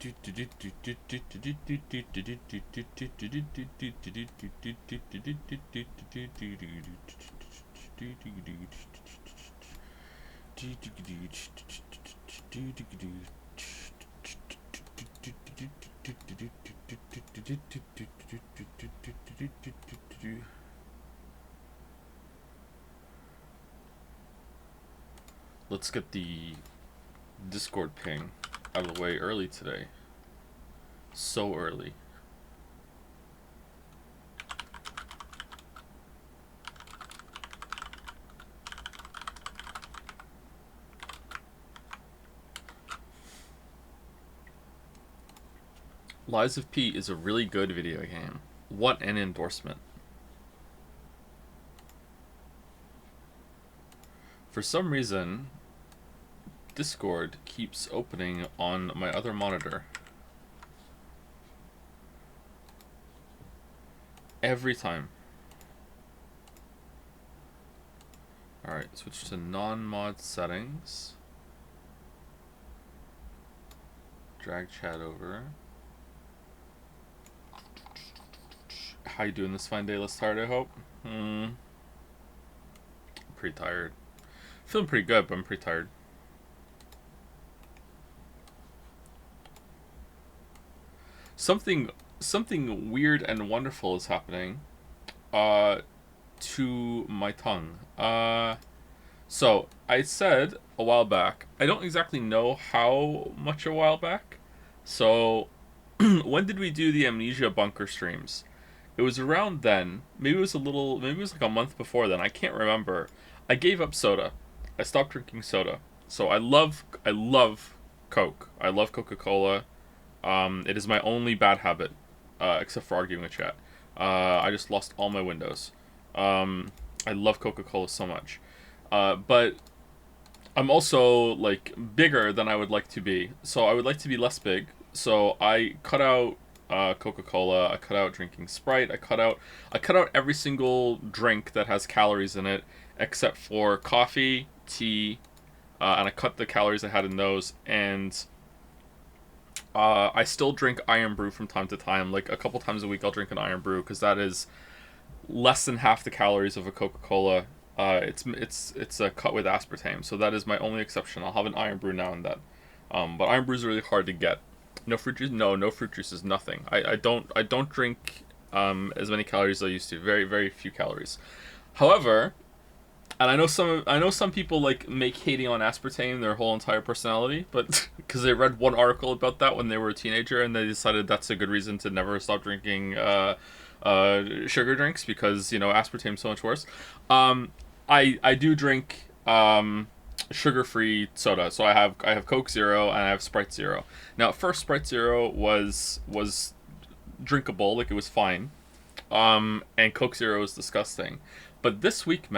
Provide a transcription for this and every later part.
Let's get the Discord ping out of the way early today. So early. Lies of P is a really good video game. What an endorsement. For some reason, Discord keeps opening on my other monitor. Every time. Alright, switch to non-mod settings. Drag chat over. How you doing this fine day? Let's start, I hope. I'm pretty tired. Feeling pretty good, but I'm pretty tired. Something weird and wonderful is happening to my tongue. So I said a while back, I don't exactly know how much a while back. So when did we do the Amnesia Bunker streams? It was around then. Maybe it was like a month before then. I can't remember. I gave up soda. I stopped drinking soda. So I love Coke. I love Coca-Cola. It is my only bad habit, except for arguing with chat. I just lost all my windows. I love Coca-Cola so much. But I'm also, like, bigger than I would like to be. So I would like to be less big. So I cut out Coca-Cola. I cut out drinking Sprite. I cut out every single drink that has calories in it, except for coffee, tea, and I cut the calories I had in those. And I still drink Iron Brew from time to time. Like a couple times a week, I'll drink an Iron Brew because that is less than half the calories of a Coca-Cola. It's a cut with aspartame, so that is my only exception. I'll have an Iron Brew now and then, but Iron Brews are really hard to get. No fruit juice. No fruit juice is nothing. I don't drink as many calories as I used to. Very, very few calories. However, and I know some people like make hating on aspartame their whole entire personality, but because they read one article about that when they were a teenager and they decided that's a good reason to never stop drinking sugar drinks because aspartame's so much worse. I do drink sugar-free soda. So I have Coke Zero and I have Sprite Zero. Now at first Sprite Zero was drinkable, like it was fine. And Coke Zero was disgusting. But this week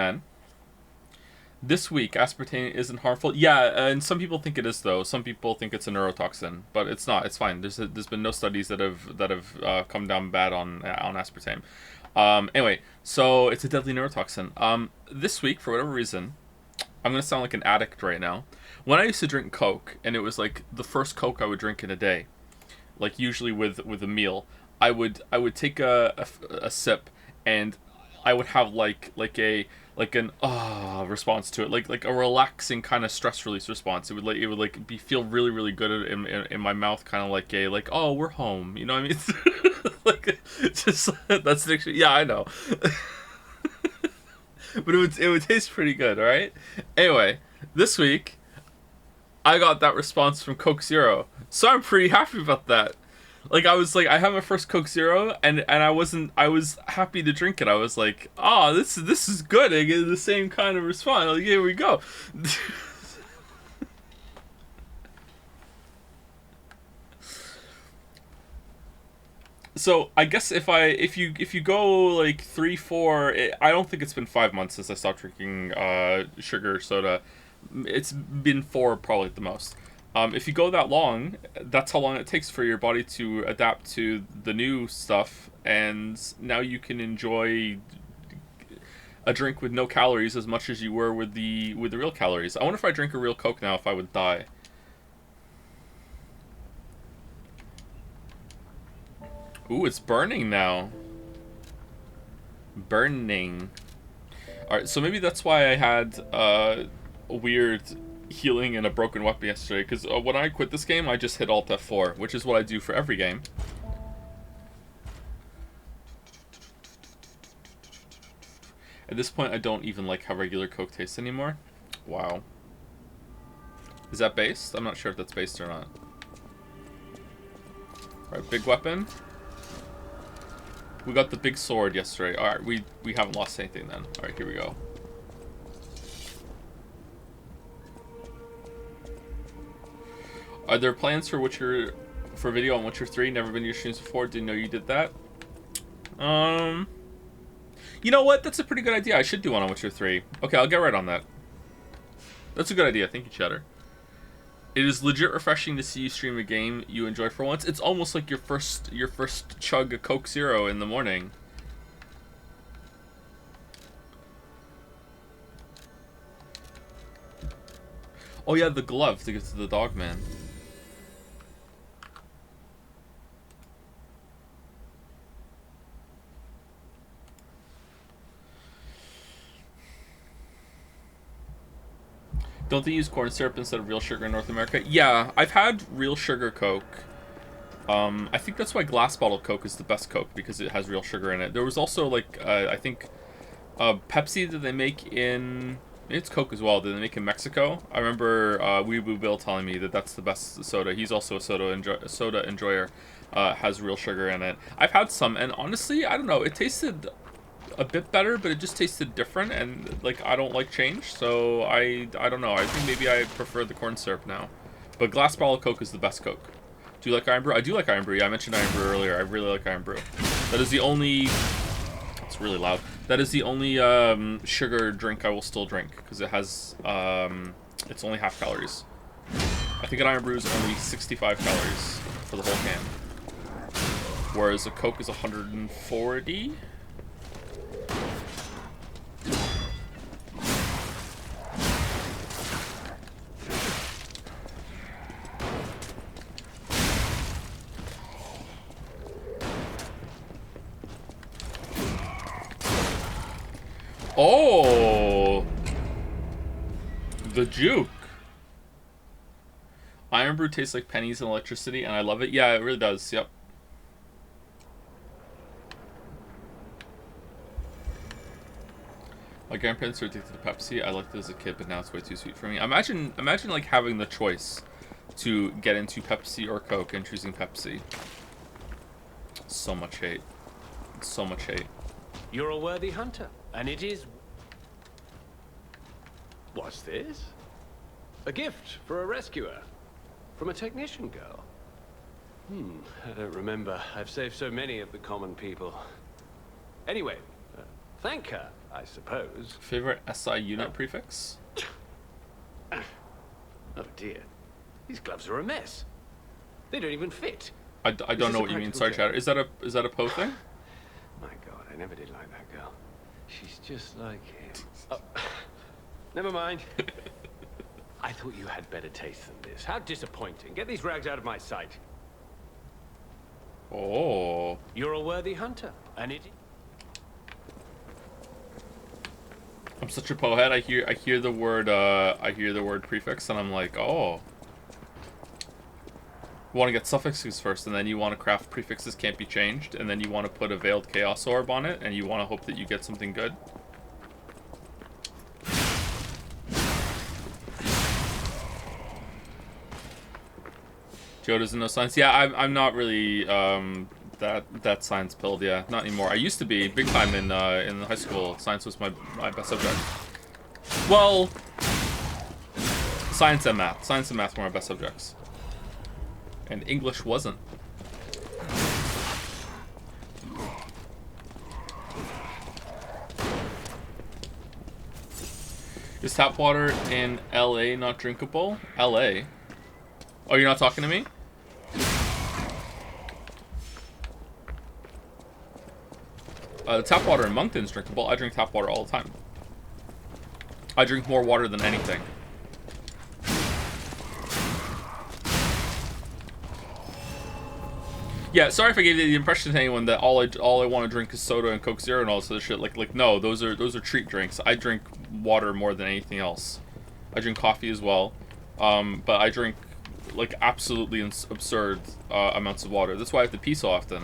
aspartame isn't harmful. Yeah, and some people think it is though. Some people think it's a neurotoxin, but it's not. It's fine. There's been no studies that have come down bad on aspartame. Anyway, so it's a deadly neurotoxin. This week, for whatever reason, I'm gonna sound like an addict right now. When I used to drink Coke, and it was like the first Coke I would drink in a day, like usually with a meal, I would take a sip, and I would have like an response to it, like a relaxing kind of stress release response. It would feel really, really good in my mouth, kind of like oh, we're home, you know what I mean? Like just that's the yeah, I know. But it would taste pretty good, all right? Was this week I got that response from Coke Zero, so I'm pretty happy about that. Like I had my first Coke Zero and I was happy to drink it. I was like, oh, this is good. I get the same kind of response. Like, here we go. So I guess if you go like 3-4, I don't think it's been 5 months since I stopped drinking sugar soda. It's been 4 probably at the most. If you go that long, that's how long it takes for your body to adapt to the new stuff, and now you can enjoy a drink with no calories as much as you were with the real calories. I wonder if I drink a real Coke now if I would die. Ooh, it's burning now. Burning. Alright, so maybe that's why I had a weird healing and a broken weapon yesterday, because when I quit this game, I just hit Alt F4, which is what I do for every game. At this point, I don't even like how regular Coke tastes anymore. Wow. Is that based? I'm not sure if that's based or not. Alright, big weapon. We got the big sword yesterday. Alright, we haven't lost anything then. Alright, here we go. Are there plans for video on Witcher 3? Never been to your streams before. Didn't know you did that. You know what? That's a pretty good idea. I should do one on Witcher 3. Okay, I'll get right on that. That's a good idea. Thank you, Cheddar. It is legit refreshing to see you stream a game you enjoy for once. It's almost like your first chug of Coke Zero in the morning. Oh yeah, the glove to get to the dog man. Don't they use corn syrup instead of real sugar in North America? Yeah, I've had real sugar Coke. I think that's why glass bottle Coke is the best Coke, because it has real sugar in it. There was also, like, I think, Pepsi that they make in... It's Coke as well, that they make in Mexico. I remember Weeboo Bill telling me that that's the best soda. He's also a soda enjoyer. Has real sugar in it. I've had some, and honestly, I don't know, it tasted a bit better, but it just tasted different, and like I don't like change, so I don't know. I think maybe I prefer the corn syrup now. But glass bottle Coke is the best Coke. Do you like Iron Brew? I do like Iron Brew. Yeah, I mentioned Iron Brew earlier. I really like Iron Brew. That is the only... It's really loud. That is the only sugar drink I will still drink, because it has it's only half calories. I think an Iron Brew is only 65 calories for the whole can, whereas a Coke is 140. Oh, the juke. Iron Brew tastes like pennies and electricity, and I love it. Yeah, it really does. Yep. My grandparents are addicted to Pepsi. I liked it as a kid, but now it's way too sweet for me. Imagine like having the choice to get into Pepsi or Coke and choosing Pepsi. So much hate. So much hate. You're a worthy hunter, and it is... What's this? A gift for a rescuer. From a technician girl. I don't remember. I've saved so many of the common people. Anyway, thank her, I suppose. Favorite SI unit prefix? Oh dear. These gloves are a mess. They don't even fit. I don't know what you mean. Sorry, Chatter. Is that a Poe thing? My God, I never did like that girl. She's just like him. Oh, never mind. I thought you had better taste than this. How disappointing. Get these rags out of my sight. Oh. You're a worthy hunter, and it... I'm such a Poe head. I hear the word prefix, and I'm like, oh. You want to get suffixes first, and then you want to craft prefixes can't be changed, and then you want to put a Veiled Chaos Orb on it, and you want to hope that you get something good. Joe doesn't know science. Yeah, I'm not really that science pilled. Yeah, not anymore. I used to be big time in high school. Science was my best subject. Well, science and math. Science and math were my best subjects. And English wasn't. Is tap water in LA not drinkable? LA? Oh, you're not talking to me? Tap water in Moncton's drinkable. I drink tap water all the time. I drink more water than anything. Yeah, sorry if I gave the impression to anyone that all I want to drink is soda and Coke Zero and all this other shit. Like no, those are treat drinks. I drink water more than anything else. I drink coffee as well, but I drink like absolutely absurd amounts of water. That's why I have to pee so often.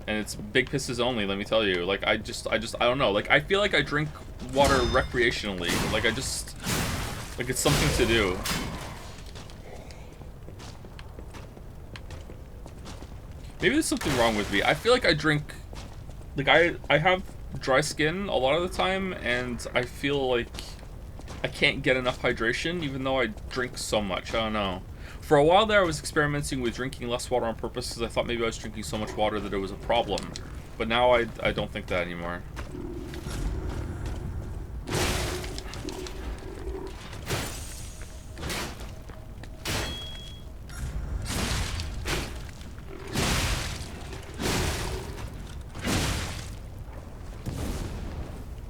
And it's big pisses only, let me tell you. Like I don't know. Like I feel like I drink water recreationally. Like it's something to do. Maybe there's something wrong with me. I feel like I drink, like I have dry skin a lot of the time, and I feel like I can't get enough hydration even though I drink so much. I don't know. For a while there, I was experimenting with drinking less water on purpose because I thought maybe I was drinking so much water that it was a problem. But now I don't think that anymore.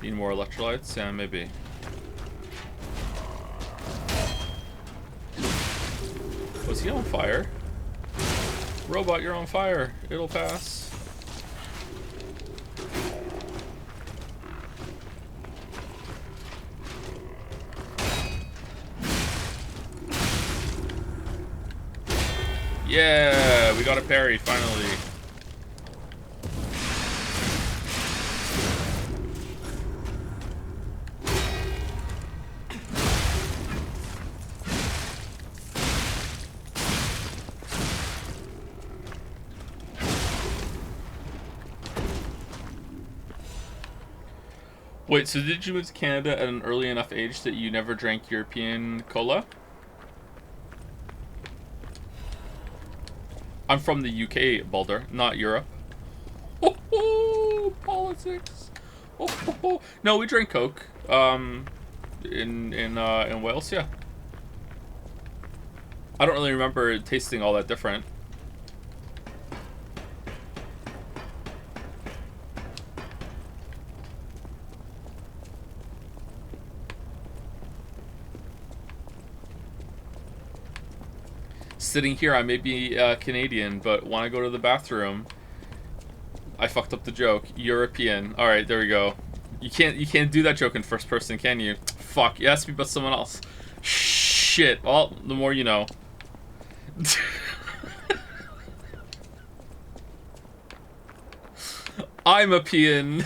Need more electrolytes? Yeah, maybe. Was he on fire? Robot, you're on fire. It'll pass. Yeah, we got a parry, finally. Wait, so did you move to Canada at an early enough age that you never drank European cola? I'm from the UK, Baldur, not Europe. Oh, politics. Oh. No, we drank Coke. In Wales, yeah. I don't really remember it tasting all that different. Sitting here, I may be Canadian, but when I go to the bathroom, I fucked up the joke. European. All right, there we go. You can't do that joke in first person, can you? Fuck. You asked me about someone else. Shit. Well, the more you know. I'm a peon.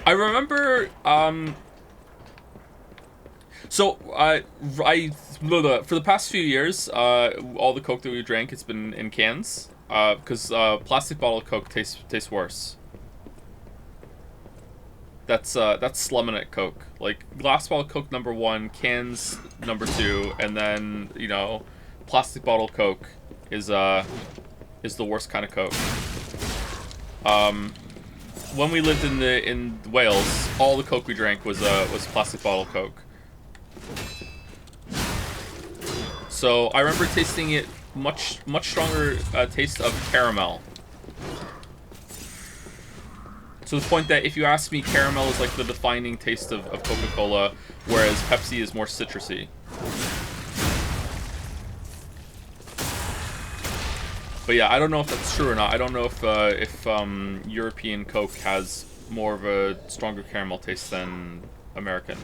I remember. So for the past few years, all the Coke that we drank, it's been in cans, because plastic bottle Coke tastes worse. That's slumming it Coke. Like glass bottle Coke number 1, cans number 2, and then plastic bottle Coke is the worst kind of Coke. When we lived in Wales, all the Coke we drank was plastic bottle Coke. So I remember tasting it much stronger taste of caramel. To the point that if you ask me, caramel is like the defining taste of Coca-Cola, whereas Pepsi is more citrusy. But yeah, I don't know if that's true or not. I don't know if European Coke has more of a stronger caramel taste than American.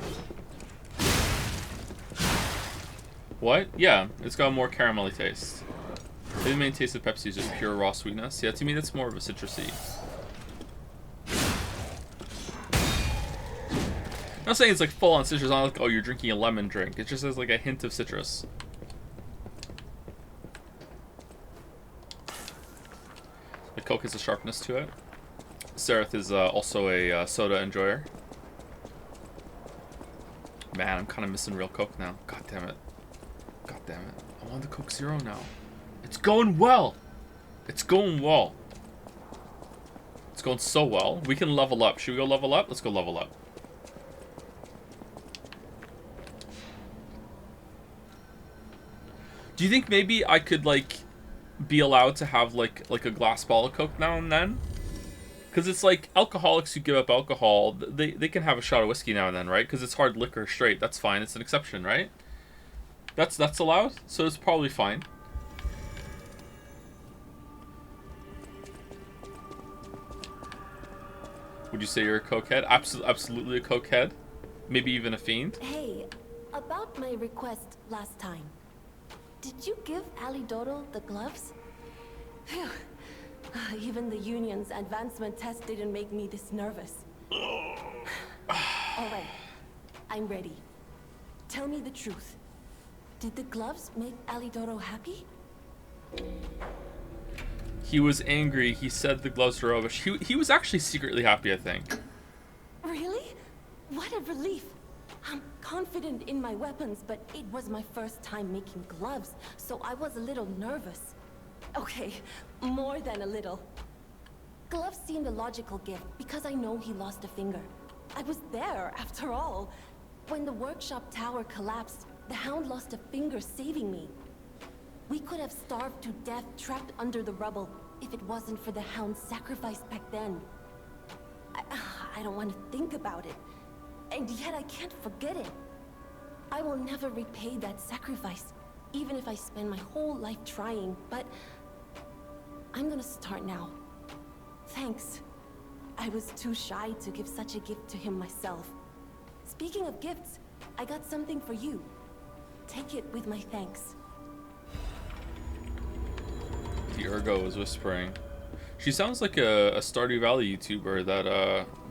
What? Yeah, it's got a more caramelly taste. The main taste of Pepsi is just pure raw sweetness. Yeah, to me that's more of a citrusy. I'm not saying it's like full on citrus. It's not like, oh, you're drinking a lemon drink. It just has like a hint of citrus. The Coke has a sharpness to it. Sereth is also a soda enjoyer. Man, I'm kind of missing real Coke now. God damn it. God damn it. I want the Coke Zero now. It's going well. It's going well. It's going so well. We can level up. Should we go level up? Let's go level up. Do you think maybe I could, like, be allowed to have, like a glass bottle of Coke now and then? Because it's like alcoholics who give up alcohol, they can have a shot of whiskey now and then, right? Because it's hard liquor straight. That's fine. It's an exception, right? That's allowed, so it's probably fine. Would you say you're a cokehead? Absolutely a cokehead. Maybe even a fiend. Hey, about my request last time. Did you give Alidoro the gloves? Phew. Even the union's advancement test didn't make me this nervous. Alright, I'm ready. Tell me the truth. Did the gloves make Alidoro happy? He was angry. He said the gloves were rubbish. He was actually secretly happy, I think. Really? What a relief. I'm confident in my weapons, but it was my first time making gloves, so I was a little nervous. Okay, more than a little. Gloves seemed a logical gift because I know he lost a finger. I was there, after all. When the workshop tower collapsed, the Hound lost a finger saving me. We could have starved to death trapped under the rubble if it wasn't for the Hound's sacrifice back then. I don't want to think about it, and yet I can't forget it. I will never repay that sacrifice, even if I spend my whole life trying, but I'm gonna start now. Thanks. I was too shy to give such a gift to him myself. Speaking of gifts, I got something for you. Take it with my thanks. The Ergo is whispering. She sounds like a Stardew Valley YouTuber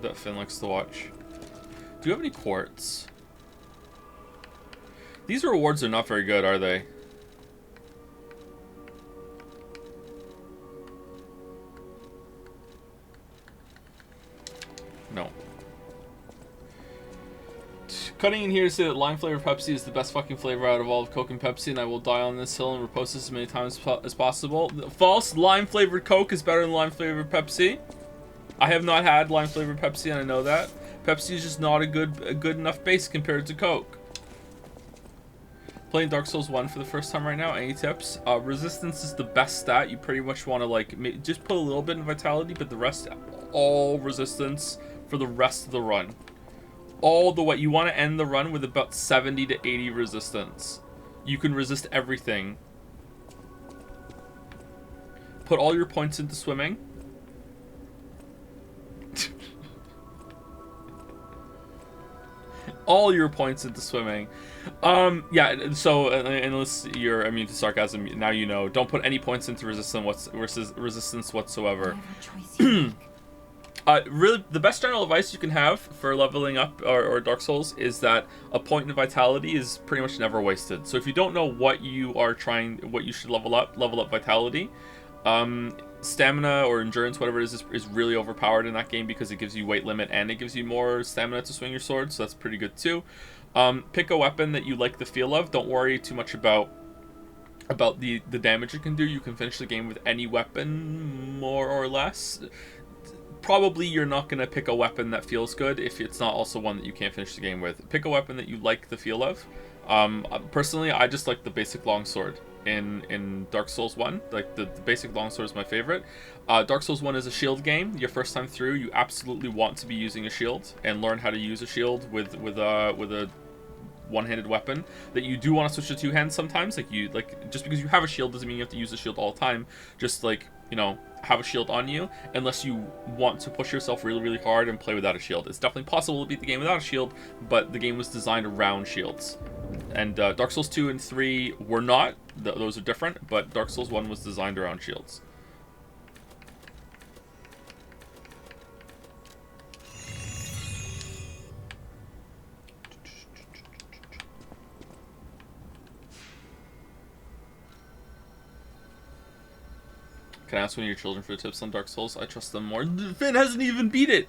that Finn likes to watch. Do you have any quartz? These rewards are not very good, are they? No. Cutting in here to say that lime flavored Pepsi is the best fucking flavor out of all of Coke and Pepsi, and I will die on this hill and repost this as many times as possible. False. Lime flavored Coke is better than lime flavored Pepsi. I have not had lime flavored Pepsi, and I know that. Pepsi is just not a good enough base compared to Coke. Playing Dark Souls 1 for the first time right now. Any tips? Resistance is the best stat. You pretty much want to like just put a little bit in vitality, but the rest all resistance for the rest of the run. All the way. You want to end the run with about 70 to 80 resistance. You can resist everything. Put all your points into swimming. All your points into swimming. Yeah, so unless you're immune to sarcasm, now you know. Don't put any points into resistance whatsoever. Really, the best general advice you can have for leveling up or Dark Souls is that a point in vitality is pretty much never wasted. So if you don't know what you should level up vitality. Stamina or endurance, whatever it is really overpowered in that game because it gives you weight limit and it gives you more stamina to swing your sword, so that's pretty good too. Pick a weapon that you like the feel of. Don't worry too much about the damage it can do. You can finish the game with any weapon, more or less. Probably you're not going to pick a weapon that feels good if it's not also one that you can't finish the game with. Pick a weapon that you like the feel of. Personally, I just like the basic longsword in Dark Souls 1. Like the basic longsword is my favorite. Dark Souls 1 is a shield game. Your first time through, you absolutely want to be using a shield and learn how to use a shield with a one-handed weapon. That you do want to switch to two hands sometimes. Like just because you have a shield doesn't mean you have to use the shield all the time. Just like, you know, have a shield on you unless you want to push yourself really, really hard and play without a shield. It's definitely possible to beat the game without a shield, but the game was designed around shields. And Dark Souls 2 and 3 were not. Those are different, but Dark Souls 1 was designed around shields. Can I ask one of your children for tips on Dark Souls? I trust them more. Finn hasn't even beat it!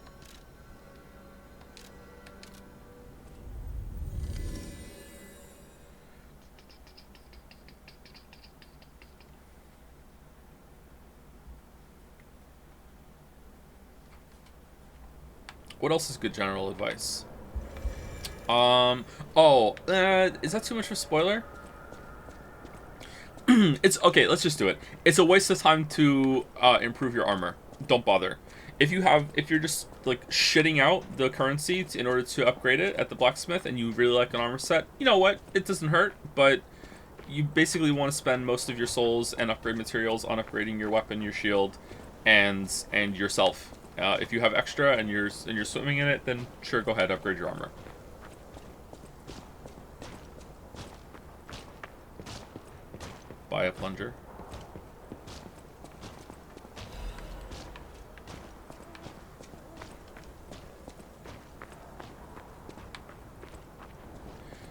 What else is good general advice? Is that too much of a spoiler? It's okay, let's just do it. It's a waste of time to improve your armor. Don't bother. if you're just like shitting out the currency in order to upgrade it at the blacksmith, and you really like an armor set, you know what? It doesn't hurt, but you basically want to spend most of your souls and upgrade materials on upgrading your weapon, your shield, and yourself. If you have extra and you're swimming in it, then sure, go ahead, upgrade your armor. Buy a plunger.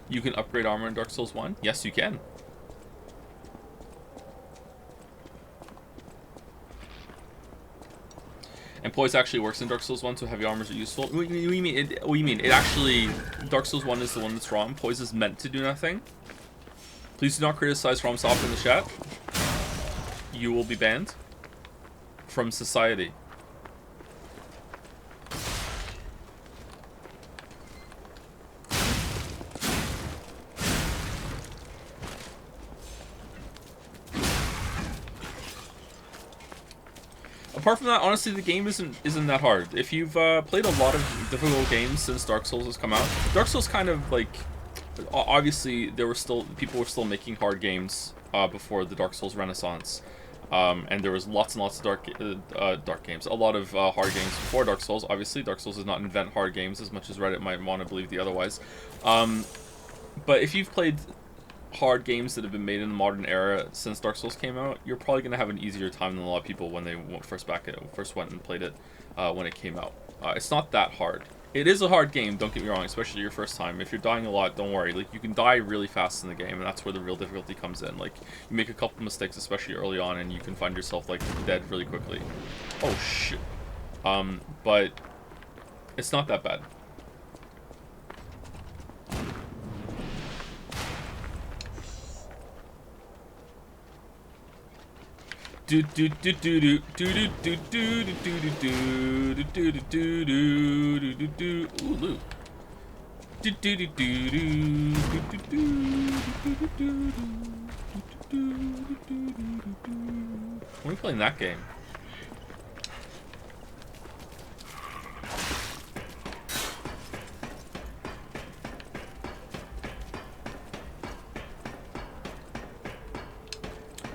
You can upgrade armor in Dark Souls 1? Yes, you can. And poise actually works in Dark Souls 1, so heavy armors are useful. What do you mean? It actually... Dark Souls 1 is the one that's wrong. Poise is meant to do nothing. Please do not criticize FromSoft in the chat. You will be banned from society. Apart from that, honestly, the game isn't that hard. If you've played a lot of difficult games since Dark Souls has come out, Dark Souls kind of like, obviously people were still making hard games before the Dark Souls Renaissance, and there was lots and lots of dark games, a lot of hard games before Dark Souls. Obviously, Dark Souls does not invent hard games as much as Reddit might want to believe the otherwise. But if you've played hard games that have been made in the modern era since Dark Souls came out, you're probably going to have an easier time than a lot of people when they first went and played it when it came out. It's not that hard. It is a hard game, don't get me wrong, especially your first time. If you're dying a lot, don't worry. Like, you can die really fast in the game, and that's where the real difficulty comes in. Like, you make a couple mistakes, especially early on, and you can find yourself, like, dead really quickly. Oh, shit. But it's not that bad. Do do do do do do do do do do do do do do do do do. Ooh, loot. Do do do do do do do do do do. When are we playing that game?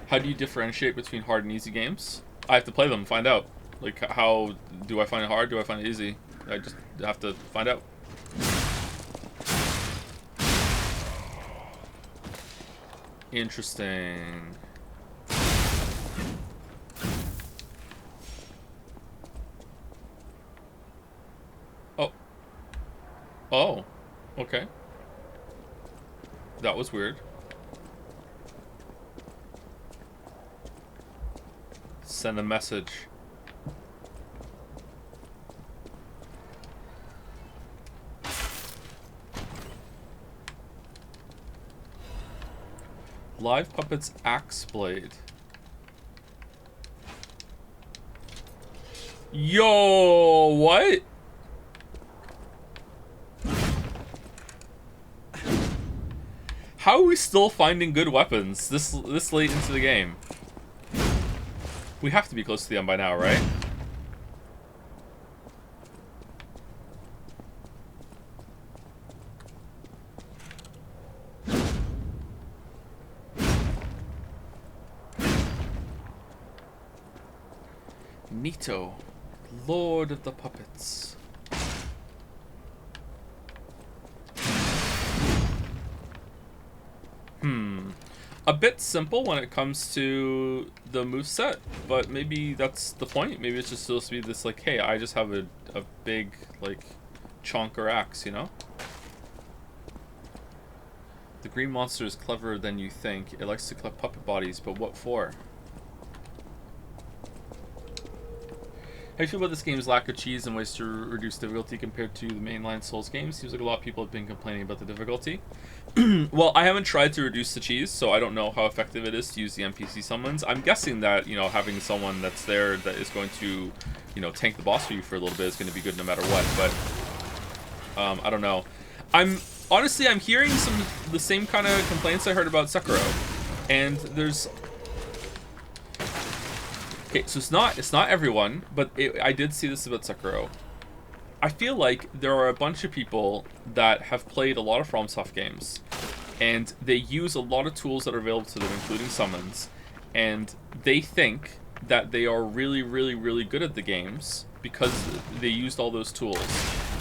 How do you differentiate between hard and easy games? I have to play them and find out. Like, how do I find it hard? Do I find it easy? I just have to find out. Interesting. Oh. Oh. Okay. That was weird. Send a message. Live Puppets Axe Blade. Yo, what? How are we still finding good weapons this late into the game? We have to be close to the end by now, right? Nito, Lord of the Puppets. A bit simple when it comes to the moveset, but maybe that's the point. Maybe it's just supposed to be this, like, hey, I just have a big, like, chonker axe, you know? The green monster is cleverer than you think. It likes to collect puppet bodies, but what for? How do you feel about this game's lack of cheese and ways to reduce difficulty compared to the mainline Souls games? Seems like a lot of people have been complaining about the difficulty. Well, I haven't tried to reduce the cheese, so I don't know how effective it is to use the NPC summons. I'm guessing that, you know, having someone that's there that is going to, you know, tank the boss for you for a little bit is going to be good no matter what, but I don't know. I'm hearing the same kind of complaints I heard about Sekiro, and there's Okay, so it's not everyone, but I did see this about Sekiro. I feel like there are a bunch of people that have played a lot of FromSoft games, and they use a lot of tools that are available to them, including summons, and they think that they are really, really, really good at the games because they used all those tools.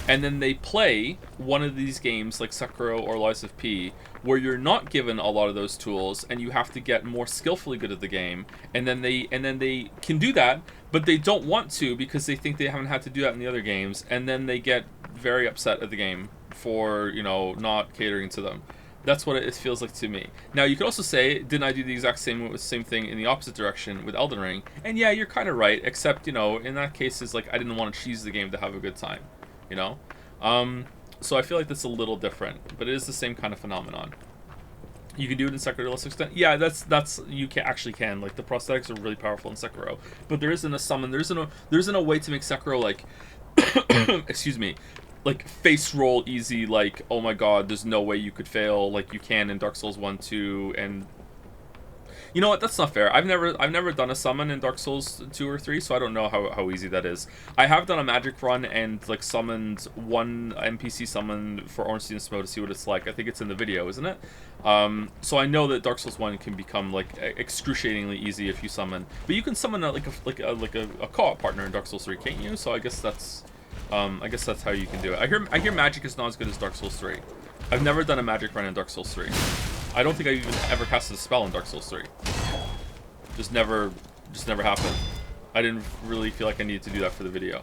And then they play one of these games like Sekiro or Lies of P, where you're not given a lot of those tools and you have to get more skillfully good at the game, and then they can do that, but they don't want to because they think they haven't had to do that in the other games, and then they get very upset at the game for, you know, not catering to them. That's what it feels like to me. Now, you could also say, didn't I do the exact same thing in the opposite direction with Elden Ring? And yeah, you're kind of right, except, you know, in that case, it's like I didn't want to cheese the game to have a good time, you know? So I feel like that's a little different, but it is the same kind of phenomenon. You can do it in Sekiro to less extent. Yeah, that's you can actually can. Like, the prosthetics are really powerful in Sekiro, but there isn't a summon. There isn't a way to make Sekiro like, excuse me, like face roll easy. Like, oh my god, there's no way you could fail like you can in Dark Souls 1, 2, and you know what? That's not fair. I've never done a summon in Dark Souls 2 or 3, so I don't know how easy that is. I have done a magic run and like summoned one NPC summon for Ornstein Smough to see what it's like. I think it's in the video, isn't it? So I know that Dark Souls 1 can become like excruciatingly easy if you summon, but you can summon a co-op partner in Dark Souls 3, can't you? So I guess that's how you can do it. I hear magic is not as good as Dark Souls 3. I've never done a magic run in Dark Souls 3. I don't think I even ever casted a spell in Dark Souls 3. Just never happened. I didn't really feel like I needed to do that for the video.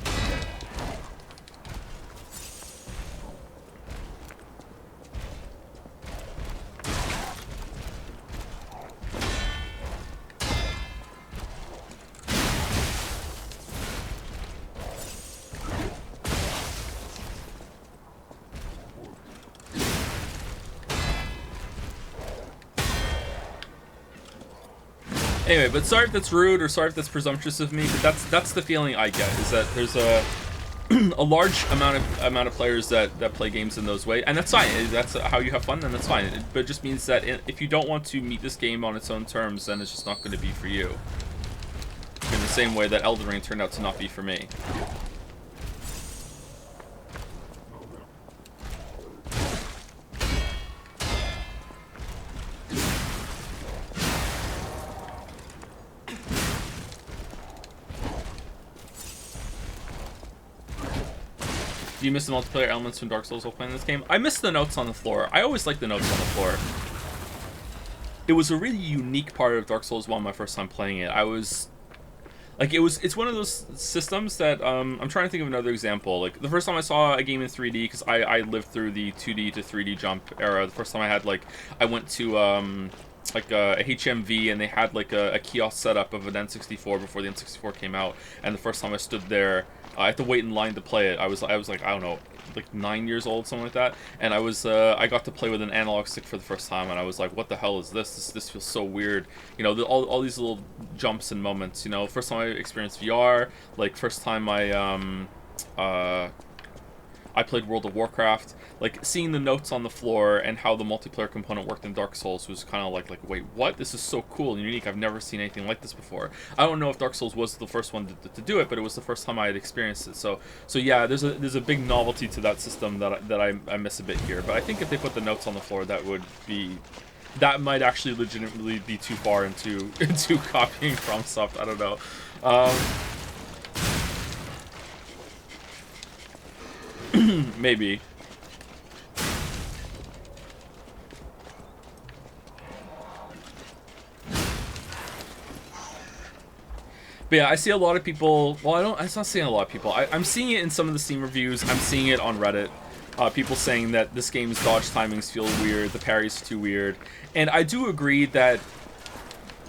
Anyway, but sorry if that's rude or sorry if that's presumptuous of me, but that's the feeling I get, is that there's a a large amount of players that play games in those ways, and that's fine. That's how you have fun, and that's fine. But it just means that if you don't want to meet this game on its own terms, then it's just not going to be for you. In the same way that Elden Ring turned out to not be for me. Do you miss the multiplayer elements from Dark Souls while playing this game? I miss the notes on the floor. I always like the notes on the floor. It was a really unique part of Dark Souls 1 my first time playing it. I was... like, it's one of those systems that, I'm trying to think of another example. Like, the first time I saw a game in 3D, because I lived through the 2D to 3D jump era. The first time I had, like, I went to, like a HMV, and they had, like, a kiosk setup of an N64 before the N64 came out. And the first time I stood there, I had to wait in line to play it. I was like, I don't know, like 9 years old, something like that. And I got to play with an analog stick for the first time, and I was like, what the hell is this? This feels so weird. You know, all these little jumps and moments, you know. First time I experienced VR, like first time I played World of Warcraft, like seeing the notes on the floor and how the multiplayer component worked in Dark Souls was kind of like wait, what? This is so cool and unique. I've never seen anything like this before. I don't know if Dark Souls was the first one to do it, but it was the first time I had experienced it. So yeah, there's a big novelty to that system that I miss a bit here. But I think if they put the notes on the floor, that might actually legitimately be too far into copying FromSoft. I don't know. Maybe. But yeah, I see a lot of people. Well, I'm not seeing a lot of people. I'm seeing it in some of the Steam reviews. I'm seeing it on Reddit. People saying that this game's dodge timings feel weird, the parry's too weird, and I do agree that.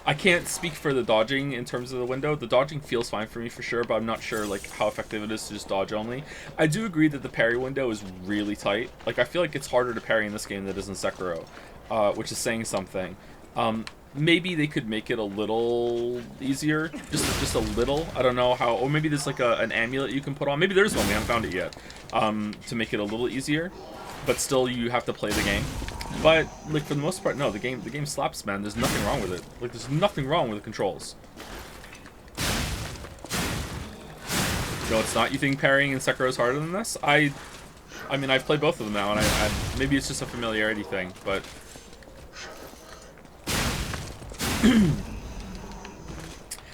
I can't speak for the dodging in terms of the window. The dodging feels fine for me for sure, but I'm not sure like how effective it is to just dodge only. I do agree that the parry window is really tight. Like I feel like it's harder to parry in this game than it is in Sekiro, which is saying something. Maybe they could make it a little easier, just a little. I don't know how, or maybe there's like an amulet you can put on. Maybe there's one. We haven't found it yet. To make it a little easier, but still you have to play the game. But like for the most part, no, the game slaps, man. There's nothing wrong with it. Like there's nothing wrong with the controls. No, it's not. You think parrying in Sekiro is harder than this? I mean, I've played both of them now, and maybe it's just a familiarity thing, but...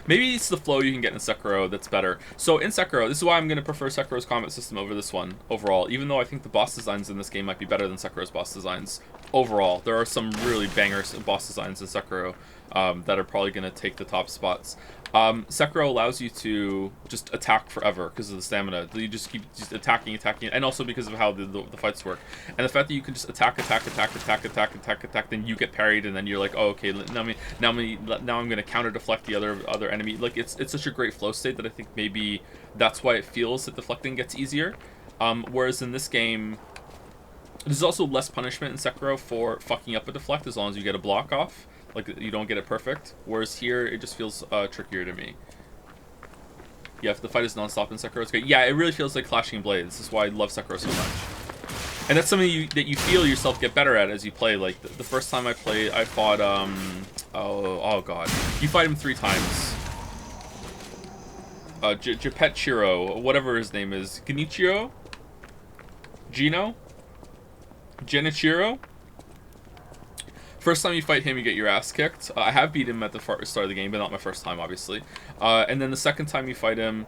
Maybe it's the flow you can get in Sekiro that's better. So in Sekiro, this is why I'm going to prefer Sekiro's combat system over this one overall, even though I think the boss designs in this game might be better than Sekiro's boss designs overall. There are some really bangers boss designs in Sekiro that are probably going to take the top spots. Sekiro allows you to just attack forever because of the stamina. You just keep attacking, and also because of how the fights work. And the fact that you can just attack, then you get parried, and then you're like, oh, okay, now I'm gonna counter deflect the other enemy. Like it's such a great flow state that I think maybe that's why it feels that deflecting gets easier. Whereas in this game, there's also less punishment in Sekiro for fucking up a deflect as long as you get a block off. Like, you don't get it perfect. Whereas here, it just feels trickier to me. Yeah, if the fight is non-stop in Sekiro, it's great. Yeah, it really feels like clashing blades. This is why I love Sekiro so much. And that's something that you feel yourself get better at as you play. Like, the first time I played, I fought, oh god. You fight him 3 times. Geppetchiro, whatever his name is. Genichiro? Genichiro? First time you fight him, you get your ass kicked. I have beat him at the start of the game, but not my first time, obviously. And then the second time you fight him,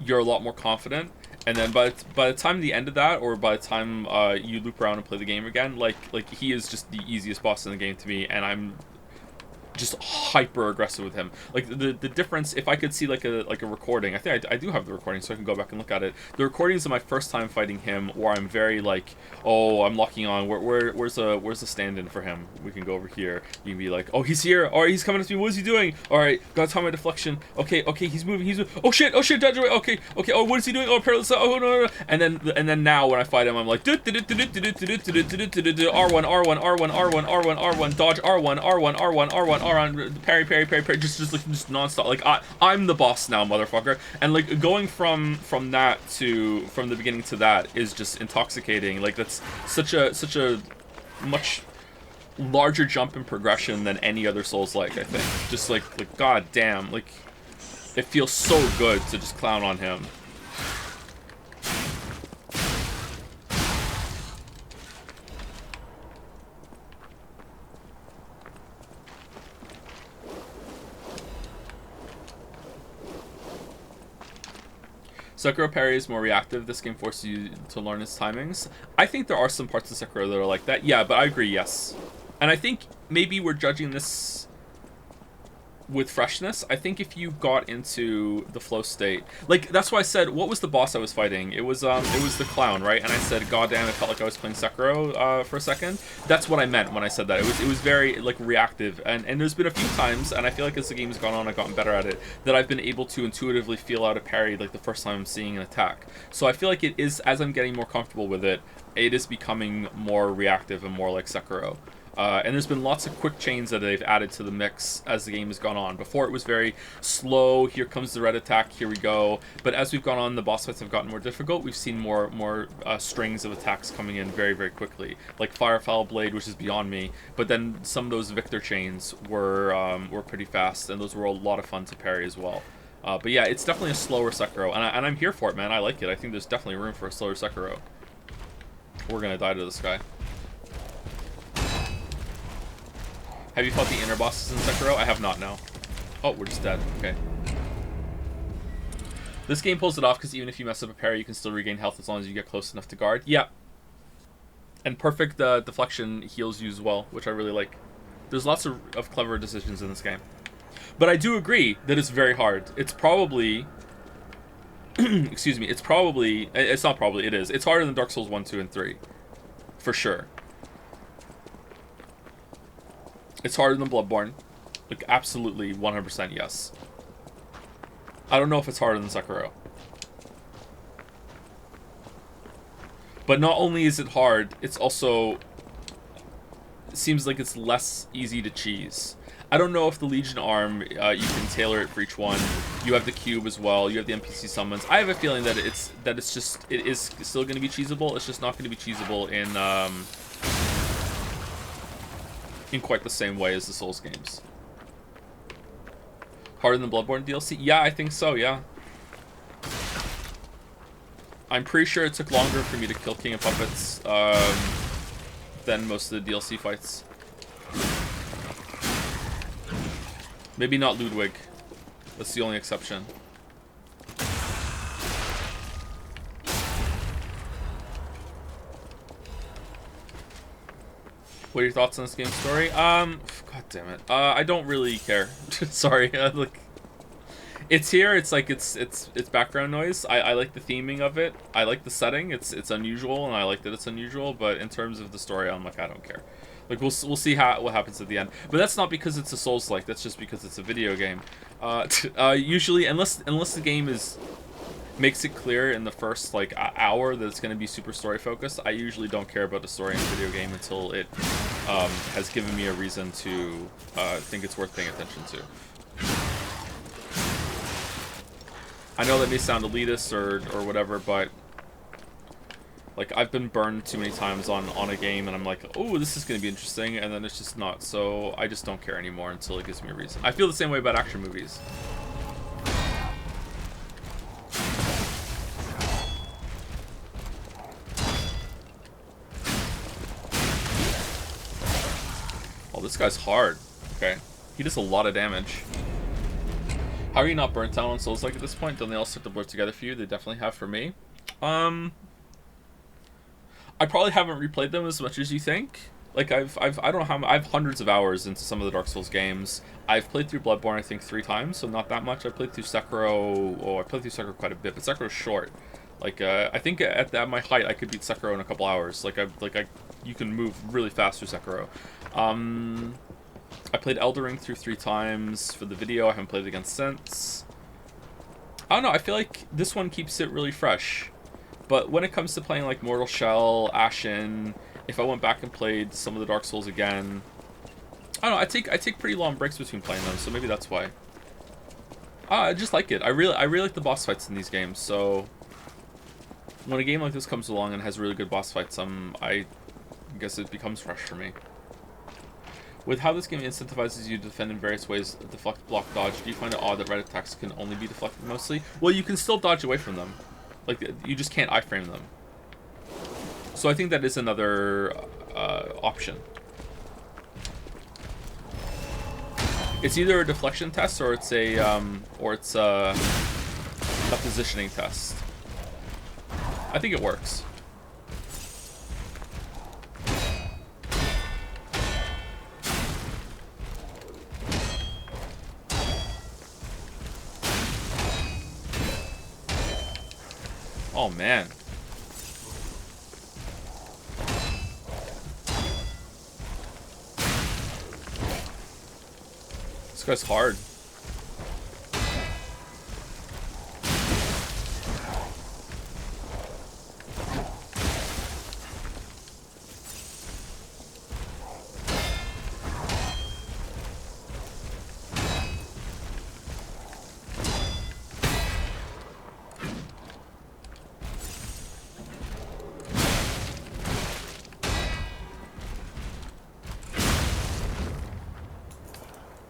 you're a lot more confident. And then by the time the end of that, or by the time you loop around and play the game again, like he is just the easiest boss in the game to me, and I'm just hyper aggressive with him. Like the difference, if I could see like a recording, I think I do have the recording, so I can go back and look at it. The recordings of my first time fighting him, where I'm very like, oh, I'm locking on. Where's the stand-in for him? We can go over here. You can be like, oh, he's here. All right, he's coming to me. What is he doing? All right, gotta time my deflection. Okay, he's moving. Oh shit, dodge away. Okay. Oh, what is he doing? Oh, parallel. Oh no. And then now when I fight him, I'm like, R1, dodge R1, parry, just non-stop. Like I'm the boss now, motherfucker. And like going from the beginning to that is just intoxicating. Like that's such a much larger jump in progression than any other Souls-like, I think. Just like god damn, like it feels so good to just clown on him. Sekiro parry is more reactive. This game forces you to learn its timings. I think there are some parts of Sekiro that are like that. Yeah, but I agree, yes. And I think maybe we're judging this with freshness. I think if you got into the flow state, like that's why I said, what was the boss I was fighting? It was the clown, right? And I said, god damn, it felt like I was playing Sekiro for a second. That's what I meant when I said that. It was very like reactive, and there's been a few times, and I feel like as the game has gone on, I've gotten better at it, that I've been able to intuitively feel out a parry like the first time I'm seeing an attack. So I feel like it is, as I'm getting more comfortable with it, it is becoming more reactive and more like Sekiro. And there's been lots of quick chains that they've added to the mix as the game has gone on. Before it was very slow, here comes the red attack, here we go. But as we've gone on, the boss fights have gotten more difficult. We've seen more strings of attacks coming in very, very quickly. Like Firefowl Blade, which is beyond me. But then some of those Victor chains were pretty fast, and those were a lot of fun to parry as well. But yeah, it's definitely a slower Sekiro, and I'm here for it, man. I like it. I think there's definitely room for a slower Sekiro. We're gonna die to this guy. Have you fought the inner bosses in Sekiro? I have not, no. Oh, we're just dead. Okay. This game pulls it off because even if you mess up a parry, you can still regain health as long as you get close enough to guard. Yeah. And perfect deflection heals you as well, which I really like. There's lots of clever decisions in this game. But I do agree that it's very hard. It's probably... excuse me. It's not probably, it is. It's harder than Dark Souls 1, 2, and 3. For sure. It's harder than Bloodborne. Like, absolutely, 100% yes. I don't know if it's harder than Sekiro. But not only is it hard, it's also... It seems like it's less easy to cheese. I don't know if the Legion arm, you can tailor it for each one. You have the cube as well. You have the NPC summons. I have a feeling that it is still going to be cheesable. It's just not going to be cheesable in quite the same way as the Souls games. Harder than Bloodborne DLC? Yeah, I think so, yeah. I'm pretty sure it took longer for me to kill King of Puppets than most of the DLC fights. Maybe not Ludwig. That's the only exception. What are your thoughts on this game's story? God damn it. I don't really care. Sorry. Like, it's here. It's like it's background noise. I like the theming of it. I like the setting. It's unusual, and I like that it's unusual. But in terms of the story, I'm like, I don't care. Like, we'll see what happens at the end. But that's not because it's a Souls-like. That's just because it's a video game. Usually, unless the game makes it clear in the first like hour that it's going to be super story focused, I usually don't care about the story in a video game until it has given me a reason to think it's worth paying attention to. I know that may sound elitist or whatever, but like, I've been burned too many times on a game, and I'm like, oh, this is going to be interesting, and then it's just not. So I just don't care anymore until it gives me a reason. I feel the same way about action movies. Oh, this guy's hard. Okay. He does a lot of damage. How are you not burnt out on Souls like at this point? Don't they all start to blur together for you? They definitely have for me. I probably haven't replayed them as much as you think. Like, I don't know how I have hundreds of hours into some of the Dark Souls games. I've played through Bloodborne I think 3 times, so not that much. I played through Sekiro. Oh, I played through Sekiro quite a bit, but Sekiro's short. Like, I think at my height I could beat Sekiro in a couple hours. You can move really fast through Sekiro. I played Elden Ring through 3 times for the video. I haven't played it again since. I don't know. I feel like this one keeps it really fresh. But when it comes to playing like Mortal Shell, Ashen, if I went back and played some of the Dark Souls again, I don't know. I take pretty long breaks between playing them, so maybe that's why. I just like it. I really like the boss fights in these games. So when a game like this comes along and has really good boss fights, I guess it becomes fresh for me. With how this game incentivizes you to defend in various ways, deflect, block, dodge, do you find it odd that red attacks can only be deflected mostly? Well, you can still dodge away from them. Like, you just can't iframe them. So I think that is another option. It's either a deflection test or it's a positioning test. I think it works. Oh, man. This guy's hard.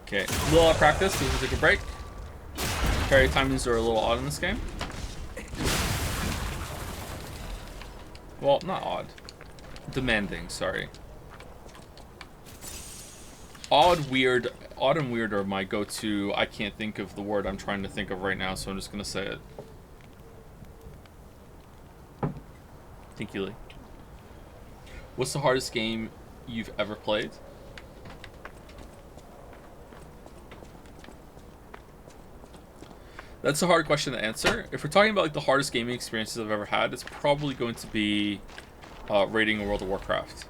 Okay, a little out of practice, so we'll take a break. Parry timings are a little odd in this game. Well, not odd. Demanding, sorry. Odd and weird are my go-to. I can't think of the word I'm trying to think of right now, so I'm just gonna say it. Thank you, Lee. What's the hardest game you've ever played? That's a hard question to answer. If we're talking about like the hardest gaming experiences I've ever had, it's probably going to be raiding World of Warcraft.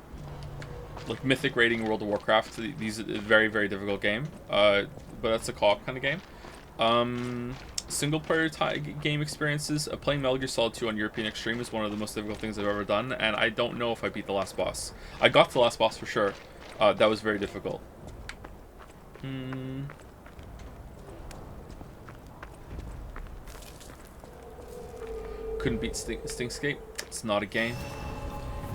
Like Mythic raiding World of Warcraft. These are a very, very difficult game. But that's a co-op kind of game. Single player game experiences. Playing Metal Gear Solid 2 on European Extreme is one of the most difficult things I've ever done, and I don't know if I beat the last boss. I got to the last boss for sure. That was very difficult. Couldn't beat Stinkscape. It's not a game.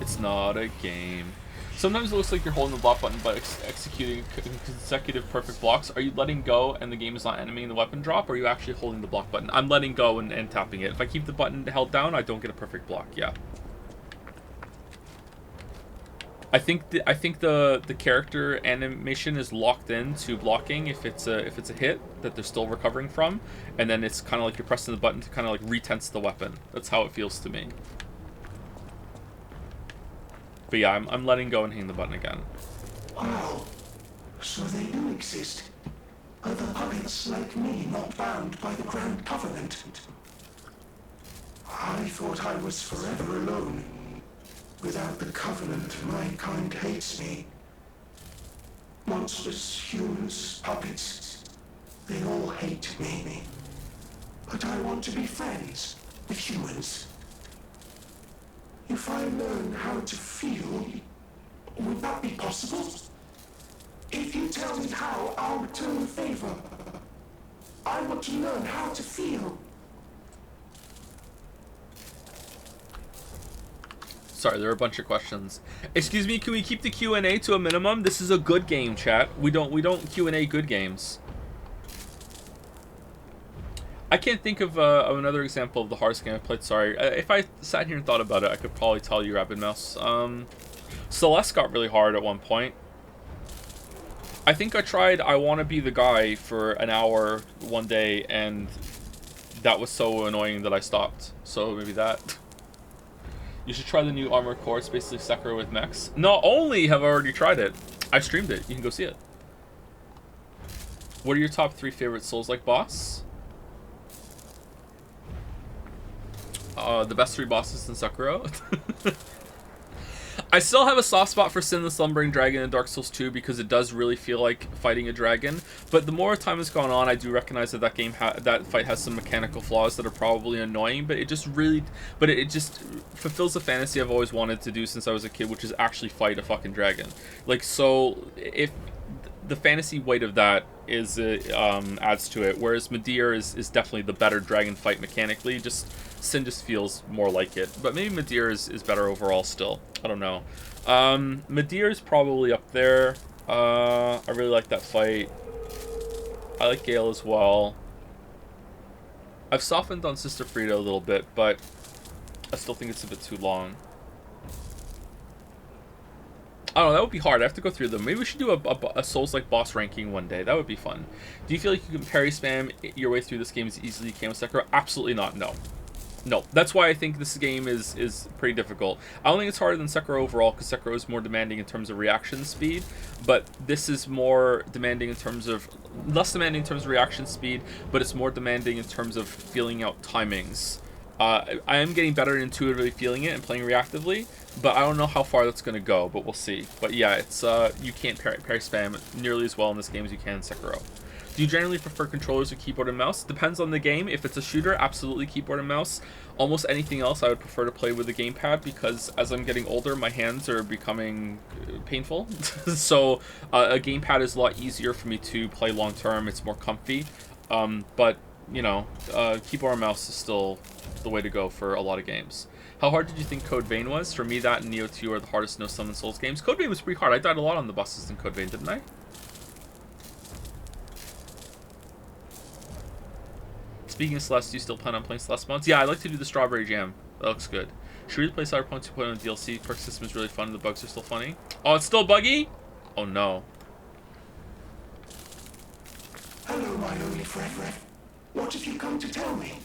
It's not a game. Sometimes it looks like you're holding the block button but executing consecutive perfect blocks. Are you letting go and the game is not animating the weapon drop, or are you actually holding the block button? I'm letting go and tapping it. If I keep the button held down, I don't get a perfect block. Yeah. I think the character animation is locked in to blocking if it's a hit that they're still recovering from, and then it's kind of like you're pressing the button to kind of like retense the weapon. That's how it feels to me. But yeah, I'm letting go and hitting the button again. Wow, so they do exist. Other puppets like me not bound by the Grand Covenant. I thought I was forever alone. Without the Covenant, my kind hates me. Monsters, humans, puppets, they all hate me. But I want to be friends with humans. If I learn how to feel, would that be possible? If you tell me how, I'll return the favor. I want to learn how to feel. Sorry, there are a bunch of questions. Excuse me, can we keep the Q&A to a minimum? This is a good game, chat. We don't Q&A good games. I can't think of another example of the hardest game I've played. Sorry. If I sat here and thought about it, I could probably tell you, Rapid Mouse. Celeste got really hard at one point. I think I tried I Want to Be the Guy for an hour one day, and that was so annoying that I stopped. So maybe that. You should try the new Armored Core. It's basically Sekiro with mechs. Not only have I already tried it, I streamed it. You can go see it. What are your top 3 favorite Souls-like boss? The best 3 bosses in Sekiro. I still have a soft spot for Sin the Slumbering Dragon in Dark Souls 2 because it does really feel like fighting a dragon. But the more time has gone on, I do recognize that that fight has some mechanical flaws that are probably annoying. But it just fulfills the fantasy I've always wanted to do since I was a kid, which is actually fight a fucking dragon. Like, so if the fantasy weight of that is adds to it, whereas Midir is definitely the better dragon fight mechanically. Sin just feels more like it, but maybe Midir is better overall still. I don't know. Midir is probably up there. I really like that fight. I like Gale as well. I've softened on Sister Frida a little bit, but I still think it's a bit too long. I don't know, that would be hard. I have to go through them. Maybe we should do a Souls-like boss ranking one day. That would be fun. Do you feel like you can parry spam your way through this game as easily as you can with Sekiro? Absolutely not, no. No, that's why I think this game is pretty difficult. I don't think it's harder than Sekiro overall, because Sekiro is more demanding in terms of reaction speed, but this is more demanding in terms of, less demanding in terms of reaction speed, but it's more demanding in terms of feeling out timings. I am getting better at intuitively feeling it and playing reactively, but I don't know how far that's going to go, but we'll see. But yeah, it's you can't parry spam nearly as well in this game as you can in Sekiro. Do you generally prefer controllers or keyboard and mouse? Depends on the game. If it's a shooter, absolutely keyboard and mouse. Almost anything else, I would prefer to play with a gamepad, because as I'm getting older, my hands are becoming painful. So a gamepad is a lot easier for me to play long term. It's more comfy. But, you know, keyboard and mouse is still the way to go for a lot of games. How hard did you think Code Vein was? For me, that and Neo 2 are the hardest no-summon Souls games. Code Vein was pretty hard. I died a lot on the bosses in Code Vein, didn't I? Speaking of Celeste, do you still plan on playing Celeste mods? Yeah, I like to do the Strawberry Jam. That looks good. Should we play Cyberpunk 2.0 on DLC? Perk system is really fun and the bugs are still funny. Oh, it's still buggy? Oh no. Hello, my only friend. What have you come to tell me?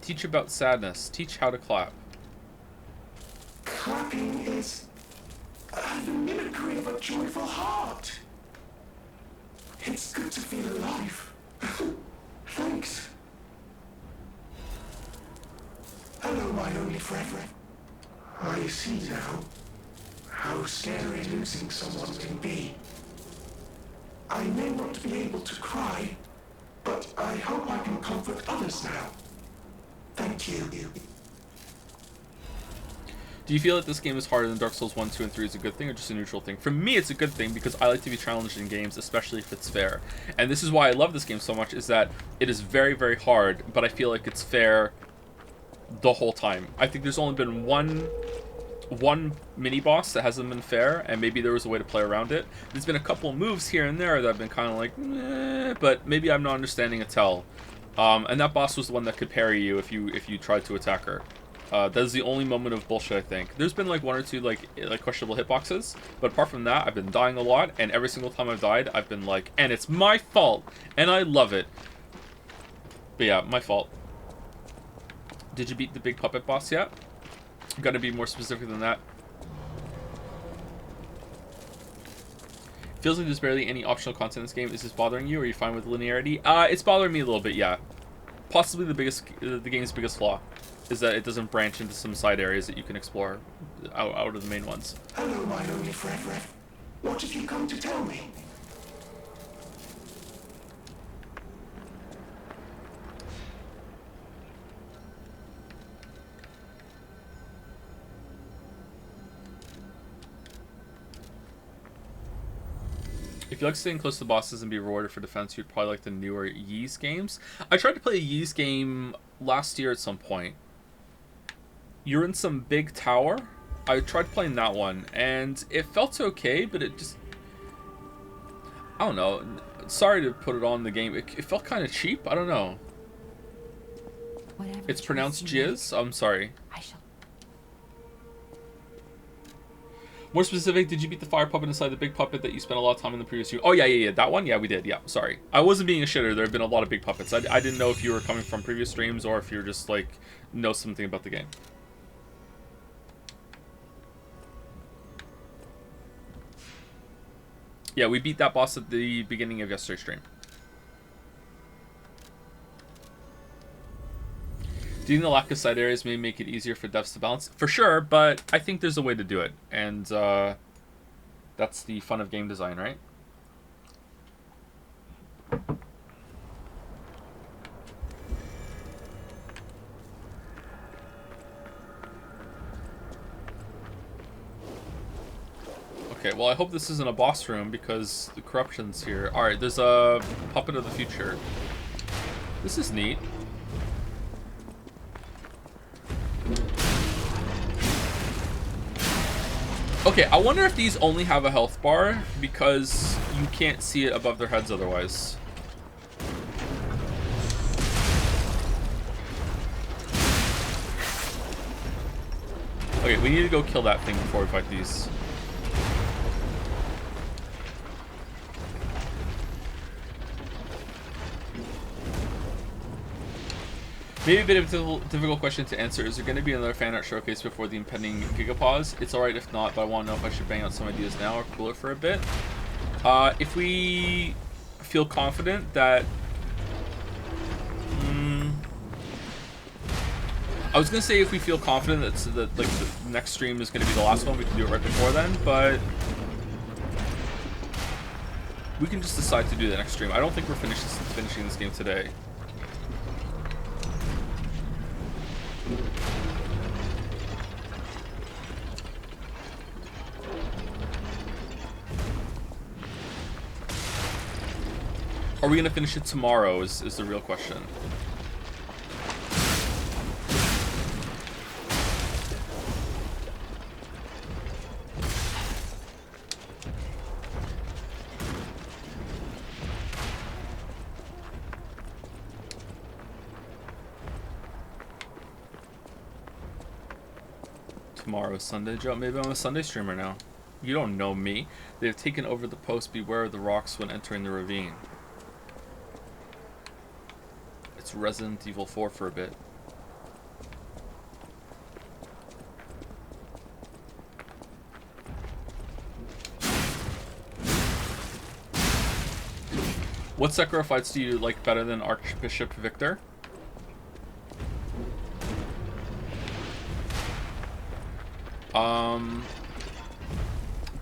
Teach about sadness. Teach how to clap. Clapping is the mimicry of a joyful heart. It's good to feel alive. Thanks. Hello, my only friend. I see now how scary losing someone can be. I may not be able to cry, but I hope I can comfort others now. Thank you. Do you feel that this game is harder than Dark Souls 1, 2, and 3 is a good thing, or just a neutral thing? For me, it's a good thing, because I like to be challenged in games, especially if it's fair. And this is why I love this game so much, is that it is very, very hard, but I feel like it's fair the whole time. I think there's only been one one mini boss that hasn't been fair, and maybe there was a way to play around it. There's been a couple of moves here and there that have been kind of like, meh, but maybe I'm not understanding a tell. And that boss was the one that could parry you if you tried to attack her. That is the only moment of bullshit, I think. There's been like one or two like questionable hitboxes, but apart from that, I've been dying a lot, and every single time I've died, I've been like, and it's my fault, and I love it. But yeah, my fault. Did you beat the big puppet boss yet? I'm gonna be more specific than that. Feels like there's barely any optional content in this game. Is this bothering you, or are you fine with linearity? It's bothering me a little bit, yeah. Possibly the game's biggest flaw is that it doesn't branch into some side areas that you can explore out of the main ones. Hello, my only friend. What have you come to tell me? If you like staying close to bosses and be rewarded for defense, you'd probably like the newer Ys games. I tried to play a Ys game last year at some point. You're in some big tower. I tried playing that one, and it felt okay, but it just... I don't know. Sorry to put it on the game. It felt kind of cheap. I don't know. Whatever It's pronounced jizz? I'm sorry. I shall. More specific, did you beat the fire puppet inside the big puppet that you spent a lot of time in the previous stream? Oh, yeah. That one? Yeah, we did. Yeah, sorry. I wasn't being a shitter. There have been a lot of big puppets. I didn't know if you were coming from previous streams or if you were just, like, know something about the game. Yeah, we beat that boss at the beginning of yesterday's stream. Do you think the lack of side areas may make it easier for devs to balance? For sure, but I think there's a way to do it. And that's the fun of game design, right? Okay, well, I hope this isn't a boss room because the corruption's here. Alright, there's a puppet of the future. This is neat. Okay, I wonder if these only have a health bar because you can't see it above their heads otherwise. Okay, we need to go kill that thing before we fight these. Maybe a bit of a difficult question to answer. Is there going to be another fan art showcase before the impending Gigapause? It's alright if not, but I want to know if I should bang out some ideas now or cool it for a bit. If we feel confident that... I was going to say if we feel confident that like, the next stream is going to be the last one, we can do it right before then, but... we can just decide to do the next stream. I don't think we're finishing this game today. Are we going to finish it tomorrow is the real question. Tomorrow, Sunday, Joe. Maybe I'm a Sunday streamer now. You don't know me. They have taken over the post. Beware of the rocks when entering the ravine. It's Resident Evil 4 for a bit. What Sekiro fights do you like better than Archbishop Victor?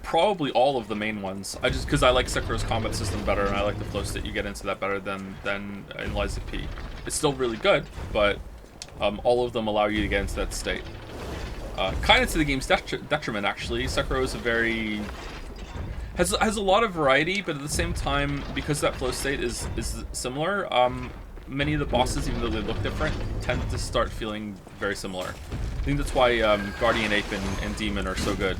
Probably all of the main ones. Because I like Sekiro's combat system better, and I like the flow state you get into that better than in Lies of P. It's still really good, but all of them allow you to get into that state. Kind of to the game's detriment, actually. Sekiro is has a lot of variety, but at the same time, because that flow state is similar, many of the bosses, even though they look different, tend to start feeling very similar. I think that's why Guardian Ape and Demon are so good,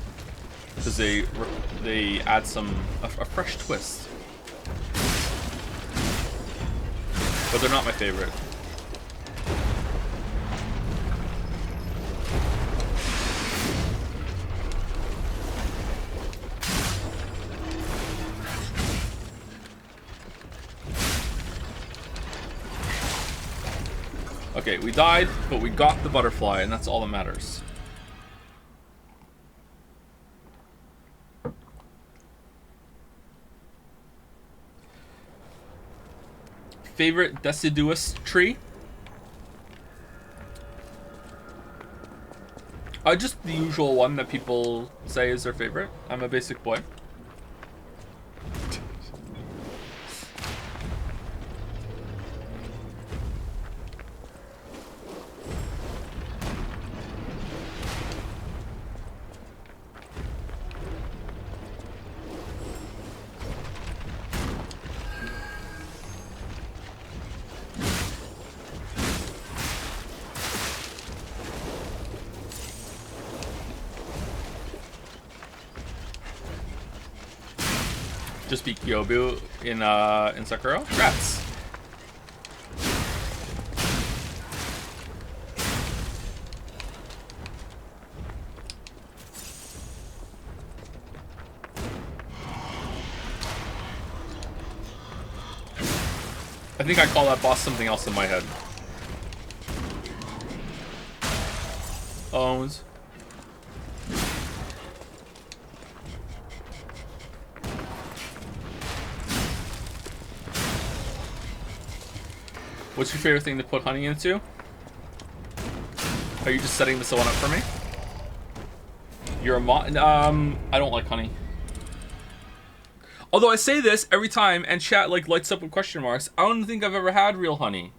because they add a fresh twist. But they're not my favorite. Okay, we died, but we got the butterfly, and that's all that matters. Favorite deciduous tree? Just the usual one that people say is their favorite. I'm a basic boy. Just beat Kyobu in Sakura. Congrats. I think I call that boss something else in my head. Owns. What's your favorite thing to put honey into? Are you just setting this one up for me? You're a I don't like honey. Although I say this every time and chat like lights up with question marks, I don't think I've ever had real honey.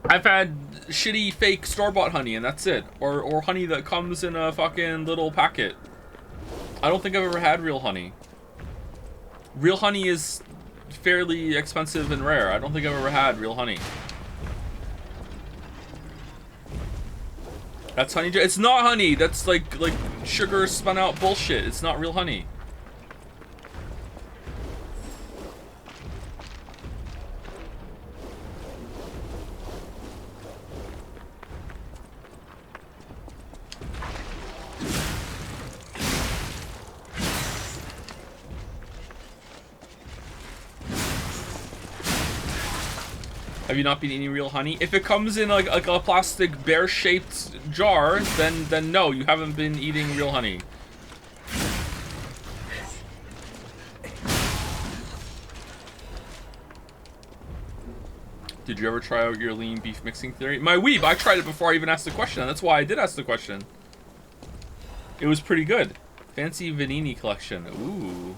I've had shitty fake store-bought honey and that's it. Or honey that comes in a fucking little packet. I don't think I've ever had real honey. Real honey is fairly expensive and rare. I don't think I've ever had real honey. That's honey. It's not honey. That's like sugar spun out bullshit. It's not real honey. Have you not been eating real honey? If it comes in like a plastic bear-shaped jar, then no, you haven't been eating real honey. Did you ever try out your lean beef mixing theory? My weeb, I tried it before I even asked the question. That's why I did ask the question. It was pretty good. Fancy Vanini collection. Ooh.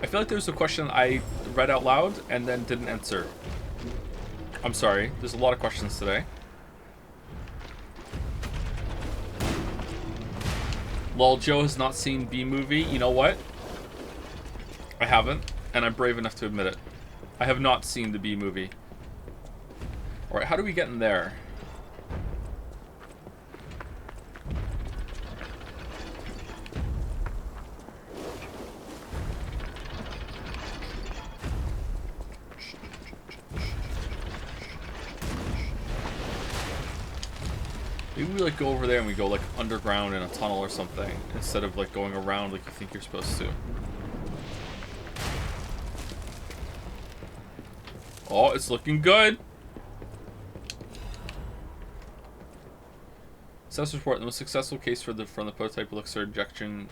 I feel like there was a question I read out loud and then didn't answer. I'm sorry. There's a lot of questions today. Lol, Joe has not seen B-Movie. You know what? I haven't, and I'm brave enough to admit it. I have not seen the B-Movie. Alright, how do we get in there? Maybe we like go over there and we go like underground in a tunnel or something instead of like going around like you think you're supposed to. Oh, it's looking good. Success report: the most successful case from the prototype elixir injection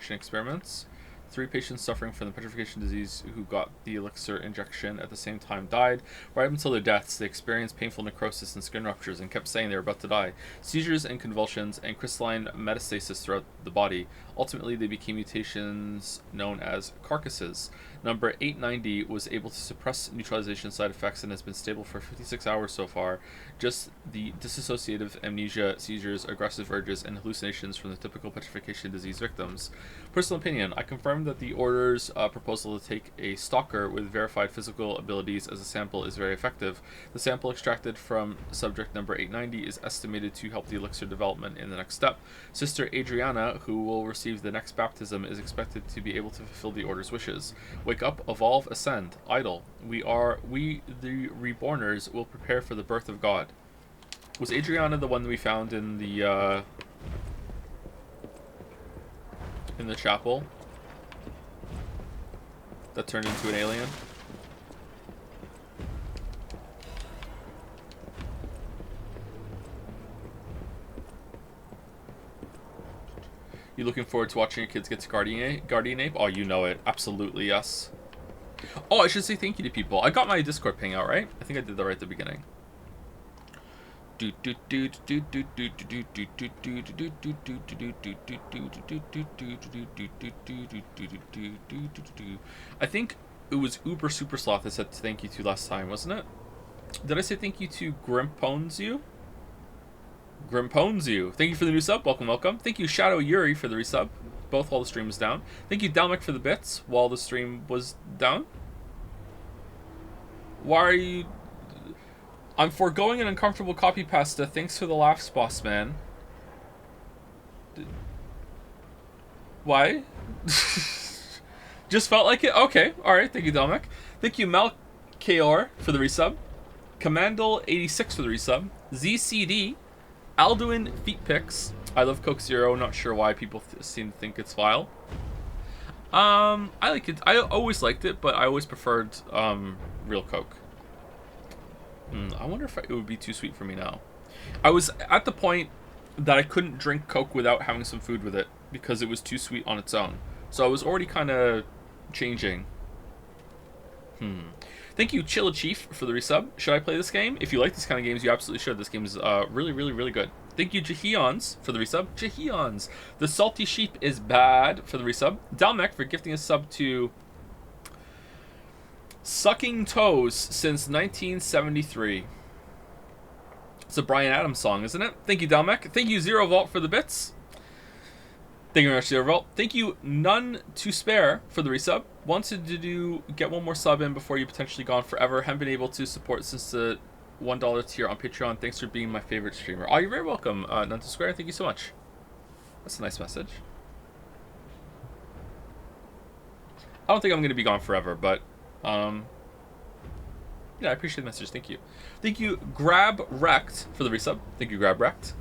experiments. 3 patients suffering from the petrification disease who got the elixir injection at the same time died. Right up until their deaths, they experienced painful necrosis and skin ruptures and kept saying they were about to die. Seizures and convulsions and crystalline metastasis throughout the body. Ultimately, they became mutations known as carcasses. Number 890 was able to suppress neutralization side effects and has been stable for 56 hours so far. Just the dissociative amnesia, seizures, aggressive urges, and hallucinations from the typical petrification disease victims. Personal opinion, I confirm that the Order's proposal to take a stalker with verified physical abilities as a sample is very effective. The sample extracted from subject number 890 is estimated to help the elixir development in the next step. Sister Adriana, who will receive the next baptism, is expected to be able to fulfill the Order's wishes. Wake up, evolve, ascend, idle. We the Reborners will prepare for the birth of God. Was Adriana the one that we found in the chapel that turned into an alien? You looking forward to watching your kids get to Guardian Ape? Oh, you know it. Absolutely, yes. Oh, I should say thank you to people. I got my Discord ping out, right? I think I did that right at the beginning. I think it was Uber Super Sloth that said thank you to last time, wasn't it? Did I say thank you to Grimpones you? Thank you for the new sub. Welcome, welcome. Thank you, Shadow Yuri, for the resub. Both while the stream was down. Thank you, Dalmek, for the bits while the stream was down. Why are you... I'm foregoing an uncomfortable copy pasta. Thanks for the laughs, boss man. Why? Just felt like it? Okay. Alright. Thank you, Dalmek. Thank you, Malkaor, for the resub. Commandal86 for the resub. ZCD. Alduin Feet Pics. I love Coke Zero. Not sure why people seem to think it's vile. I like it. I always liked it, but I always preferred real Coke. I wonder if it would be too sweet for me now. I was at the point that I couldn't drink Coke without having some food with it because it was too sweet on its own. So I was already kind of changing. Thank you, Chilla Chief, for the resub. Should I play this game? If you like these kind of games, you absolutely should. This game is really, really, really good. Thank you, Jahions, for the resub. Jahions. The Salty Sheep is bad for the resub. Dalmek for gifting a sub to Sucking Toes since 1973. It's a Bryan Adams song, isn't it? Thank you, Dalmek. Thank you, Zero Vault, for the bits. Thank you very much, Zero Vault. Thank you, None to Spare, for the resub. Wanted to get one more sub in before you potentially gone forever. Haven't been able to support since the $1 tier on Patreon. Thanks for being my favorite streamer. Oh, you're very welcome, None to Square. Thank you so much. That's a nice message. I don't think I'm going to be gone forever, but yeah, I appreciate the message. Thank you. Thank you, Grab Wrecked, for the resub. Thank you, Grab Wrecked.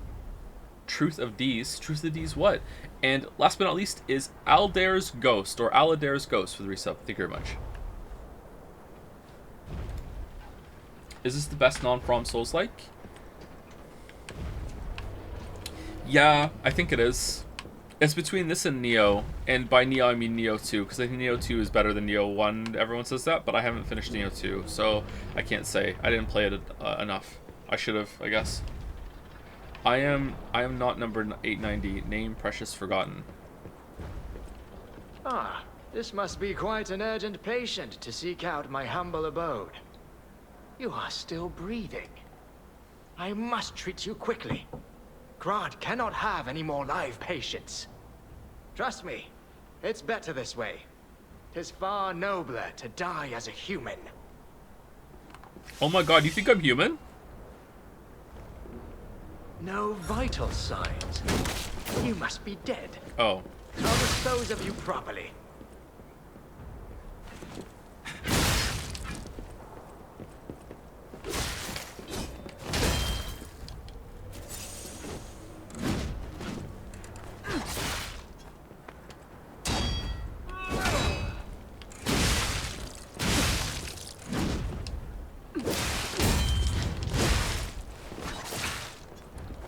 Truth of D's. Truth of D's what? And last but not least is Aldair's Ghost, or Aladair's Ghost, for the resub. Thank you very much. Is this the best non-From Souls-like? Yeah, I think it is. It's between this and Neo, and by Neo I mean Neo 2, because I think Neo 2 is better than Neo 1. Everyone says that, but I haven't finished Neo 2, so I can't say. I didn't play it enough. I should have, I guess. I am not number 890. Name Precious Forgotten. Ah, this must be quite an urgent patient to seek out my humble abode. You are still breathing. I must treat you quickly. Grad cannot have any more live patients. Trust me, it's better this way. 'Tis far nobler to die as a human. Oh my god, you think I'm human? No vital signs. You must be dead. Oh. I'll dispose of you properly.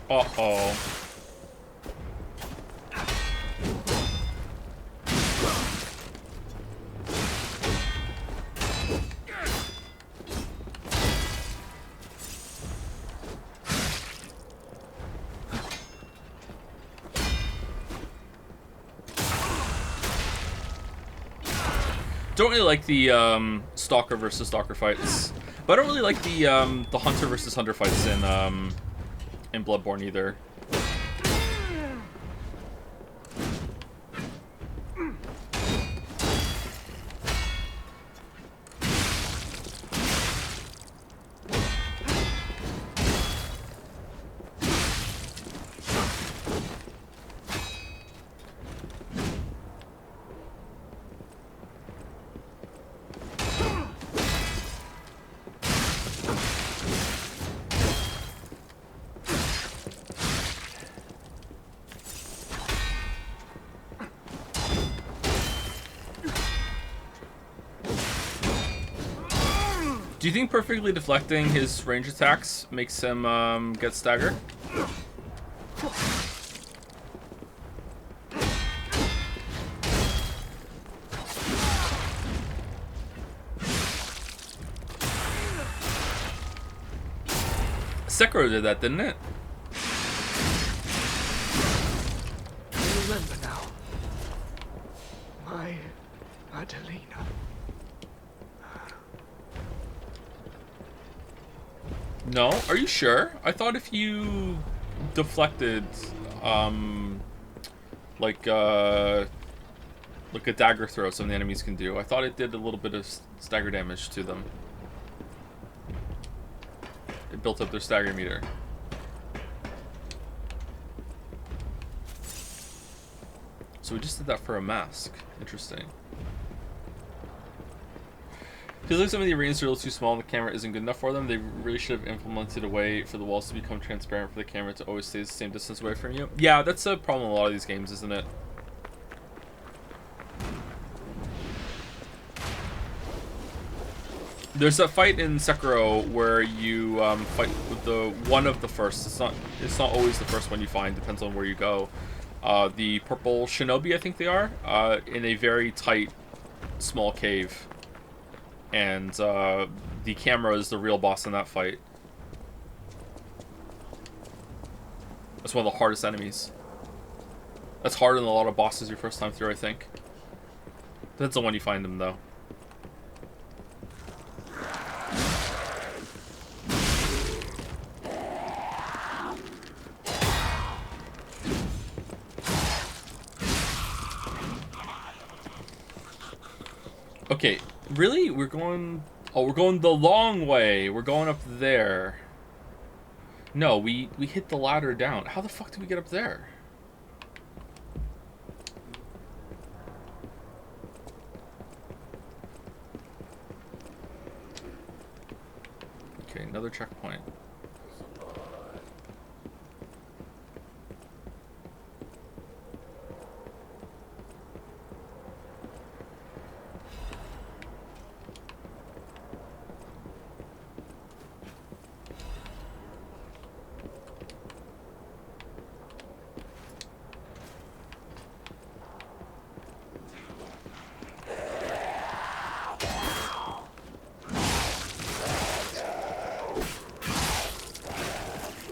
Uh-oh. Don't really like the stalker versus stalker fights, but I don't really like the hunter versus hunter fights in Bloodborne either. Do you think perfectly deflecting his range attacks makes him get stagger? Sekiro did that, didn't it? I remember now. My Adelina. No? Are you sure? I thought if you deflected, like a dagger throw some of the enemies can do, I thought it did a little bit of stagger damage to them. It built up their stagger meter. So we just did that for a mask. Interesting. Feels like some of the arenas are a little too small and the camera isn't good enough for them. They really should have implemented a way for the walls to become transparent for the camera to always stay the same distance away from you. Yeah, that's a problem in a lot of these games, isn't it? There's a fight in Sekiro where you fight with the one of the first. It's not always the first one you find. Depends on where you go. The purple shinobi, I think they are, in a very tight, small cave. And the camera is the real boss in that fight. That's one of the hardest enemies. That's harder than a lot of bosses your first time through, I think. Depends on when you find them, though. Okay, really? We're going... Oh, we're going the long way. We're going up there. No, we hit the ladder down. How the fuck did we get up there? Okay, another checkpoint.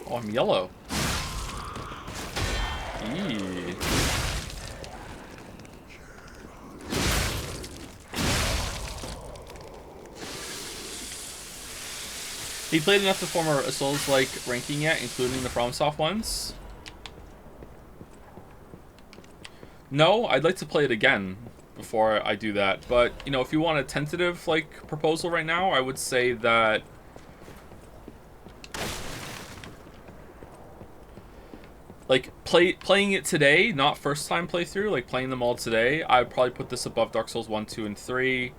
Oh, I'm yellow. Eee. He played enough to form a Souls-like ranking yet, including the FromSoft ones? No, I'd like to play it again before I do that. But, you know, if you want a tentative, like, proposal right now, I would say that... Like, playing it today, not first time playthrough, like playing them all today, I would probably put this above Dark Souls 1, 2, and 3.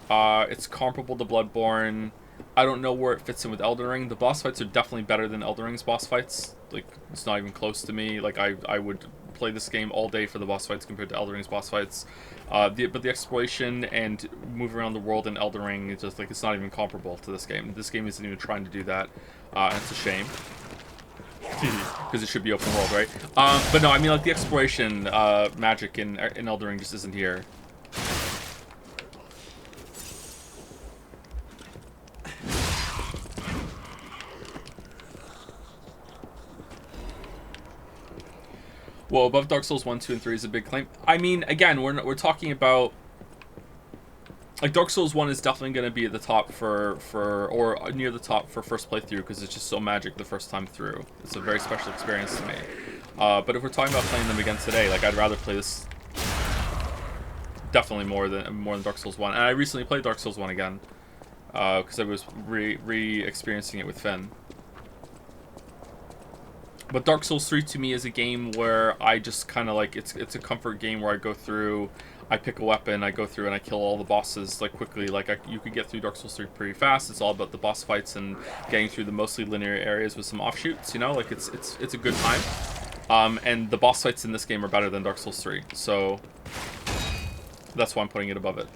It's comparable to Bloodborne. I don't know where it fits in with Elden Ring. The boss fights are definitely better than Elden Ring's boss fights. Like, it's not even close to me. Like, I would play this game all day for the boss fights compared to Elden Ring's boss fights. But the exploration and move around the world in Elden Ring, it's just like, it's not even comparable to this game. This game isn't even trying to do that, and it's a shame. Because it should be open world, right? But no, I mean, like, the exploration magic in Elden Ring just isn't here. Well, above Dark Souls 1, 2, and 3 is a big claim. I mean, again, we're talking about like Dark Souls 1 is definitely going to be at the top or near the top for first playthrough, because it's just so magic the first time through. It's a very special experience to me. But if we're talking about playing them again today, like I'd rather play this definitely more than Dark Souls 1. And I recently played Dark Souls 1 again because I was re-experiencing it with Finn. But Dark Souls 3 to me is a game where I just kind of like, it's a comfort game where I go through, I pick a weapon, I go through and I kill all the bosses like quickly. Like you could get through Dark Souls 3 pretty fast. It's all about the boss fights and getting through the mostly linear areas with some offshoots, you know, like it's a good time. And the boss fights in this game are better than Dark Souls 3. So that's why I'm putting it above it.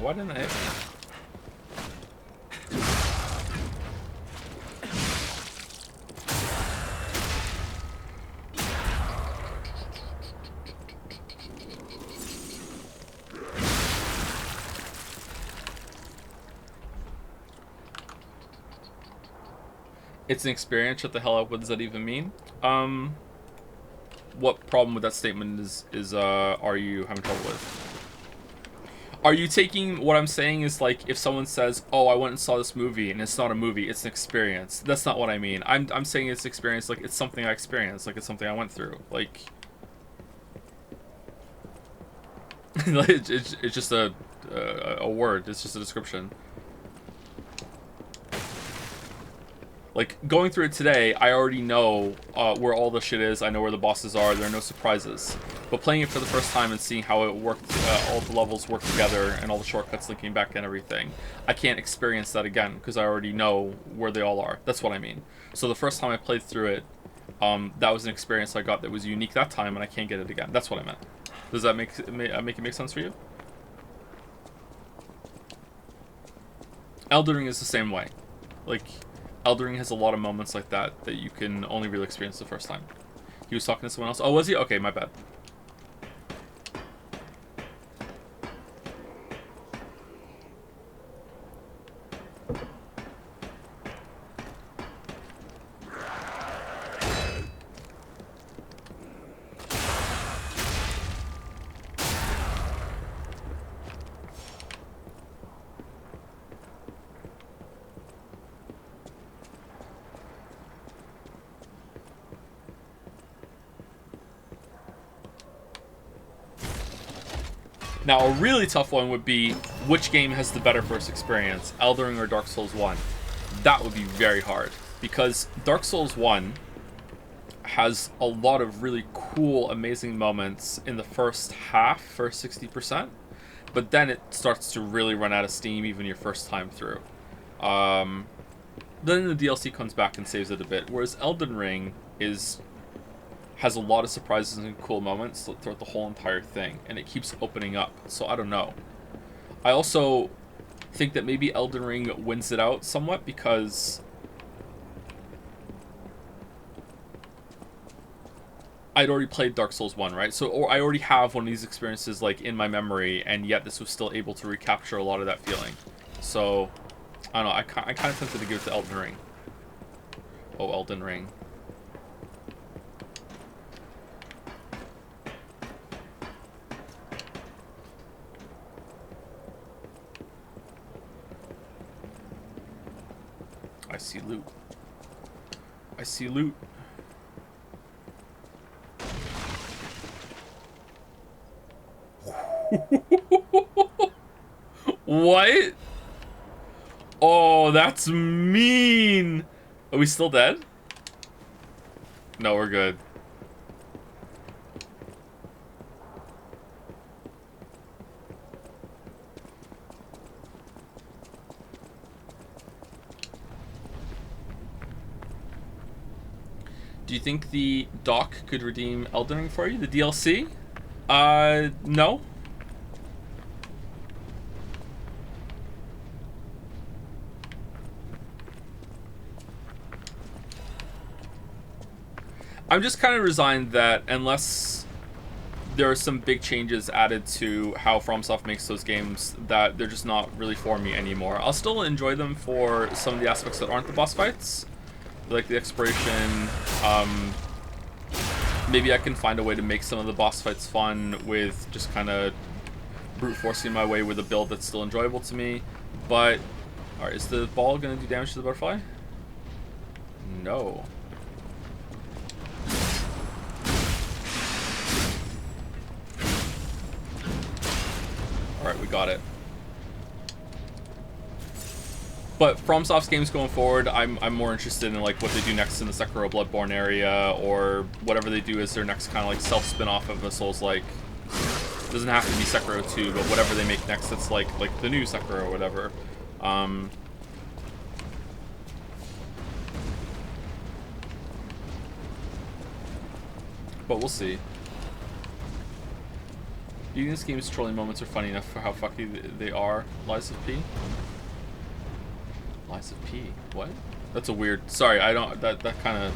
Why didn't I hit me? It's an experience. What the hell? What does that even mean? What problem with that statement is are you having trouble with? Are you taking what I'm saying is like if someone says, "Oh, I went and saw this movie," and it's not a movie, it's an experience. That's not what I mean. I'm saying it's experience, like it's something I experienced, like it's something I went through. Like it's just a word. It's just a description. Like, going through it today, I already know where all the shit is. I know where the bosses are. There are no surprises. But playing it for the first time and seeing how it worked, all the levels work together and all the shortcuts linking back and everything, I can't experience that again because I already know where they all are. That's what I mean. So the first time I played through it, that was an experience I got that was unique that time, and I can't get it again. That's what I meant. Does that make it make sense for you? Elden Ring is the same way. Like, Elden Ring has a lot of moments like that you can only really experience the first time. He was talking to someone else. Oh, was he? Okay, my bad. Now, a really tough one would be, which game has the better first experience, Elden Ring or Dark Souls 1? That would be very hard, because Dark Souls 1 has a lot of really cool, amazing moments in the first 60%, but then it starts to really run out of steam even your first time through. Then the DLC comes back and saves it a bit, whereas Elden Ring has a lot of surprises and cool moments throughout the whole entire thing, and it keeps opening up, so I don't know. I also think that maybe Elden Ring wins it out somewhat because I'd already played Dark Souls 1, right? So, or I already have one of these experiences like in my memory, and yet this was still able to recapture a lot of that feeling. So, I don't know, I kind of tempted to give it to Elden Ring. Oh, Elden Ring. I see loot. I see loot. What? Oh, that's mean. Are we still dead? No, we're good. Do you think the doc could redeem Elden Ring for you? The DLC? No. I'm just kind of resigned that unless there are some big changes added to how FromSoft makes those games, that they're just not really for me anymore. I'll still enjoy them for some of the aspects that aren't the boss fights, like the exploration. Maybe I can find a way to make some of the boss fights fun with just kind of brute forcing my way with a build that's still enjoyable to me. But, alright, is the ball going to do damage to the butterfly? No. Alright, we got it. But FromSoft's games going forward, I'm more interested in like what they do next in the Sekiro Bloodborne area, or whatever they do as their next kind of like self-spin-off of a Souls-like. It doesn't have to be Sekiro 2, but whatever they make next that's like the new Sekiro or whatever. But we'll see. Do you think this game's trolling moments are funny enough for how fucky they are? Lies of P? Lies of P? What? That's a weird... Sorry, I don't... That kind of...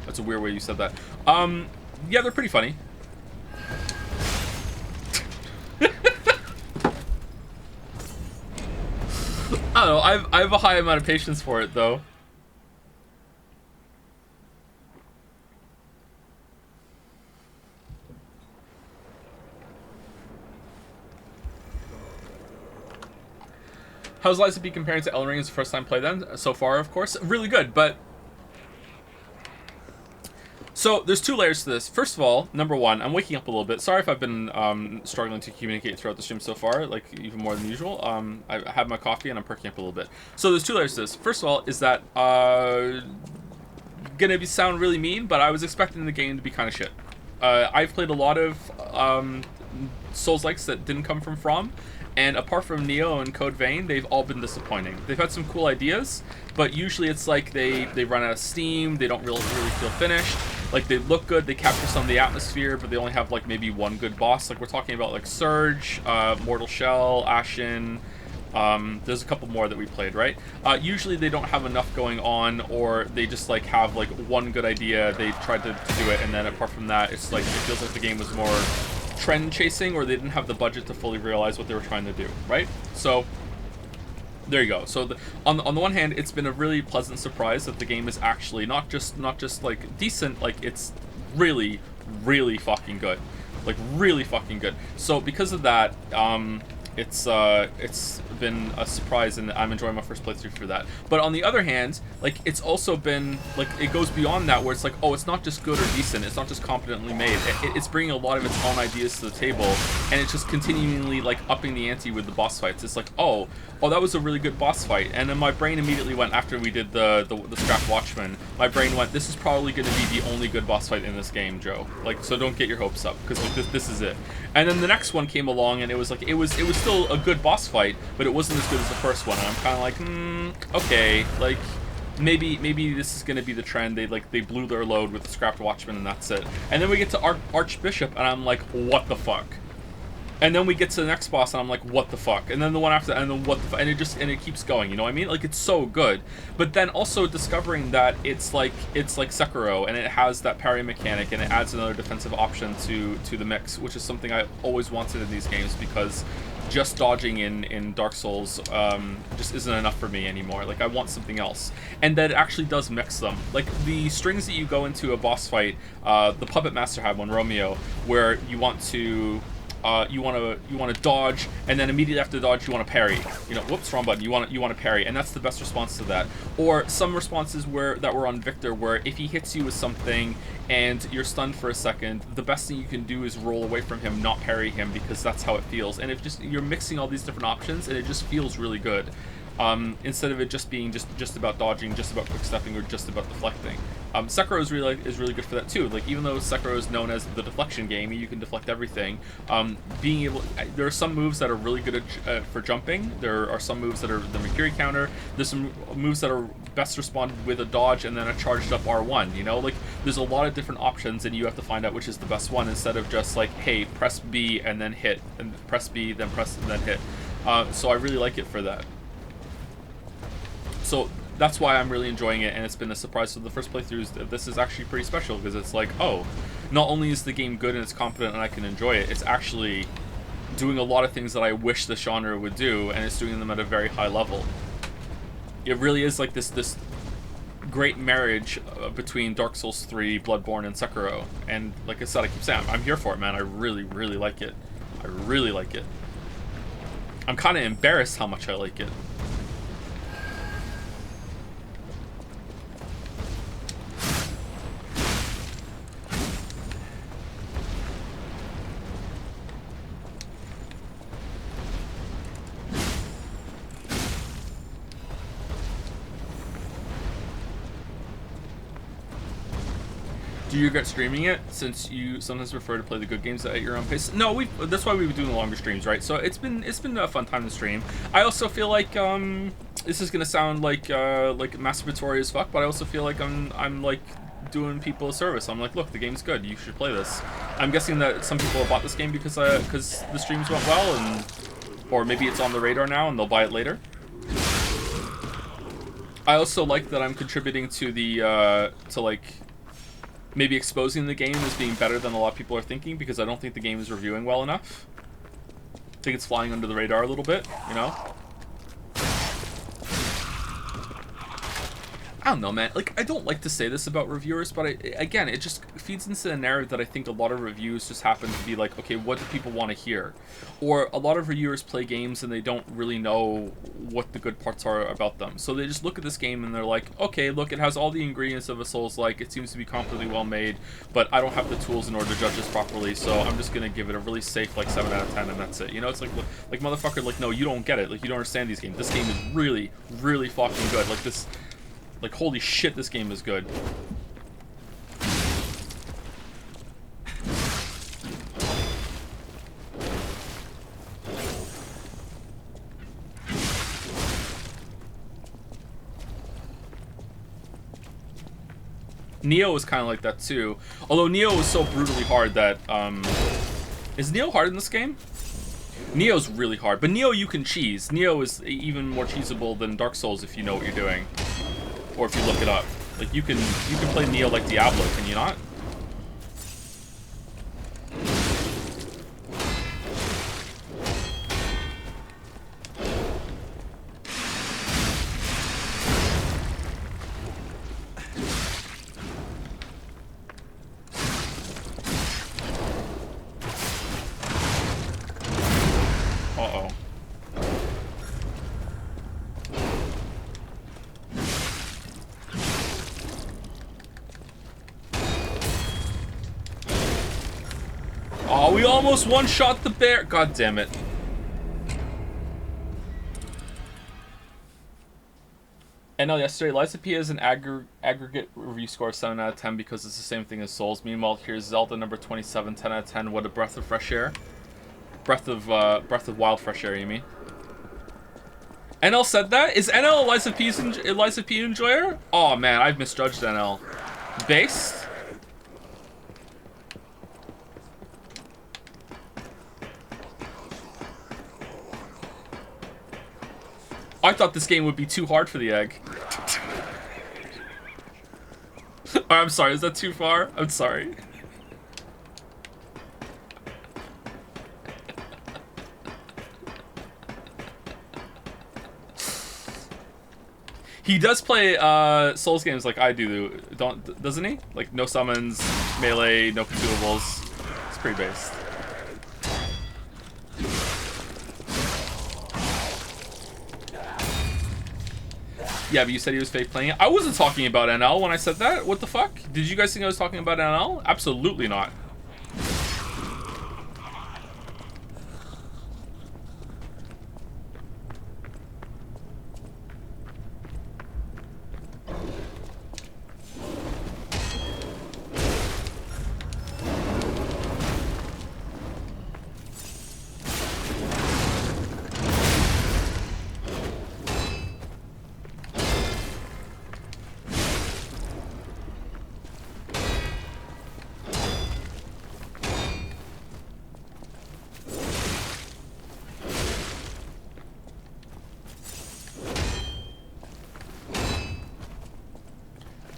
That's a weird way you said that. Yeah, they're pretty funny. I don't know, I have a high amount of patience for it, though. How's Lies of P comparing to Elden Ring as the first time play then? So far, of course. Really good, but... So, there's two layers to this. First of all, number one, I'm waking up a little bit. Sorry if I've been struggling to communicate throughout the stream so far, like, even more than usual. I had my coffee and I'm perking up a little bit. So, there's two layers to this. First of all, is that... gonna sound really mean, but I was expecting the game to be kind of shit. I've played a lot of Souls-likes that didn't come from From. And apart from Neo and Code Vein, they've all been disappointing. They've had some cool ideas, but usually it's like they run out of steam, they don't really feel finished. Like, they look good, they capture some of the atmosphere, but they only have, like, maybe one good boss. Like, we're talking about, like, Surge, Mortal Shell, Ashen. There's a couple more that we played, right? Usually they don't have enough going on, or they just, like, have, like, one good idea, they tried to do it, and then apart from that, it's like, it feels like the game was more... trend chasing, or they didn't have the budget to fully realize what they were trying to do, right? So there you go. So on the one hand, it's been a really pleasant surprise that the game is actually not just like decent, like it's really fucking good, like really fucking good. So because of that, it's been a surprise, and I'm enjoying my first playthrough for that. But on the other hand, like, it's also been, like, it goes beyond that, where it's like, oh, it's not just good or decent, it's not just competently made, it's bringing a lot of its own ideas to the table, and it's just continually, like, upping the ante with the boss fights. It's like, oh, that was a really good boss fight, and then my brain immediately went, after we did the Scrap Watchman, my brain went, this is probably going to be the only good boss fight in this game, Joe. Like, so don't get your hopes up, because like, this is it. And then the next one came along, and it was like, it was still a good boss fight, but it wasn't as good as the first one, and I'm kind of like, okay, like, maybe this is going to be the trend. They blew their load with the Scrapped Watchman, and that's it. And then we get to Archbishop, and I'm like, what the fuck? And then we get to the next boss, and I'm like, what the fuck? And then the one after, and then what the fuck? And it keeps going, you know what I mean? Like, it's so good. But then also discovering that it's like Sekiro, and it has that parry mechanic, and it adds another defensive option to the mix, which is something I always wanted in these games, because just dodging in Dark Souls just isn't enough for me anymore. Like, I want something else. And that it actually does mix them. Like, the strings that you go into a boss fight, the Puppet Master had one, Romeo, where you want to dodge, and then immediately after the dodge you want to parry. You know, whoops, wrong button. You want to parry, and that's the best response to that. Or some responses that were on Victor, where if he hits you with something and you're stunned for a second, the best thing you can do is roll away from him, not parry him, because that's how it feels. And if just you're mixing all these different options, and it just feels really good. Instead of it just being just about dodging, just about quick stepping, or just about deflecting. Sekiro is really good for that too. Like, even though Sekiro is known as the deflection game, you can deflect everything. There are some moves that are really good for jumping. There are some moves that are the Mercury counter. There's some moves that are best responded with a dodge and then a charged up R1. You know, like, there's a lot of different options, and you have to find out which is the best one, instead of just like, hey, press B and then hit, and press B, then press and then hit. So I really like it for that. So that's why I'm really enjoying it, and it's been a surprise. So the first playthroughs, this is actually pretty special, because it's like, oh, not only is the game good and it's competent and I can enjoy it, it's actually doing a lot of things that I wish the genre would do, and it's doing them at a very high level. It really is like this great marriage between Dark Souls 3, Bloodborne, and Sekiro. And like I said, I keep saying, I'm here for it, man. I really, really like it. I really like it. I'm kind of embarrassed how much I like it. Do you regret streaming it, since you sometimes prefer to play the good games at your own pace? No, that's why we've been doing longer streams, right? So it's been a fun time to stream. I also feel like this is gonna sound like masturbatory as fuck, but I also feel like I'm like doing people a service. I'm like, look, the game's good. You should play this. I'm guessing that some people have bought this game because the streams went well, and or maybe it's on the radar now and they'll buy it later. I also like that I'm contributing to the to like maybe exposing the game as being better than a lot of people are thinking, because I don't think the game is reviewing well enough. I think it's flying under the radar a little bit, you know? I don't know, man. Like, I don't like to say this about reviewers, but again, it just feeds into the narrative that I think a lot of reviews just happen to be like, okay, what do people want to hear? Or a lot of reviewers play games and they don't really know what the good parts are about them. So they just look at this game and they're like, okay, look, it has all the ingredients of a Souls-like, it seems to be completely well made, but I don't have the tools in order to judge this properly, so I'm just gonna give it a really safe, like, 7 out of 10, and that's it. You know, it's like motherfucker, like, no, you don't get it. Like, you don't understand these games. This game is really, really fucking good. Like, this... Like, holy shit, this game is good. Neo is kind of like that too. Although Neo is so brutally hard that, is Neo hard in this game? Neo's really hard, but Neo you can cheese. Neo is even more cheesable than Dark Souls if you know what you're doing. Or if you look it up. Like, you can play Neo like Diablo, can you not? Uh-oh. Oh, we almost one-shot the bear. God damn it. NL yesterday, Liza P has an aggregate review score of 7 out of 10 because it's the same thing as Souls. Meanwhile, here's Zelda number 27, 10 out of 10. What a breath of fresh air. Breath of wild fresh air, you mean? NL said that? Is NL Liza P enjoyer? Oh man, I've misjudged NL. Based? I thought this game would be too hard for the egg. Oh, I'm sorry, is that too far? I'm sorry. He does play Souls games like I do, doesn't he? Like no summons, melee, no consumables. It's pretty based. Yeah, but you said he was fake playing it. I wasn't talking about NL when I said that. What the fuck? Did you guys think I was talking about NL? Absolutely not.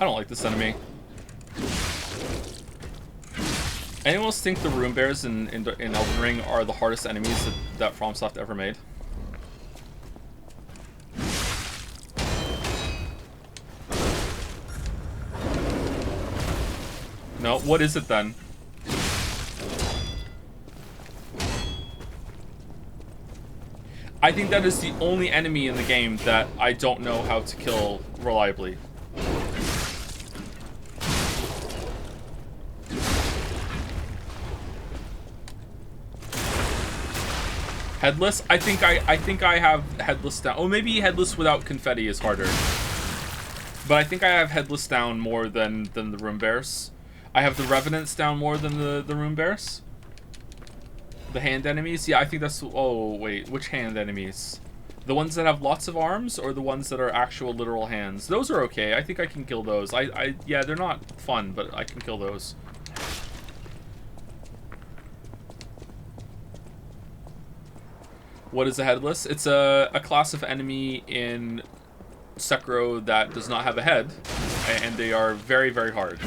I don't like this enemy. Anyone else think the Rune Bears in Elden Ring are the hardest enemies that FromSoft ever made? No? What is it then? I think that is the only enemy in the game that I don't know how to kill reliably. Headless? I think I have Headless down. Oh, maybe Headless without confetti is harder. But I think I have Headless down more than the Rune Bears. I have the Revenants down more than the Rune Bears. The hand enemies? Yeah, I think that's... Oh, wait. Which hand enemies? The ones that have lots of arms or the ones that are actual literal hands? Those are okay. I think I can kill those. Yeah, they're not fun, but I can kill those. What is a Headless? It's a class of enemy in Sekiro that does not have a head, and they are very, very hard.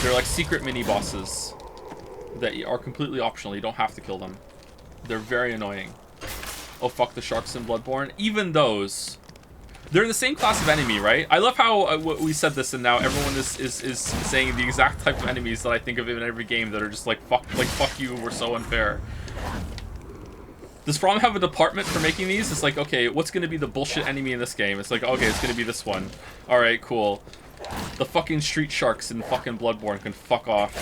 They're like secret mini-bosses that are completely optional. You don't have to kill them. They're very annoying. Oh, fuck the sharks in Bloodborne. Even those, they're the same class of enemy, right? I love how we said this and now everyone is saying the exact type of enemies that I think of in every game that are just like fuck you, we're so unfair. Does From have a department for making these? It's like, okay, what's gonna be the bullshit enemy in this game? It's like, okay, it's gonna be this one. Alright, cool. The fucking street sharks in fucking Bloodborne can fuck off.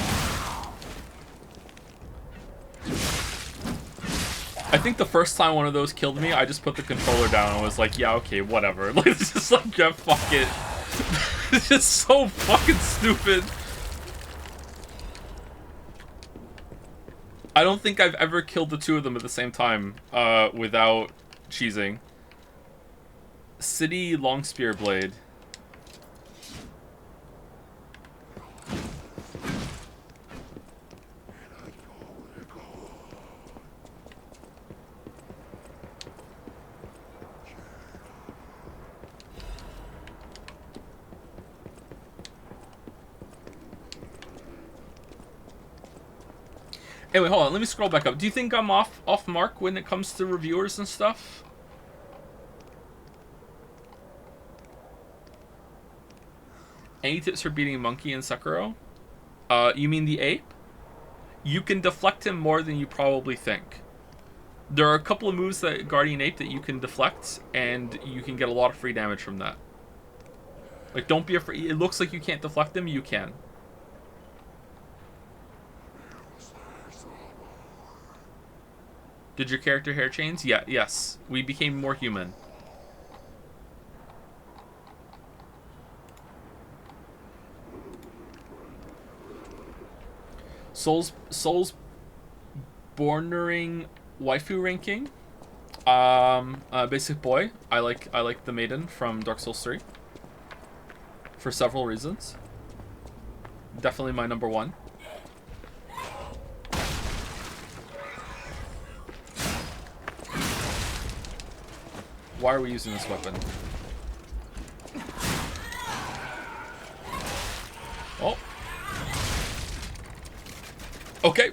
I think the first time one of those killed me, I just put the controller down and was like, yeah, okay, whatever. Like, it's just like, yeah, fuck it. It's just so fucking stupid. I don't think I've ever killed the two of them at the same time without cheesing. City Long Spear Blade. Anyway, hold on. Let me scroll back up. Do you think I'm off mark when it comes to reviewers and stuff? Any tips for beating Monkey in Sekiro? You mean the ape? You can deflect him more than you probably think. There are a couple of moves that Guardian Ape that you can deflect, and you can get a lot of free damage from that. Like, don't be afraid. It looks like you can't deflect him. You can. Did your character hair change? Yeah, yes. We became more human. Souls Bornering waifu ranking. Basic boy. I like the maiden from Dark Souls 3. For several reasons. Definitely my number one. Why are we using this weapon? Oh. Okay.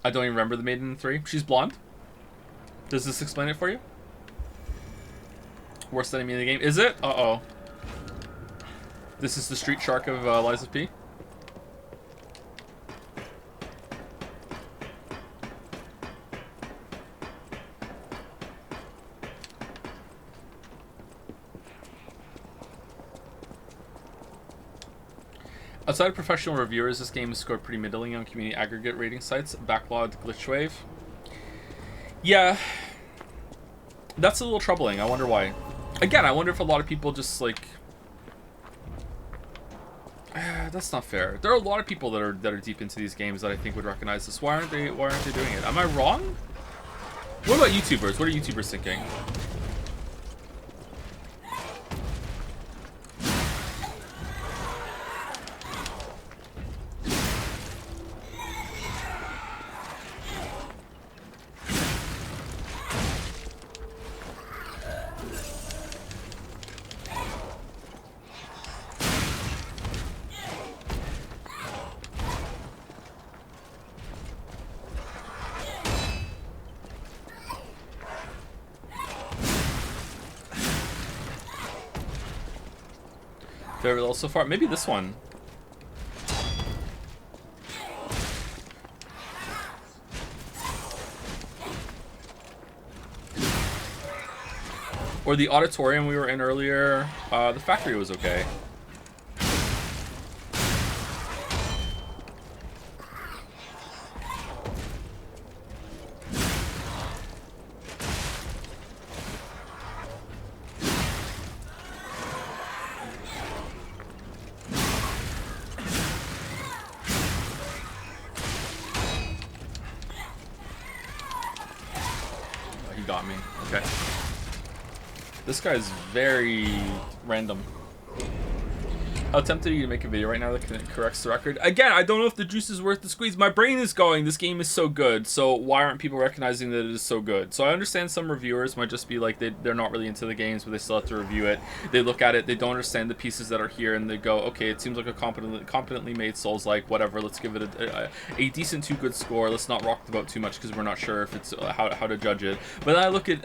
I don't even remember the maiden in 3. She's blonde. Does this explain it for you? Worst enemy in the game. Is it? Uh-oh. This is the street shark of Lies of P. Outside of professional reviewers, this game has scored pretty middling on community aggregate rating sites. Backlogged glitch wave. Yeah. That's a little troubling. I wonder why. Again, I wonder if a lot of people just like... That's not fair. There are a lot of people that are deep into these games that I think would recognize this. Why aren't they doing it? Am I wrong? What about YouTubers? What are YouTubers thinking? Favorite level so far? Maybe this one. Or the auditorium we were in earlier. The factory was okay. He got me. Okay. This guy's very random. How tempted are you to make a video right now that corrects the record? Again, I don't know if the juice is worth the squeeze. My brain is going, this game is so good, so why aren't people recognizing that it is so good? So I understand some reviewers might just be like, they're not really into the games, but they still have to review it. They look at it, they don't understand the pieces that are here, and they go, okay, it seems like a competently made Souls-like, whatever, let's give it a decent to good score. Let's not rock the boat too much because we're not sure if it's how to judge it. But then I look at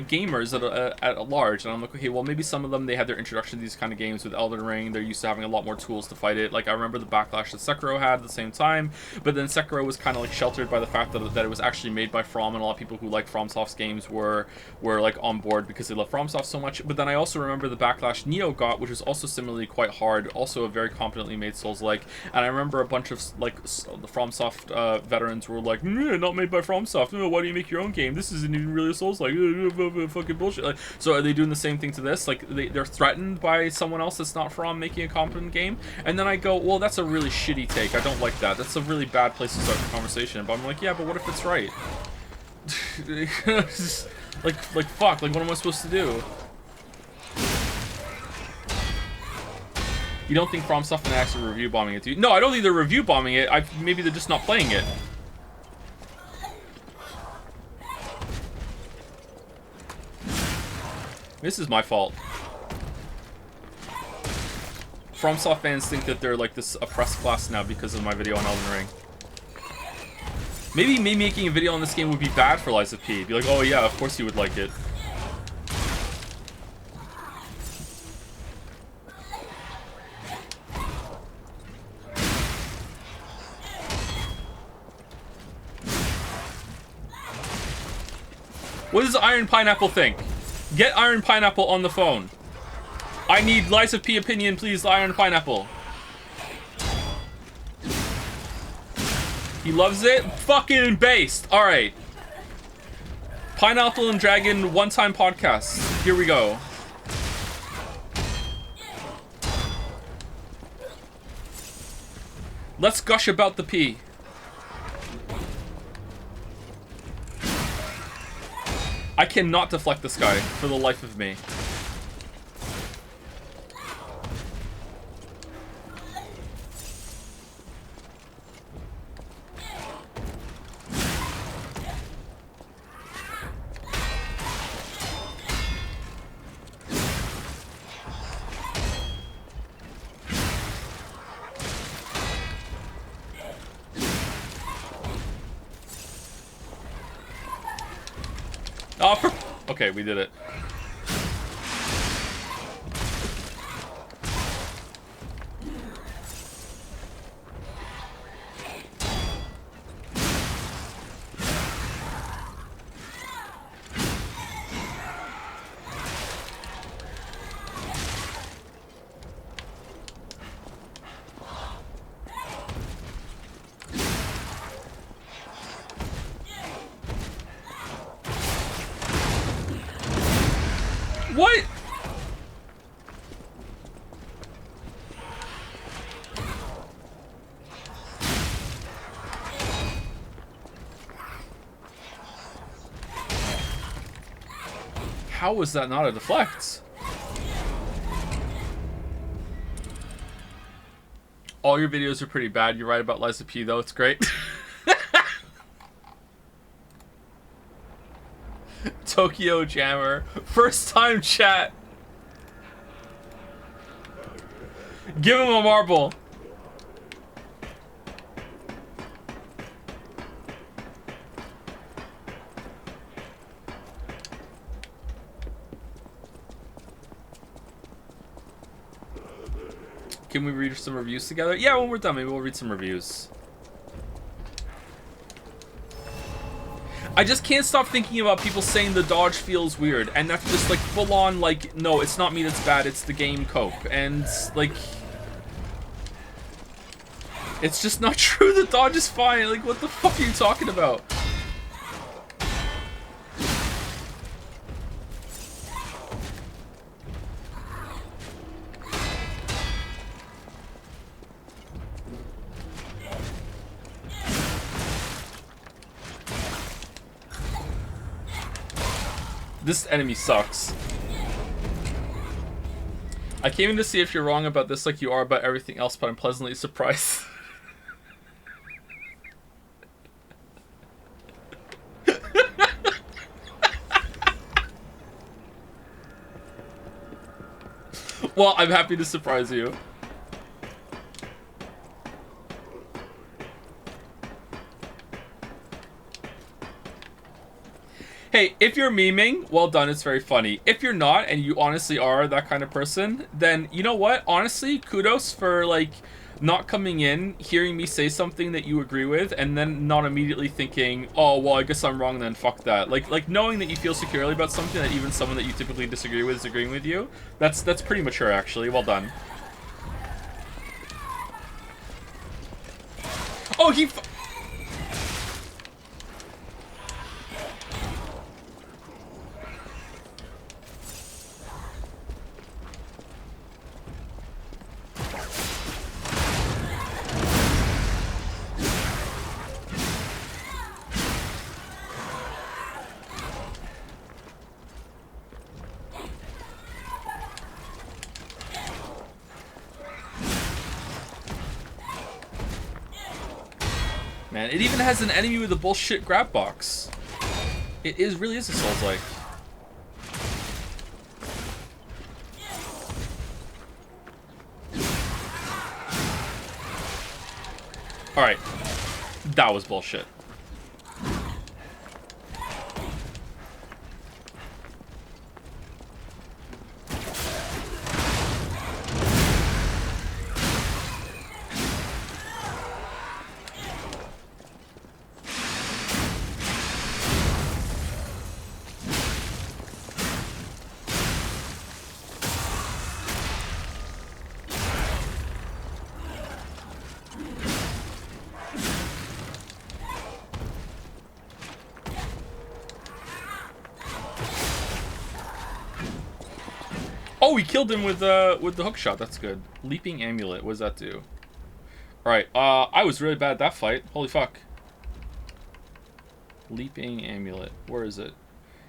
gamers at large, and I'm like, okay, well, maybe some of them, they had their introduction to these kind of games with Elden Ring. They're used to having a lot more tools to fight it. Like, I remember the backlash that Sekiro had at the same time, but then Sekiro was kind of like sheltered by the fact that it was actually made by From, and a lot of people who like FromSoft's games were like on board because they love FromSoft so much. But then I also remember the backlash Nioh got, which was also similarly quite hard, also a very competently made Souls-like, and I remember a bunch of like the FromSoft veterans were like, not made by FromSoft, why do you make your own game? This isn't even really a Souls-like, fucking bullshit. Like, so are they doing the same thing to this? Like, they're threatened by someone else that's not From making a competent game, and then I go, well, that's a really shitty take. I don't like that. That's a really bad place to start the conversation. But I'm like, yeah, but what if it's right? like fuck. Like, what am I supposed to do? You don't think FromSoft and actually review bombing it, do you? No, I don't think they're review bombing it. Maybe they're just not playing it. This is my fault. FromSoft fans think that they're like this oppressed class now because of my video on Elden Ring. Maybe me making a video on this game would be bad for Lies of P. Be like, oh yeah, of course you would like it. What does Iron Pineapple think? Get Iron Pineapple on the phone. I need Lies of P opinion, please, Iron Pineapple. He loves it? Fucking based. Alright. Pineapple and Dragon one-time podcast. Here we go. Let's gush about the P. I cannot deflect this guy for the life of me. Okay, we did it. What? How was that not a deflect? All your videos are pretty bad. You're right about Lies of P though, it's great. Tokyo Jammer. First time chat. Give him a marble. Can we read some reviews together? Yeah, when we're done, maybe we'll read some reviews. I just can't stop thinking about people saying the dodge feels weird, and that's just like full on like, no, it's not me that's bad, it's the game cope. And like, it's just not true. The dodge is fine. Like, what the fuck are you talking about? This enemy sucks. I came in to see if you're wrong about this like you are about everything else, but I'm pleasantly surprised. Well, I'm happy to surprise you. Hey, if you're memeing, well done, it's very funny. If you're not, and you honestly are that kind of person, then you know what? Honestly, kudos for, like, not coming in, hearing me say something that you agree with, and then not immediately thinking, oh, well, I guess I'm wrong then, fuck that. Like knowing that you feel securely about something that even someone that you typically disagree with is agreeing with you, that's pretty mature, actually. Well done. Oh, he... Man, it even has an enemy with a bullshit grab box. It really is a Souls-like. Alright. That was bullshit. Oh, we killed him with the hook shot. That's good. Leaping amulet. What does that do? All right. I was really bad at that fight. Holy fuck. Leaping amulet. Where is it?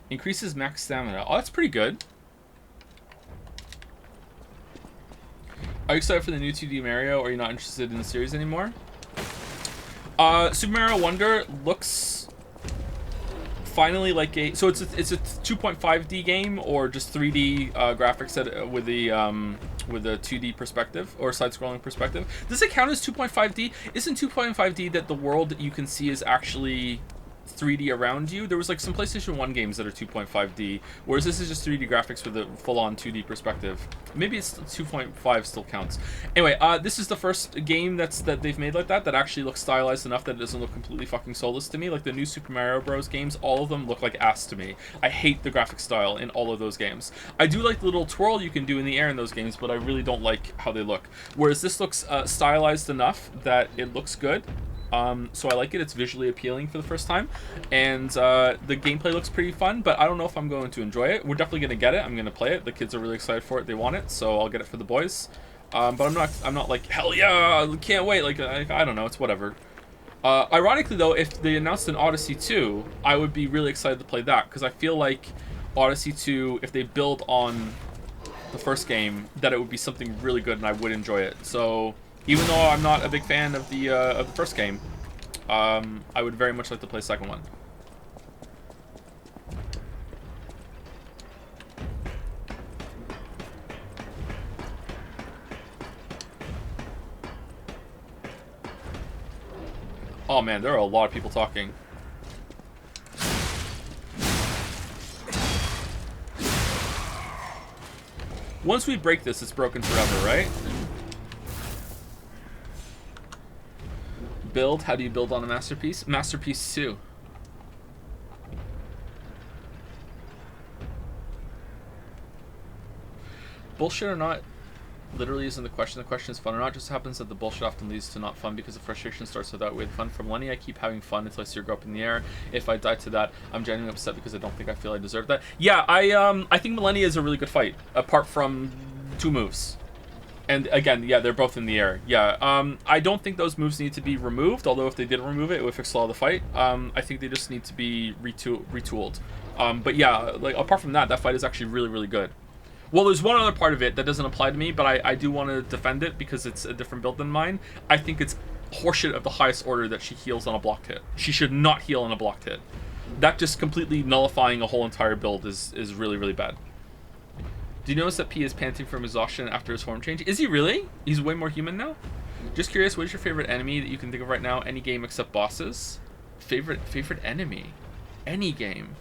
Increases max stamina. Oh, that's pretty good. Are you excited for the new 2D Mario, or are you not interested in the series anymore? Super Mario Wonder looks finally like a... So it's a 2.5D game, or just 3D graphics with the 2D perspective, or side-scrolling perspective. Does it count as 2.5D? Isn't 2.5D that the world that you can see is actually 3D around you? There was like some PlayStation 1 games that are 2.5D, whereas this is just 3D graphics with a full-on 2D perspective. Maybe it's 2.5 still counts. Anyway, this is the first game that they've made like that actually looks stylized enough that it doesn't look completely fucking soulless to me. Like the new Super Mario Bros. Games, all of them look like ass to me. I hate the graphic style in all of those games. I do like the little twirl you can do in the air in those games, but I really don't like how they look. Whereas this looks stylized enough that it looks good. So I like it. It's visually appealing for the first time, and the gameplay looks pretty fun, but I don't know if I'm going to enjoy it. We're definitely going to get it. I'm going to play it. The kids are really excited for it. They want it, so I'll get it for the boys. But I'm not like, hell yeah, can't wait. Like I don't know. It's whatever. Ironically though, if they announced an Odyssey 2, I would be really excited to play that, because I feel like Odyssey 2, if they build on the first game, that it would be something really good and I would enjoy it. So even though I'm not a big fan of the first game, I would very much like to play the second one. Oh man, there are a lot of people talking. Once we break this, it's broken forever, right? build. How do you build on a masterpiece? Masterpiece 2. Bullshit or not literally isn't the question. The question is fun or not. Just happens that the bullshit often leads to not fun because the frustration starts without with fun. For millennia, I keep having fun until I see her go up in the air. If I die to that, I'm genuinely upset because I don't think I feel I deserve that. Yeah, I think millennia is a really good fight, apart from 2 moves. And again, yeah, they're both in the air. Yeah, I don't think those moves need to be removed, although if they did remove it would fix a lot of the fight. I think they just need to be retooled. But yeah, like apart from that, that fight is actually really, really good. Well, there's one other part of it that doesn't apply to me, but I do want to defend it because it's a different build than mine. I think it's horseshit of the highest order that she heals on a blocked hit. She should not heal on a blocked hit. That just completely nullifying a whole entire build is really, really bad. Do you notice that P is panting from exhaustion after his form change? Is he really? He's way more human now? Just curious, what is your favorite enemy that you can think of right now? Any game except bosses? Favorite enemy? Any game.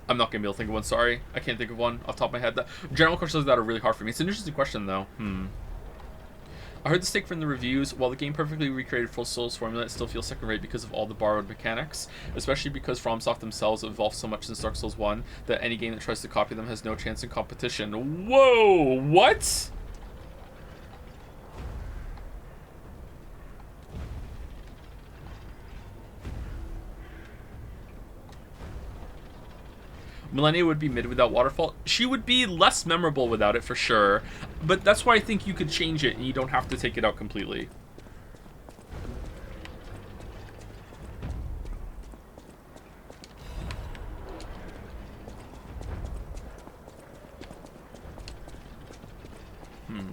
I'm not going to be able to think of one, sorry. I can't think of one off the top of my head. General questions like that are really hard for me. It's an interesting question, though. I heard this take from the reviews. While the game perfectly recreated Full Souls formula, it still feels second-rate because of all the borrowed mechanics, especially because FromSoft themselves evolved so much since Dark Souls 1 that any game that tries to copy them has no chance in competition. Whoa! What? Millennia would be mid without Waterfall. She would be less memorable without it for sure, but that's why I think you could change it and you don't have to take it out completely.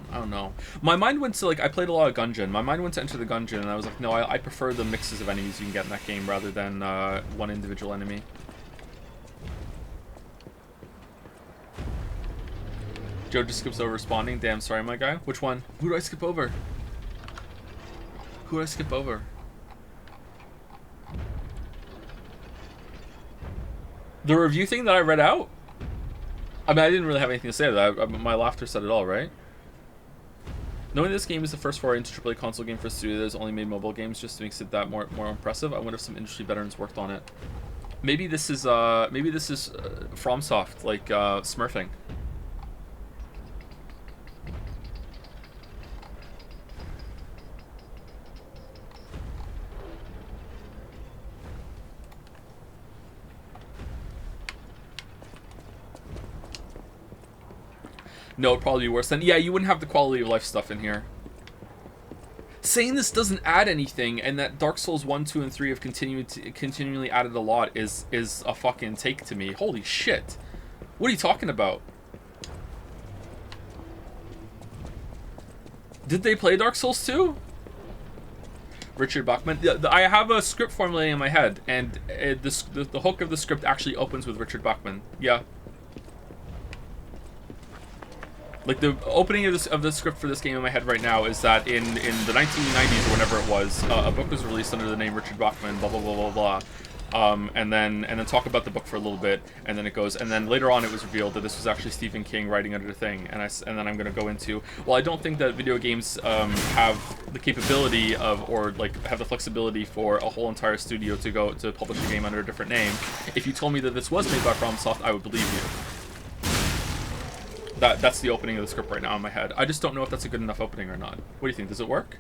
I don't know. My mind went to, like, I played a lot of Gungeon. My mind went to Enter the Gungeon, and I was like, no, I prefer the mixes of enemies you can get in that game rather than one individual enemy. Joe just skips over responding. Damn, sorry, my guy. Which one? Who do I skip over? Who do I skip over? The review thing that I read out? I mean, I didn't really have anything to say to that. My laughter said it all, right? Knowing this game is the first foray into AAA console game for a studio that has only made mobile games just makes it that more impressive. I wonder if some industry veterans worked on it. Maybe this is FromSoft, like smurfing. No, it'd probably be worse than... Yeah, you wouldn't have the quality of life stuff in here. Saying this doesn't add anything, and that Dark Souls 1, 2, and 3 have continually added a lot is a fucking take to me. Holy shit. What are you talking about? Did they play Dark Souls 2? Richard Bachman. I have a script formulating in my head, and the hook of the script actually opens with Richard Bachman. Yeah. Like, the opening of the script for this game in my head right now is that in the 1990s or whenever it was, a book was released under the name Richard Bachman, blah, blah, blah, blah, blah. And then talk about the book for a little bit, and then it goes, and then later on it was revealed that this was actually Stephen King writing under the thing, and then I'm going to go into, well, I don't think that video games have the capability of, or like have the flexibility for a whole entire studio to publish a game under a different name. If you told me that this was made by FromSoft, I would believe you. That's the opening of the script right now in my head. I just don't know if that's a good enough opening or not. What do you think? Does it work?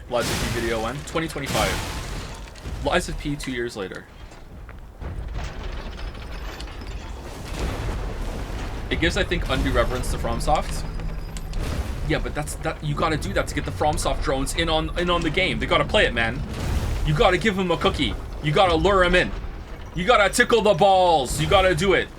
Lies of P video when? 2025. Lies of P 2 years later. It gives, I think, undue reverence to FromSoft. Yeah, but that you gotta do that to get the FromSoft drones in on the game. They gotta play it, man. You gotta give them a cookie. You gotta lure them in. You gotta tickle the balls. You gotta do it.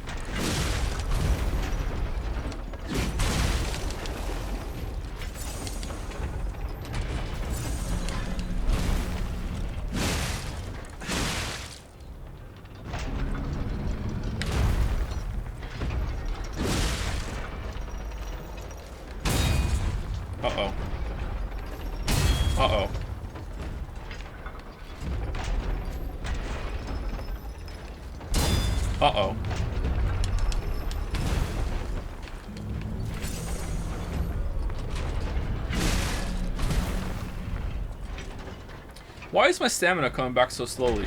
Uh-oh. Uh-oh. Why is my stamina coming back so slowly?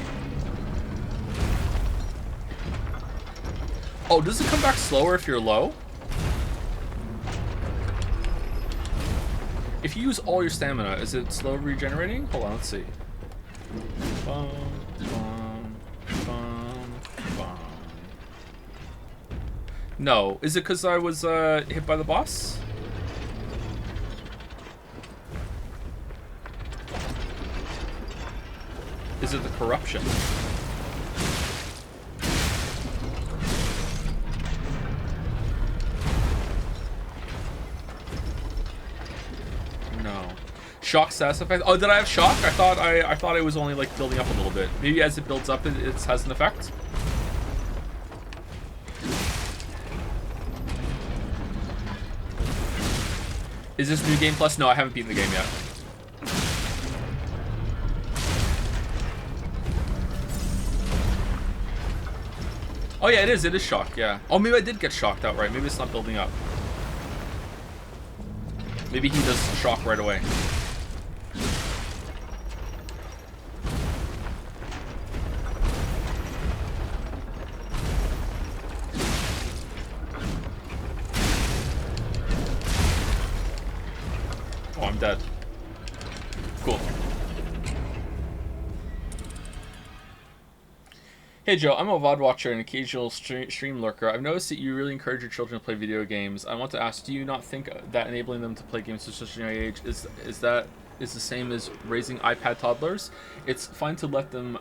Oh, does it come back slower if you're low? If you use all your stamina, is it slow regenerating? Hold on, let's see. Bum, bum, bum, bum. No. Is it because I was hit by the boss? Is it the corruption? No. Shock status effect. Oh, did I have shock? I thought it was only like building up a little bit. Maybe as it builds up, it has an effect. Is this New Game Plus? No, I haven't beaten the game yet. Oh yeah, it is. It is shock. Yeah. Oh, maybe I did get shocked outright. Maybe it's not building up. Maybe he does shock right away. Oh, I'm dead. Cool. Hey Joe, I'm a VOD watcher and occasional stream lurker. I've noticed that you really encourage your children to play video games. I want to ask, do you not think that enabling them to play games at such a young age is the same as raising iPad toddlers? It's fine to let them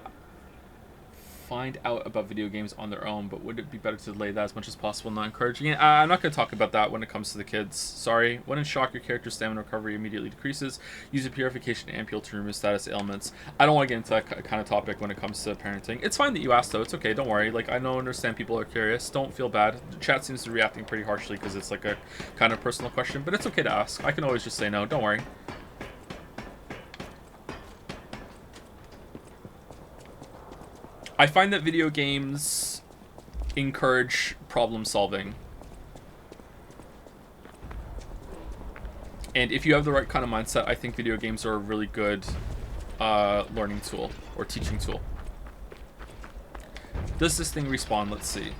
find out about video games on their own, but would it be better to delay that as much as possible, not encouraging it? I'm not going to talk about that when it comes to the kids. Sorry. When in shock, your character's stamina recovery immediately decreases. Use a purification ampule to remove status ailments. I don't want to get into that kind of topic when it comes to parenting. It's fine that you asked, though. It's okay. Don't worry. Like, I know, understand people are curious. Don't feel bad. The chat seems to be reacting pretty harshly because it's like a kind of personal question, but it's okay to ask. I can always just say no. Don't worry. I find that video games encourage problem solving. And if you have the right kind of mindset, I think video games are a really good learning tool or teaching tool. Does this thing respawn? Let's see.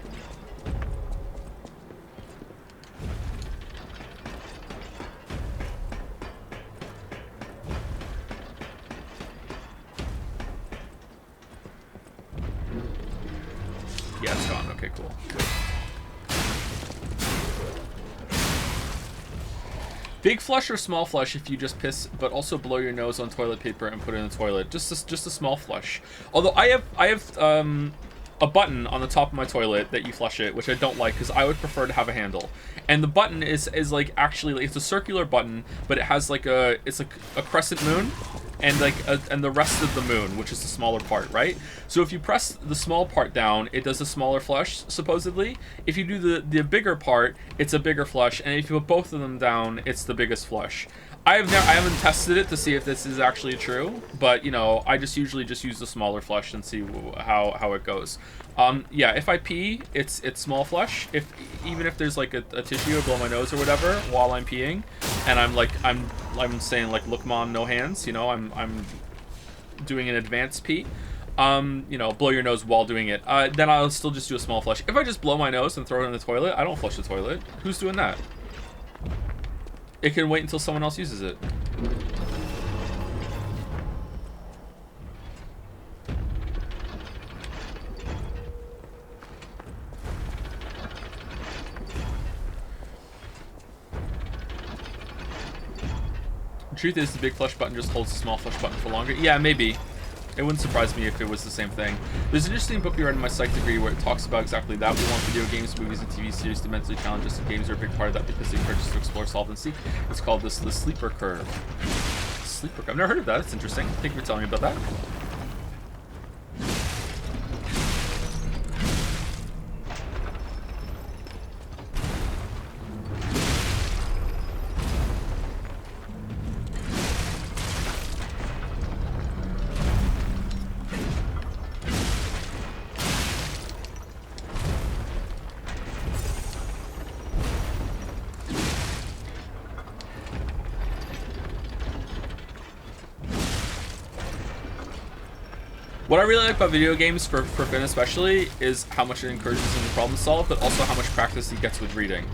Yeah, it's gone. Okay, cool. Big flush or small flush if you just piss, but also blow your nose on toilet paper and put it in the toilet. Just a small flush. Although I have a button on the top of my toilet that you flush it, which I don't like because I would prefer to have a handle. And the button is like actually like, it's a circular button, but it has like it's like a crescent moon. And like and the rest of the moon, which is the smaller part, right? So if you press the small part down, it does a smaller flush, supposedly. If you do the bigger part, it's a bigger flush, and if you put both of them down, it's the biggest flush. I haven't tested it to see if this is actually true, but you know, I just usually just use the smaller flush and see how it goes. Yeah, if I pee, it's small flush. Even if there's like a tissue, I blow my nose or whatever while I'm peeing, and I'm saying like, look, mom, no hands. You know, I'm doing an advanced pee. You know, blow your nose while doing it. Then I'll still just do a small flush. If I just blow my nose and throw it in the toilet, I don't flush the toilet. Who's doing that? It can wait until someone else uses it. The truth is, the big flush button just holds the small flush button for longer. Yeah, maybe. It wouldn't surprise me if it was the same thing. There's an interesting book we read in my psych degree where it talks about exactly that. We want video games, movies, and TV series to mentally challenge us, and games are a big part of that because they encourage us to explore, solve, and seek. It's called the sleeper curve. Sleeper curve. I've never heard of that. It's interesting. Thank you for telling me about that. What I really like about video games for Finn especially is how much it encourages him to problem solve, but also how much practice he gets with reading.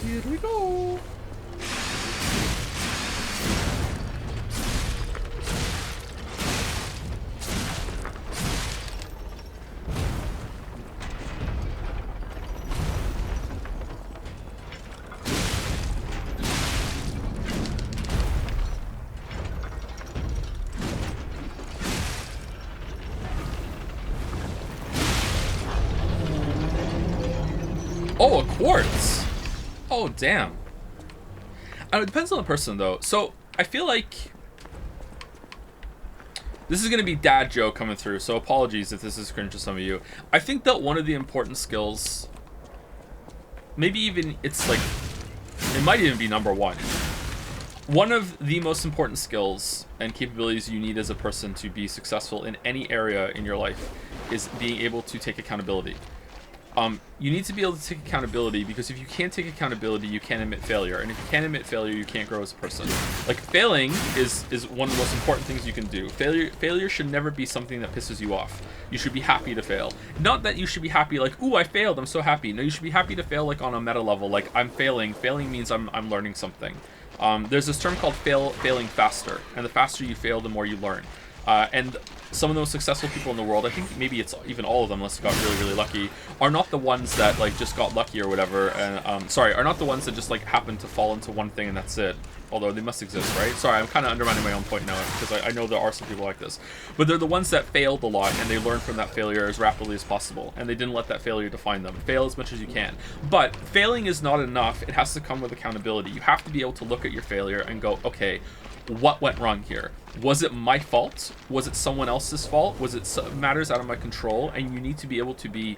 Here we go. Oh, a quartz. Oh, damn. It depends on the person, though. So, I feel like this is going to be dad joke coming through, so apologies if this is cringe to some of you. I think that one of the important skills, maybe even it's like, it might even be number one. One of the most important skills and capabilities you need as a person to be successful in any area in your life is being able to take accountability. You need to be able to take accountability, because if you can't take accountability, you can't admit failure. And if you can't admit failure, you can't grow as a person. Like, failing is one of the most important things you can do. Failure should never be something that pisses you off. You should be happy to fail. Not that you should be happy like, ooh, I failed, I'm so happy. No, you should be happy to fail like on a meta level, like I'm failing. Failing means I'm learning something. There's this term called failing faster, and the faster you fail, the more you learn. And some of the most successful people in the world, I think maybe it's even all of them unless they got really, really lucky, are not the ones that like just got lucky or whatever, and are not the ones that just like happen to fall into one thing and that's it. Although they must exist, right? Sorry, I'm kind of undermining my own point now, because I know there are some people like this. But they're the ones that failed a lot, and they learned from that failure as rapidly as possible, and they didn't let that failure define them. Fail as much as you can. But failing is not enough. It has to come with accountability. You have to be able to look at your failure and go, okay, what went wrong here? Was it my fault? Was it someone else's fault? Was it matters out of my control? And you need to be able to be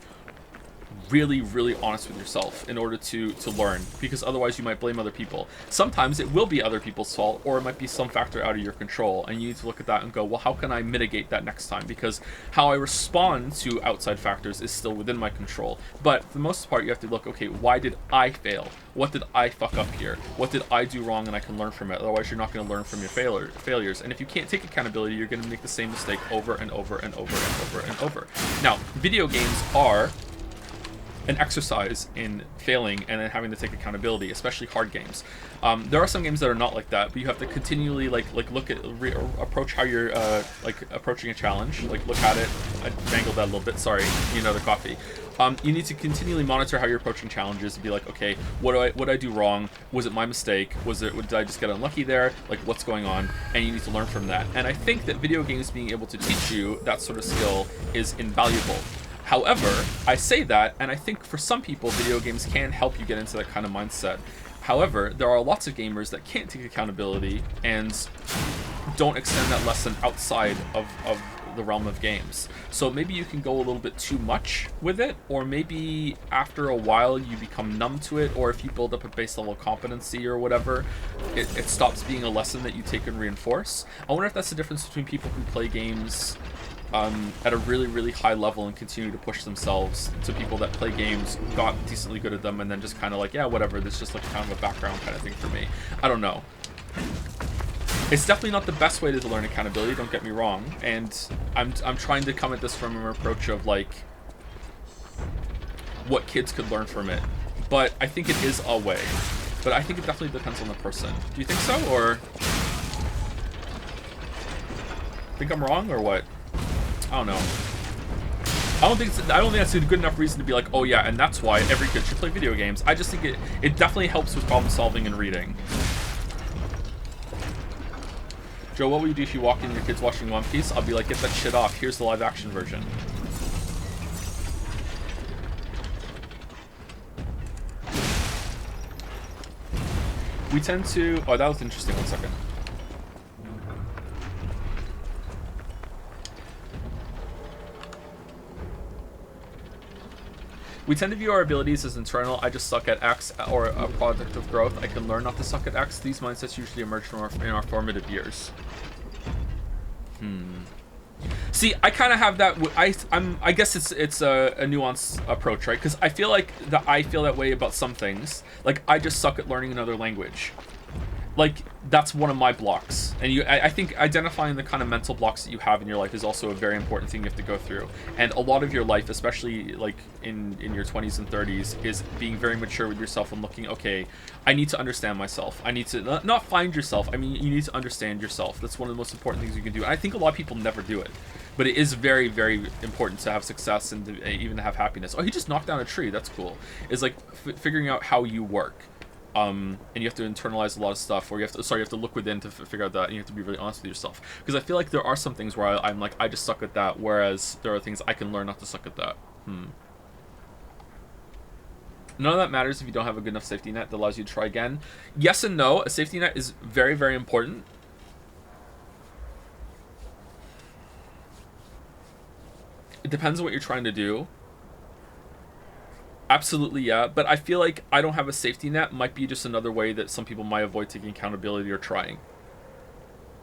really, really honest with yourself in order to learn, because otherwise you might blame other people. Sometimes it will be other people's fault, or it might be some factor out of your control, and you need to look at that and go, well, how can I mitigate that next time? Because how I respond to outside factors is still within my control. But for the most part, you have to look, okay, why did I fail? What did I fuck up here? What did I do wrong, and I can learn from it? Otherwise, you're not going to learn from your failures. And if you can't take accountability, you're going to make the same mistake over and over and over and over and over. Now, video games are an exercise in failing and then having to take accountability, especially hard games. There are some games that are not like that, but you have to continually like look at approach how you're approaching a challenge. Like, look at it. I mangled that a little bit. Sorry, need another coffee. You need to continually monitor how you're approaching challenges and be like, okay, what did I do wrong? Was it my mistake? Did I just get unlucky there? Like, what's going on? And you need to learn from that. And I think that video games being able to teach you that sort of skill is invaluable. However, I say that, and I think for some people, video games can help you get into that kind of mindset. However, there are lots of gamers that can't take accountability and don't extend that lesson outside of the realm of games. So maybe you can go a little bit too much with it, or maybe after a while you become numb to it, or if you build up a base level competency or whatever, it stops being a lesson that you take and reinforce. I wonder if that's the difference between people who play games at a really, really high level and continue to push themselves, to people that play games, got decently good at them, and then just kind of like, yeah, whatever, this is just like kind of a background kind of thing for me. I don't know. It's definitely not the best way to learn accountability, don't get me wrong, and I'm trying to come at this from an approach of like what kids could learn from it. But I think it is a way. But I think it definitely depends on the person. Do you think so, or think I'm wrong, or what? I don't know. I don't think that's a good enough reason to be like, oh yeah, and that's why every kid should play video games. I just think it definitely helps with problem solving and reading. Joe, what will you do if you walk in and your kid's watching One Piece? I'll be like, get that shit off. Here's the live action version. We tend to... Oh, that was interesting. 1 second. We tend to view our abilities as internal. I just suck at X, or a product of growth. I can learn not to suck at X. These mindsets usually emerge from in our formative years. See, I kind of have that. I guess it's a nuanced approach, right? Because I feel like I feel that way about some things. Like, I just suck at learning another language. Like, that's one of my blocks. And I think identifying the kind of mental blocks that you have in your life is also a very important thing you have to go through. And a lot of your life, especially like in your 20s and 30s, is being very mature with yourself and looking, okay, I need to understand myself. I need to not find yourself. I mean, you need to understand yourself. That's one of the most important things you can do. And I think a lot of people never do it. But it is very, very important to have success and to, even to have happiness. Oh, he just knocked down a tree. That's cool. It's like figuring out how you work. And you have to internalize a lot of stuff, or you have to look within to figure out that, and you have to be really honest with yourself. Because I feel like there are some things where I'm like, I just suck at that, whereas there are things I can learn not to suck at that. None of that matters if you don't have a good enough safety net that allows you to try again. Yes and no. A safety net is very, very important. It depends on what you're trying to do. Absolutely, yeah. But I feel like I don't have a safety net might be just another way that some people might avoid taking accountability or trying.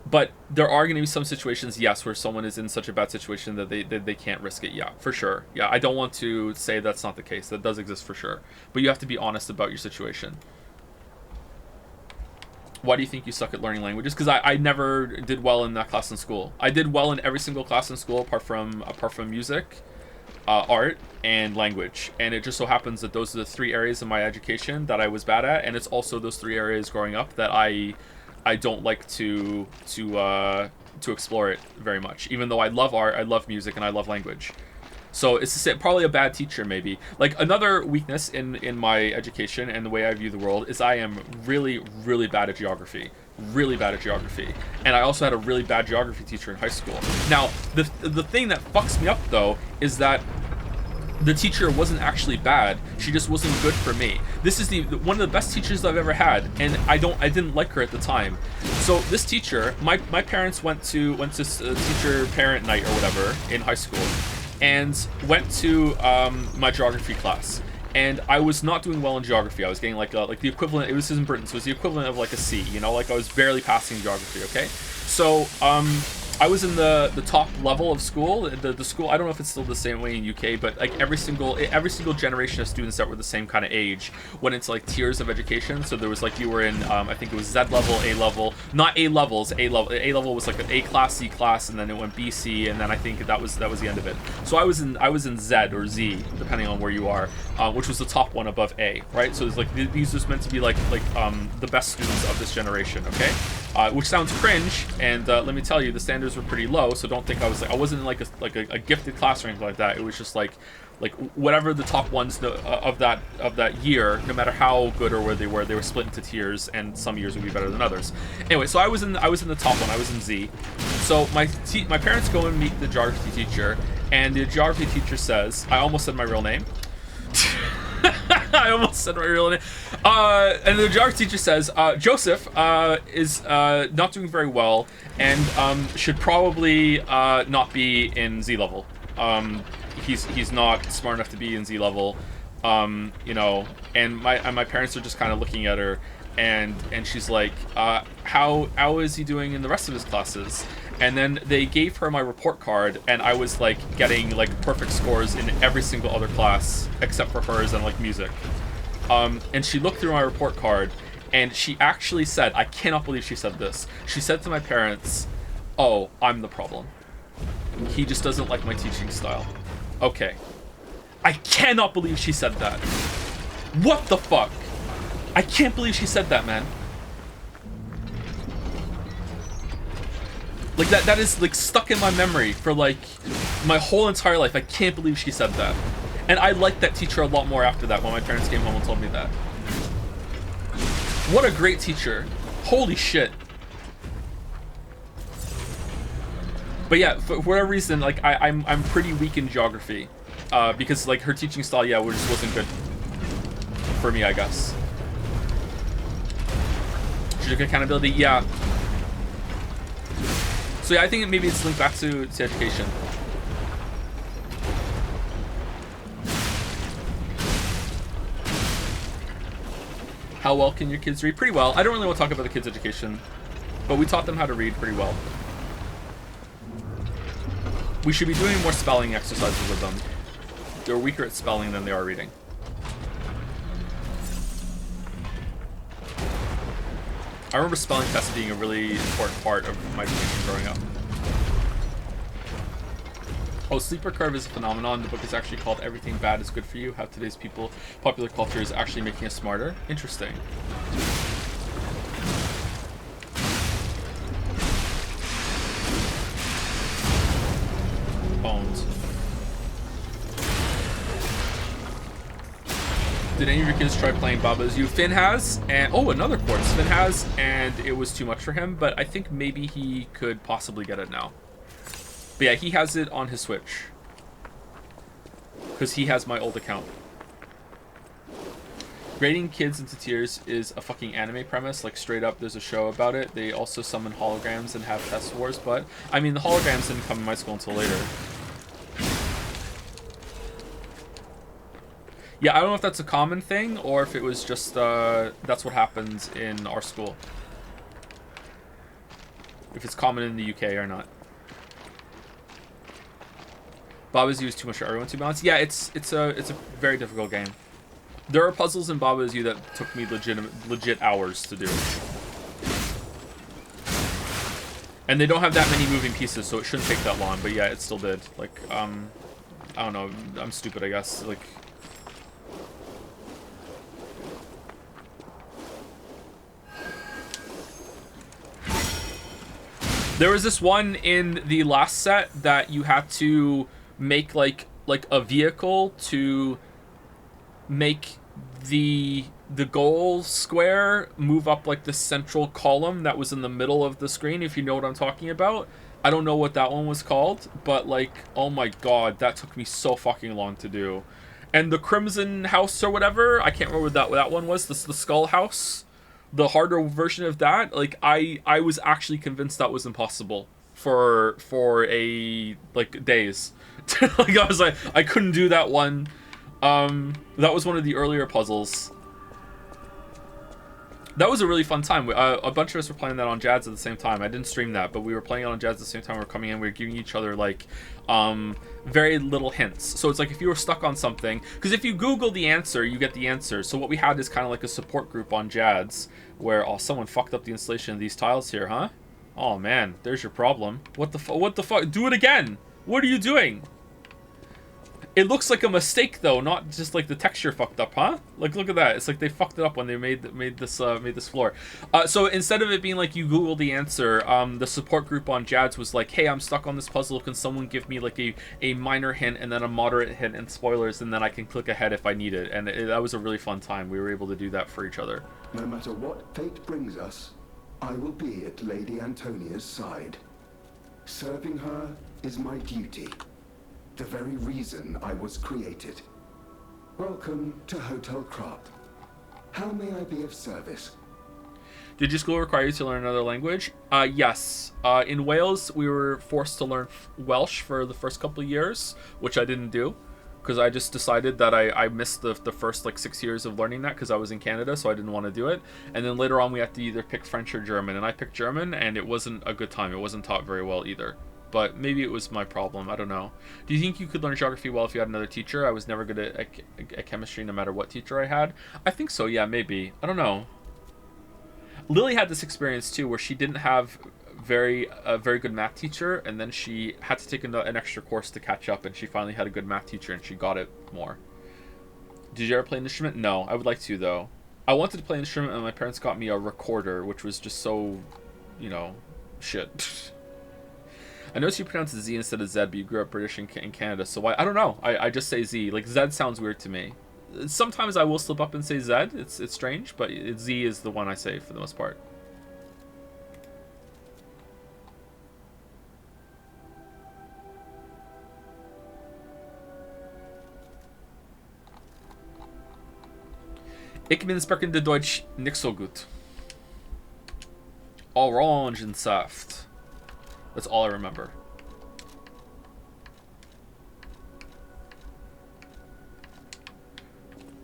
But there are going to be some situations, yes, where someone is in such a bad situation that they can't risk it. Yeah, for sure. Yeah, I don't want to say that's not the case. That does exist for sure. But you have to be honest about your situation. Why do you think you suck at learning languages? Because I never did well in that class in school. I did well in every single class in school apart from music, art, and language. And it just so happens that those are the three areas of my education that I was bad at, and it's also those three areas growing up that I don't like to explore it very much. Even though I love art, I love music, and I love language. So it's probably a bad teacher, maybe. Like, another weakness in my education and the way I view the world is I am really, really bad at geography. Really bad at geography. And I also had a really bad geography teacher in high school. Now, the thing that fucks me up, though, is that the teacher wasn't actually bad. She just wasn't good for me. This is one of the best teachers I've ever had, and I didn't like her at the time. So this teacher, my parents went to teacher parent night or whatever in high school, and went to my geography class. And I was not doing well in geography. I was getting like the equivalent. It was in Britain, so it was the equivalent of like a C. You know, like I was barely passing geography. Okay, so I was in the top level of school. The school, I don't know if it's still the same way in UK, but like every single generation of students that were the same kind of age went into like tiers of education. So there was like, you were in I think it was Z level, A level, not A levels. A level was like an A class, C class, and then it went B, C, and then I think that was the end of it. So I was in Z or Z, depending on where you are, which was the top one above A, right? So it's like these are meant to be like the best students of this generation, okay? Which sounds cringe, and let me tell you, the standards were pretty low. So don't think I wasn't in like a gifted class or anything like that. It was just like whatever the top ones of that year, no matter how good or where they were split into tiers, and some years would be better than others. Anyway, so I was in the top one. I was in Z. So my parents go and meet the geography teacher, and the geography teacher says, I almost said my real name. I almost said my real name. And the geography teacher says, Joseph is not doing very well, and should probably not be in Z level. He's not smart enough to be in Z level. You know, and my parents are just kind of looking at her, and she's like, how is he doing in the rest of his classes? And then they gave her my report card, and I was like getting like perfect scores in every single other class except for hers and like music. And she looked through my report card, and she actually said, I cannot believe she said this. She said to my parents, "Oh, I'm the problem. He just doesn't like my teaching style." Okay. I cannot believe she said that. What the fuck? I can't believe she said that, man. Like, that is, like, stuck in my memory for, like, my whole entire life. I can't believe she said that. And I liked that teacher a lot more after that when my parents came home and told me that. What a great teacher. Holy shit. But yeah, for whatever reason, like, I'm pretty weak in geography. Because, like, her teaching style, yeah, just wasn't good for me, I guess. Strategic accountability, yeah. So yeah, I think maybe it's linked back to education. How well can your kids read? Pretty well. I don't really want to talk about the kids' education, but we taught them how to read pretty well. We should be doing more spelling exercises with them. They're weaker at spelling than they are reading. I remember spelling tests being a really important part of my education growing up. Oh, sleeper curve is a phenomenon. The book is actually called Everything Bad is Good for You, How Today's Popular Culture is Actually Making Us Smarter. Interesting. Bones. Did any of your kids try playing Baba Is You? Finn has, and oh, another quartz. Finn has, and it was too much for him, but I think maybe he could possibly get it now. But yeah, he has it on his Switch. Because he has my old account. Grading kids into tears is a fucking anime premise. Like, straight up, there's a show about it. They also summon holograms and have test wars, but I mean, the holograms didn't come in my school until later. Yeah, I don't know if that's a common thing or if it was just that's what happens in our school. If it's common in the UK or not. Baba Is You is too much for everyone, to be honest. Yeah, it's a very difficult game. There are puzzles in Baba Is You that took me legit hours to do. And they don't have that many moving pieces, so it shouldn't take that long, but yeah, it still did. Like, I don't know, I'm stupid, I guess. Like, there was this one in the last set that you had to make like a vehicle to make the goal square move up like the central column that was in the middle of the screen, if you know what I'm talking about. I don't know what that one was called, but like, oh my god, that took me so fucking long to do. And the Crimson House or whatever, I can't remember what that one was, the Skull House. The harder version of that, like I was actually convinced that was impossible for a like days. Like I was like, I couldn't do that one. That was one of the earlier puzzles. That was a really fun time. A bunch of us were playing that on Jads at the same time. I didn't stream that, but we were playing it on Jads at the same time. We were coming in, we were giving each other like very little hints. So it's like if you were stuck on something, because if you Google the answer, you get the answer. So what we had is kind of like a support group on Jads where, oh, someone fucked up the installation of these tiles here, huh? Oh man, there's your problem. What the fuck? Do it again. What are you doing? It looks like a mistake though, not just like the texture fucked up, huh? Like look at that. It's like they fucked it up when they made this floor. So instead of it being like you Google the answer, the support group on Jads was like, hey, I'm stuck on this puzzle. Can someone give me like a minor hint and then a moderate hint and spoilers, and then I can click ahead if I need it. And that was a really fun time. We were able to do that for each other. No matter what fate brings us, I will be at Lady Antonia's side. Serving her is my duty. The very reason I was created. Welcome to Hotel Crop. How may I be of service? Did your school require you to learn another language? Yes. In Wales, we were forced to learn Welsh for the first couple of years, which I didn't do, because I just decided that I missed the first like 6 years of learning that because I was in Canada, so I didn't want to do it. And then later on, we had to either pick French or German, and I picked German, and it wasn't a good time. It wasn't taught very well either. But maybe it was my problem. I don't know. Do you think you could learn geography well if you had another teacher? I was never good at chemistry no matter what teacher I had. I think so, yeah, maybe. I don't know. Lily had this experience too where she didn't have a very good math teacher, and then she had to take an extra course to catch up, and she finally had a good math teacher and she got it more. Did you ever play an instrument? No, I would like to though. I wanted to play an instrument and my parents got me a recorder, which was just so, you know, shit. I noticed you pronounce Z instead of Z, but you grew up British in Canada, so why? I don't know. I just say Z. Like, Z sounds weird to me. Sometimes I will slip up and say Z. It's strange, but Z is the one I say for the most part. Ich bin sprechende Deutsch nicht so gut. Orangensaft. That's all I remember.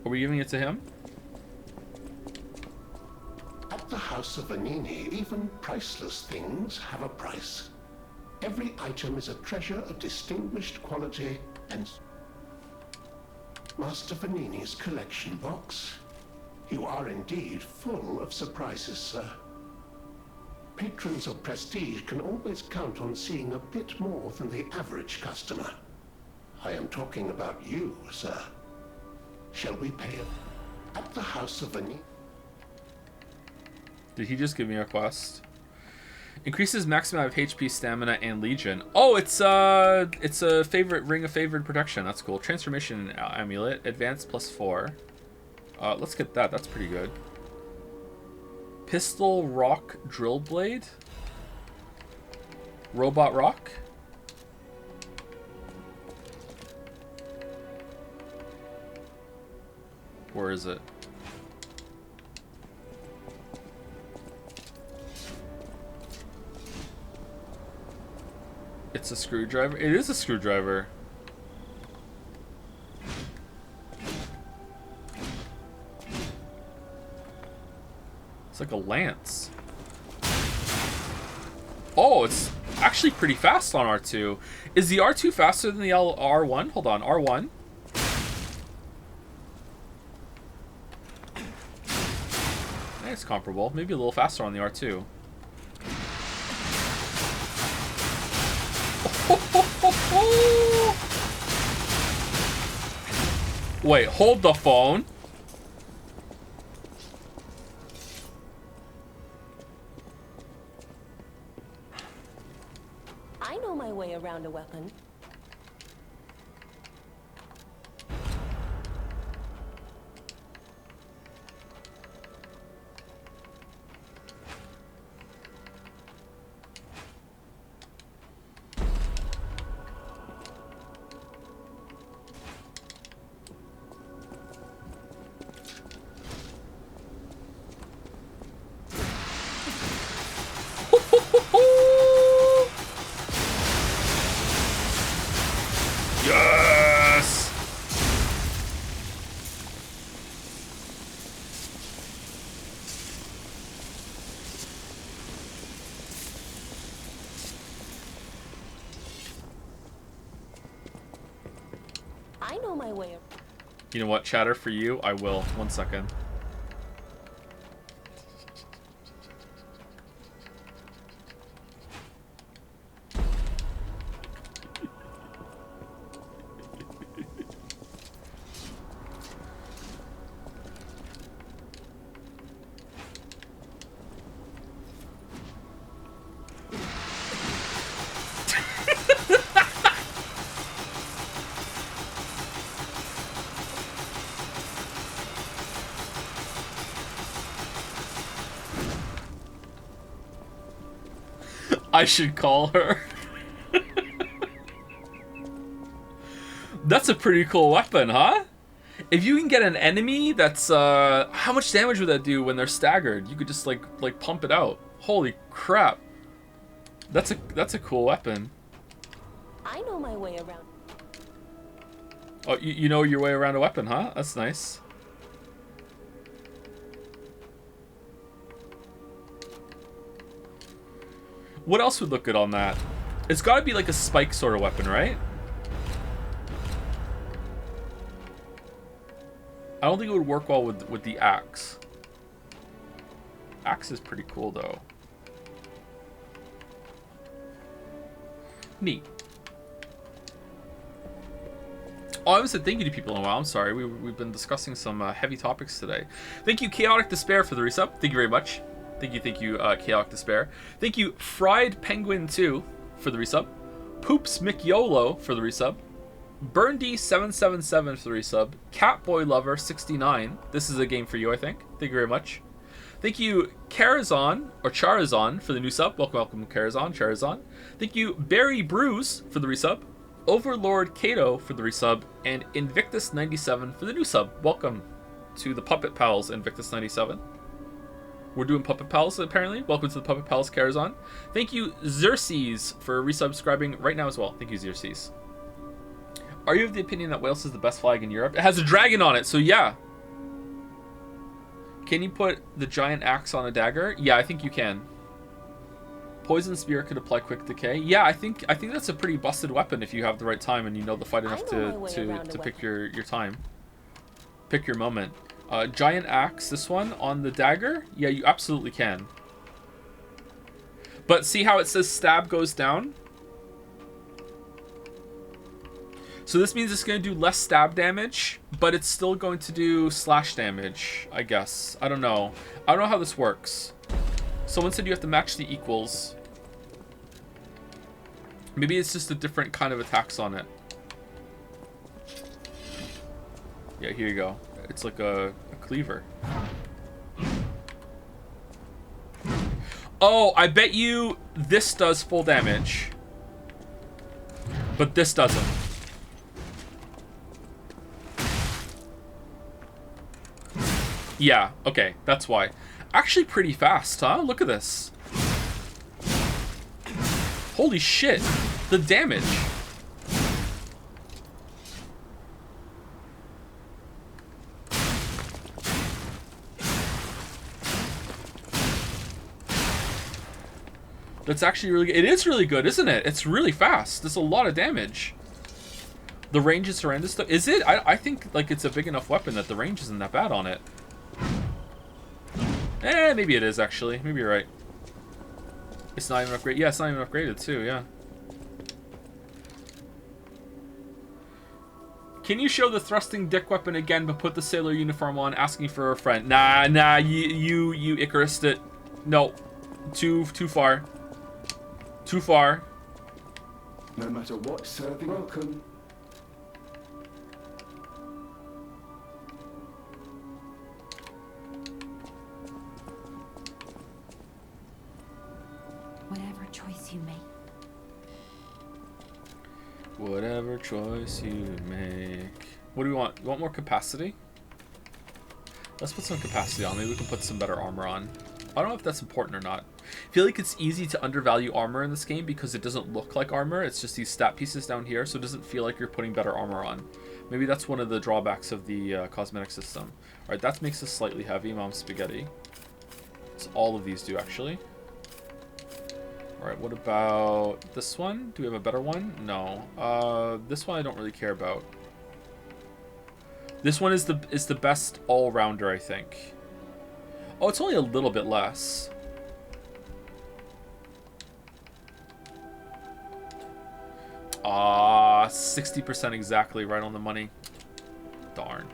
Are we giving it to him? the House of Vanini, even priceless things have a price. Every item is a treasure of distinguished quality, and Master Vanini's collection box. You are indeed full of surprises, sir. Patrons of prestige can always count on seeing a bit more than the average customer. I am talking about you, sir. Shall we pay it at the House of Vanini? Did he just give me a quest? Increases maximum amount of HP, stamina, and legion. Oh, it's a favorite ring of favored protection. That's cool. Transformation amulet, advanced +4. Let's get that. That's pretty good. Pistol rock drill blade. Robot rock. Where is it? It's a screwdriver. It is a screwdriver. It's like a lance. Oh, it's actually pretty fast on R2. Is the R2 faster than the R1? Hold on, R1. It's comparable. Maybe a little faster on the R2. Wait, hold the phone. I know my way around a weapon. Yes! I know my way. You know what, chatter, for you, I will. 1 second. I should call her. That's a pretty cool weapon, huh? If you can get an enemy that's how much damage would that do when they're staggered? You could just like pump it out. Holy crap. That's a cool weapon. I know my way around. Oh, you know your way around a weapon, huh? That's nice. What else would look good on that? It's got to be like a spike sort of weapon, right? I don't think it would work well with the axe. Axe is pretty cool, though. Neat. Oh, I haven't said thank you to people in a while. I'm sorry. We've been discussing some heavy topics today. Thank you, Chaotic Despair, for the resub. Thank you very much. Thank you, Chaotic Despair. Thank you, Fried Penguin 2 for the resub. Poops McYolo for the resub. Burndy777 for the resub. Catboy Lover 69. This is a game for you, I think. Thank you very much. Thank you, Charazon or Charazon for the new sub. Welcome, Charazon. Thank you, Barry Bruce for the resub. Overlord Kato for the resub, and Invictus97 for the new sub. Welcome to the Puppet Pals, Invictus97. We're doing Puppet Pals, apparently. Welcome to the Puppet Pals, Charazon. Thank you, Xerxes, for resubscribing right now as well. Thank you, Xerxes. Are you of the opinion that Wales is the best flag in Europe? It has a dragon on it, so yeah. Can you put the giant axe on a dagger? Yeah, I think you can. Poison spear could apply quick decay. Yeah, I think that's a pretty busted weapon if you have the right time and you know the fight enough to pick your time. Pick your moment. Giant axe, this one on the dagger? Yeah, you absolutely can. But see how it says stab goes down? So this means it's going to do less stab damage, but it's still going to do slash damage, I guess. I don't know. I don't know how this works. Someone said you have to match the equals. Maybe it's just a different kind of attacks on it. Yeah, here you go. It's like a cleaver. Oh, I bet you this does full damage. But this doesn't. Yeah, okay, that's why. Actually pretty fast, huh? Look at this. Holy shit. The damage. That's actually really good. It is really good, isn't it? It's really fast. There's a lot of damage. The range is horrendous though. Is it? I think like it's a big enough weapon that the range isn't that bad on it. Maybe it is actually. Maybe you're right. It's not even upgraded. Yeah, it's not even upgraded too, yeah. Can you show the thrusting dick weapon again but put the sailor uniform on, asking for a friend? Nah, you Icarused it. No. Too far. Too far. No matter what serving, welcome. Whatever choice you make. Whatever choice you make. What do we want? You want more capacity? Let's put some capacity on. Maybe we can put some better armor on. I don't know if that's important or not. I feel like it's easy to undervalue armor in this game because it doesn't look like armor. It's just these stat pieces down here, so it doesn't feel like you're putting better armor on. Maybe that's one of the drawbacks of the cosmetic system. Alright, that makes us slightly heavy, Mom Spaghetti. So all of these do, actually. Alright, what about this one? Do we have a better one? No. This one I don't really care about. This one is the best all-rounder, I think. Oh, it's only a little bit less. Ah, 60% exactly, right on the money. Darn.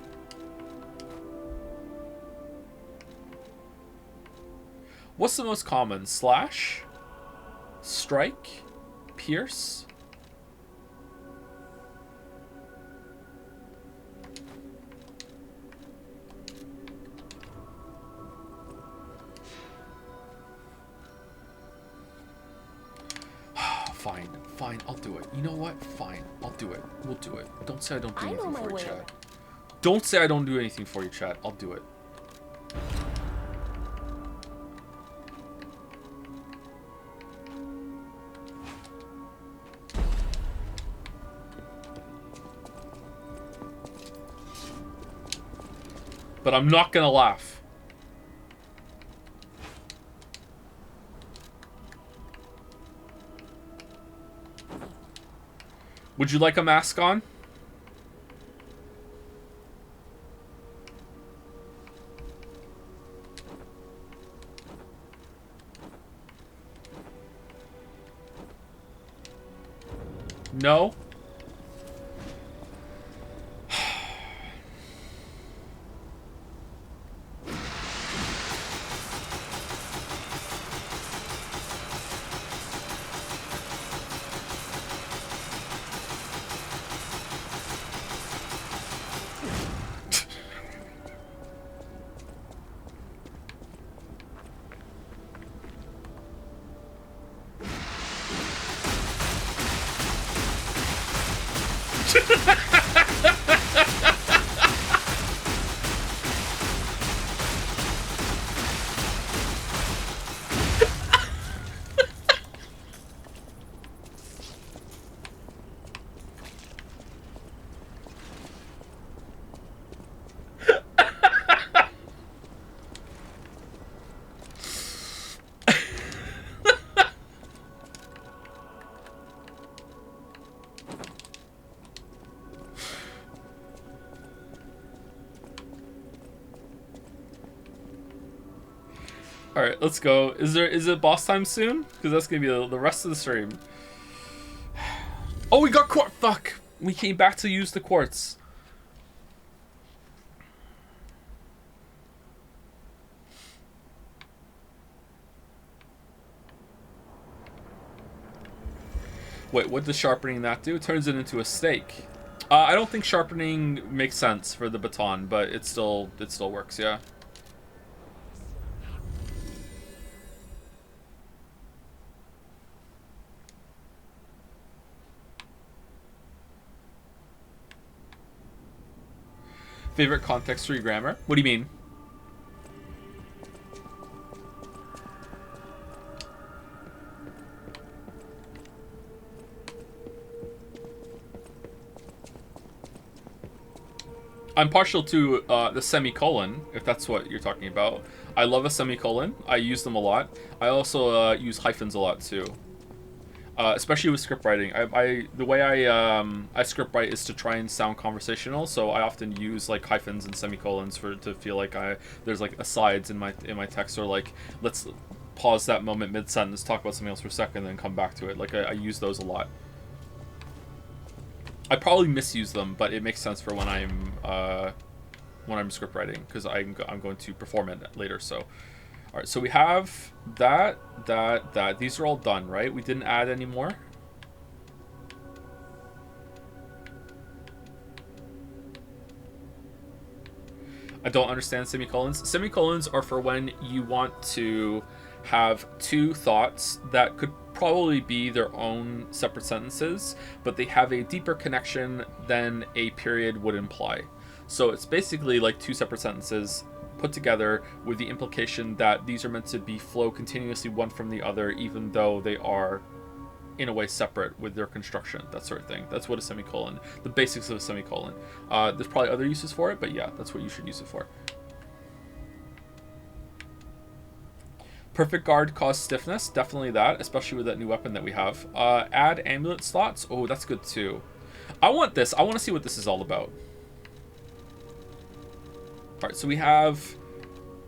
What's the most common? Slash? Strike? Pierce? Fine, I'll do it. You know what? Fine, I'll do it. We'll do it. Don't say I don't do anything for you, Chad. Don't say I don't do anything for you, Chad. I'll do it. But I'm not gonna laugh. Would you like a mask on? No? All right, let's go. Is it boss time soon? Because that's gonna be the rest of the stream. Oh, we got quartz. Fuck. We came back to use the quartz. Wait, what does sharpening that do? It turns it into a stake. I don't think sharpening makes sense for the baton, but it still works, yeah. Favorite context-free grammar? What do you mean? I'm partial to the semicolon, if that's what you're talking about. I love a semicolon. I use them a lot. I also use hyphens a lot too, especially with script writing. The way I script write is to try and sound conversational, so I often use like hyphens and semicolons to feel like there's like asides in my text, or like let's pause that moment mid sentence, talk about something else for a second, then come back to it. Like I use those a lot. I probably misuse them, but it makes sense for when I'm script writing, because I'm going to perform it later. So, all right. So we have that. These are all done, right? We didn't add any more. I don't understand semicolons. Semicolons are for when you want to have two thoughts that could probably be their own separate sentences, but they have a deeper connection than a period would imply. So it's basically like two separate sentences put together with the implication that these are meant to be flow continuously one from the other, even though they are in a way separate with their construction, that sort of thing. That's what a semicolon, the basics of a semicolon. There's probably other uses for it, but yeah, that's what you should use it for. Perfect guard cause stiffness, definitely that, especially with that new weapon that we have. Add amulet slots, oh, that's good too. I want this, I want to see what this is all about. Alright, so we have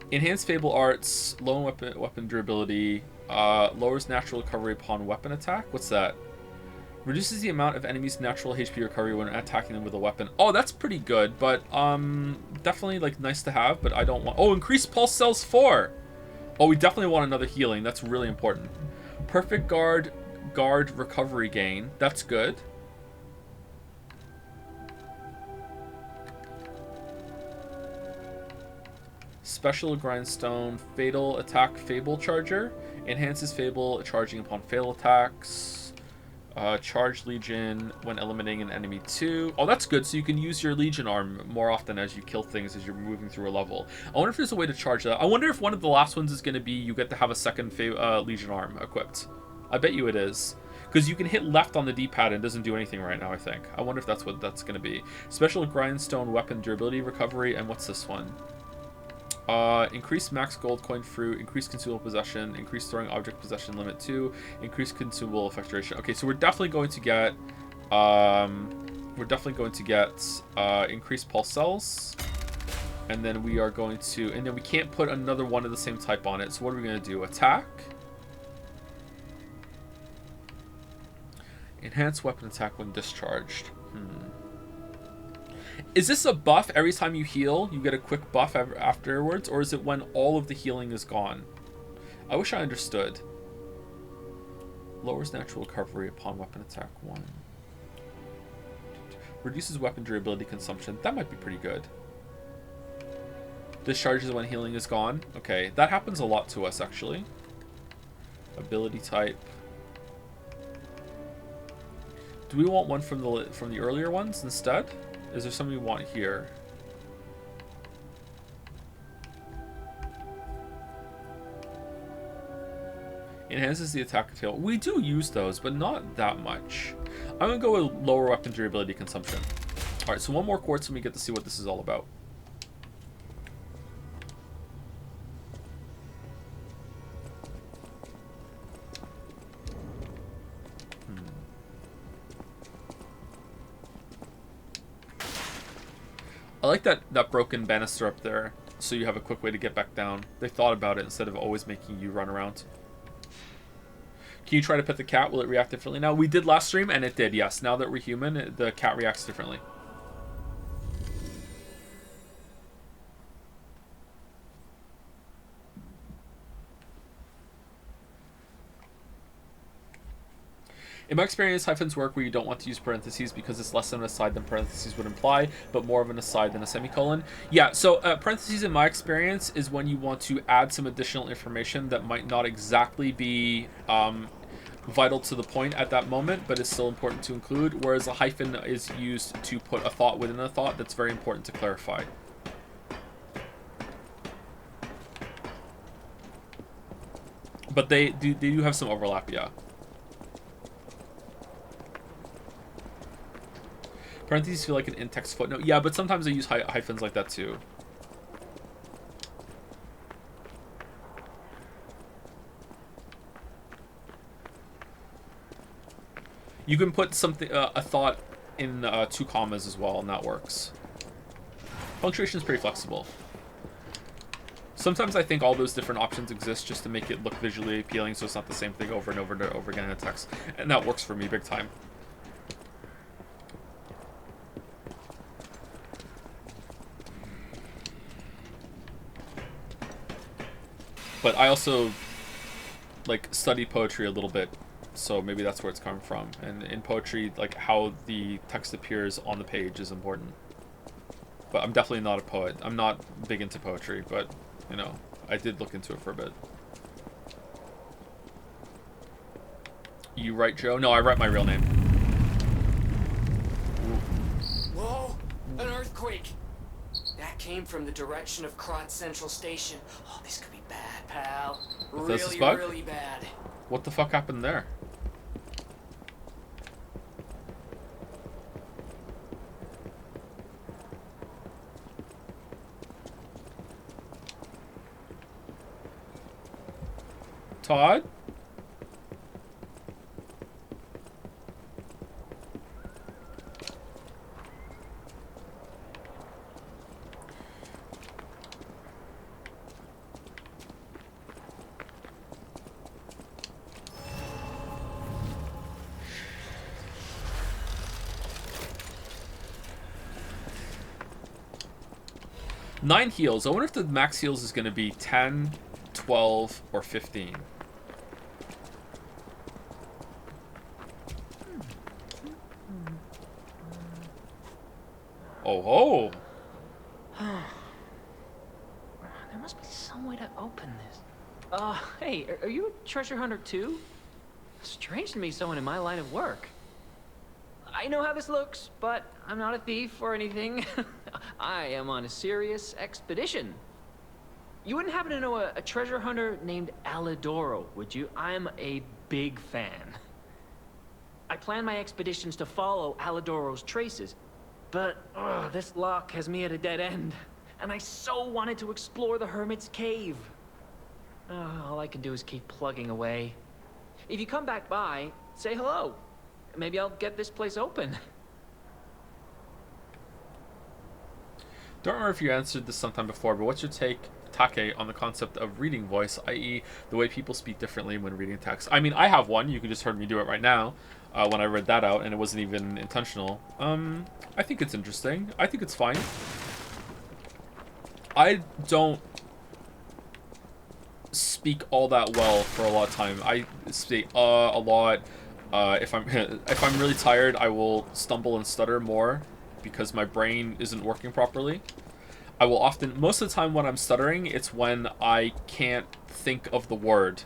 enhanced fable arts, low weapon durability, lowers natural recovery upon weapon attack. What's that? Reduces the amount of enemies' natural HP recovery when attacking them with a weapon. Oh, that's pretty good, but definitely like nice to have, but I don't want... Oh, increased pulse cells 4! Oh, we definitely want another healing. That's really important. Perfect guard recovery gain. That's good. Special grindstone, fatal attack, fable charger, enhances fable charging upon fail attacks. Charge legion when eliminating an enemy 2. Oh, that's good. So you can use your legion arm more often as you kill things as you're moving through a level. I wonder if there's a way to charge that. I wonder if one of the last ones is going to be you get to have a second legion arm equipped. I bet you it is. Because you can hit left on the D-pad and it doesn't do anything right now, I think. I wonder if that's what that's going to be. Special grindstone weapon durability recovery. And what's this one? Increased max gold coin fruit, increased consumable possession, increased throwing object possession limit 2, increased consumable effect duration. Okay, so we're definitely going to get increased pulse cells, and then we are going to, and then we can't put another one of the same type on it. So what are we going to do? Attack, enhance weapon attack when discharged. Is this a buff every time you heal? You get a quick buff afterwards, or is it when all of the healing is gone? I wish I understood. Lowers natural recovery upon weapon attack 1. Reduces weapon durability consumption. That might be pretty good. Discharges when healing is gone. Okay, that happens a lot to us actually. Ability type. Do we want one from the earlier ones instead? Is there something we want here? Enhances the attack of tail. We do use those, but not that much. I'm gonna go with lower weapon durability consumption. Alright, so one more quartz and we get to see what this is all about. I like that broken banister up there. so you have a quick way to get back down. They thought about it instead of always making you run around. Can you try to pet the cat? Will it react differently now? We did last stream, and it did, yes. Now that we're human, the cat reacts differently. In my experience, hyphens work where you don't want to use parentheses because it's less of an aside than parentheses would imply, but more of an aside than a semicolon. Yeah, so parentheses in my experience is when you want to add some additional information that might not exactly be vital to the point at that moment, but is still important to include, whereas a hyphen is used to put a thought within a thought that's very important to clarify. But they do have some overlap, yeah. Parentheses feel like an in-text footnote. Yeah, but sometimes I use hyphens like that too. You can put something, a thought in 2 commas as well, and that works. Punctuation is pretty flexible. Sometimes I think all those different options exist just to make it look visually appealing, so it's not the same thing over and over and over again in a text. And that works for me big time. But I also, like, study poetry a little bit, so maybe that's where it's coming from. And in poetry, like, how the text appears on the page is important. But I'm definitely not a poet. I'm not big into poetry, but, you know, I did look into it for a bit. You write Joe? No, I write my real name. Whoa! An earthquake! That came from the direction of Krot Central Station. Oh, this could be bad, pal. Really, really bad. What the fuck happened there? Todd? Nine heals. I wonder if the max heals is going to be 10, 12, or 15. Oh ho! There must be some way to open this. Hey, are you a treasure hunter too? Strange to me, someone in my line of work. I know how this looks, but I'm not a thief or anything. I am on a serious expedition. You wouldn't happen to know a treasure hunter named Alidoro, would you? I'm a big fan. I plan my expeditions to follow Alidoro's traces, but this lock has me at a dead end, and I so wanted to explore the Hermit's Cave. All I can do is keep plugging away. If you come back by, say hello. Maybe I'll get this place open. Don't remember if you answered this sometime before, but what's your take, Take, on the concept of reading voice, i.e. the way people speak differently when reading text? I mean, I have one. You could just heard me do it right now when I read that out, and it wasn't even intentional. I think it's interesting. I think it's fine. I don't speak all that well for a lot of time. I speak a lot. If I'm really tired, I will stumble and stutter more because my brain isn't working properly. I will often, most of the time when I'm stuttering, it's when I can't think of the word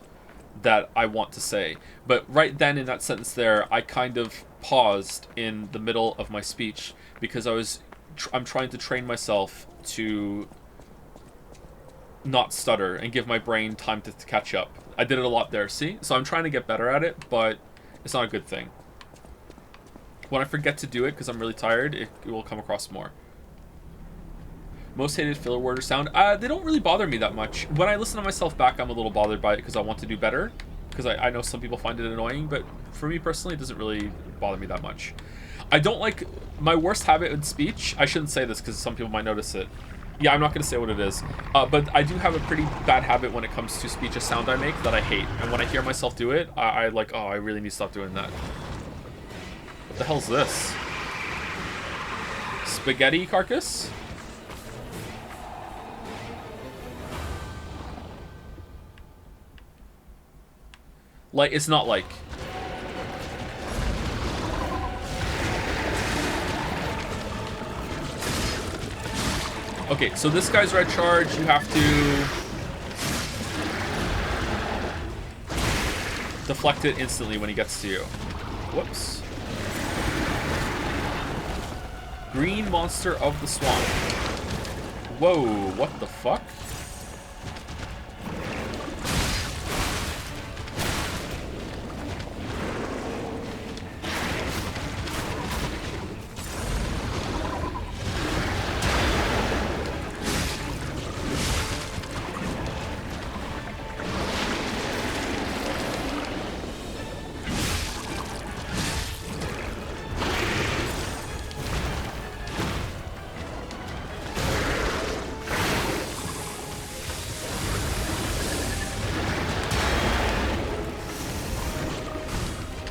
that I want to say. But right then in that sentence there, I kind of paused in the middle of my speech because I'm trying to train myself to not stutter and give my brain time to catch up. I did it a lot there, see? So I'm trying to get better at it, but it's not a good thing. When I forget to do it because I'm really tired, it will come across more. Most hated filler word or sound? They don't really bother me that much. When I listen to myself back, I'm a little bothered by it because I want to do better. Because I know some people find it annoying, but for me personally, it doesn't really bother me that much. I don't like... My worst habit in speech, I shouldn't say this because some people might notice it. Yeah, I'm not going to say what it is. But I do have a pretty bad habit when it comes to speech, a sound I make that I hate. And when I hear myself do it, I like, oh, I really need to stop doing that. What the hell's this? Spaghetti carcass? Like, it's not like... Okay, so this guy's red charge, you have to deflect it instantly when he gets to you. Whoops. Green monster of the swamp. Whoa, what the fuck?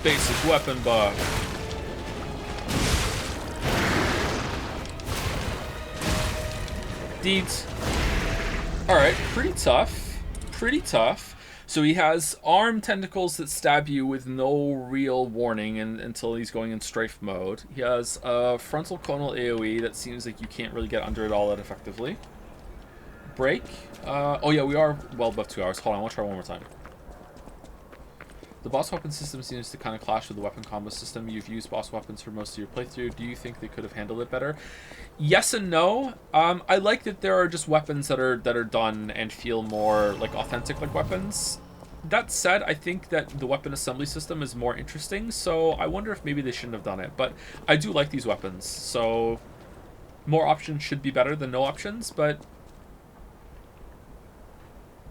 Basic weapon buff. Deeds. Alright, pretty tough. Pretty tough. So he has arm tentacles that stab you with no real warning until he's going in strafe mode. He has a frontal conal AoE that seems like you can't really get under it all that effectively. Break. Oh yeah, we are well above 2 hours. Hold on, I want to try one more time. The boss weapon system seems to kind of clash with the weapon combo system. You've used boss weapons for most of your playthrough. Do you think they could have handled it better? Yes and no. I like that there are just weapons that are done and feel more like authentic like weapons. That said, I think that the weapon assembly system is more interesting, so I wonder if maybe they shouldn't have done it. But I do like these weapons, so more options should be better than no options, but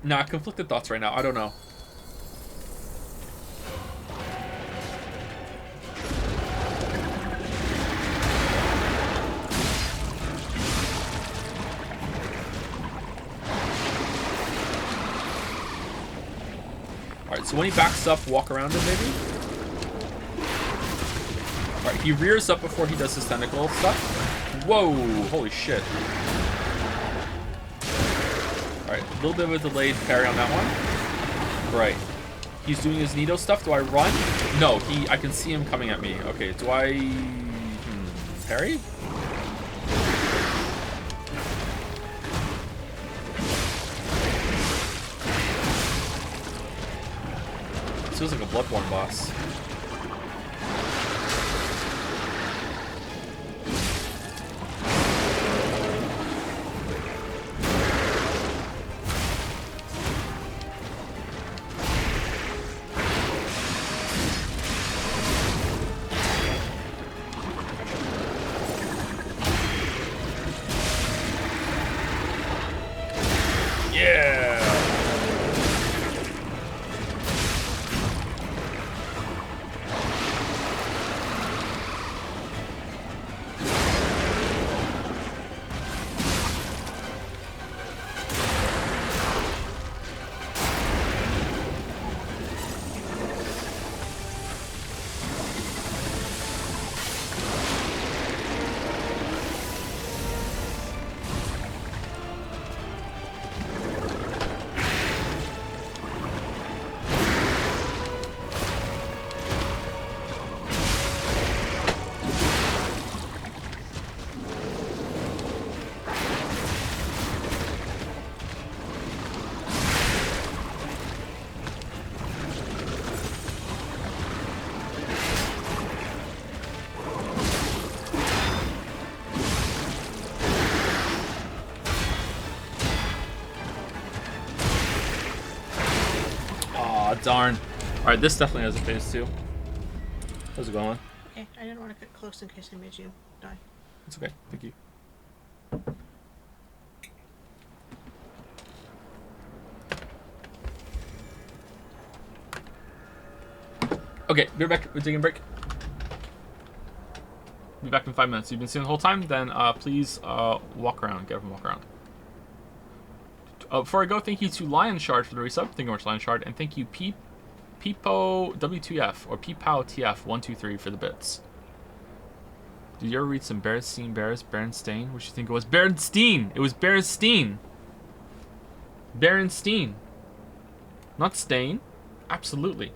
nah, conflicted thoughts right now. I don't know. Alright, so when he backs up, walk around him maybe? Alright, he rears up before he does his tentacle stuff. Whoa, holy shit. Alright, a little bit of a delayed parry on that one. Right. He's doing his Nido stuff. Do I run? No, I can see him coming at me. Okay, do I... parry? Feels like a Bloodborne boss. Darn. Alright, this definitely has a phase 2. How's it going? Okay, I didn't want to get close in case I made you die. It's okay, thank you. Okay, be right back. We're taking a break. Be back in 5 minutes. You've been seeing the whole time? Then please walk around. Get up and walk around. Before I go, thank you to Lion Shard for the resub. Thank you very much, Lion Shard. And thank you, Peepo W2F, or Peepow TF123 for the bits. Did you ever read some Berenstain Bears? Berenstain? What do you think it was? Berenstein! It was Berenstein! Berenstein. Not Stain. Absolutely.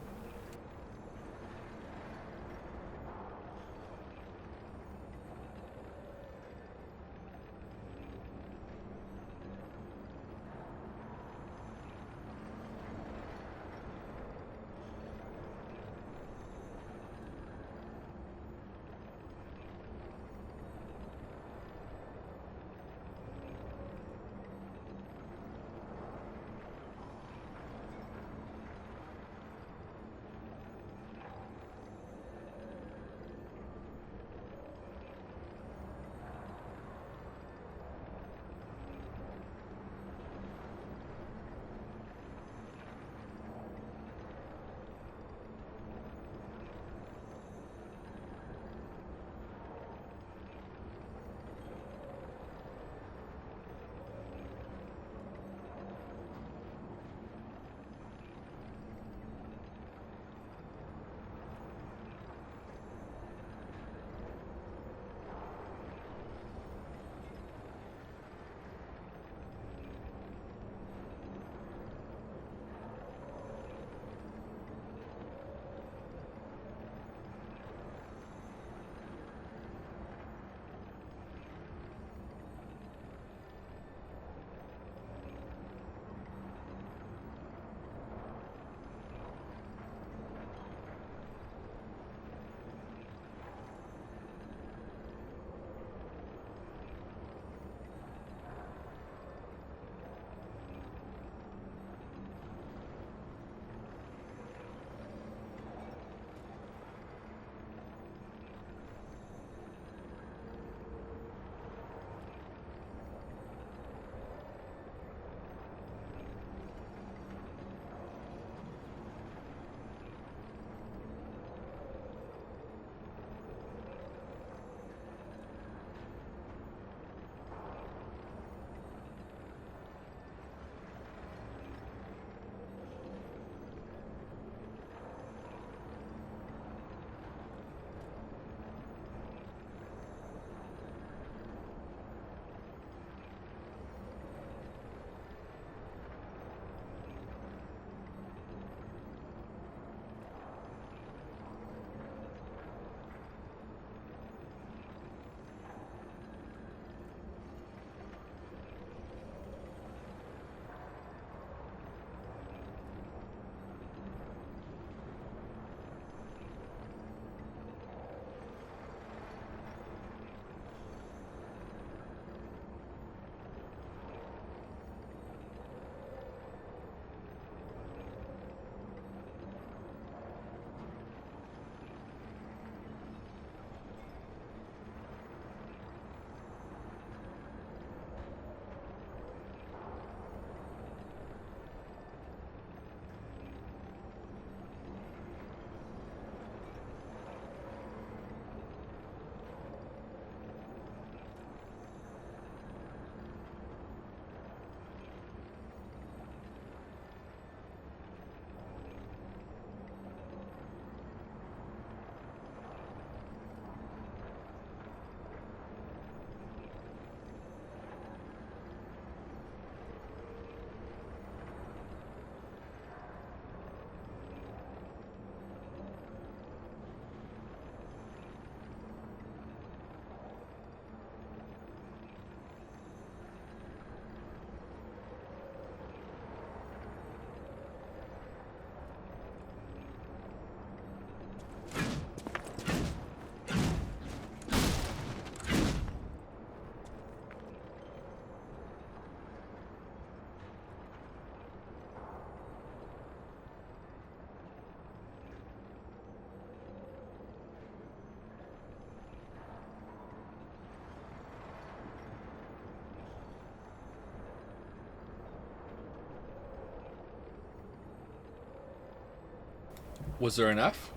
Was there an F?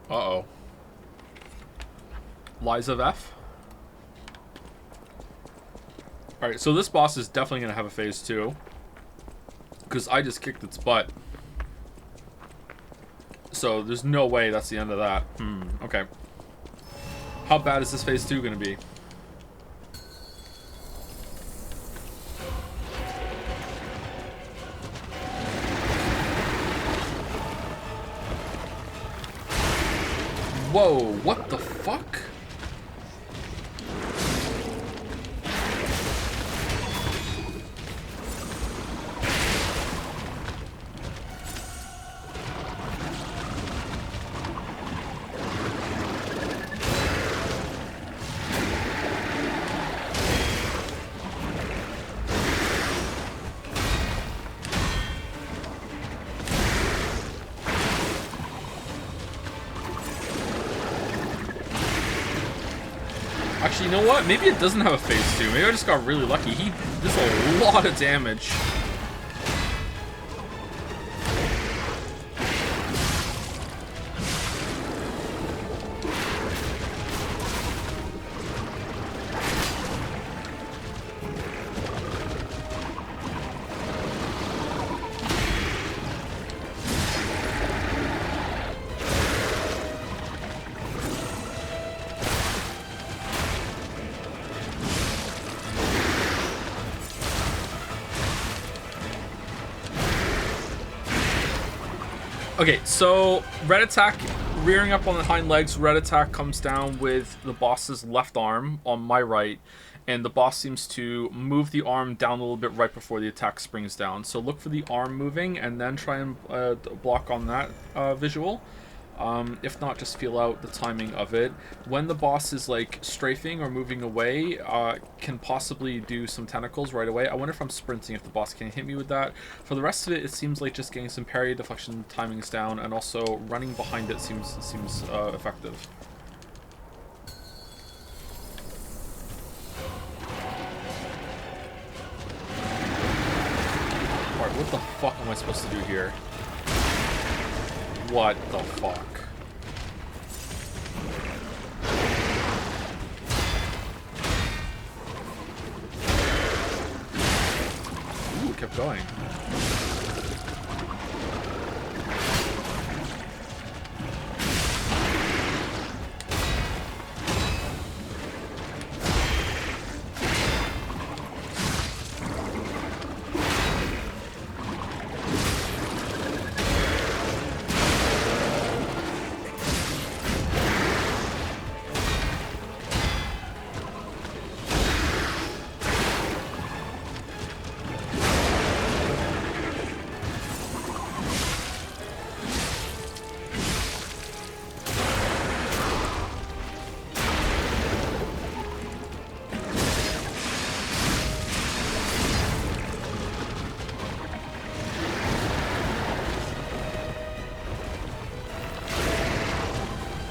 Uh-oh. Lies of F? Alright, so this boss is definitely going to have a phase 2. Because I just kicked its butt. So there's no way that's the end of that. Okay. How bad is this phase 2 going to be? Whoa, what the fuck? Actually, you know what? Maybe it doesn't have a phase 2. Maybe I just got really lucky. He does a lot of damage. Okay, so red attack, rearing up on the hind legs, red attack comes down with the boss's left arm on my right, and the boss seems to move the arm down a little bit right before the attack springs down. So look for the arm moving and then try and block on that visual. If not, just feel out the timing of it. When the boss is like strafing or moving away, can possibly do some tentacles right away. I wonder if I'm sprinting, if the boss can hit me with that. For the rest of it, it seems like just getting some parry, deflection, timings down, and also running behind it seems effective. Alright, what the fuck am I supposed to do here? What the fuck? Ooh, kept going.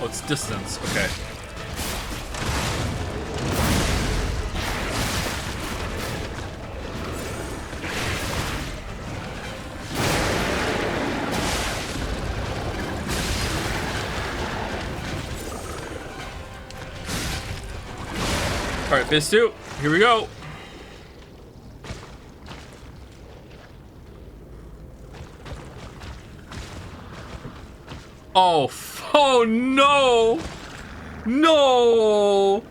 Oh, it's distance. Okay. All right, phase 2. Here we go. Oh, oh no! No!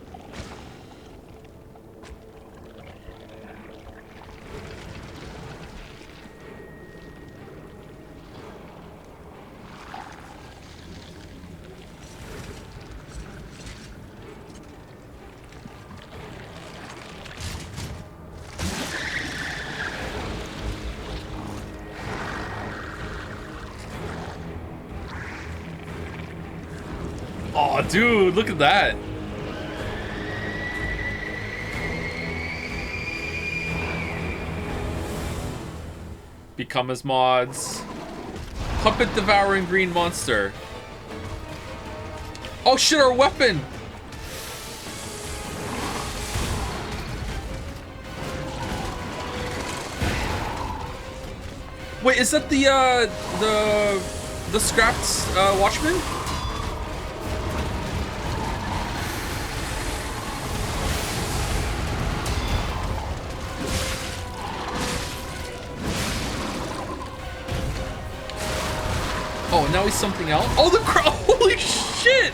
Oh, dude, look at that. Become as mods. Puppet devouring green monster. Oh shit, our weapon. Wait, is that the scrapped watchman? now he's something else. Oh, the crowd! Holy shit!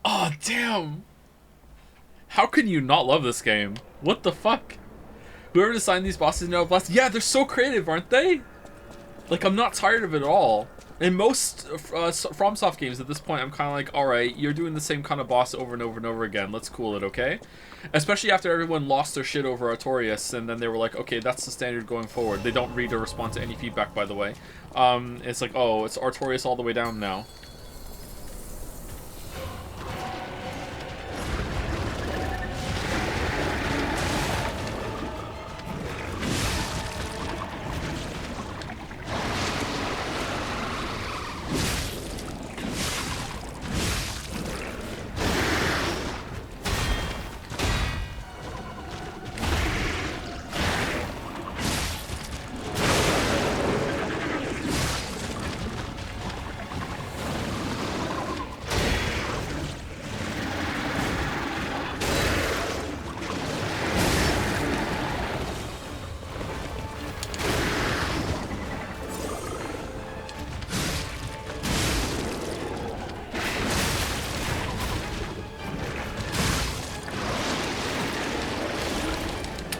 Oh, damn. How can you not love this game? What the fuck? Whoever designed these bosses know blessed. Yeah, they're so creative, aren't they? Like, I'm not tired of it at all. In most FromSoft games at this point, I'm kind of like, alright, you're doing the same kind of boss over and over and over again. Let's cool it, okay? Especially after everyone lost their shit over Artorias, and then they were like, okay, that's the standard going forward. They don't read or respond to any feedback, by the way. It's like, oh, it's Artorias all the way down now.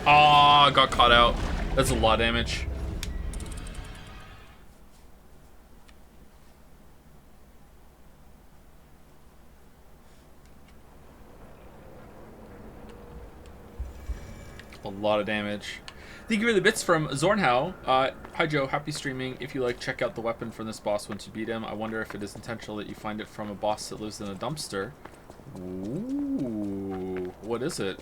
Ah, got caught out. That's a lot of damage. A lot of damage. Thank you for the bits from Zornhow. Hi Joe, happy streaming. If you like, check out the weapon from this boss once you beat him. I wonder if it is intentional that you find it from a boss that lives in a dumpster. Ooh, what is it?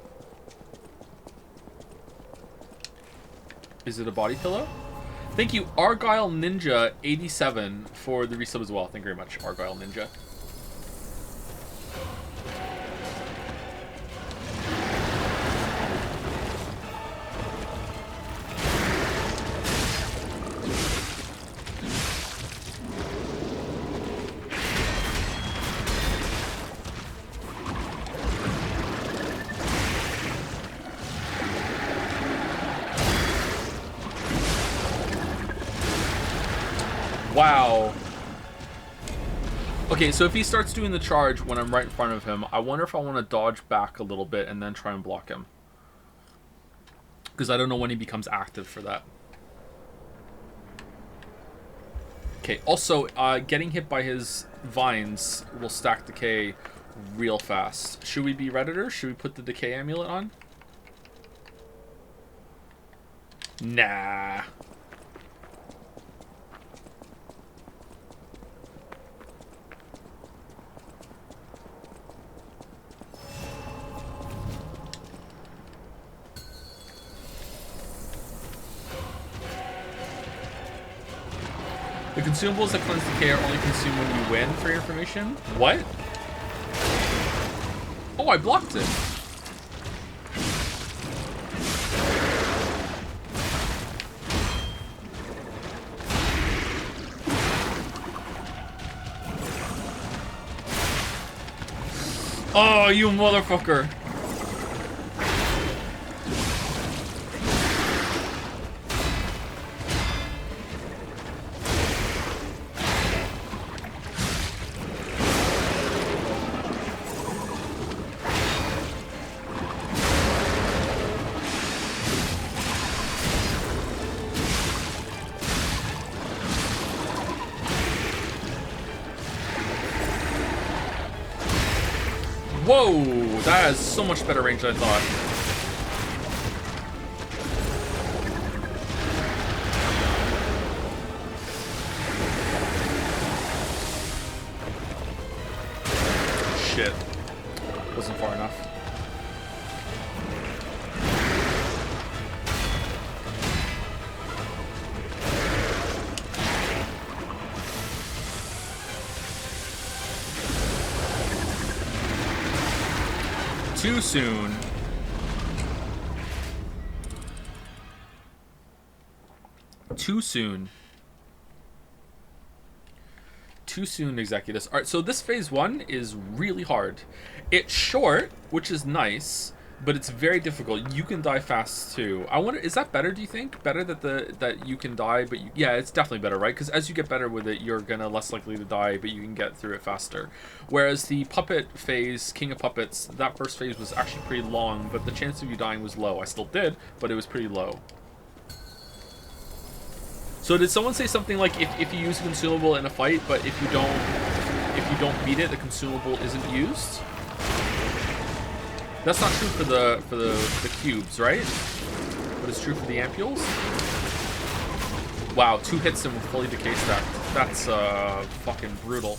Is it a body pillow? Thank you, Argyle Ninja 87 for the resub as well. Thank you very much, Argyle Ninja. Wow. Okay, so if he starts doing the charge when I'm right in front of him, I wonder if I want to dodge back a little bit and then try and block him. Because I don't know when he becomes active for that. Okay, also, getting hit by his vines will stack decay real fast. Should we be Redditor? Should we put the decay amulet on? Nah. The consumables that cleanse decay are only consumed when you win, for your information. What? Oh, I blocked it. Oh, you motherfucker. Whoa, that has so much better range than I thought. Shit. Wasn't far enough. Too soon. Too soon. Too soon, Executus. Alright, so this phase 1 is really hard. It's short, which is nice, but it's very difficult. You can die fast too. I wonder, is that better, do you think? Better that you can die, but yeah, it's definitely better, right? Because as you get better with it, you're gonna less likely to die, but you can get through it faster. Whereas the puppet phase, King of Puppets, that first phase was actually pretty long, but the chance of you dying was low. I still did, but it was pretty low. So did someone say something like if you use a consumable in a fight, but if you don't beat it, the consumable isn't used? That's not true for the cubes, right? But it's true for the ampules. Wow, 2 hits him with fully decay stack. That's fucking brutal.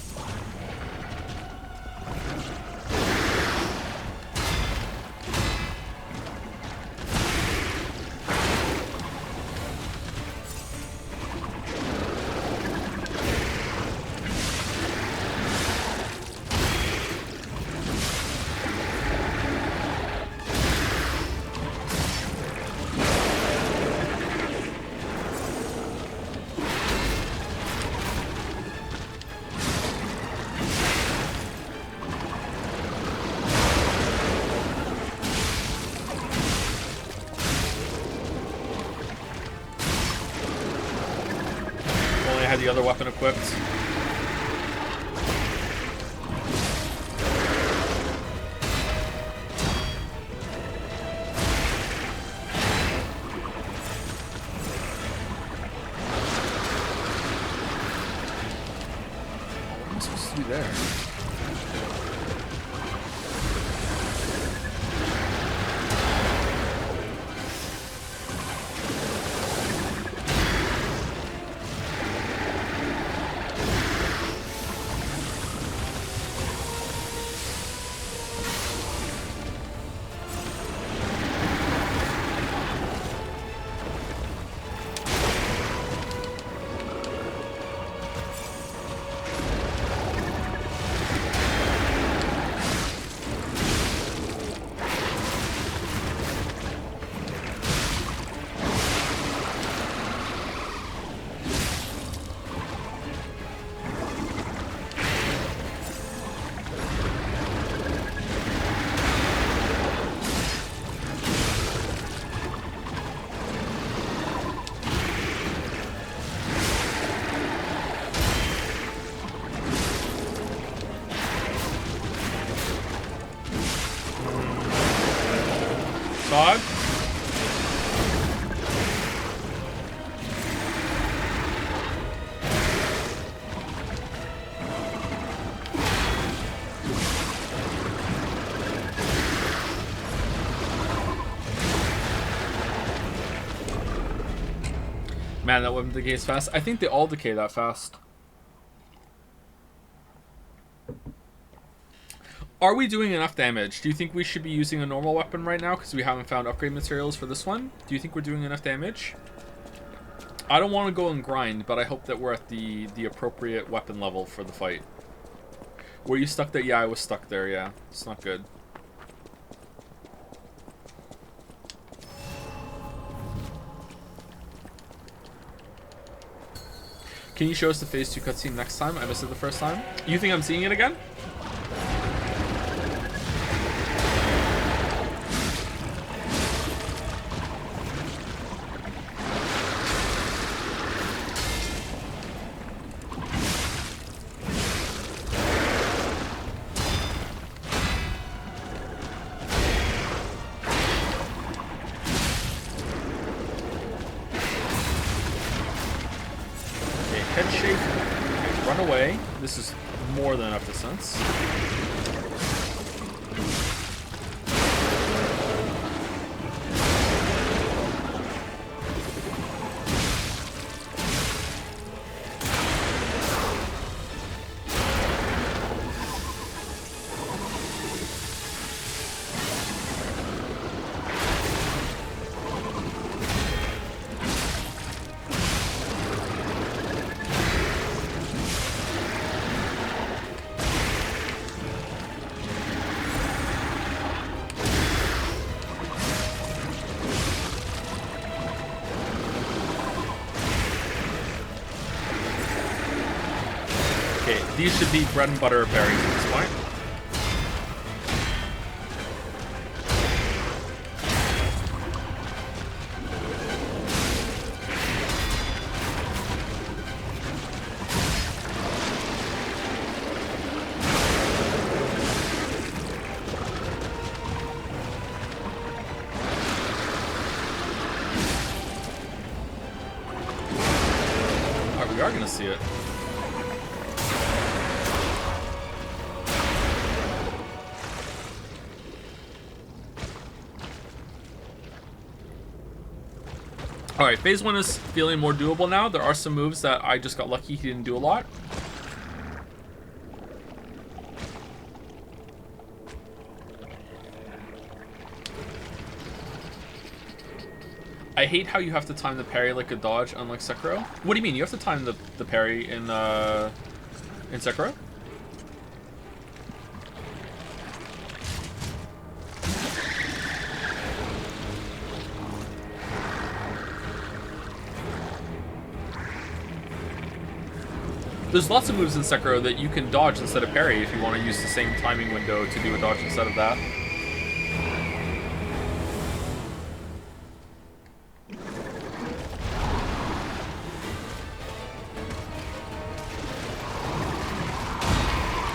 The other weapon equipped. What am I supposed to do there? Todd? Man, that weapon decays fast. I think they all decay that fast. Are we doing enough damage? Do you think we should be using a normal weapon right now because we haven't found upgrade materials for this one? Do you think we're doing enough damage? I don't want to go and grind, but I hope that we're at the appropriate weapon level for the fight. Were you stuck there? Yeah, I was stuck there, yeah. It's not good. Can you show us the phase 2 cutscene next time? I missed it the first time. You think I'm seeing it again? This is more than enough distance. These should be bread and butter parries at this point. We are gonna see it. Alright, phase 1 is feeling more doable now. There are some moves that I just got lucky he didn't do a lot. I hate how you have to time the parry like a dodge, unlike Sekiro. What do you mean? You have to time the parry in Sekiro? There's lots of moves in Sekiro that you can dodge instead of parry if you want to use the same timing window to do a dodge instead of that.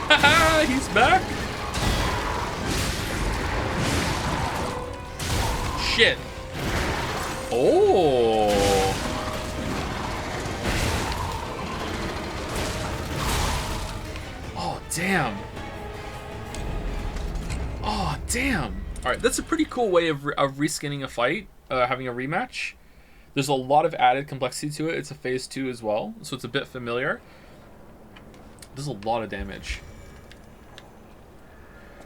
Haha, he's back! Shit. Oh. Damn. Oh, damn. Alright, that's a pretty cool way of reskinning a fight, having a rematch. There's a lot of added complexity to it. It's a phase 2 as well, so it's a bit familiar. There's a lot of damage.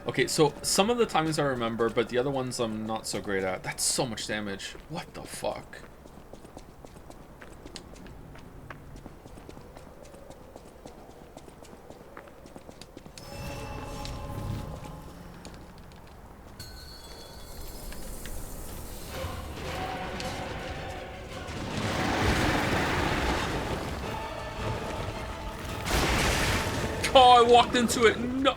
Okay, so some of the timings I remember, but the other ones I'm not so great at. That's so much damage. What the fuck? Oh, I walked into it. No.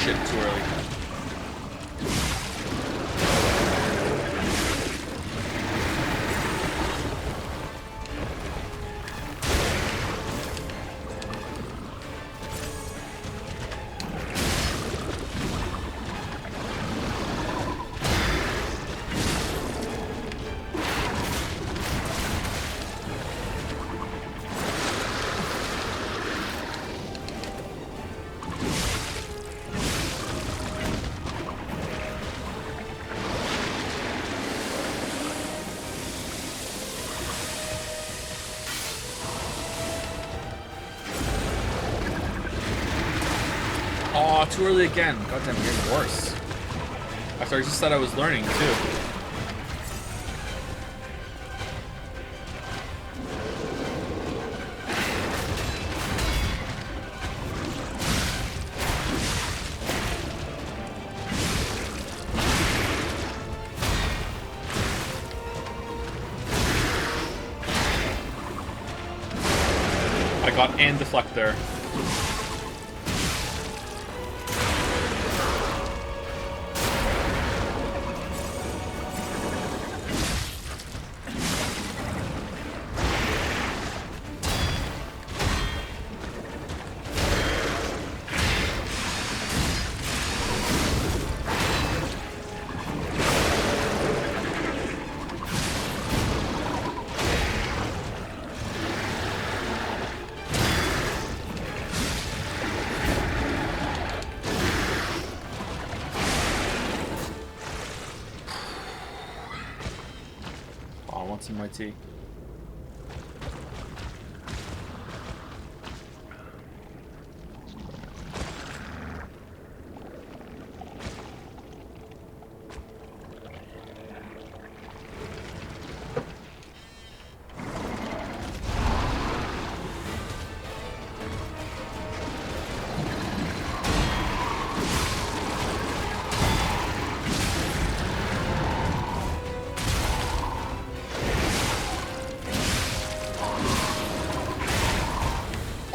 Shit, too early. Oh, too early again. Goddamn, you're getting worse. After I just said I was learning, too. I got and deflect there. In my tea.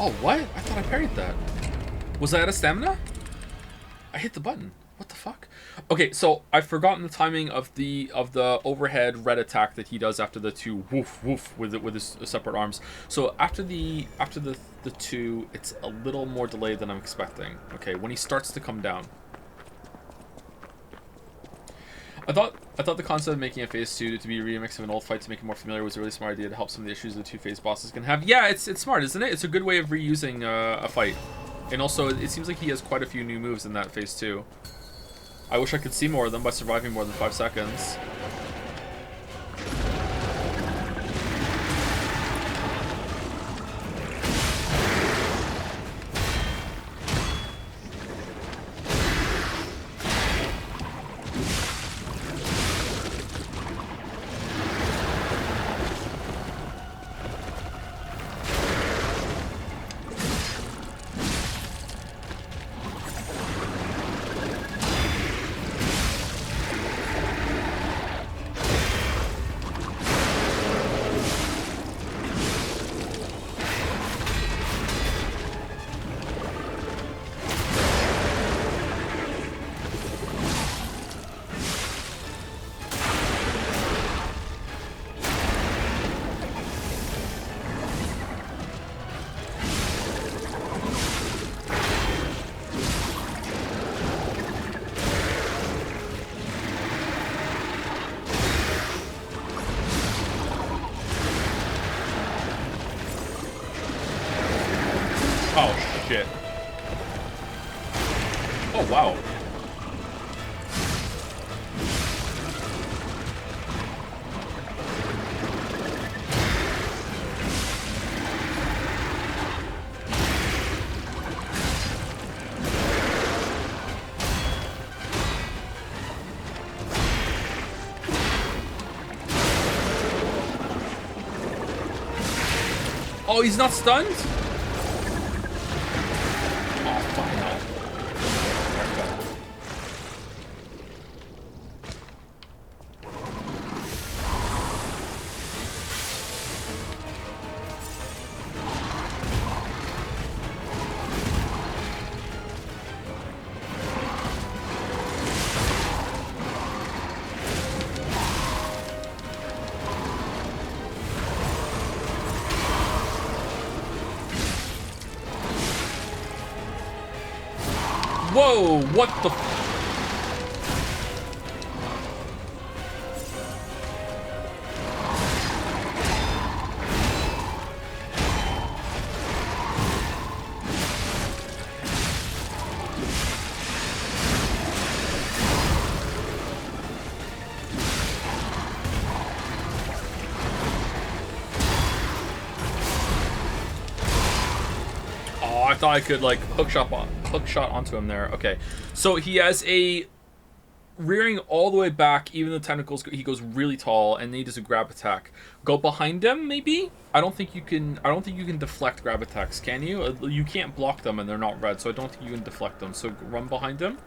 Oh, what? I thought I parried that. Was I out of stamina? I hit the button. What the fuck? Okay, so I've forgotten the timing of the overhead red attack that he does after the two woof woof with his separate arms. So after the two, it's a little more delayed than I'm expecting. Okay, when he starts to come down. I thought the concept of making a phase 2 to be a remix of an old fight to make it more familiar was a really smart idea to help some of the issues the two phase bosses can have. Yeah, it's smart, isn't it? It's a good way of reusing a fight. And also, it seems like he has quite a few new moves in that phase 2. I wish I could see more of them by surviving more than 5 seconds. Oh, shit. Oh, wow. Oh, he's not stunned? Whoa, what the f- Oh, I thought I could like hook shot onto him there. Okay, so he has a rearing all the way back, even the tentacles. He goes really tall, and then he does a grab attack. Go behind him, maybe. I don't think you can deflect grab attacks, can you? You can't block them, and they're not red, so I don't think you can deflect them. So run behind him.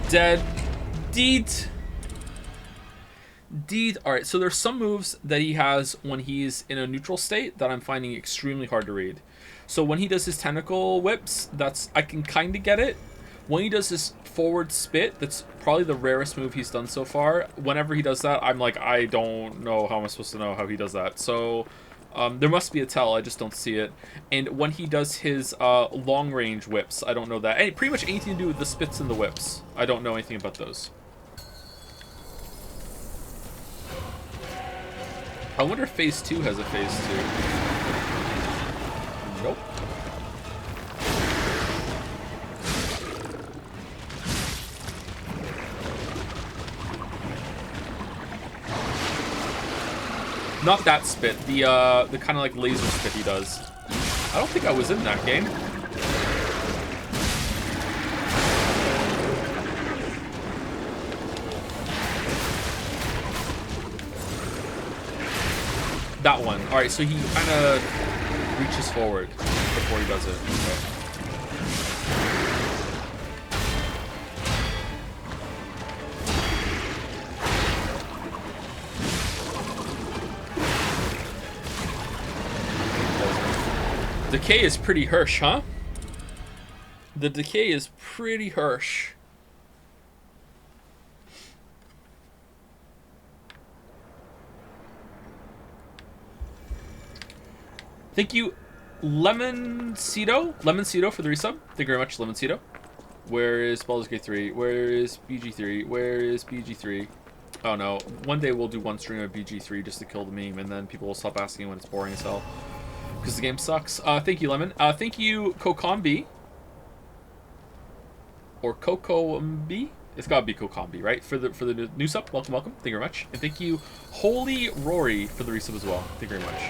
Dead. Deed. Alright, so there's some moves that he has when he's in a neutral state that I'm finding extremely hard to read. So when he does his tentacle whips, I can kind of get it. When he does his forward spit, that's probably the rarest move he's done so far. Whenever he does that, I'm like, I don't know how I'm supposed to know how he does that. So there must be a tell, I just don't see it. And when he does his long range whips, I don't know that. Pretty much anything to do with the spits and the whips. I don't know anything about those. I wonder if Phase 2 has a Phase 2. Nope. Not that spit, the kind of like laser spit he does. I don't think I was in that game. That one. Alright, so he kind of reaches forward before he does it. Okay. Decay is pretty harsh, huh? The decay is pretty harsh. Thank you, Lemoncito for the resub. Thank you very much, Lemoncito. Where is Baldur's Gate 3? Where is BG3? Where is BG3? Oh no, one day we'll do one stream of BG3 just to kill the meme, and then people will stop asking when it's boring as hell. Because the game sucks. Thank you, Lemon. Thank you, Kokombi. Or Kokombi? It's gotta be Kokombi, right? For the new sub. Welcome, welcome. Thank you very much. And thank you, Holy Rory, for the resub as well. Thank you very much.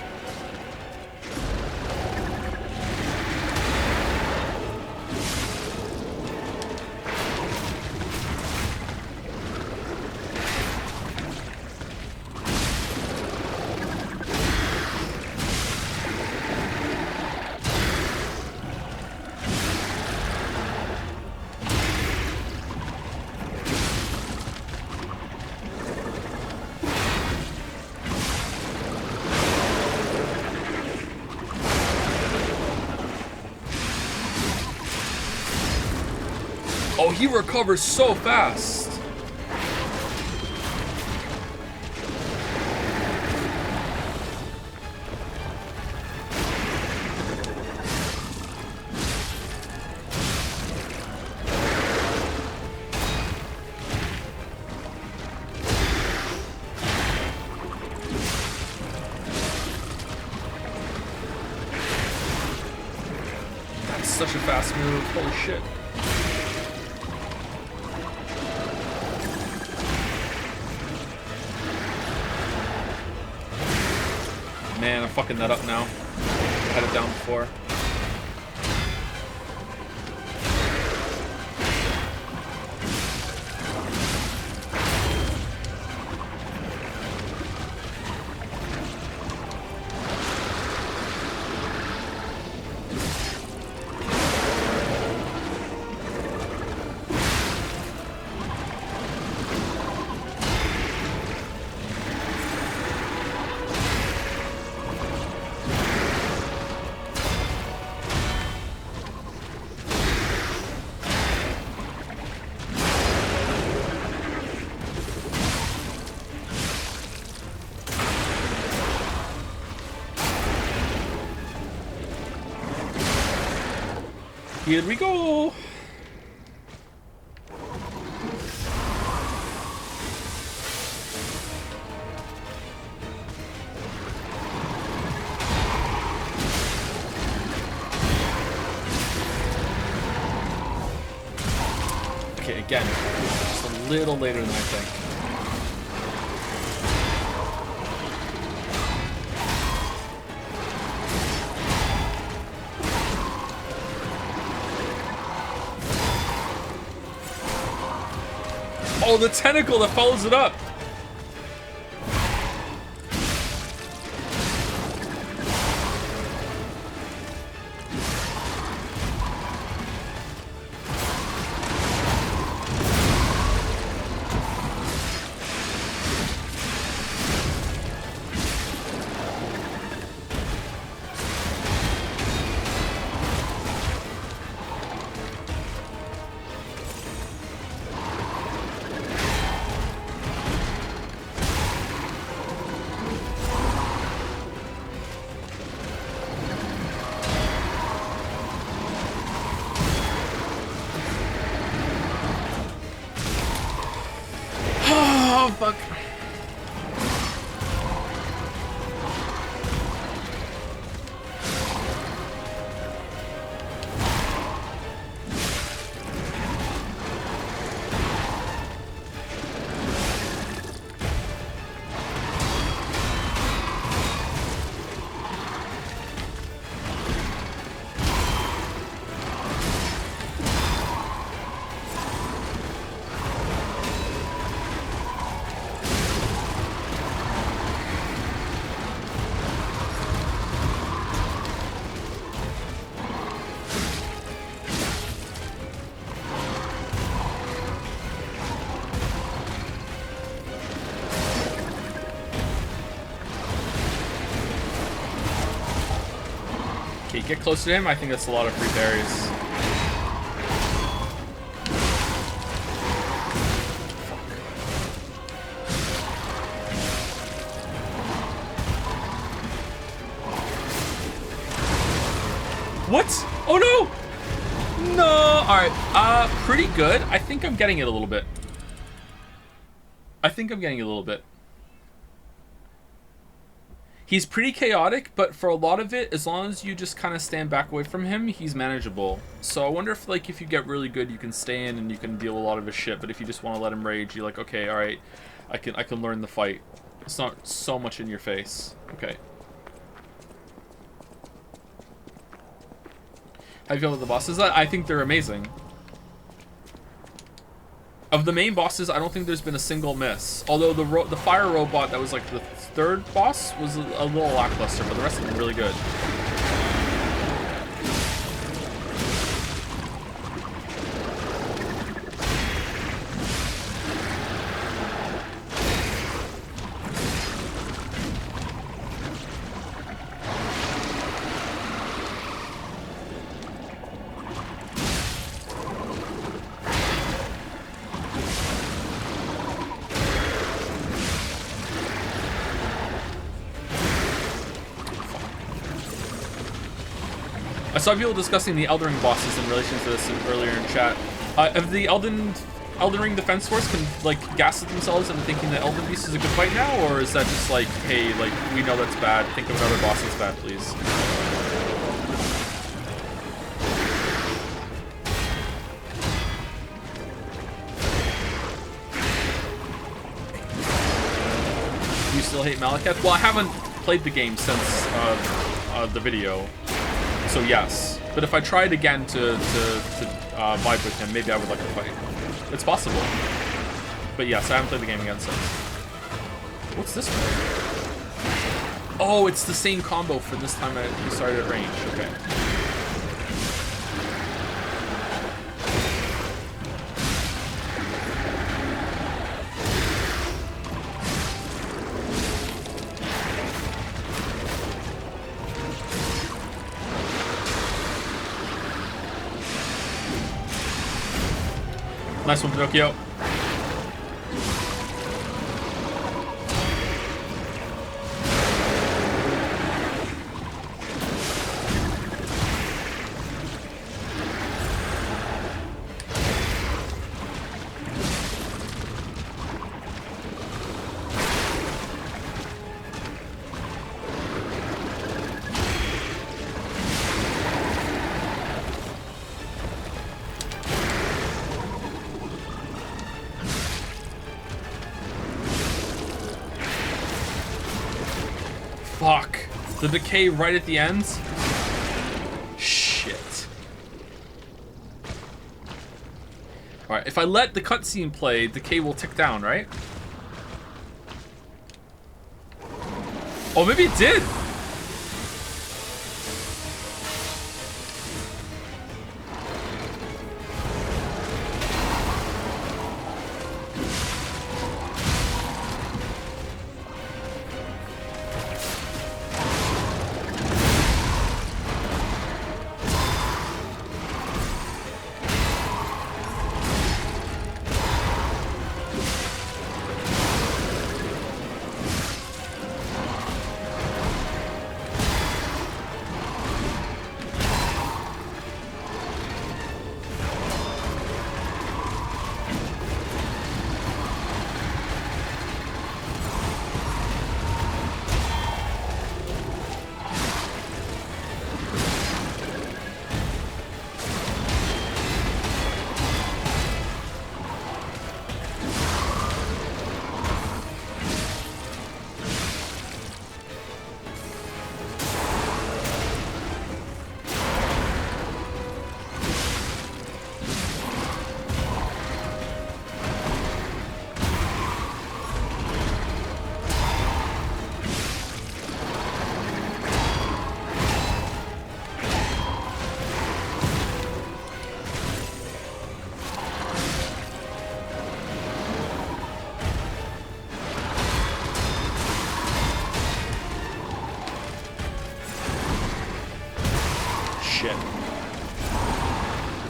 He recovers so fast. That's such a fast move. Holy shit. Man, I'm fucking that up now. I had it down before. Here we go. Okay, again, just a little later than I think. Oh, the tentacle that follows it up. Oh, fuck. Okay, get close to him. I think that's a lot of free berries. What? Oh no! No! Alright, pretty good. I think I'm getting it a little bit. He's pretty chaotic, but for a lot of it, as long as you just kind of stand back away from him, he's manageable. So I wonder if, like, if you get really good, you can stay in and you can deal a lot of his shit. But if you just want to let him rage, you're like, okay, all right, I can learn the fight. It's not so much in your face. Okay. How do you feel about the bosses? I think they're amazing. Of the main bosses, I don't think there's been a single miss. Although the fire robot that was like the third boss was a little lackluster, but the rest of them are really good. I saw people discussing the Elden Ring bosses in relation to this earlier in chat. Have the Elden Ring Defense Force can like gaslit themselves into thinking that Elden Beast is a good fight now, or is that just like, hey, like we know that's bad. Think of another boss that's bad, please. Do you still hate Malekith? Well, I haven't played the game since the video. So yes, but if I tried again to vibe with him, maybe I would like to fight. It's possible. But yes, I haven't played the game again since. What's this one? Oh, it's the same combo for this time you started at range. Okay. Nice one, Pinocchio. Fuck. The decay right at the end? Shit. Alright, if I let the cutscene play, decay will tick down, right? Oh, maybe it did!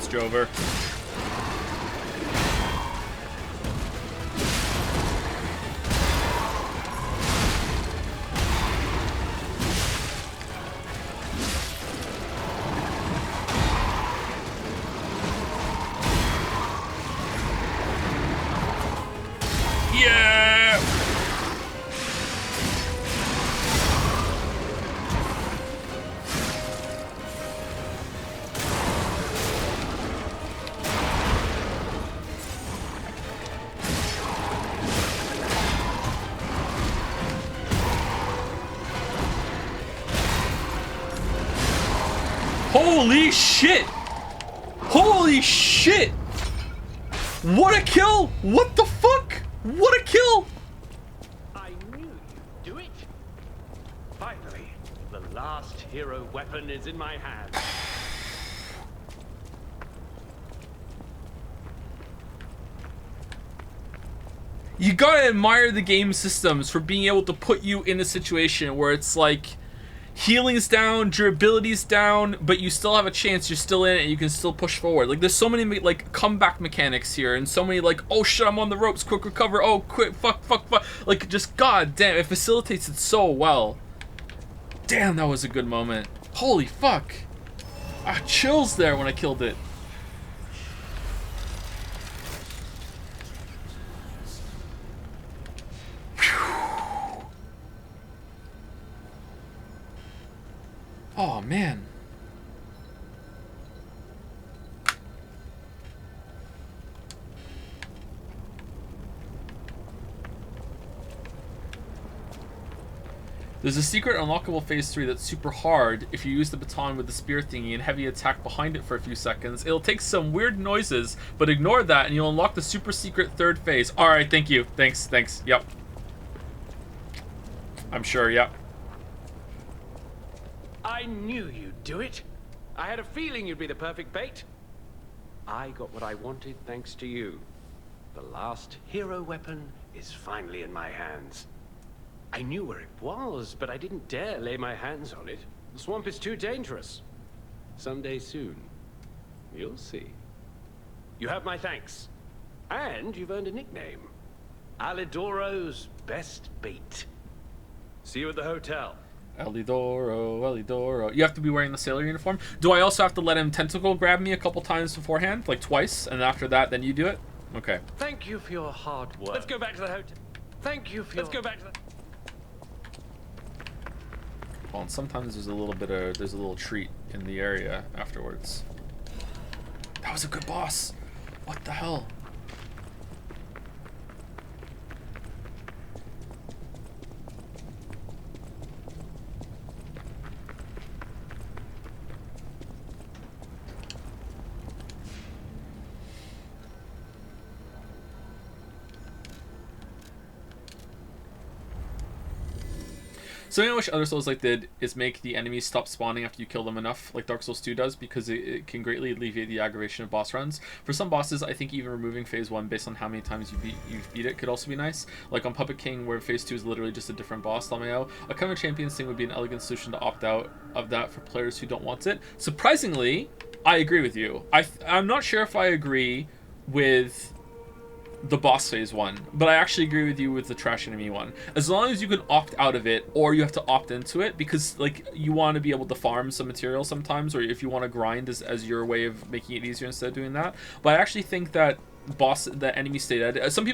Thanks, Jover. Yeah! Holy shit! Holy shit! What a kill! What the fuck? What a kill! I knew you'd do it. Finally, the last hero weapon is in my hand. You gotta admire the game systems for being able to put you in a situation where it's like healing's down, durability's down, but you still have a chance, you're still in it, and you can still push forward. Like, there's so many, like, comeback mechanics here, and so many, like, oh shit, I'm on the ropes, quick recover, oh, quick, fuck. Like, just, god damn, it facilitates it so well. Damn, that was a good moment. Holy fuck. Ah, chills there when I killed it. Oh, man. There's a secret unlockable phase 3 that's super hard if you use the baton with the spear thingy and heavy attack behind it for a few seconds. It'll take some weird noises, but ignore that and you'll unlock the super secret third phase. Alright, thank you. Thanks. Yep. I'm sure, yep. I knew you'd do it. I had a feeling you'd be the perfect bait. I got what I wanted thanks to you. The last hero weapon is finally in my hands. I knew where it was, but I didn't dare lay my hands on it. The swamp is too dangerous. Someday soon, you'll see. You have my thanks. And you've earned a nickname. Alidoro's best bait. See you at the hotel. Alidoro. You have to be wearing the sailor uniform. Do I also have to let him tentacle grab me a couple times beforehand? Like twice? And after that, then you do it? Okay. Thank you for your hard work. Let's go back to the hotel. Thank you for Let's go back to the... Well, and sometimes there's a little treat in the area afterwards. That was a good boss. What the hell? Something I wish other Souls-like did is make the enemies stop spawning after you kill them enough, like Dark Souls 2 does, because it can greatly alleviate the aggravation of boss runs. For some bosses, I think even removing Phase 1 based on how many times you've beat it could also be nice. Like on Puppet King, where Phase 2 is literally just a different boss, LMAO. A Cover Champions thing would be an elegant solution to opt out of that for players who don't want it. Surprisingly, I agree with you. I'm not sure if I agree with the boss phase one, but I actually agree with you with the trash enemy one. As long as you can opt out of it, or you have to opt into it, because like you want to be able to farm some material sometimes, or if you want to grind as your way of making it easier instead of doing that. But I actually think that the enemy state, some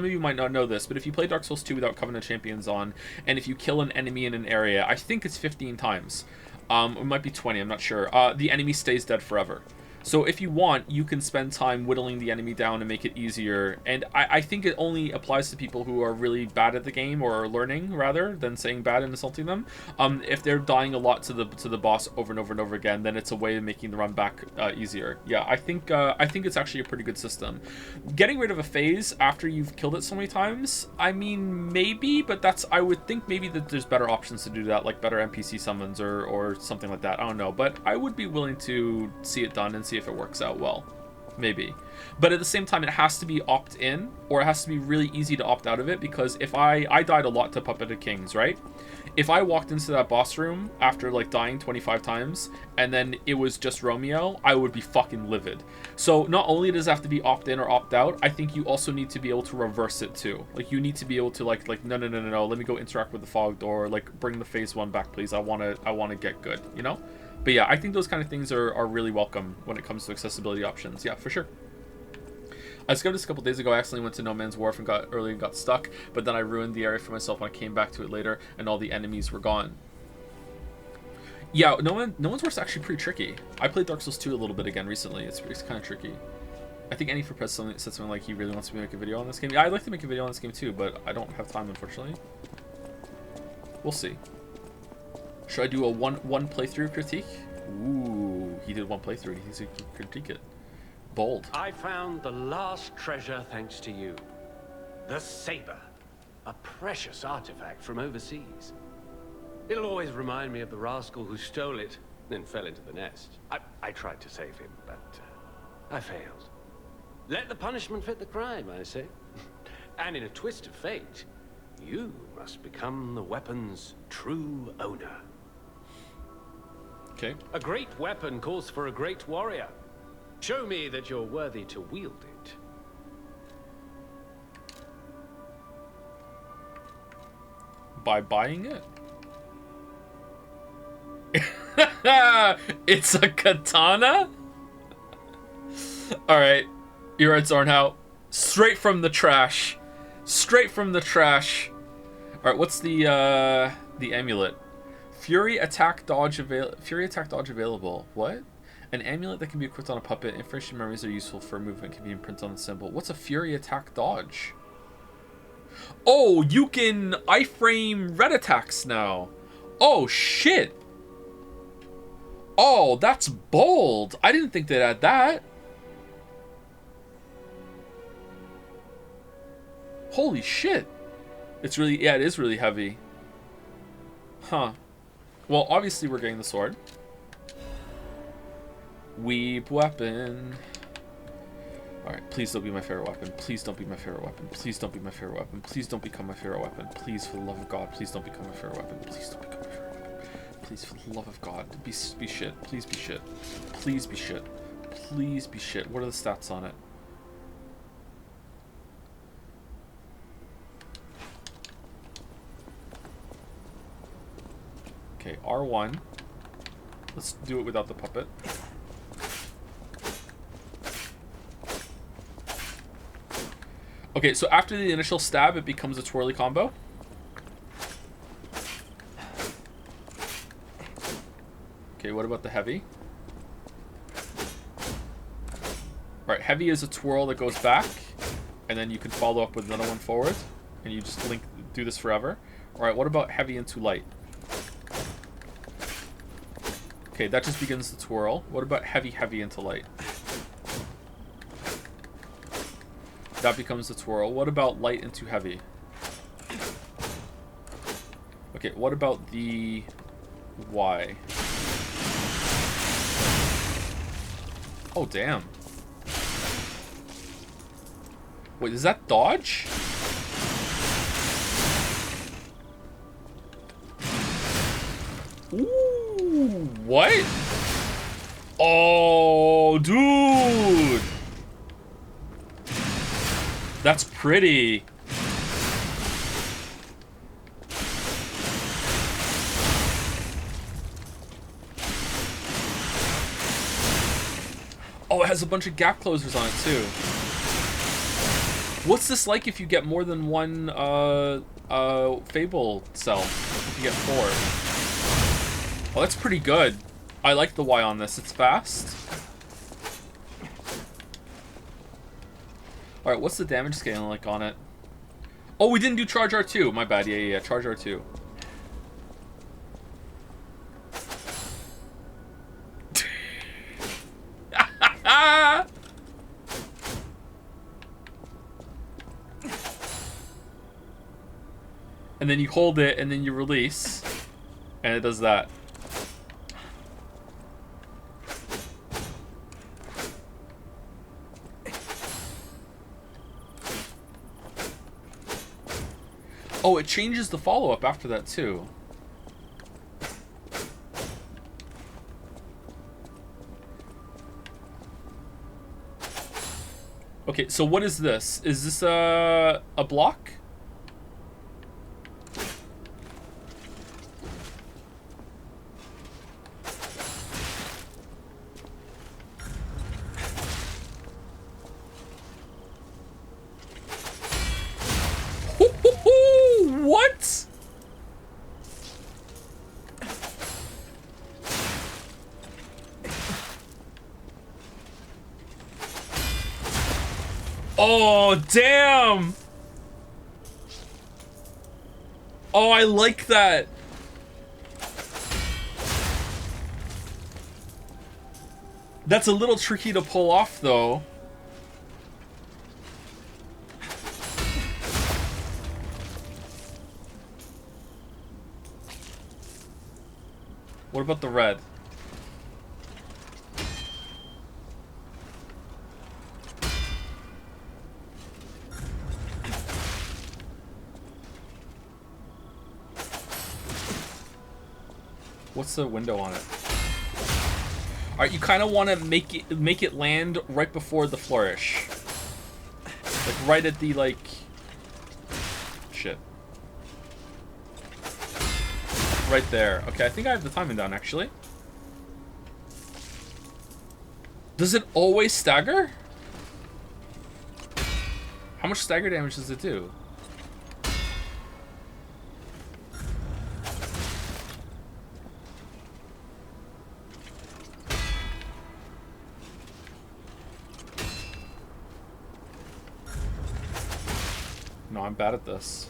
of you might not know this, but if you play Dark Souls 2 without Covenant Champions on, and if you kill an enemy in an area, I think it's 15 times, it might be 20, I'm not sure, the enemy stays dead forever. So if you want, you can spend time whittling the enemy down and make it easier. And I think it only applies to people who are really bad at the game, or are learning rather than saying bad and insulting them. If they're dying a lot to the boss over and over and over again, then it's a way of making the run back easier. Yeah, I think it's actually a pretty good system. Getting rid of a phase after you've killed it so many times, I mean, maybe, but I would think maybe that there's better options to do that, like better NPC summons or something like that. I don't know, but I would be willing to see it done and see if it works out well. maybe. But at the same time, it has to be opt-in, or it has to be really easy to opt out of it, because if I died a lot to Puppeted Kings, right? If I walked into that boss room after, like, dying 25 times, and then it was just Romeo, I would be fucking livid. So not only does it have to be opt-in or opt-out, I think you also need to be able to reverse it, too. Like, you need to be able to, like no, let me go interact with the fog door, like, bring the phase 1 back, please. I wanna get good, you know? But yeah, I think those kind of things are really welcome when it comes to accessibility options. Yeah, for sure. I discovered this a couple days ago. I accidentally went to No Man's Wharf and got stuck, but then I ruined the area for myself when I came back to it later, and all the enemies were gone. Yeah, No Man's Wharf's actually pretty tricky. I played Dark Souls 2 a little bit again recently. It's kind of tricky. I think Annie for Press said something like he really wants me to make a video on this game. Yeah, I'd like to make a video on this game too, but I don't have time, unfortunately. We'll see. Should I do a one playthrough critique? Ooh, he did one playthrough and he thinks he can critique it. Bold. I found the last treasure thanks to you. The saber. A precious artifact from overseas. It'll always remind me of the rascal who stole it, then fell into the nest. I tried to save him, but I failed. Let the punishment fit the crime, I say. And in a twist of fate, you must become the weapon's true owner. Okay. A great weapon calls for a great warrior. Show me that you're worthy to wield it. By buying it? It's a katana? Alright. You're right, Zornhout. Straight from the trash. Straight from the trash. Alright, what's the amulet? Fury attack dodge available. What? An amulet that can be equipped on a puppet. Information memories are useful for movement, can be imprinted on the symbol. What's a Fury attack dodge? Oh, you can iframe red attacks now. Oh, shit. Oh, that's bold. I didn't think they'd add that. Holy shit. It's really, yeah, it is really heavy. Huh. Well, obviously we're getting the sword. Weep weapon. Alright, please don't be my favorite weapon. Please don't be my favorite weapon. Please don't be my favorite weapon. Please don't become my favorite weapon. Please, for the love of God, please don't become my favorite weapon. Please don't become my favorite weapon. Please, for the love of God, be shit. Please be shit. Please be shit. Please be shit. What are the stats on it? Okay, R1. Let's do it without the puppet. Okay, so after the initial stab, it becomes a twirly combo. Okay, what about the heavy? Alright, heavy is a twirl that goes back, and then you can follow up with another one forward, and you just do this forever. Alright, what about heavy into light? Okay, that just begins the twirl. What about heavy into light? That becomes the twirl. What about light into heavy? Okay, what about the Y? Oh, damn. Wait, is that dodge? Ooh, what? Oh, dude. That's pretty. Oh, it has a bunch of gap closers on it too. What's this like if you get more than one Fable cell? If you get 4. Oh, that's pretty good. I like the Y on this. It's fast. Alright, what's the damage scale like on it? Oh, we didn't do Charge R2. My bad. Yeah. Charge R2. And then you hold it, and then you release. And it does that. Oh, it changes the follow-up after that, too. Okay, so what is this? Is this a block? What? Oh, damn! Oh, I like that. That's a little tricky to pull off, though. What about the red? What's the window on it? All right, you kind of want to make it land right before the flourish, like right at the shit. Right there. Okay, I think I have the timing down, actually. Does it always stagger? How much stagger damage does it do? No, I'm bad at this.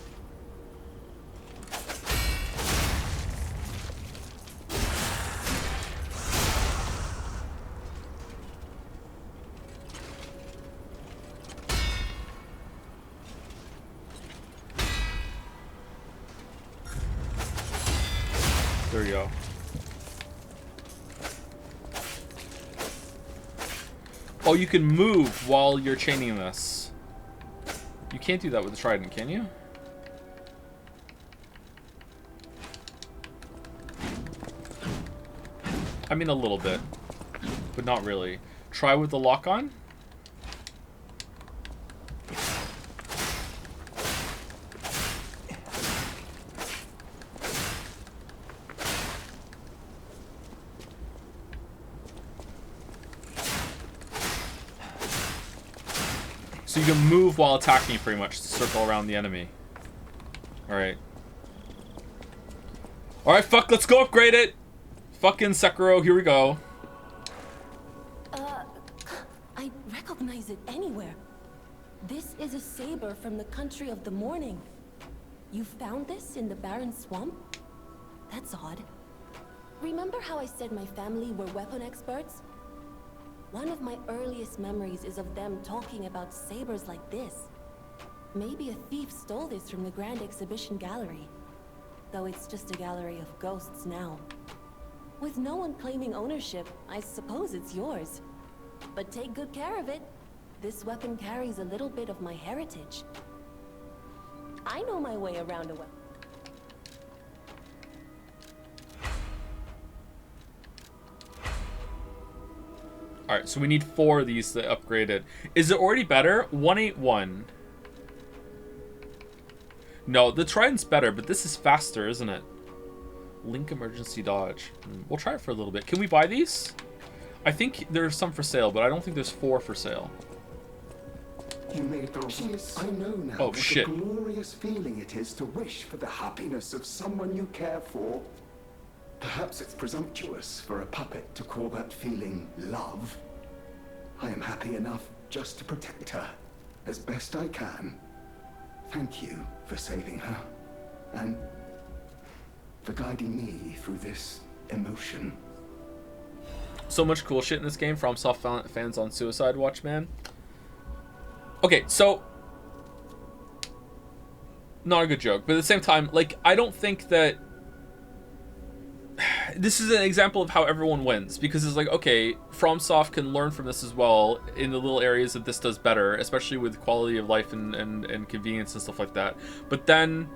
There we go. Oh, you can move while you're chaining this. You can't do that with the trident, can you? I mean, a little bit, but not really. Try with the lock on. So you can move while attacking pretty much to circle around the enemy. Alright. Alright, fuck, let's go upgrade it! Fucking Sekiro, here we go. I recognize it anywhere. This is a saber from the country of the morning. You found this in the barren swamp? That's odd. Remember how I said my family were weapon experts? One of my earliest memories is of them talking about sabers like this. Maybe a thief stole this from the Grand Exhibition Gallery. Though it's just a gallery of ghosts now. With no one claiming ownership, I suppose it's yours. But take good care of it. This weapon carries a little bit of my heritage. I know my way around a weapon. Alright, so we need 4 of these to upgrade it. Is it already better? 181. No, the trident's better, but this is faster, isn't it? Link emergency dodge. We'll try it for a little bit. Can we buy these? I think there's some for sale, but I don't think there's 4 for sale. You made those. I know now Oh, what shit. a glorious feeling it is to wish for the happiness of someone you care for. Perhaps it's presumptuous for a puppet to call that feeling love. I am happy enough just to protect her as best I can. Thank you for saving her and for guiding me through this emotion. So much cool shit in this game. FromSoft fans on Suicide Watch, man. Okay, so not a good joke, but at the same time, like, I don't think that this is an example of how everyone wins, because it's like, okay, FromSoft can learn from this as well in the little areas that this does better, especially with quality of life and convenience and stuff like that. But then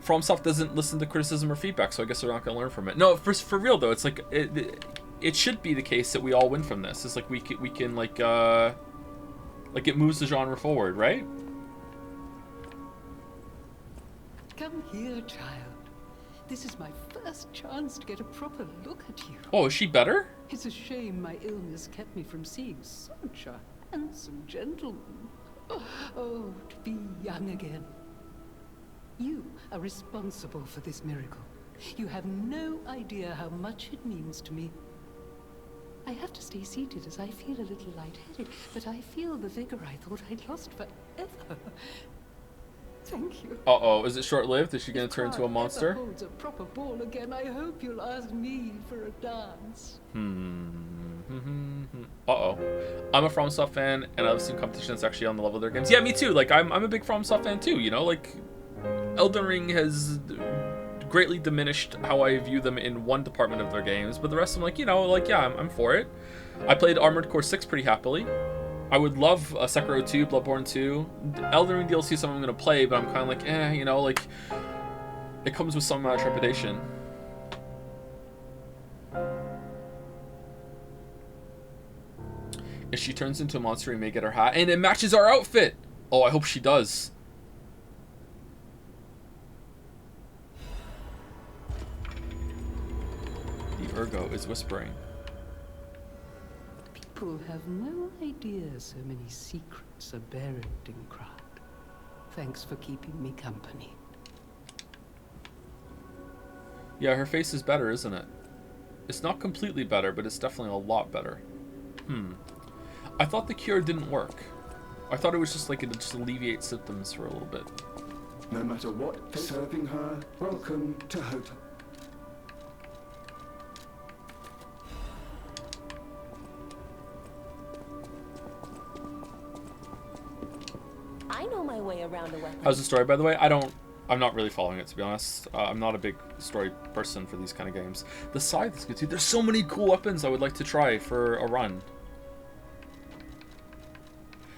FromSoft doesn't listen to criticism or feedback, so I guess they're not going to learn from it. No, for real though, it's like it should be the case that we all win from this. It's like we can like it moves the genre forward, right? Come here, child. This is my first chance to get a proper look at you. Oh, is she better? It's a shame my illness kept me from seeing such a handsome gentleman. Oh, to be young again. You are responsible for this miracle. You have no idea how much it means to me. I have to stay seated as I feel a little lightheaded, but I feel the vigor I thought I'd lost forever. Thank you. Uh-oh, is it short-lived? Is she going to turn into a monster? If Card holds a proper ball again, I hope you'll ask me for a dance. Uh-oh. I'm a FromSoft fan, and I've seen competitions actually on the level of their games. Yeah, me too. Like, I'm a big FromSoft fan too, you know? Like, Elden Ring has greatly diminished how I view them in one department of their games, but the rest I'm like, you know, like, yeah, I'm for it. I played Armored Core 6 pretty happily. I would love Sekiro 2, Bloodborne 2. Elden Ring DLC is something I'm going to play, but I'm kind of like, you know, like, it comes with some trepidation. If she turns into a monster, we may get her hat, and it matches our outfit! Oh, I hope she does. The Ergo is whispering. People have no idea so many secrets are buried in Crowd. Thanks for keeping me company. Yeah, her face is better, isn't it? It's not completely better, but it's definitely a lot better. I thought the cure didn't work. I thought it was just like it just alleviates symptoms for a little bit. No matter what, serving her, welcome to Hota. I know my way around a weapon. How's the story, by the way? I'm not really following it, to be honest. I'm not a big story person for these kind of games. The scythe is good too. There's so many cool weapons I would like to try for a run.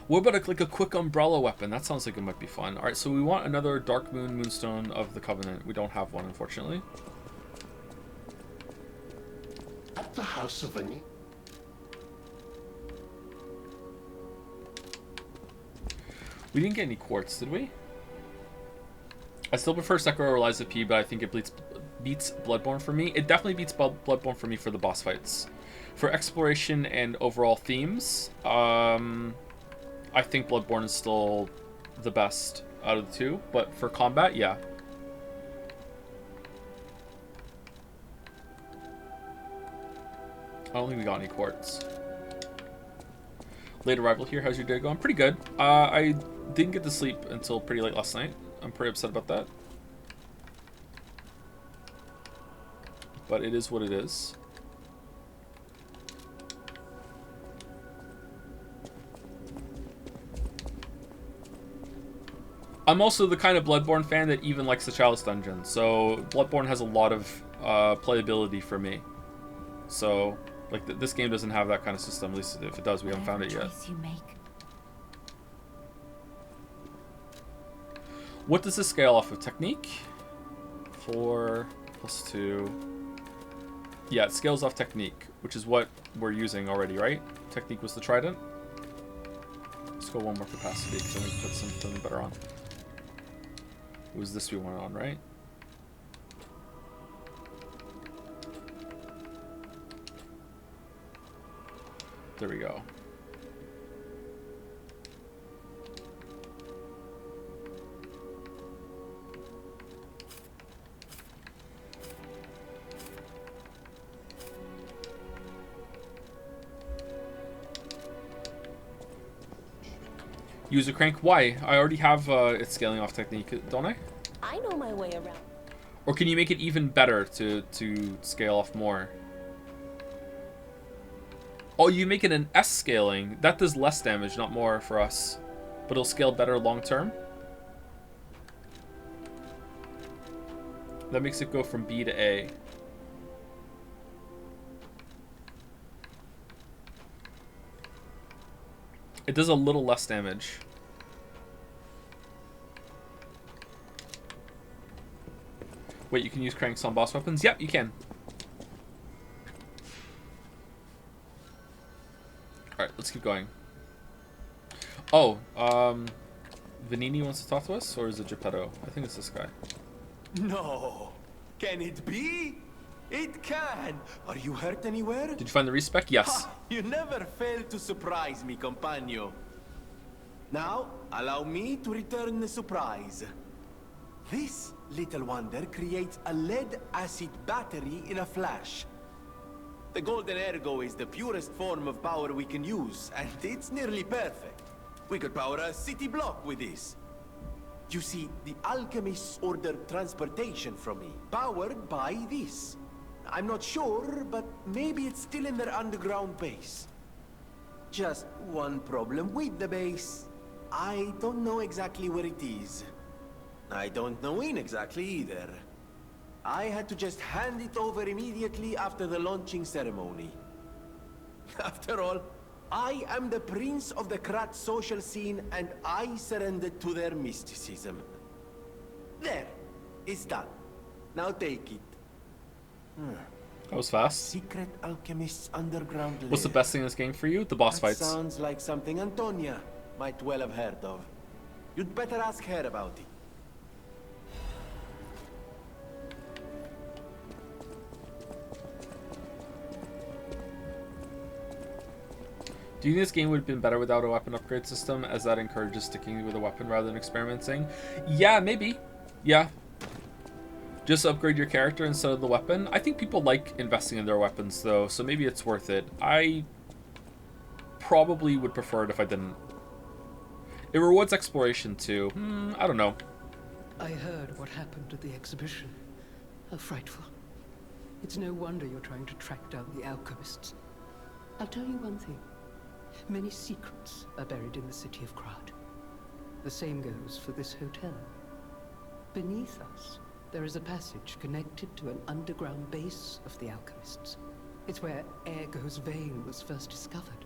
What about like a quick umbrella weapon? That sounds like it might be fun. Alright, so we want another Dark Moon Moonstone of the Covenant. We don't have one, unfortunately. At the House of Any. We didn't get any quartz, did we? I still prefer Sekiro or Lies of P, but I think it beats Bloodborne for me. It definitely beats Bloodborne for me for the boss fights. For exploration and overall themes, I think Bloodborne is still the best out of the two, but for combat, yeah. I don't think we got any quartz. Late arrival here. How's your day going? Pretty good. I didn't get to sleep until pretty late last night. I'm pretty upset about that. But it is what it is. I'm also the kind of Bloodborne fan that even likes the Chalice Dungeon. So Bloodborne has a lot of playability for me. So like this game doesn't have that kind of system. At least if it does, we haven't found it yet. You make. What does this scale off of? Technique? 4 + 2. Yeah, it scales off technique, which is what we're using already, right? Technique was the trident. Let's go one more capacity because then we can put something better on. It was this we wanted on, right? There we go. Use a crank. Why? I already have its scaling off technique, don't I? I know my way around. Or can you make it even better to scale off more? Oh, you make it an S scaling. That does less damage, not more for us. But it'll scale better long term. That makes it go from B to A. It does a little less damage. Wait, you can use cranks on boss weapons? Yep, you can. Alright, let's keep going. Oh, Vanini wants to talk to us, or is it Geppetto? I think it's this guy. No. Can it be? It can. Are you hurt anywhere? Did you find the respec? Yes. Ha, you never fail to surprise me, compagno. Now, allow me to return the surprise. This little wonder creates a lead-acid battery in a flash. The golden ergo is the purest form of power we can use, and it's nearly perfect. We could power a city block with this. You see, the alchemists ordered transportation from me, powered by this. I'm not sure, but maybe it's still in their underground base. Just one problem with the base. I don't know exactly where it is. I don't know when exactly either. I had to just hand it over immediately after the launching ceremony. After all, I am the prince of the Krat social scene, and I surrendered to their mysticism. There, it's done. Now take it. That was fast. Secret alchemist's underground lair. What's the best thing in this game for you? The boss That fights. sounds like something Antonia might well have heard of. You'd better ask her about it. Do you think this game would have been better without a weapon upgrade system, as that encourages sticking with a weapon rather than experimenting? Yeah, maybe. Yeah. Just upgrade your character instead of the weapon. I think people like investing in their weapons, though, so maybe it's worth it. I probably would prefer it if I didn't. It rewards exploration, too. I don't know. I heard what happened at the exhibition. How frightful. It's no wonder you're trying to track down the alchemists. I'll tell you one thing. Many secrets are buried in the city of Krat. The same goes for this hotel. Beneath us, there is a passage connected to an underground base of the alchemists. It's where Ergo's vein was first discovered,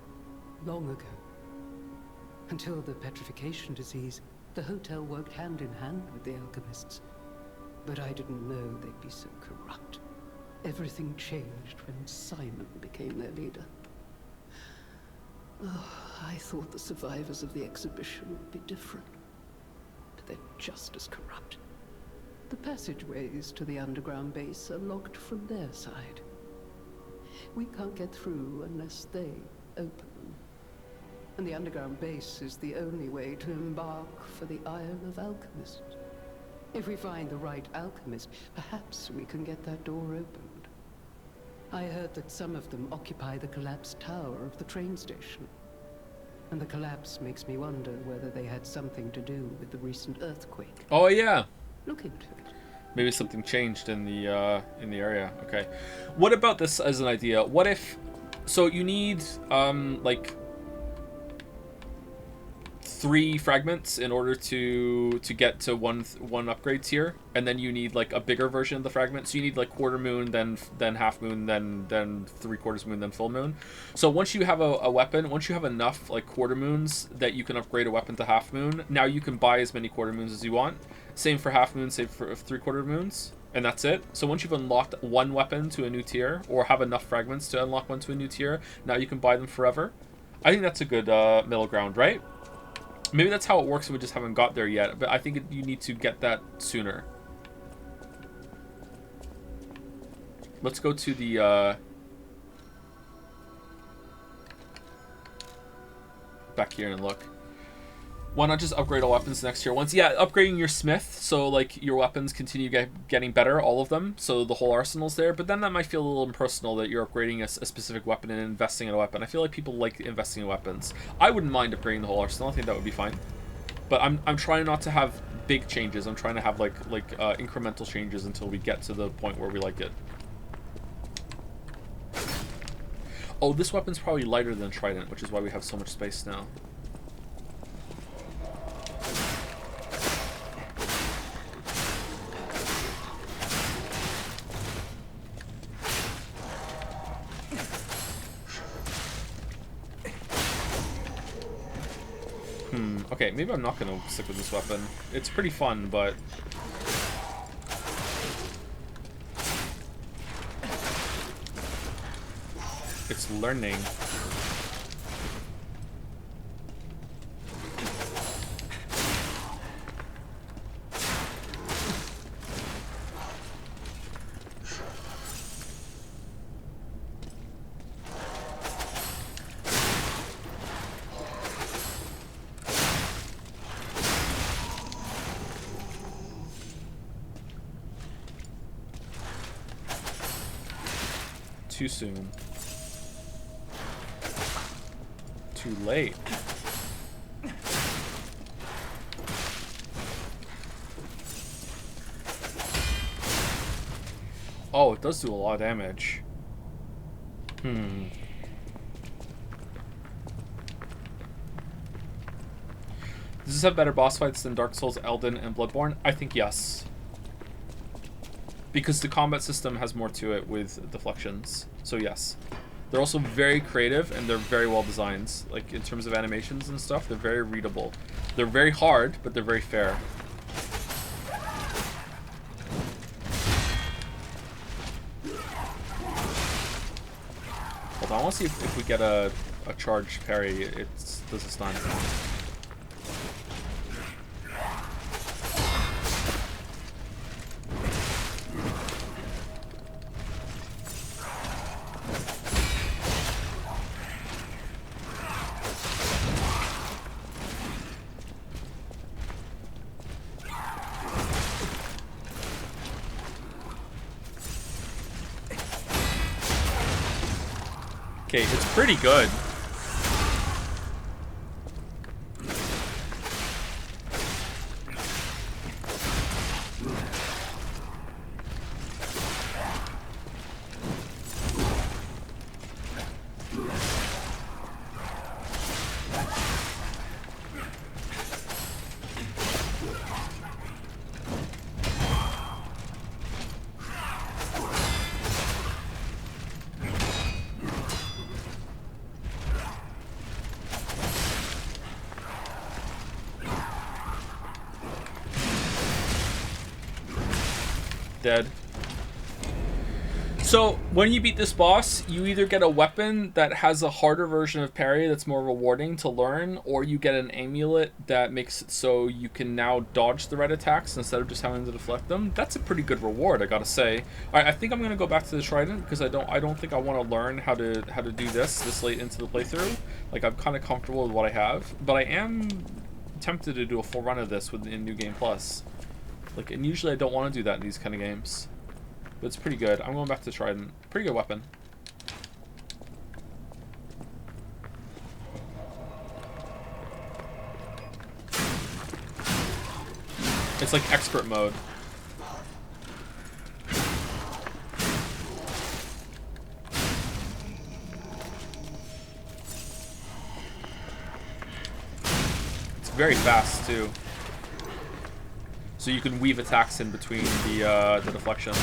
long ago. Until the petrification disease, the hotel worked hand in hand with the alchemists. But I didn't know they'd be so corrupt. Everything changed when Simon became their leader. Oh, I thought the survivors of the exhibition would be different. But they're just as corrupt. The passageways to the underground base are locked from their side. We can't get through unless they open them. And the underground base is the only way to embark for the Isle of Alchemists. If we find the right alchemist, perhaps we can get that door opened. I heard that some of them occupy the collapsed tower of the train station. And the collapse makes me wonder whether they had something to do with the recent earthquake. Oh, yeah. Look into it. Maybe something changed in the area. Okay. What about this as an idea? What if... So you need, like... 3 fragments in order to get to one upgrade tier, and then you need like a bigger version of the fragment. So you need like quarter moon, then half moon, then 3/4 moon, then full moon. So once you have a weapon, once you have enough like quarter moons that you can upgrade a weapon to half moon, now you can buy as many quarter moons as you want. Same for half moon, same for 3/4 moons, and that's it. So once you've unlocked one weapon to a new tier, or have enough fragments to unlock one to a new tier, now you can buy them forever. I think that's a good middle ground, right? Maybe that's how it works and we just haven't got there yet, but I think you need to get that sooner. Let's go to the back here and look. Why not just upgrade all weapons next year once? Yeah, upgrading your smith, so like your weapons continue getting better, all of them, so the whole arsenal's there. But then that might feel a little impersonal that you're upgrading a specific weapon and investing in a weapon. I feel like people like investing in weapons. I wouldn't mind upgrading the whole arsenal. I think that would be fine. But I'm trying not to have big changes. I'm trying to have like incremental changes until we get to the point where we like it. Oh, this weapon's probably lighter than Trident, which is why we have so much space now. Okay, maybe I'm not going to stick with this weapon. It's pretty fun, but... It's learning. Too soon. Too late. Oh, it does do a lot of damage. Does this have better boss fights than Dark Souls, Elden, and Bloodborne? I think yes. Because the combat system has more to it with deflections. So yes. They're also very creative and they're very well designed. Like in terms of animations and stuff, they're very readable. They're very hard, but they're very fair. Hold on, I want to see if we get a charge parry. It does a stun. Okay, it's pretty good. Dead. So when you beat this boss, you either get a weapon that has a harder version of parry that's more rewarding to learn, or you get an amulet that makes it so you can now dodge the red attacks instead of just having to deflect them. That's a pretty good reward, I gotta say. All right, I think I'm gonna go back to the trident because I don't think I want to learn how to do this late into the playthrough. Like I'm kind of comfortable with what I have, but I am tempted to do a full run of this in New Game Plus. Like, and usually I don't want to do that in these kind of games. But it's pretty good. I'm going back to Trident. Pretty good weapon. It's like expert mode. It's very fast, too. So you can weave attacks in between the deflections.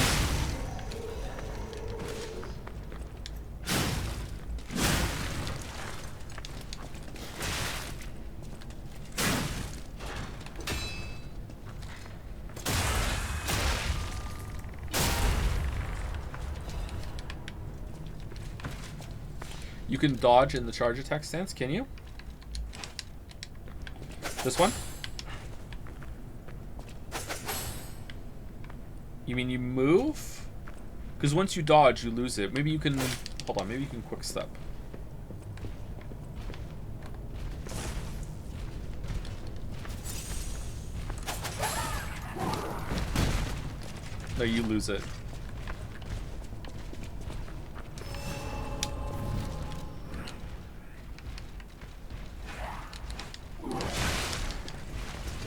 You can dodge in the charge attack stance, can you? This one? You mean you move? Because once you dodge, you lose it. Maybe you can... Hold on, maybe you can quick step. No, you lose it.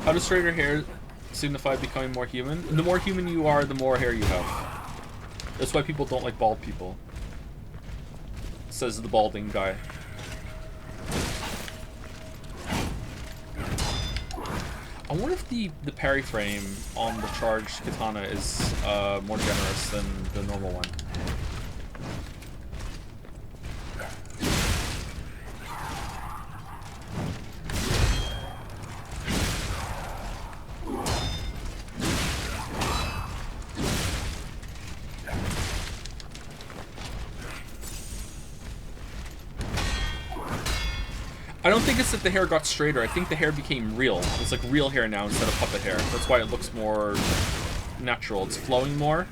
How does straighter hair signify becoming more human? And the more human you are, the more hair you have. That's why people don't like bald people. Says the balding guy. I wonder if the parry frame on the charged katana is more generous than the normal one. I don't think it's that the hair got straighter. I think the hair became real. It's like real hair now instead of puppet hair. That's why it looks more natural. It's flowing more.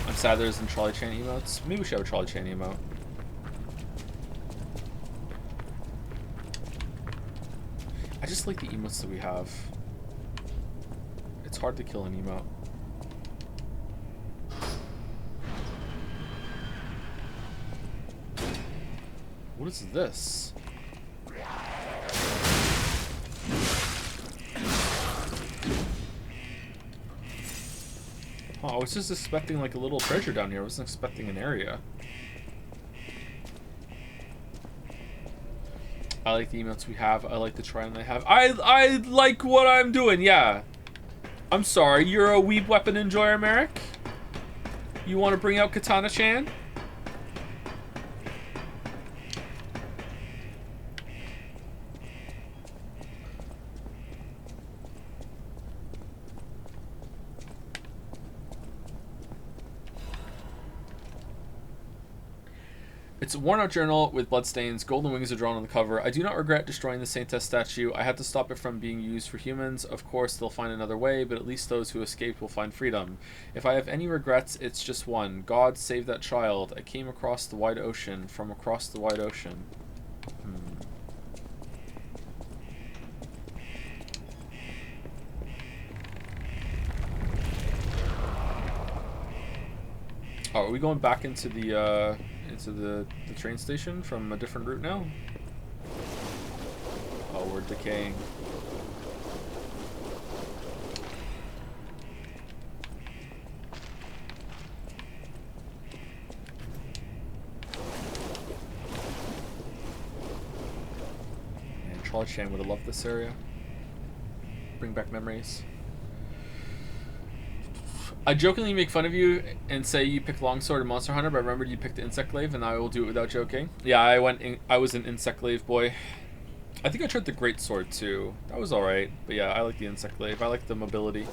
I'm sad there isn't trolley chain emotes. Maybe we should have a trolley chain emote. I just like the emotes that we have. It's hard to kill an emote. What is this? Oh, I was just expecting like a little treasure down here. I wasn't expecting an area. I like the emotes we have. I like the trident I have. I like what I'm doing, yeah. I'm sorry, you're a weeb weapon enjoyer, Merrick? You want to bring out Katana-chan? It's a worn-out journal with bloodstains. Golden wings are drawn on the cover. I do not regret destroying the Saintess statue. I had to stop it from being used for humans. Of course, they'll find another way, but at least those who escaped will find freedom. If I have any regrets, it's just one. God save that child. I came across the wide ocean. From across the wide ocean. Oh, are we going back into the train station from a different route now? Oh, we're decaying. And Trolley Chan would have loved this area. Bring back memories. I jokingly make fun of you and say you picked Longsword and Monster Hunter, but I remembered you picked Insect Glaive, and I will do it without joking. Yeah, I was an Insect Glaive boy. I think I tried the Great Sword too. That was alright, but yeah, I like the Insect Glaive. I like the mobility.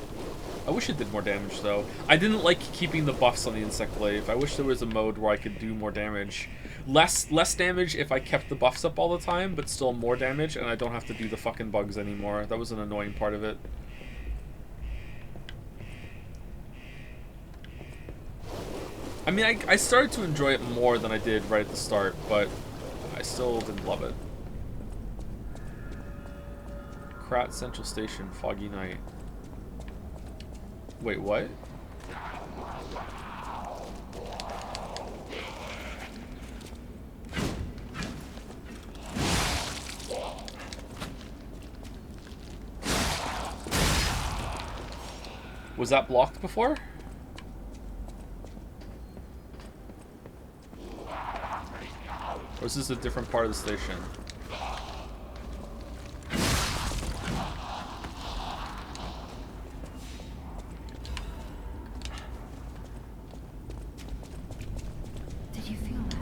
I wish it did more damage though. I didn't like keeping the buffs on the Insect Glaive. I wish there was a mode where I could do more damage. Less damage if I kept the buffs up all the time, but still more damage, and I don't have to do the fucking bugs anymore. That was an annoying part of it. I mean, I started to enjoy it more than I did right at the start, but I still didn't love it. Krat Central Station, foggy night. Wait, what? Was that blocked before? Or is this a different part of the station? Did you feel that?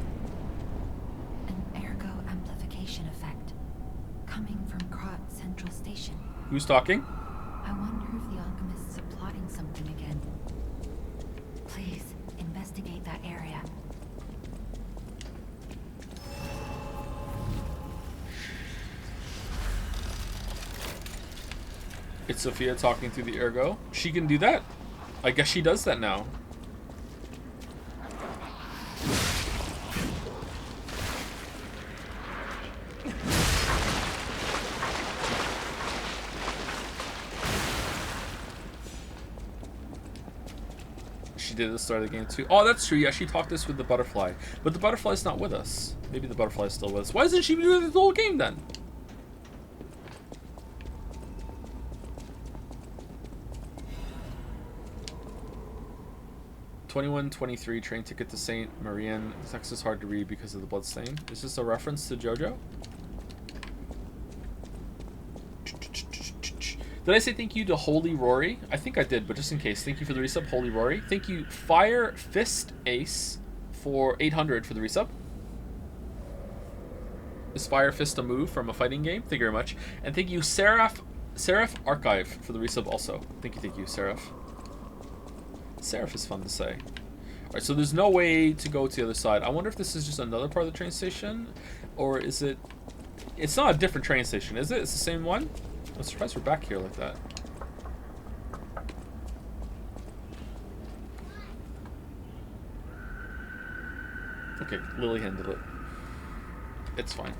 An ergo amplification effect coming from Krat Central Station. Who's talking? I wonder if the alchemists are plotting something again. Please investigate that area. It's Sophia talking through the ergo. She can do that. I guess she does that now. She did at the start of the game too. Oh, that's true. Yeah, she talked this with the butterfly. But the butterfly's not with us. Maybe the butterfly's still with us. Why isn't she doing this the whole game then? 2123 train ticket to St. Marian. The text is hard to read because of the bloodstain. Is this a reference to JoJo? Did I say thank you to Holy Rory? I think I did, but just in case. Thank you for the resub, Holy Rory. Thank you, Fire Fist Ace, for 800 for the resub. Is Fire Fist a move from a fighting game? Thank you very much. And thank you, Seraph Archive, for the resub also. Thank you, Seraph. Seraph is fun to say. Alright, so there's no way to go to the other side. I wonder if this is just another part of the train station, or is it... It's not a different train station, is it? It's the same one? I'm surprised we're back here like that. Okay, Lily handled it. It's fine.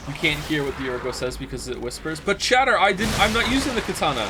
You can't hear what the Urgo says because it whispers. But Chatter, I'm not using the katana.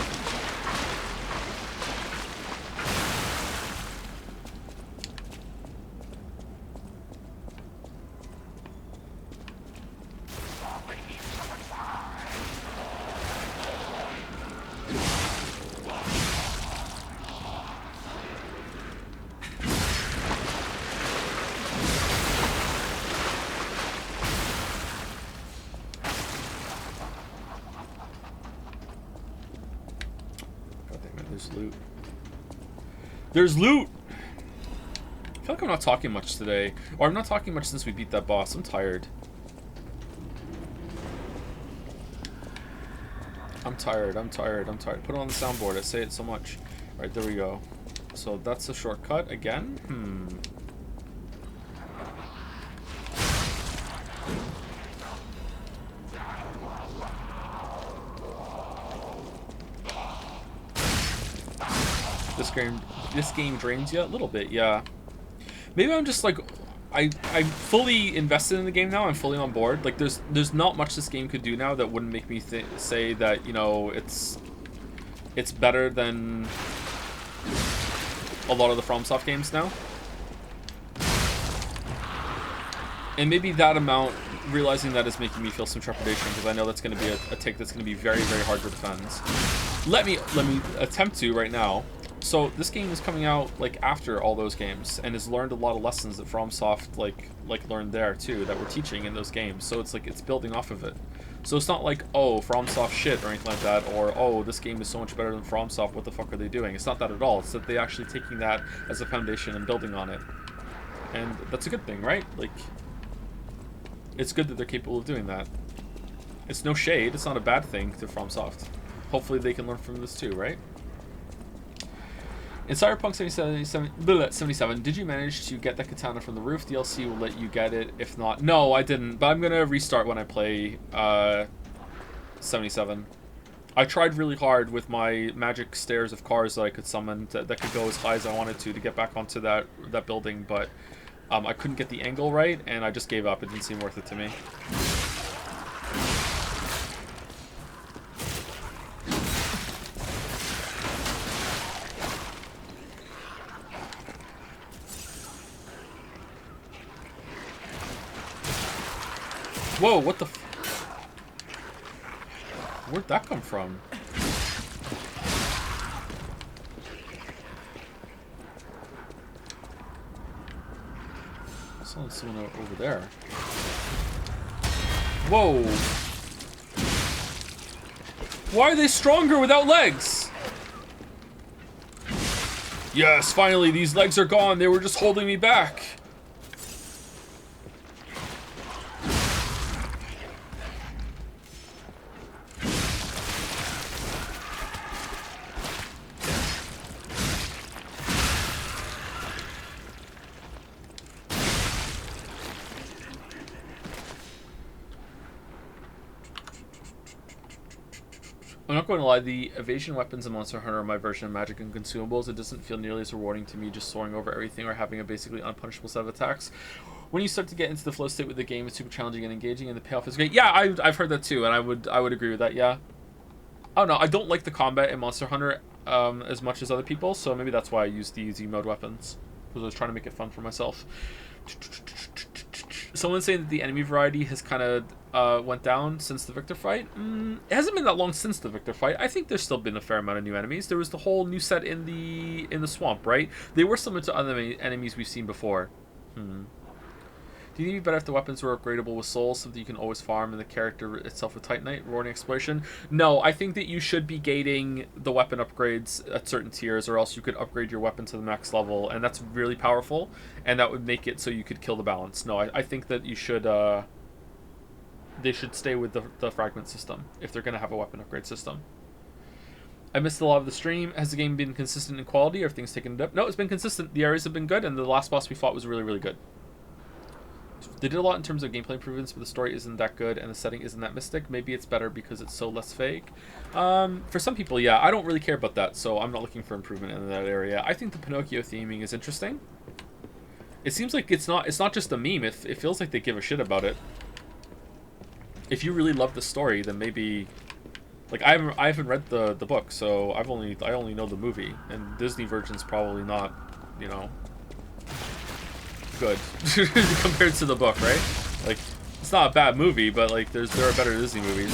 There's loot! I feel like I'm not talking much today. Or I'm not talking much since we beat that boss. I'm tired. I'm tired. Put it on the soundboard. I say it so much. Alright, there we go. So that's a shortcut again? This game drains you a little bit, yeah. Maybe I'm just like, I'm fully invested in the game now. I'm fully on board. Like, there's not much this game could do now that wouldn't make me say that, you know, it's better than a lot of the FromSoft games now. And maybe that amount, realizing that is making me feel some trepidation, because I know that's going to be a take that's going to be very, very hard to defend. Let me attempt to right now. So this game is coming out like after all those games, and has learned a lot of lessons that FromSoft like learned there too, that we're teaching in those games. So it's like it's building off of it. So it's not like, oh, FromSoft shit or anything like that, or oh, this game is so much better than FromSoft, what the fuck are they doing? It's not that at all. It's that they're actually taking that as a foundation and building on it, and that's a good thing, right? Like, it's good that they're capable of doing that. It's no shade. It's not a bad thing to FromSoft. Hopefully they can learn from this too, right? In Cyberpunk 77, did you manage to get the katana from the roof? DLC will let you get it. If not, no, I didn't. But I'm gonna restart when I play 77. I tried really hard with my magic stairs of cars that I could summon that could go as high as I wanted to get back onto that building, but I couldn't get the angle right, and I just gave up. It didn't seem worth it to me. Whoa, what the f... Where'd that come from? I saw someone over there. Whoa! Why are they stronger without legs? Yes, finally, these legs are gone. They were just holding me back. I'm not going to lie, the evasion weapons in Monster Hunter are my version of magic and consumables. It doesn't feel nearly as rewarding to me just soaring over everything or having a basically unpunishable set of attacks. When you start to get into the flow state with the game, it's super challenging and engaging, and the payoff is great. Yeah, I've heard that too, and I would agree with that, yeah. I don't know, I don't like the combat in Monster Hunter as much as other people, so maybe that's why I use the easy mode weapons, because I was trying to make it fun for myself. Someone's saying that the enemy variety has kind of went down since the Victor fight. It hasn't been that long since the Victor fight. I think there's still been a fair amount of new enemies. There was the whole new set in the swamp, right? They were similar to other enemies we've seen before. Do Do you think it'd be better if the weapons were upgradable with souls, so that you can always farm and the character itself with Titanite, rewarding exploration? No, I think that you should be gating the weapon upgrades at certain tiers, or else you could upgrade your weapon to the max level, and that's really powerful, and that would make it so you could kill the balance. No, I think that you should, they should stay with the fragment system, if they're going to have a weapon upgrade system. I missed a lot of the stream. Has the game been consistent in quality, or have things taken a dip? No, it's been consistent. The areas have been good, and the last boss we fought was really, really good. They did a lot in terms of gameplay improvements, but the story isn't that good, and the setting isn't that mystic. Maybe it's better because it's so less fake. For some people, yeah. I don't really care about that, so I'm not looking for improvement in that area. I think the Pinocchio theming is interesting. It seems like it's not just a meme. It feels like they give a shit about it. If you really love the story, then maybe... Like, I haven't read the book, so I only know the movie, and Disney version's probably not, you know, good compared to the book, right? Like, it's not a bad movie, but like there are better Disney movies.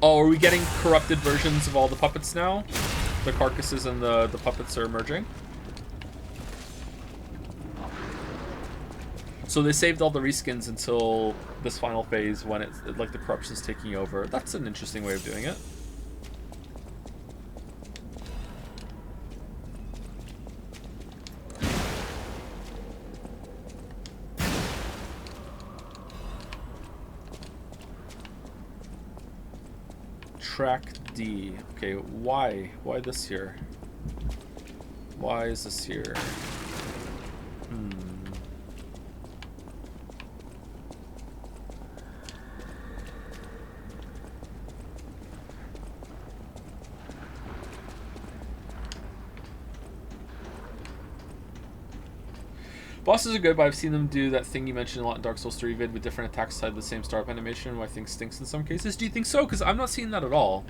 Oh, are we getting corrupted versions of all the puppets now? The carcasses and the puppets are merging. So they saved all the reskins until this final phase when it's like the corruption's taking over. That's an interesting way of doing it. Track D. Okay, why? Why this here? Why is this here? Bosses are good, but I've seen them do that thing you mentioned a lot in Dark Souls 3 vid with different attacks tied to the same startup animation, which I think stinks in some cases. Do you think so? Because I'm not seeing that at all.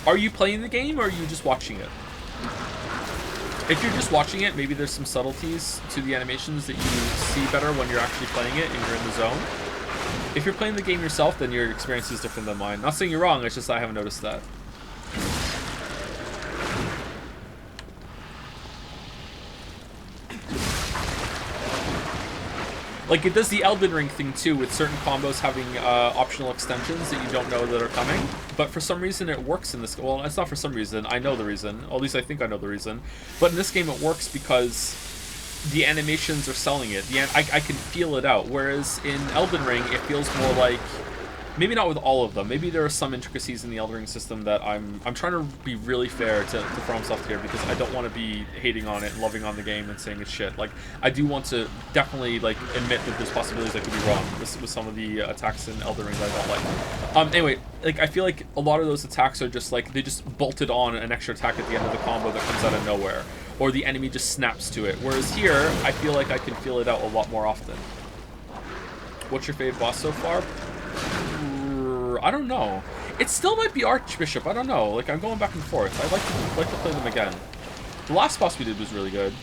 Are you playing the game, or are you just watching it? If you're just watching it, maybe there's some subtleties to the animations that you see better when you're actually playing it and you're in the zone. If you're playing the game yourself, then your experience is different than mine. Not saying you're wrong, it's just I haven't noticed that. Like, it does the Elden Ring thing, too, with certain combos having optional extensions that you don't know that are coming. But for some reason, it works in this... Well, it's not for some reason. I know the reason. Or at least I think I know the reason. But in this game, it works because the animations are selling it. I can feel it out. Whereas in Elden Ring, it feels more like... Maybe not with all of them. Maybe there are some intricacies in the Elden Ring system that I'm trying to be really fair to FromSoft here, because I don't want to be hating on it and loving on the game and saying it's shit. Like, I do want to definitely like admit that there's possibilities I could be wrong with some of the attacks in Elden Ring that I don't like. Anyway, like, I feel like a lot of those attacks are just like they just bolted on an extra attack at the end of the combo that comes out of nowhere, or the enemy just snaps to it. Whereas here, I feel like I can feel it out a lot more often. What's your favorite boss so far? I don't know. It still might be Archbishop. I don't know. Like, I'm going back and forth. I'd like to play them again. The last boss we did was really good.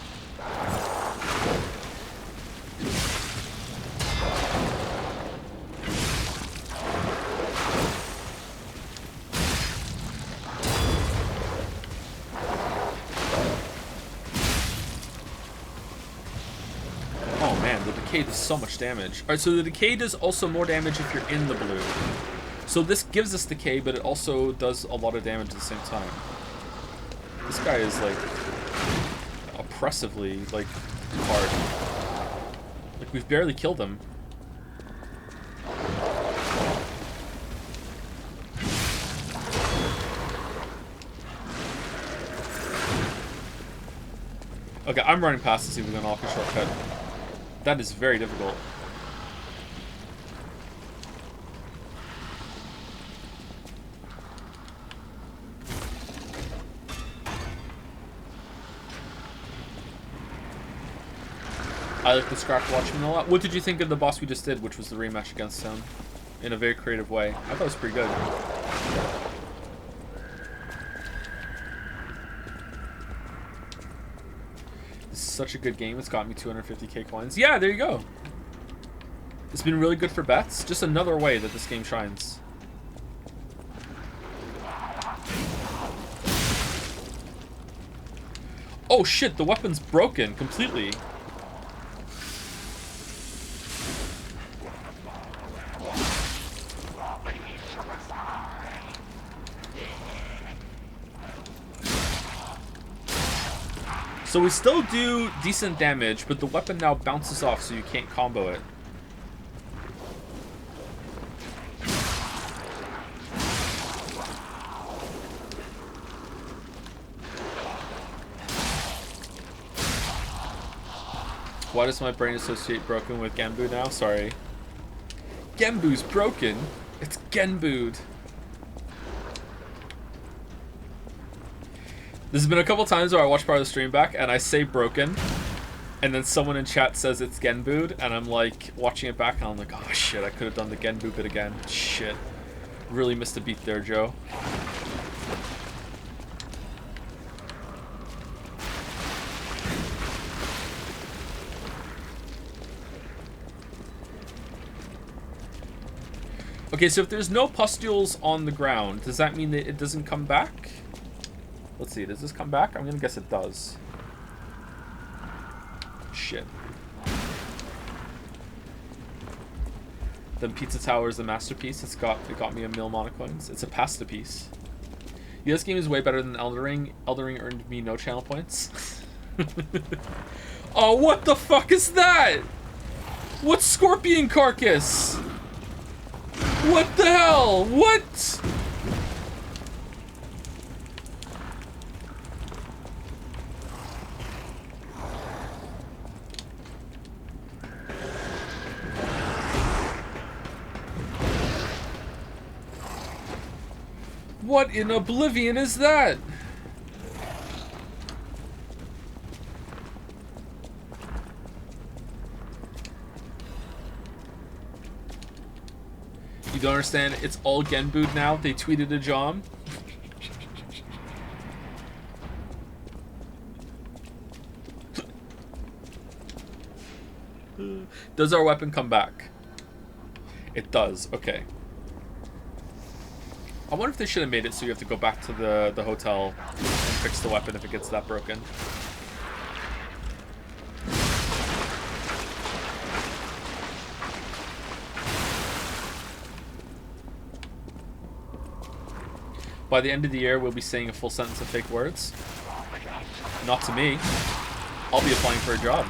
Oh man, the decay does so much damage. Alright, so the decay does also more damage if you're in the blue. So this gives us decay, but it also does a lot of damage at the same time. This guy is, like, oppressively, like, hard. Like, we've barely killed him. Okay, I'm running past to see if we can unlock a shortcut. That is very difficult. I like the Scratch Watchman a lot. What did you think of the boss we just did, which was the rematch against him? In a very creative way. I thought it was pretty good. This is such a good game. It's got me 250k coins. Yeah, there you go. It's been really good for bets. Just another way that this game shines. Oh shit, the weapon's broken completely. So we still do decent damage, but the weapon now bounces off, so you can't combo it. Why does my brain associate broken with Genbu now? Sorry. Genbu's broken. It's Genbu'd. There's been a couple times where I watch part of the stream back and I say broken, and then someone in chat says it's Genbu'd, and I'm like watching it back and I'm like, oh shit, I could have done the Genbu bit again. Shit. Really missed a beat there, Joe. Okay, so if there's no pustules on the ground, does that mean that it doesn't come back? Let's see, does this come back? I'm gonna guess it does. Shit. Then Pizza Tower is the masterpiece. It got me a mil monocoins. It's a pasta piece. Yeah, this game is way better than Elden Ring. Elden Ring earned me no channel points. Oh, what the fuck is that? What's Scorpion Carcass? What the hell? What? What in oblivion is that? You don't understand? It's all Genbu'd now. They tweeted a Jom. Does our weapon come back? It does. Okay. I wonder if they should have made it so you have to go back to the hotel and fix the weapon if it gets that broken. By the end of the year, we'll be saying a full sentence of fake words. Not to me. I'll be applying for a job.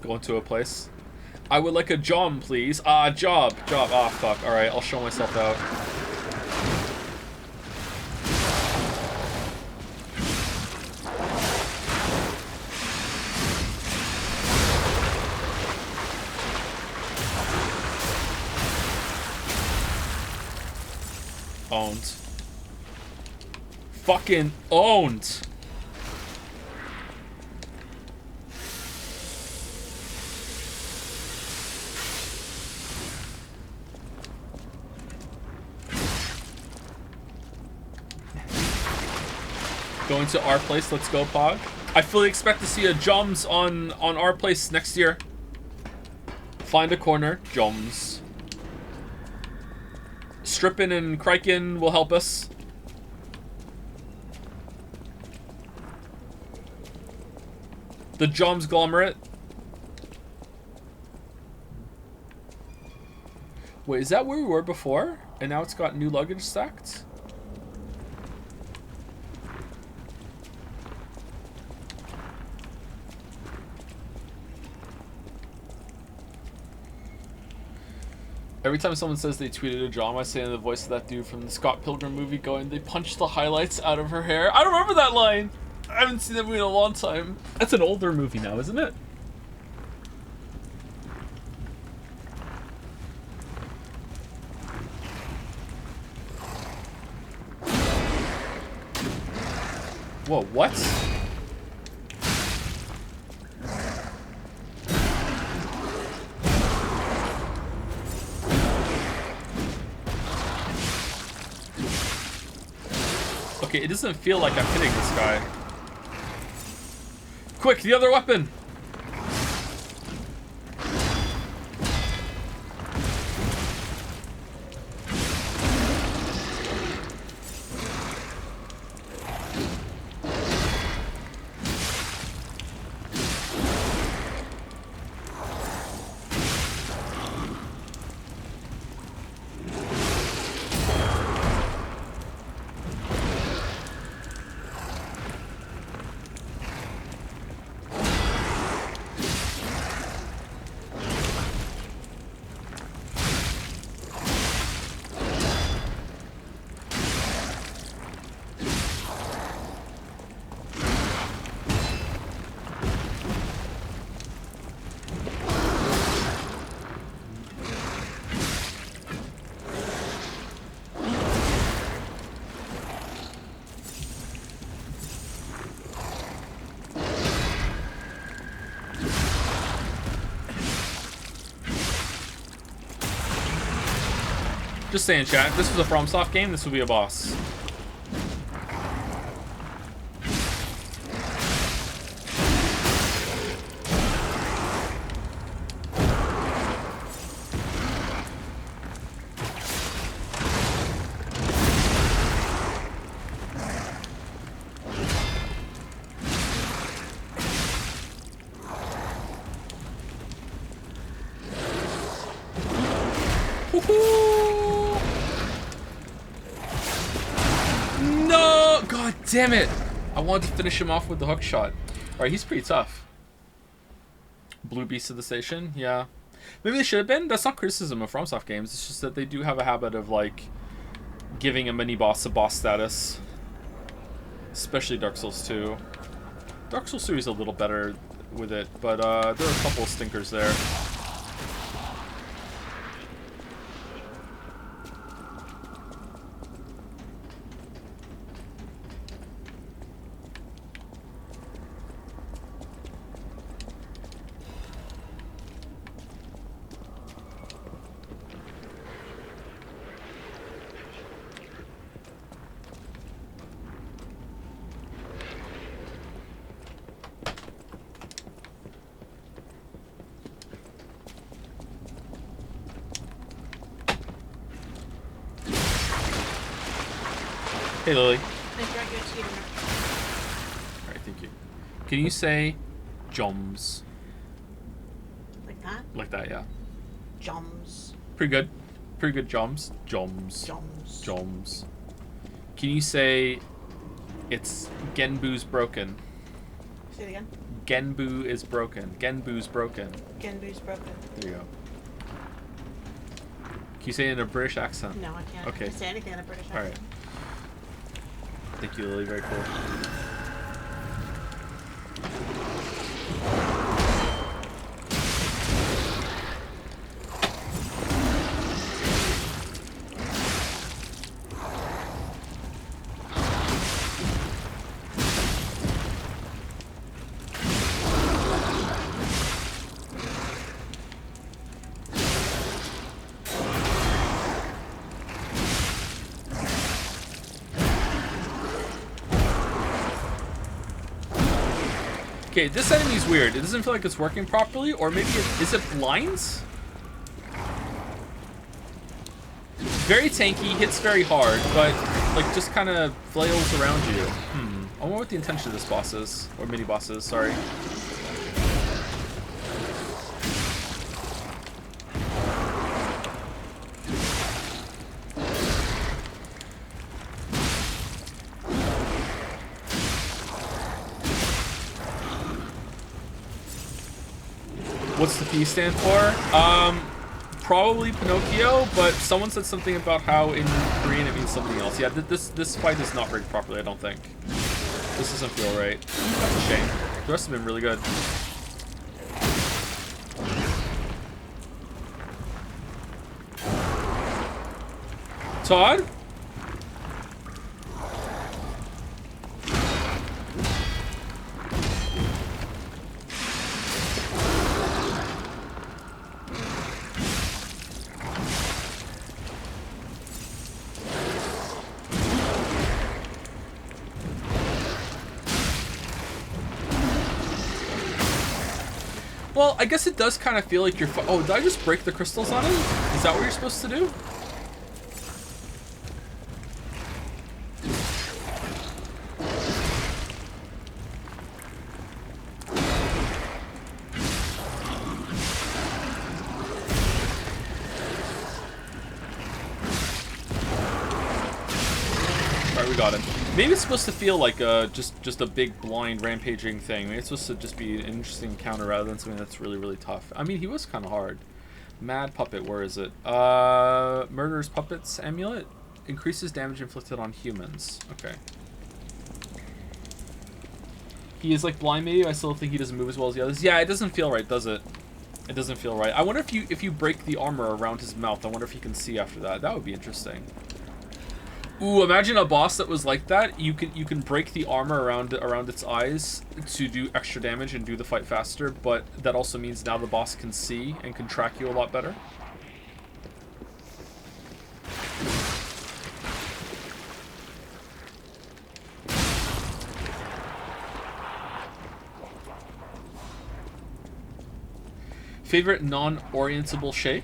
Going to a place. I would like a job, please. Job. Ah, fuck. Alright, I'll show myself out. Owned. Fucking owned. Going to our place, let's go, Pog. I fully expect to see a Joms on our place next year. Find a corner, Joms. Strippin and Kriken will help us. The Joms Glomerate. Wait, is that where we were before? And now it's got new luggage stacked? Every time someone says they tweeted a Jom, I say in the voice of that dude from the Scott Pilgrim movie going, they punched the highlights out of her hair. I remember that line! I haven't seen that movie in a long time. That's an older movie now, isn't it? Whoa, what? Okay, it doesn't feel like I'm hitting this guy. Quick, the other weapon! Just saying, chat. If this was a FromSoft game, this would be a boss. No! God damn it! I wanted to finish him off with the hook shot. Alright, he's pretty tough. Blue Beast of the Station? Yeah. Maybe they should have been. That's not criticism of FromSoft games. It's just that they do have a habit of, like, giving a mini-boss a boss status. Especially Dark Souls 2. Dark Souls 3 is a little better with it, but there are a couple of stinkers there. Hey, Lily. Alright, thank you. Can you say joms? Like that? Like that, yeah. Joms. Pretty good. Pretty good joms. Joms. Joms. Joms. Can you say it's Genbu's broken? Say it again. Genbu is broken. Genbu's broken. Genbu's broken. There you go. Can you say it in a British accent? No, I can't. Okay. I can say anything in a British accent. Alright. Thank you, Lily. Very cool. Okay, this enemy's weird. It doesn't feel like it's working properly, or maybe is it blinds? Very tanky, hits very hard, but like just kind of flails around you. I wonder what the intention of this boss is, or mini boss is. Sorry. What's the P stand for? Probably Pinocchio, but someone said something about how in Korean it means something else. Yeah, this fight is not rigged properly, I don't think. This doesn't feel right. That's a shame. The rest have been really good. Todd? Well, I guess it does kind of feel like you're... Oh, did I just break the crystals on him? Is that what you're supposed to do? Alright, we got him. Maybe it's supposed to feel like just a big blind rampaging thing. Maybe it's supposed to just be an interesting encounter rather than something that's really, really tough. I mean, he was kind of hard. Mad Puppet, where is it? Murderous Puppets Amulet? Increases damage inflicted on humans. Okay. He is like blind maybe, I still think he doesn't move as well as the others. Yeah, it doesn't feel right, does it? It doesn't feel right. I wonder if you break the armor around his mouth, I wonder if he can see after that. That would be interesting. Ooh, imagine a boss that was like that. You can break the armor around its eyes to do extra damage and do the fight faster, but that also means now the boss can see and can track you a lot better. Favorite non-orientable shape?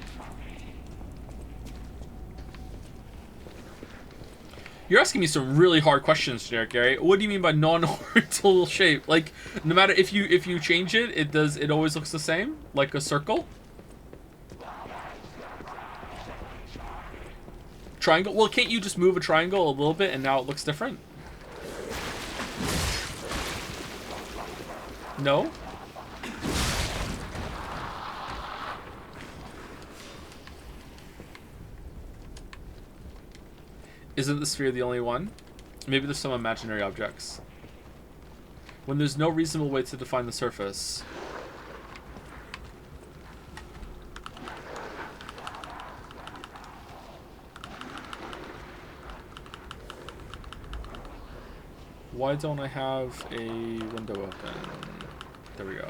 You're asking me some really hard questions, generic Gary. What do you mean by non-oriental shape? Like, no matter if you change it, it always looks the same, like a circle. Triangle. Well, can't you just move a triangle a little bit and now it looks different? No. Isn't the sphere the only one? Maybe there's some imaginary objects. When there's no reasonable way to define the surface. Why don't I have a window open? There we go.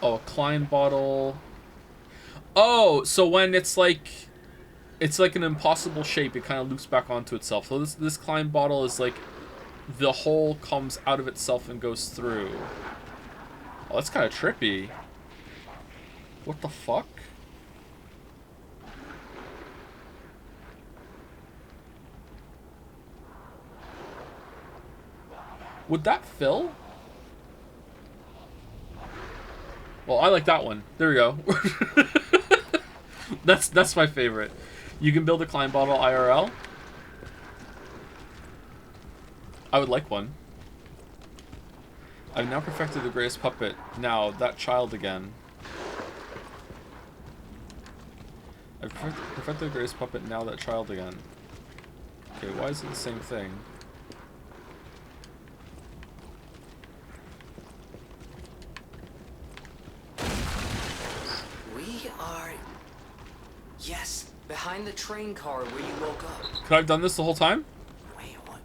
Oh, a Klein bottle. Oh, so when it's like an impossible shape, it kind of loops back onto itself. So this Klein bottle is like the hole comes out of itself and goes through. Oh, that's kind of trippy. What the fuck? Would that fill? Well, I like that one. There we go. That's my favorite. You can build a Klein bottle IRL. I would like one. I've now perfected the greatest puppet. Now, that child again. I've perfected the greatest puppet. Now, that child again. Okay, why is it the same thing? Yes, behind the train car where you woke up. Could I have done this the whole time? Wait, what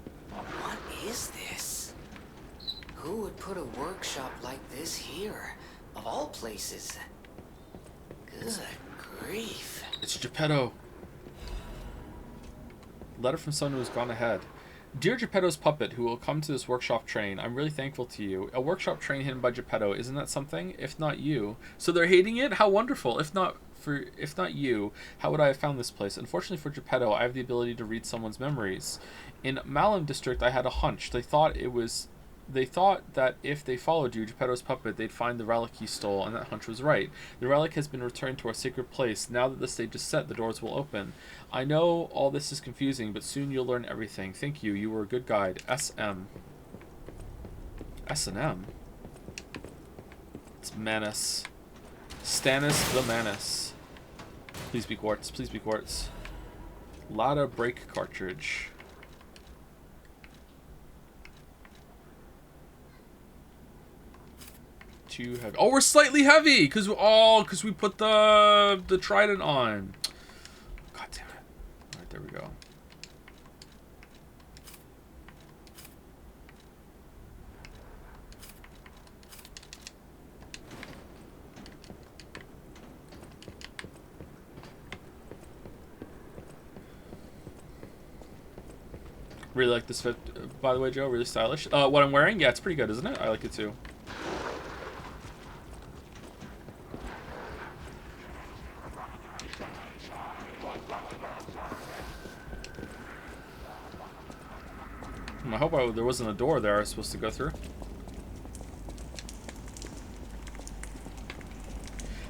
is this? Who would put a workshop like this here, of all places? Good grief. It's Geppetto. Letter from someone who has gone ahead. Dear Geppetto's puppet, who will come to this workshop train, I'm really thankful to you. A workshop train hidden by Geppetto, isn't that something? If not you. So they're hating it? How wonderful. If not you, how would I have found this place? Unfortunately for Geppetto, I have the ability to read someone's memories. In Malum district, I had a hunch. They thought that if they followed you, Geppetto's puppet, they'd find the relic he stole, and that hunch was right. The relic has been returned to our sacred place. Now that the stage is set, the doors will open. I know all this is confusing, but soon you'll learn everything. Thank you. You were a good guide. SM. S&M? It's Manus. Stannis the Manus. Please be quartz. Please be quartz. Lada brake cartridge. Too heavy. Oh, we're slightly heavy because we put the trident on. God damn it! All right, there we go. Really like this fit, by the way, Joe. Really stylish. What I'm wearing, yeah, it's pretty good, isn't it? I like it too. I hope there wasn't a door there I was supposed to go through.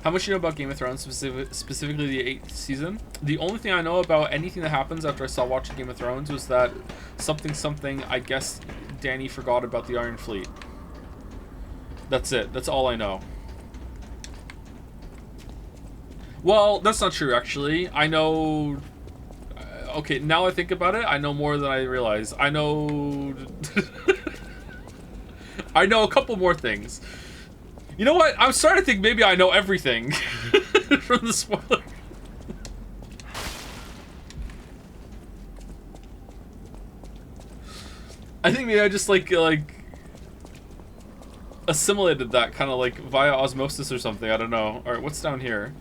How much do you know about Game of Thrones, specifically the 8th season? The only thing I know about anything that happens after I stopped watching Game of Thrones was that something, I guess Dany forgot about the Iron Fleet. That's it. That's all I know. Well, that's not true, actually. I know... Okay, now I think about it, I know more than I realize. I know... I know a couple more things. You know what? I'm starting to think maybe I know everything from the spoiler. I think maybe I just like assimilated that kind of like via osmosis or something. I don't know. All right, what's down here?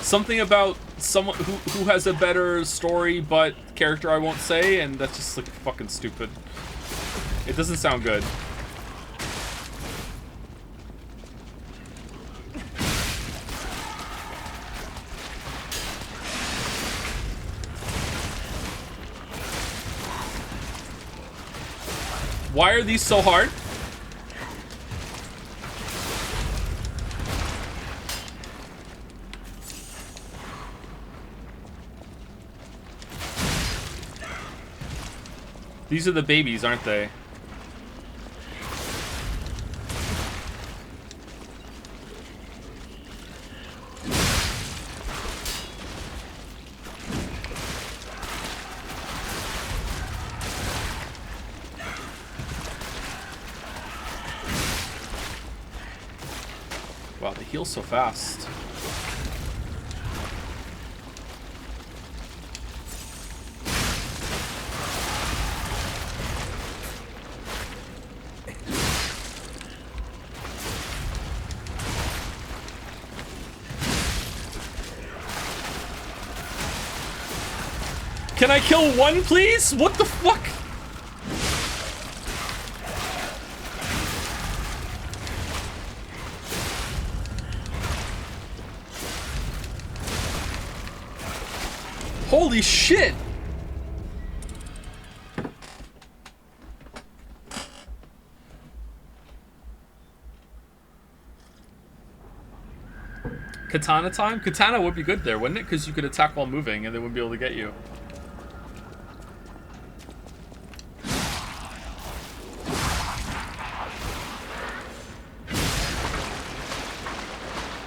Something about someone who has a better story, but character I won't say, and that's just like fucking stupid. It doesn't sound good. Why are these so hard? These are the babies, aren't they? Wow, they heal so fast. Can I kill one, please? What the fuck? Holy shit! Katana time? Katana would be good there, wouldn't it? Because you could attack while moving and they wouldn't be able to get you.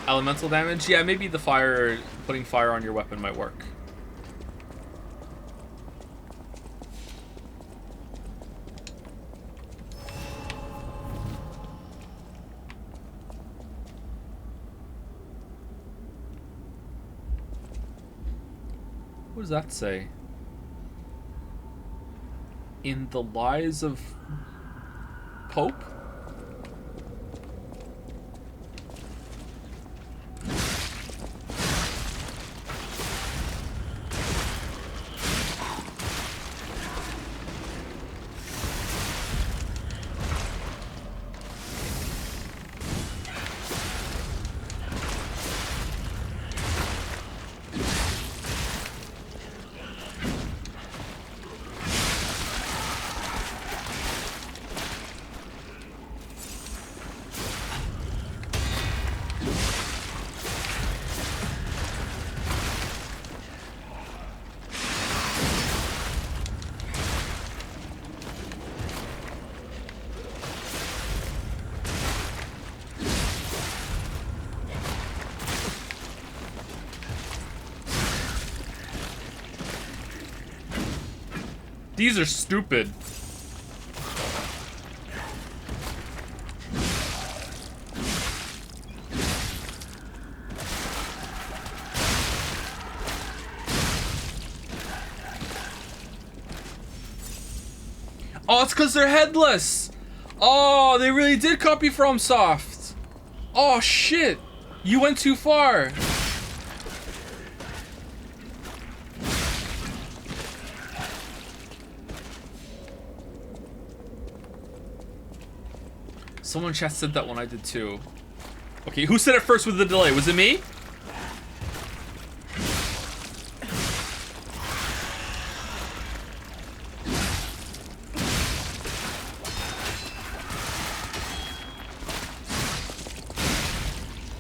Elemental damage? Yeah, maybe the fire, putting fire on your weapon might work. What does that say? In the Lies of Pope? These are stupid. Oh, it's because they're headless. Oh, they really did copy FromSoft. Oh, shit. You went too far. Someone in chat said that one, I did too. Okay, who said it first with the delay? Was it me?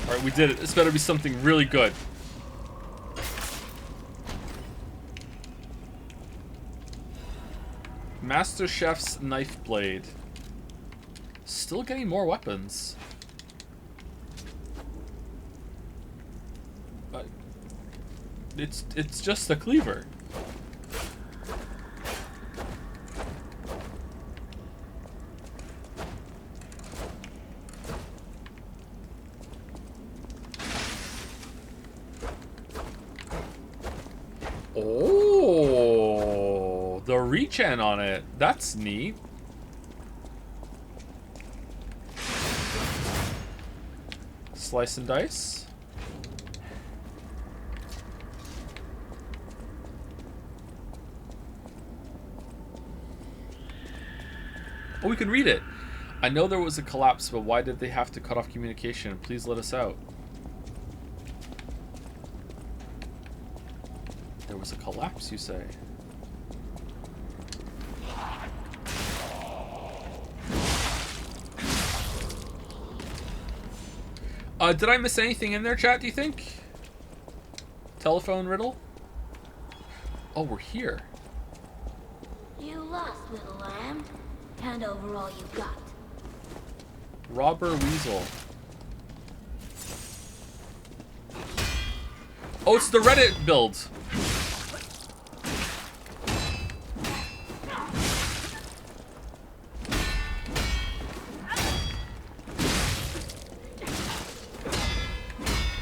Alright, we did it. This better be something really good. Master Chef's knife blade. Still getting more weapons. It's just a cleaver. Oh, the regen on it. That's neat. Slice and dice. Oh, we can read it. I know there was a collapse, but why did they have to cut off communication? Please let us out. There was a collapse, you say? Did I miss anything in there, chat, do you think? Telephone riddle? Oh, we're here. You lost, little lamb. Hand over all you got. Robber Weasel. Oh, it's the Reddit build.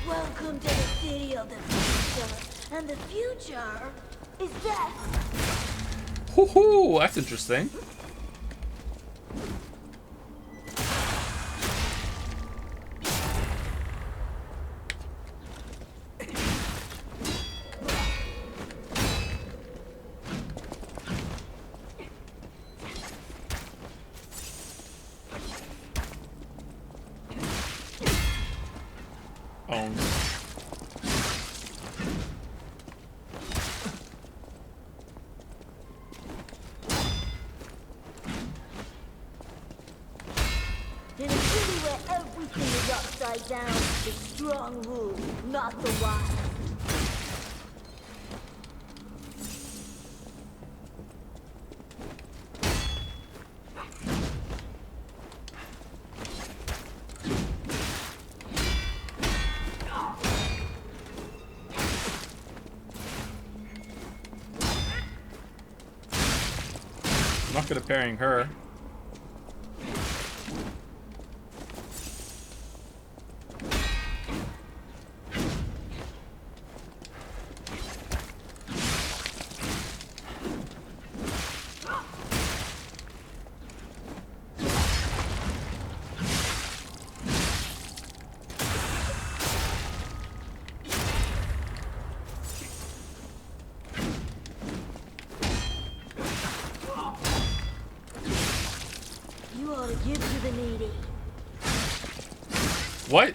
Welcome to the city of the future. And the future is death. Hoo-hoo, that's interesting. In a city where everything is upside down, the strong rule, not the wise. I'm not good at parrying her. You ought to give to the needy. What? I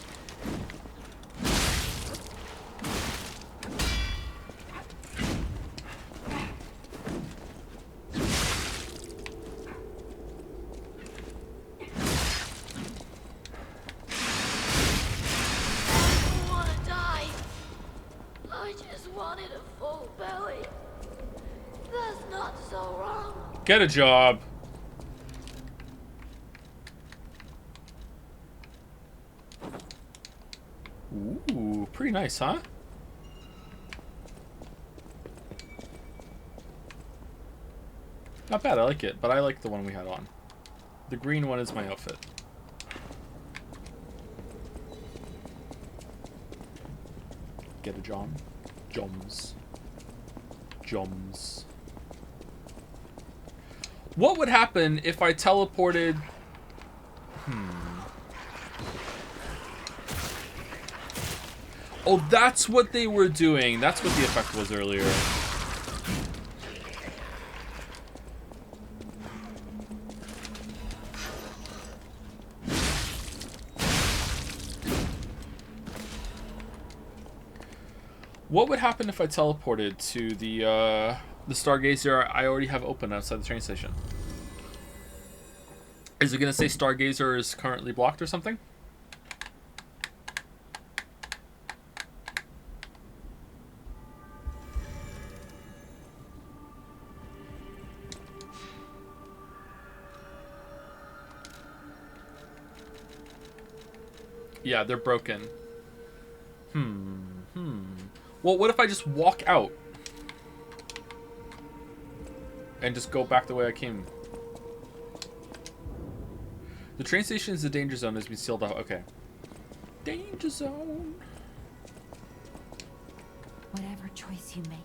don't want to die. I just wanted a full belly. That's not so wrong. Get a job. Ooh, pretty nice, huh? Not bad, I like it, but I like the one we had on. The green one is my outfit. Get a John. Joms. Joms. What would happen if I teleported... Oh, that's what they were doing. That's what the effect was earlier. What would happen if I teleported to the Stargazer I already have open outside the train station? Is it going to say Stargazer is currently blocked or something? Yeah, they're broken. Well, what if I just walk out? And just go back the way I came? The train station is the danger zone, has been sealed off. Okay. Danger zone. Whatever choice you make.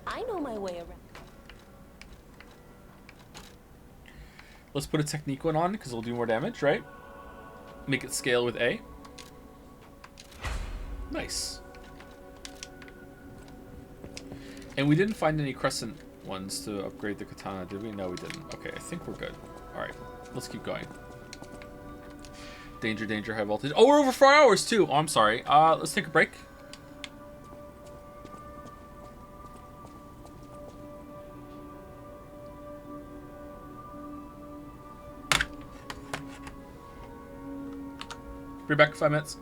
I know my way around. Let's put a technique one on, because it'll do more damage, right? Make it scale with A. Nice. And we didn't find any crescent ones to upgrade the katana, did we? No, we didn't. Okay, I think we're good. Alright, let's keep going. Danger, danger, high voltage. Oh, we're over 4 hours, too! Oh, I'm sorry. Let's take a break. Be back in 5 minutes.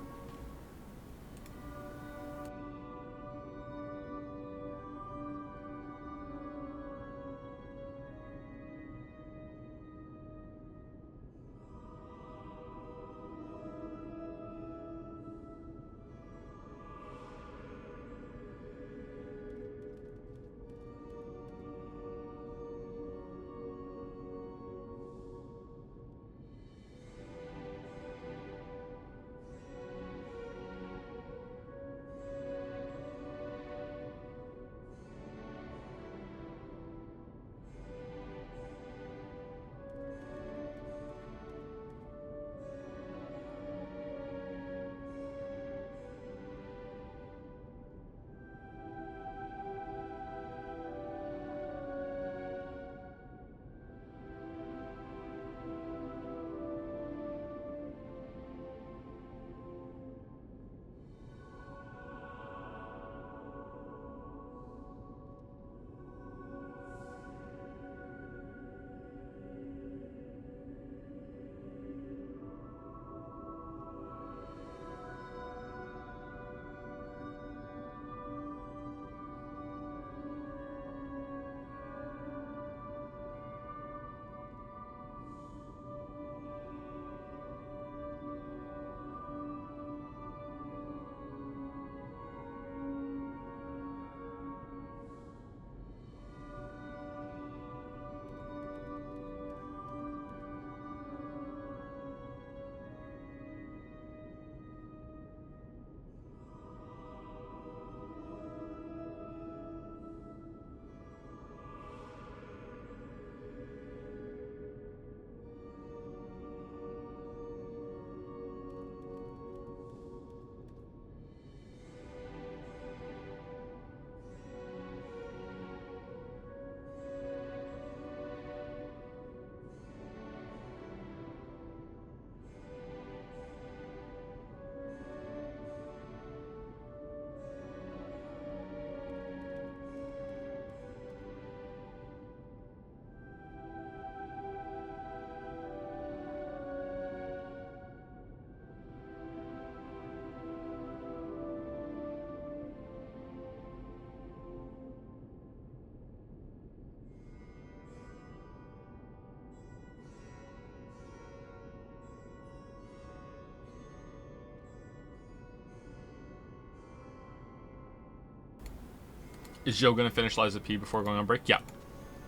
Is Joe gonna finish Lies of P before going on break? Yeah.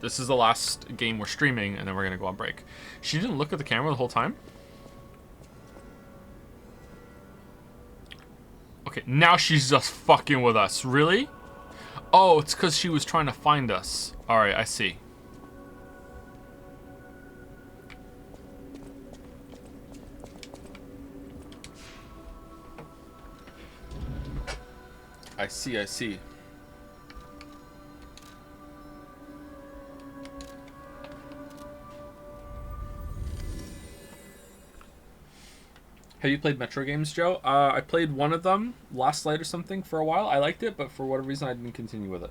This is the last game we're streaming, and then we're gonna go on break. She didn't look at the camera the whole time? Okay, now she's just fucking with us. Really? Oh, it's because she was trying to find us. Alright, I see. I see. Have you played Metro games, Joe? I played one of them last night or something for a while. I liked it, but for whatever reason I didn't continue with it.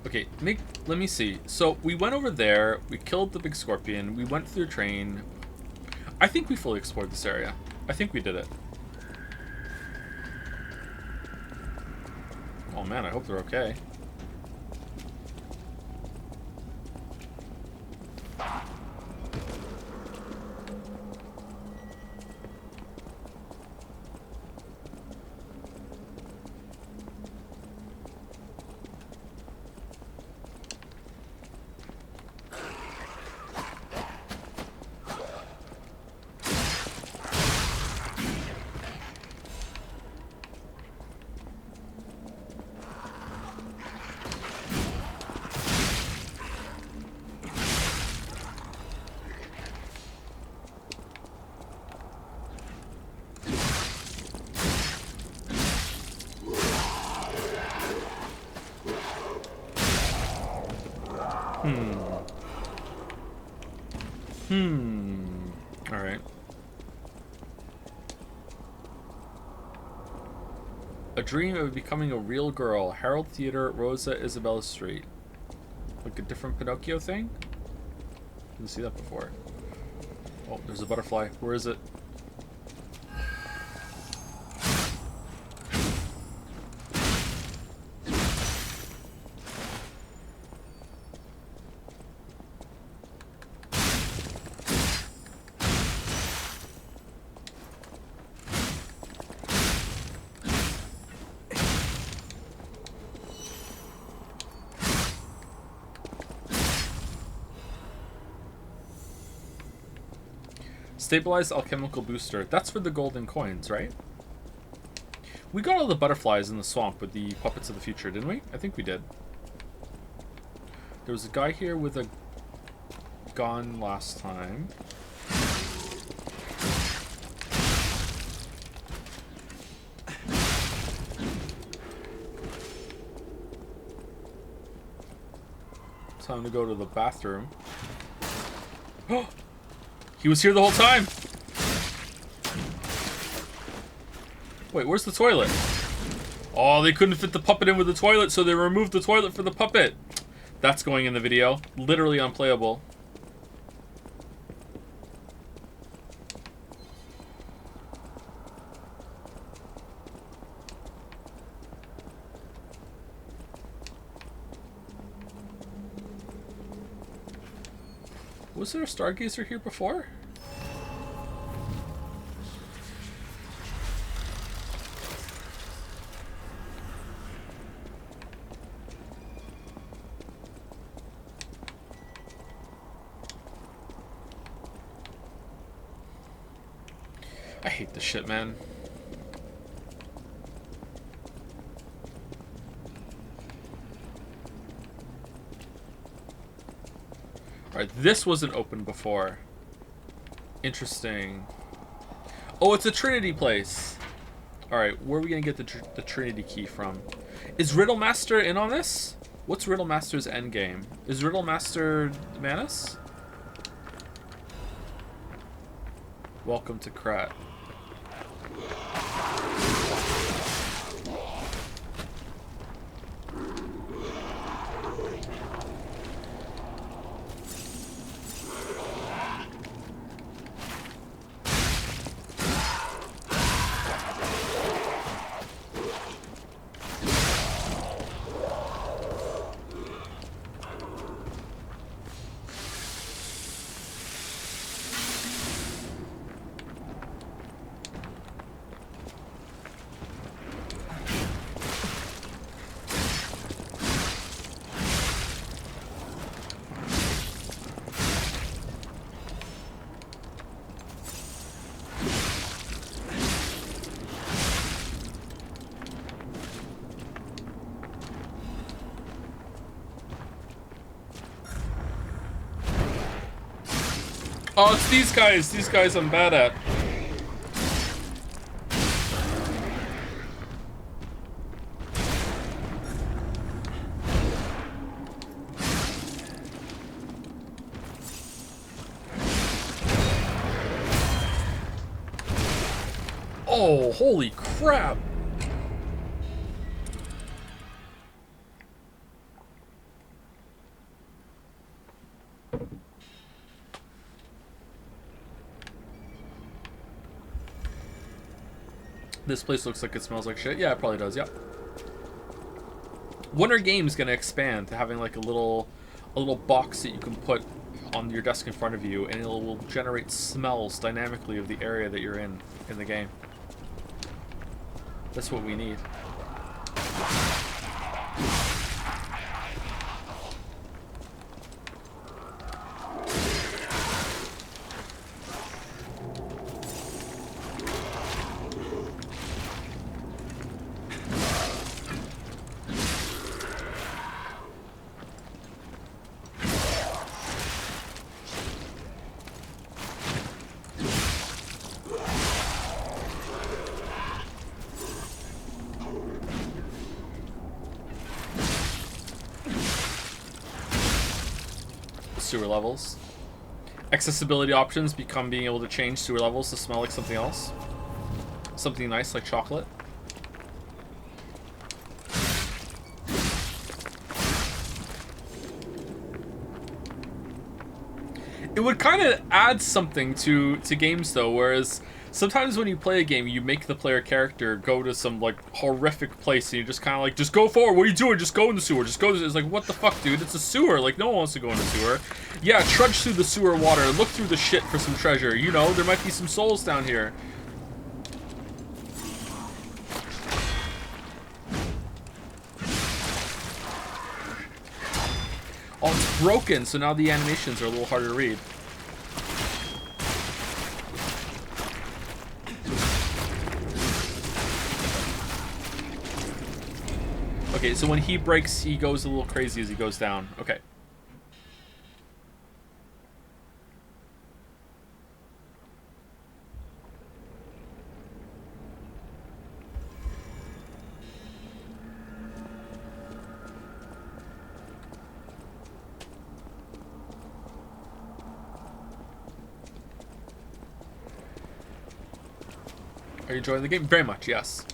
Okay, let me see. So we went over there, we killed the big scorpion, we went through the train. I think we fully explored this area. I think we did it. Oh man, I hope they're okay. Alright. A dream of becoming a real girl. Harold Theater, Rosa Isabella Street. Like a different Pinocchio thing? Didn't see that before. Oh, there's a butterfly. Where is it? Stabilized alchemical booster. That's for the golden coins, right? We got all the butterflies in the swamp with the puppets of the future, didn't we? I think we did. There was a guy here with a gun last time. Time to go to the bathroom. Oh! He was here the whole time! Wait, where's the toilet? Oh, they couldn't fit the puppet in with the toilet, so they removed the toilet for the puppet. That's going in the video. Literally unplayable. Was there a Stargazer here before? I hate this shit, man. Alright, this wasn't open before. Interesting. Oh, it's a Trinity place. Alright, where are we gonna get the Trinity key from? Is Riddlemaster in on this? What's Riddlemaster's endgame? Is Riddlemaster Manus? Welcome to Krat. Oh, it's these guys. These guys I'm bad at. Oh, holy crap. This place looks like it smells like shit. Yeah, it probably does. Yep. When are games gonna expand to having like a little box that you can put on your desk in front of you, and it will generate smells dynamically of the area that you're in the game? That's what we need. Sewer levels. Accessibility options become being able to change sewer levels to smell like something else. Something nice like chocolate. It would kind of add something to games though, whereas sometimes when you play a game, you make the player character go to some like horrific place, and you just kind of like, just go forward. What are you doing? Just go in the sewer. Just go. It's like, what the fuck, dude? It's a sewer. Like, no one wants to go in the sewer. Yeah, trudge through the sewer water. Look through the shit for some treasure. You know, there might be some souls down here. Oh, it's broken, so now the animations are a little harder to read. Okay, so when he breaks, he goes a little crazy as he goes down. Okay. Are you enjoying the game? Very much, yes.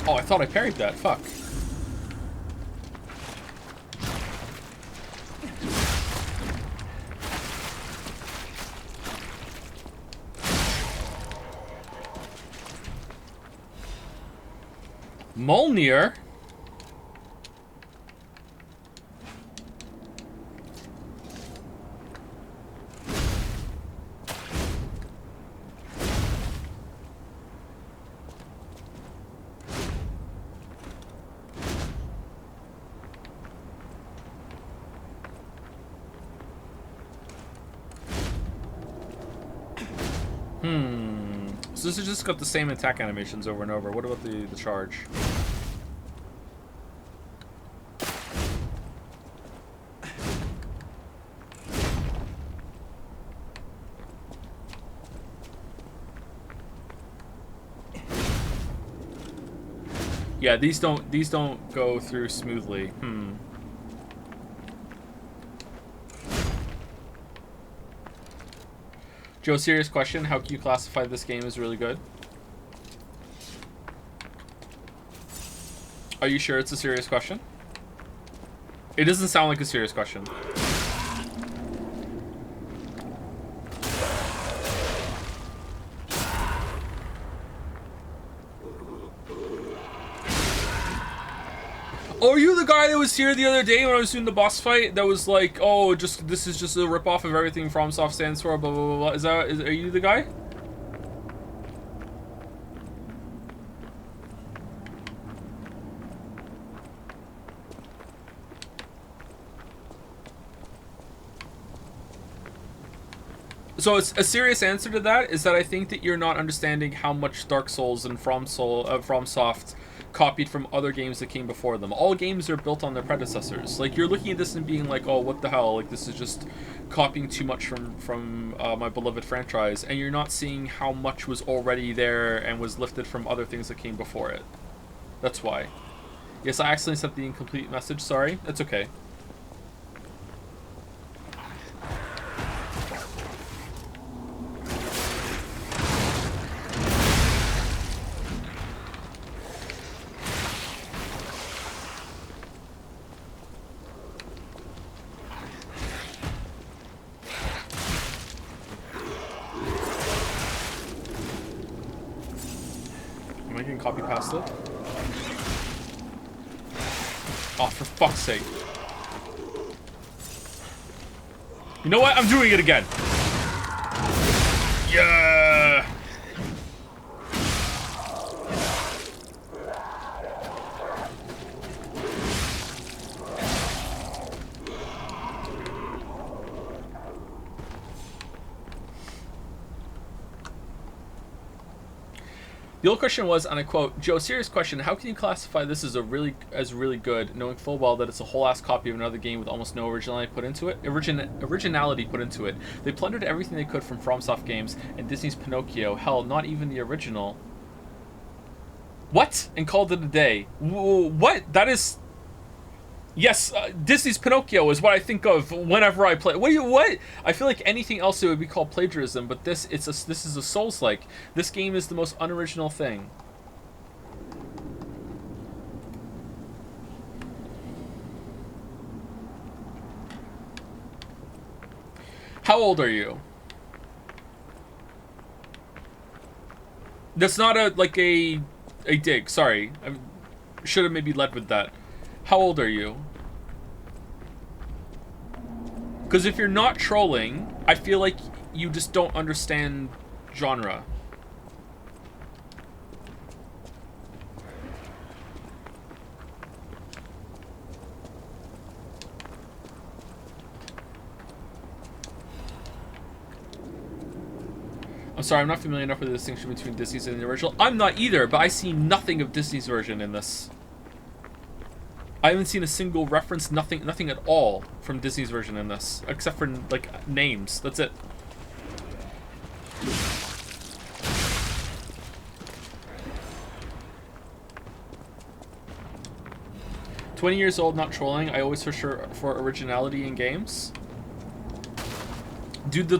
Oh, I thought I parried that. Fuck. Molnir? So this has just got the same attack animations over and over. What about the charge? Yeah, these don't go through smoothly. Joe, serious question. How can you classify this game as really good? Are you sure it's a serious question? It doesn't sound like a serious question. Oh, are you the guy that was here the other day when I was doing the boss fight? That was like, oh, this is just a ripoff of everything FromSoft stands for. Blah blah blah blah. Are you the guy? So it's a serious answer to that is that I think that you're not understanding how much Dark Souls and FromSoft copied from other games that came before them. All games are built on their predecessors. Like, you're looking at this and being like, oh, what the hell? Like, this is just copying too much from my beloved franchise, and you're not seeing how much was already there and was lifted from other things that came before it. That's why. Yes, I accidentally sent the incomplete message. Sorry. That's okay. Copy past it. Oh, for fuck's sake. You know what? I'm doing it again. Yeah. The old question was, and I quote, Joe, serious question, how can you classify this as really good, knowing full well that it's a whole ass copy of another game with almost no originality put into it? Originality put into it. They plundered everything they could from FromSoft games and Disney's Pinocchio, hell, not even the original. What? And called it a day. What? That is... Yes, Disney's Pinocchio is what I think of whenever I play. What? I feel like anything else it would be called plagiarism, but this is a Souls-like. This game is the most unoriginal thing. How old are you? That's not a dig. Sorry, I should have maybe led with that. How old are you? Because if you're not trolling, I feel like you just don't understand genre. I'm sorry, I'm not familiar enough with the distinction between Disney's and the original. I'm not either, but I see nothing of Disney's version in this. I haven't seen a single reference, nothing at all from Disney's version in this, except for like names. That's it. "20 years old, not trolling. I always search for originality in games." Did the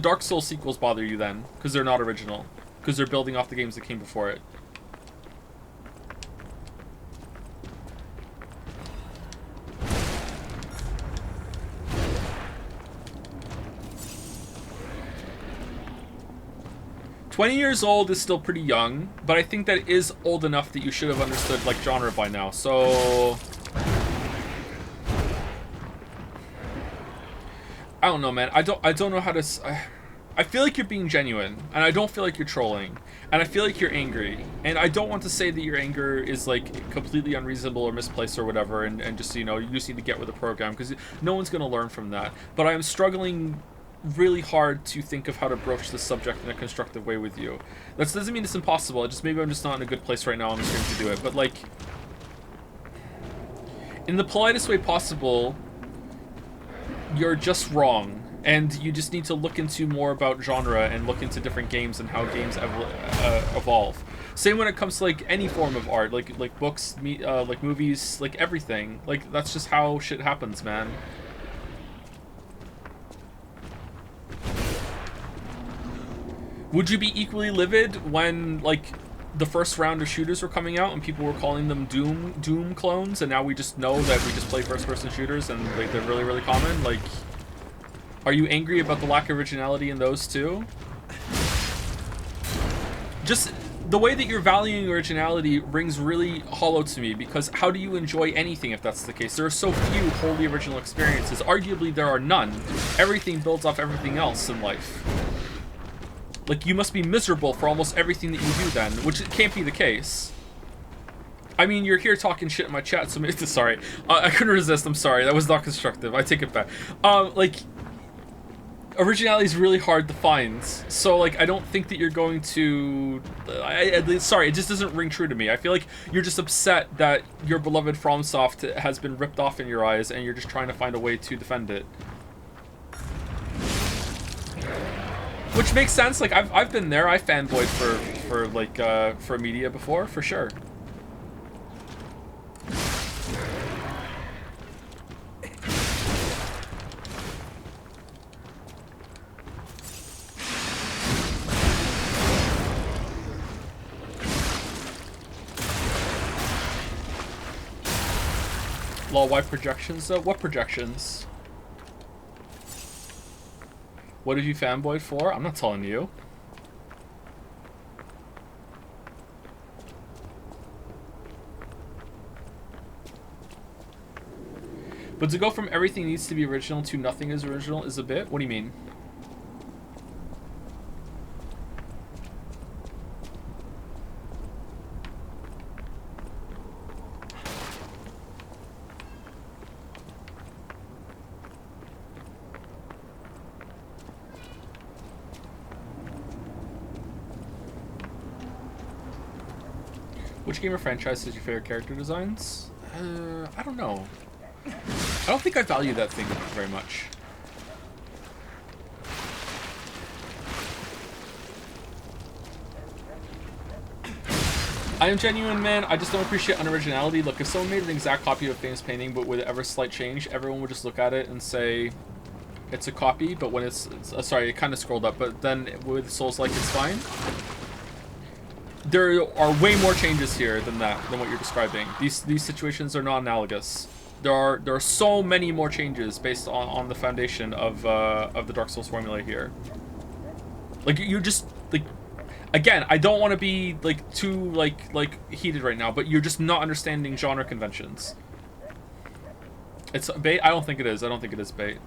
Dark Souls sequels bother you then? Because they're not original. Because they're building off the games that came before it. "20 years old is still pretty young, but I think that is old enough that you should have understood like genre by now. So I don't know, man. I don't know how to. I feel like you're being genuine, and I don't feel like you're trolling, and I feel like you're angry, and I don't want to say that your anger is like completely unreasonable or misplaced or whatever, and just, you know, you just need to get with the program because no one's gonna learn from that. But I am struggling really hard to think of how to broach this subject in a constructive way with you. That doesn't mean it's impossible. Maybe I'm just not in a good place right now on the stream to do it. But like, in the politest way possible, you're just wrong. And you just need to look into more about genre and look into different games and how games evolve. Same when it comes to like any form of art, like books, like movies, like everything. Like that's just how shit happens, man. Would you be equally livid when like the first round of shooters were coming out and people were calling them Doom clones, and now we just know that we just play first-person shooters and like they're really, really common? Like, are you angry about the lack of originality in those too? Just the way that you're valuing originality rings really hollow to me, because how do you enjoy anything if that's the case? There are so few wholly original experiences. Arguably, there are none. Everything builds off everything else in life. Like, you must be miserable for almost everything that you do then, which it can't be the case. I mean, you're here talking shit in my chat, so maybe, sorry. I couldn't resist, I'm sorry. That was not constructive. I take it back. Like, originality is really hard to find. So, like, I don't think that you're going to... sorry, it just doesn't ring true to me. I feel like you're just upset that your beloved FromSoft has been ripped off in your eyes, and you're just trying to find a way to defend it. Which makes sense. Like, I've been there. I fanboyed for media before, for sure. Lol, why projections though? What projections? What have you fanboyed for? I'm not telling you. But to go from everything needs to be original to nothing is original is a bit? What do you mean? Which game or franchise is your favorite character designs? I don't know. I don't think I value that thing very much. I am genuine, man. I just don't appreciate unoriginality. Look, if someone made an exact copy of a famous painting but with ever slight change, everyone would just look at it and say it's a copy, but when it's sorry, it kind of scrolled up, but then with Souls-like it's fine. There are way more changes here than what you're describing. These situations are not analogous. There are so many more changes based on the foundation of the Dark Souls formula here. Like, you just, like, again, I don't want to be like too like heated right now, but you're just not understanding genre conventions. It's bait? I don't think it is. I don't think it is bait.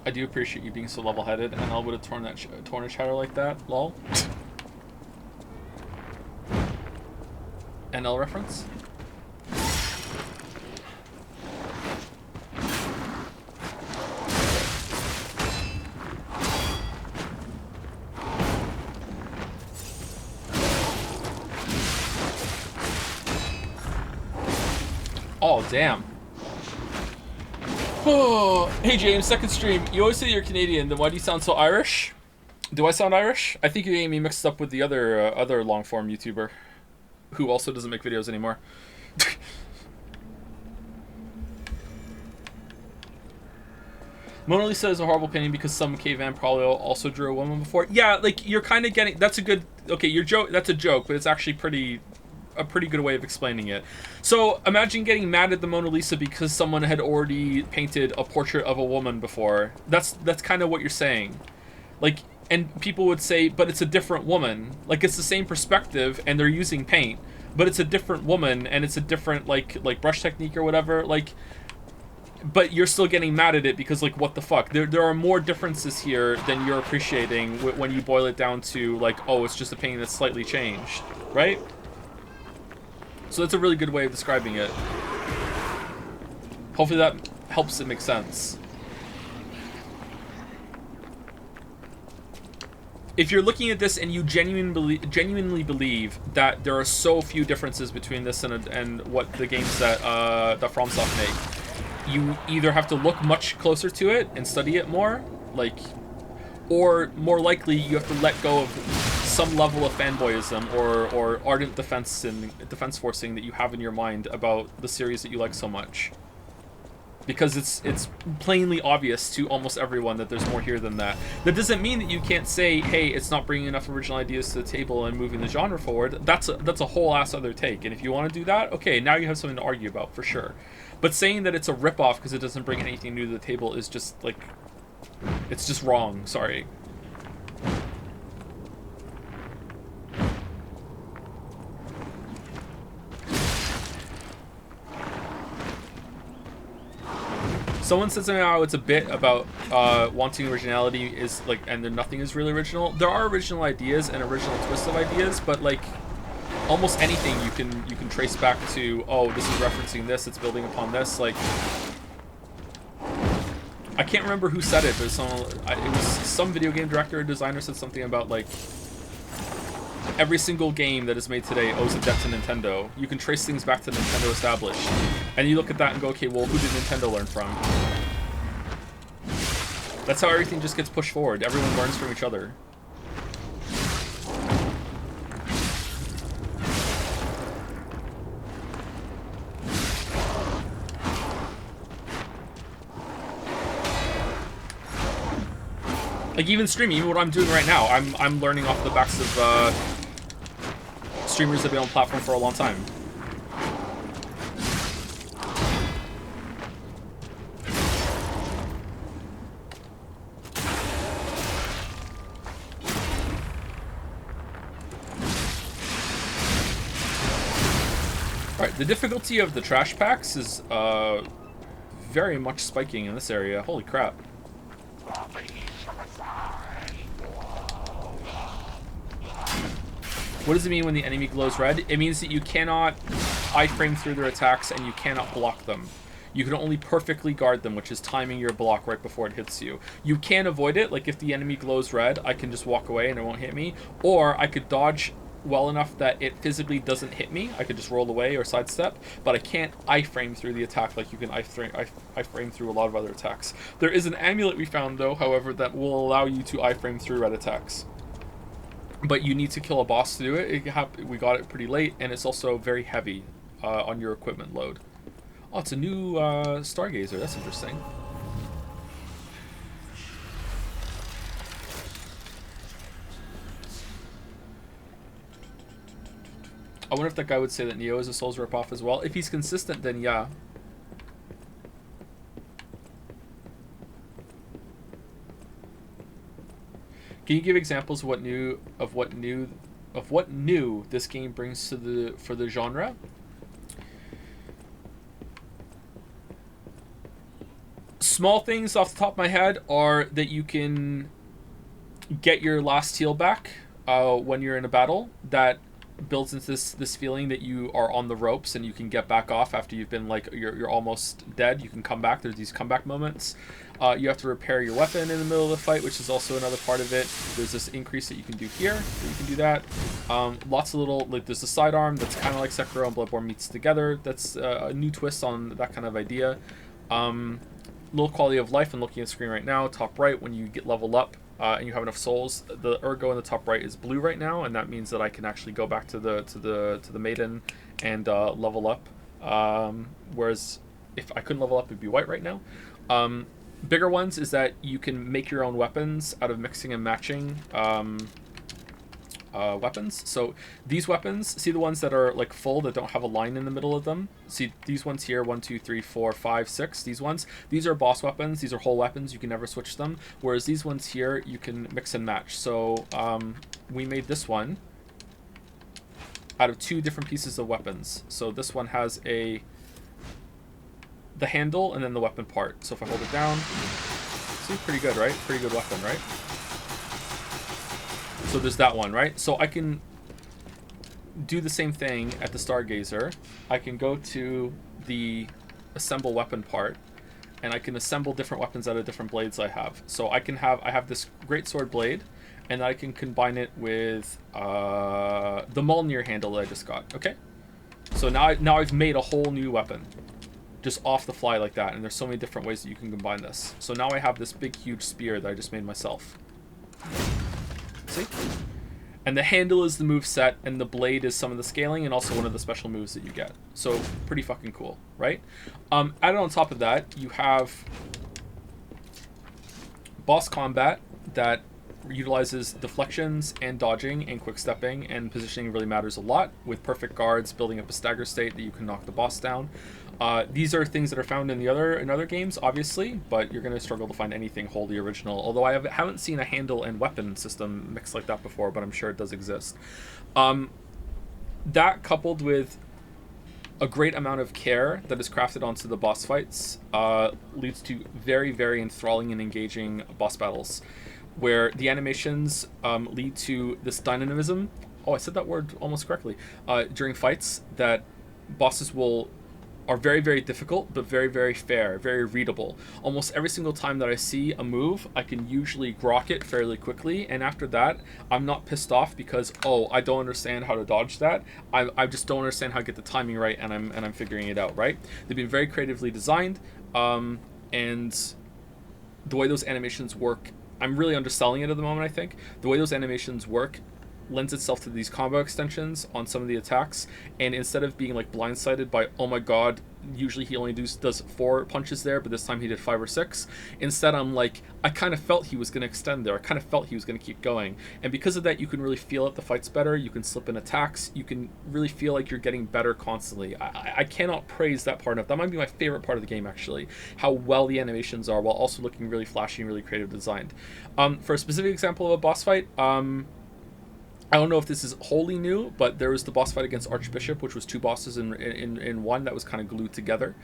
I do appreciate you being so level-headed, and I would have torn a chatter like that. Lol. NL reference. Oh, damn. Oh, hey James, second stream. You always say you're Canadian, then why do you sound so Irish? Do I sound Irish? I think you're getting me mixed up with the other long-form YouTuber who also doesn't make videos anymore. Mona Lisa is a horrible painting because some caveman probably also drew a woman before. Yeah, like, you're kind of getting... That's a good... Okay, your joke... That's a joke, but it's actually a pretty good way of explaining it. So imagine getting mad at the Mona Lisa because someone had already painted a portrait of a woman before. That's kind of what you're saying. Like, and people would say, but it's a different woman. Like, it's the same perspective and they're using paint, but it's a different woman and it's a different like brush technique or whatever. Like, but you're still getting mad at it because, like, what the fuck? There are more differences here than you're appreciating when you boil it down to, like, oh, it's just a painting that's slightly changed, right? So that's a really good way of describing it. Hopefully that helps it make sense. If you're looking at this and you genuinely believe that there are so few differences between this and what the games that FromSoft make, you either have to look much closer to it and study it more, like, or more likely you have to let go of some level of fanboyism or ardent defense forcing that you have in your mind about the series that you like so much. Because it's plainly obvious to almost everyone that there's more here than that. That doesn't mean that you can't say, hey, it's not bringing enough original ideas to the table and moving the genre forward. That's a whole ass other take. And if you want to do that, okay, now you have something to argue about, for sure. But saying that it's a ripoff because it doesn't bring anything new to the table is just, like, it's just wrong. Sorry. Someone said something how it's a bit about wanting originality is like, and then nothing is really original. There are original ideas and original twists of ideas, but like almost anything you can trace back to, oh, this is referencing this, it's building upon this. Like, I can't remember who said it, but it was some video game director or designer said something about like every single game that is made today owes a debt to Nintendo. You can trace things back to Nintendo established. And you look at that and go, okay, well, who did Nintendo learn from? That's how everything just gets pushed forward. Everyone learns from each other. Like, even streaming, even what I'm doing right now, I'm learning off the backs of streamers that have been on the platform for a long time. Alright, the difficulty of the trash packs is very much spiking in this area. Holy crap. What does it mean when the enemy glows red? It means that you cannot iframe through their attacks and you cannot block them. You can only perfectly guard them, which is timing your block right before it hits you. You can avoid it, like if the enemy glows red, I can just walk away and it won't hit me. Or I could dodge well enough that it physically doesn't hit me. I could just roll away or sidestep, but I can't iframe through the attack like you can iframe through a lot of other attacks. There is an amulet we found, though, however, that will allow you to iframe through red attacks. But you need to kill a boss to do it. We got it pretty late, and it's also very heavy on your equipment load. Oh, it's a new Stargazer. That's interesting. I wonder if that guy would say that Neo is a Souls ripoff as well. If he's consistent, then yeah. Can you give examples of what new this game brings to for the genre? Small things off the top of my head are that you can get your last heal back when you're in a battle. That builds into this feeling that you are on the ropes and you can get back off after you've been like you're almost dead. You can come back. There's these comeback moments. You have to repair your weapon in the middle of the fight, which is also another part of it. There's this increase that you can do here. So you can do that. Lots of little, like there's a sidearm that's kind of like Sekiro and Bloodborne meets together. That's a new twist on that kind of idea. Little quality of life. I'm looking at the screen right now. Top right, when you get level up and you have enough souls, the ergo in the top right is blue right now, and that means that I can actually go back to the maiden and level up. Whereas if I couldn't level up, it'd be white right now. Bigger ones is that you can make your own weapons out of mixing and matching weapons. So these weapons, see the ones that are like full that don't have a line in the middle of them? See these ones here, 1, 2, 3, 4, 5, 6, these ones. These are boss weapons, these are whole weapons, you can never switch them. Whereas these ones here, you can mix and match. So we made this one out of 2 different pieces of weapons. So this one has the handle, and then the weapon part. So if I hold it down, see, pretty good, right? Pretty good weapon, right? So there's that one, right? So I can do the same thing at the Stargazer. I can go to the assemble weapon part, and I can assemble different weapons out of different blades I have. So I have this great sword blade, and I can combine it with the Mjolnir handle that I just got. Okay, so now I've made a whole new weapon, just off the fly like that. And there's so many different ways that you can combine this. So now I have this big, huge spear that I just made myself. See? And the handle is the move set, and the blade is some of the scaling, and also one of the special moves that you get. So pretty fucking cool, right? Added on top of that, you have boss combat that utilizes deflections and dodging and quick stepping, and positioning really matters a lot, with perfect guards building up a stagger state that you can knock the boss down. These are things that are found in other games, obviously, but you're going to struggle to find anything wholly original. Although I haven't seen a handle and weapon system mixed like that before, but I'm sure it does exist. That coupled with a great amount of care that is crafted onto the boss fights leads to very, very enthralling and engaging boss battles, where the animations lead to this dynamism. Oh, I said that word almost correctly. During fights, that bosses are very, very difficult, but very, very fair, very readable. Almost every single time that I see a move, I can usually grok it fairly quickly, and after that, I'm not pissed off because, oh, I don't understand how to dodge that. I just don't understand how to get the timing right, and I'm figuring it out, right? They've been very creatively designed, and the way those animations work, I'm really underselling it at the moment, I think. The way those animations work lends itself to these combo extensions on some of the attacks, and instead of being like blindsided by, oh my god, usually he only does 4 punches there, but this time he did 5 or 6, instead I'm like, I kind of felt he was going to extend there, I kind of felt he was going to keep going, and because of that you can really feel it, the fight's better, you can slip in attacks, you can really feel like you're getting better constantly. I cannot praise that part enough. That might be my favorite part of the game, actually, how well the animations are while also looking really flashy and really creative designed. For a specific example of a boss fight, I don't know if this is wholly new, but there was the boss fight against Archbishop, which was 2 bosses in one that was kind of glued together.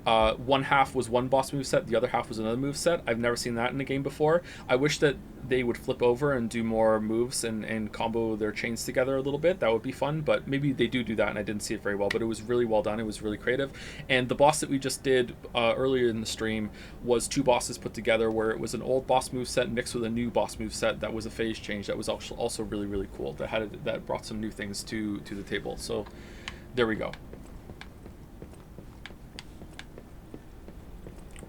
One half was one boss moveset, the other half was another moveset. I've never seen that in a game before. I wish that they would flip over and do more moves and combo their chains together a little bit. That would be fun, but maybe they do that and I didn't see it very well, but it was really well done. It was really creative. And the boss that we just did earlier in the stream was 2 bosses put together, where it was an old boss moveset mixed with a new boss moveset that was a phase change that was also really, really cool. That brought some new things to the table. So there we go.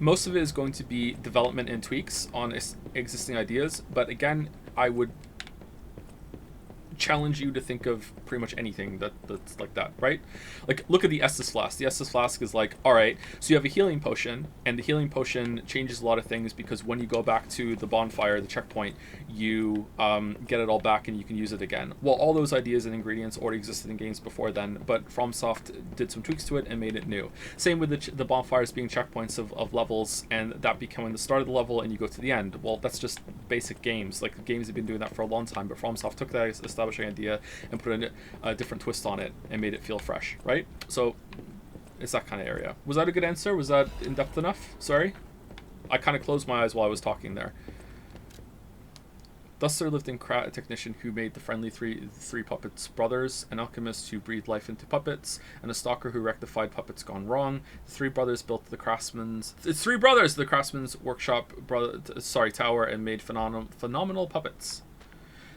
Most of it is going to be development and tweaks on existing ideas, but again, I would challenge you to think of pretty much anything that's like that, right? Like, look at the Estus Flask. The Estus Flask is like, all right, so you have a healing potion, and the healing potion changes a lot of things because when you go back to the bonfire, the checkpoint, you get it all back and you can use it again. Well, all those ideas and ingredients already existed in games before then, but FromSoft did some tweaks to it and made it new. Same with the bonfires being checkpoints of levels, and that becoming the start of the level and you go to the end. Well, that's just basic games. Like, games have been doing that for a long time, but FromSoft took that establishing idea and put a different twist on it and made it feel fresh, right? So it's that kind of area. Was that a good answer? Was that in-depth enough? Sorry? I kind of closed my eyes while I was talking there. Thus there lived in Krat a technician who made the friendly three puppets brothers, an alchemist who breathed life into puppets, and a stalker who rectified puppets gone wrong. The 3 brothers built the craftsman's... It's 3 brothers! The craftsman's workshop tower, and made phenomenal puppets.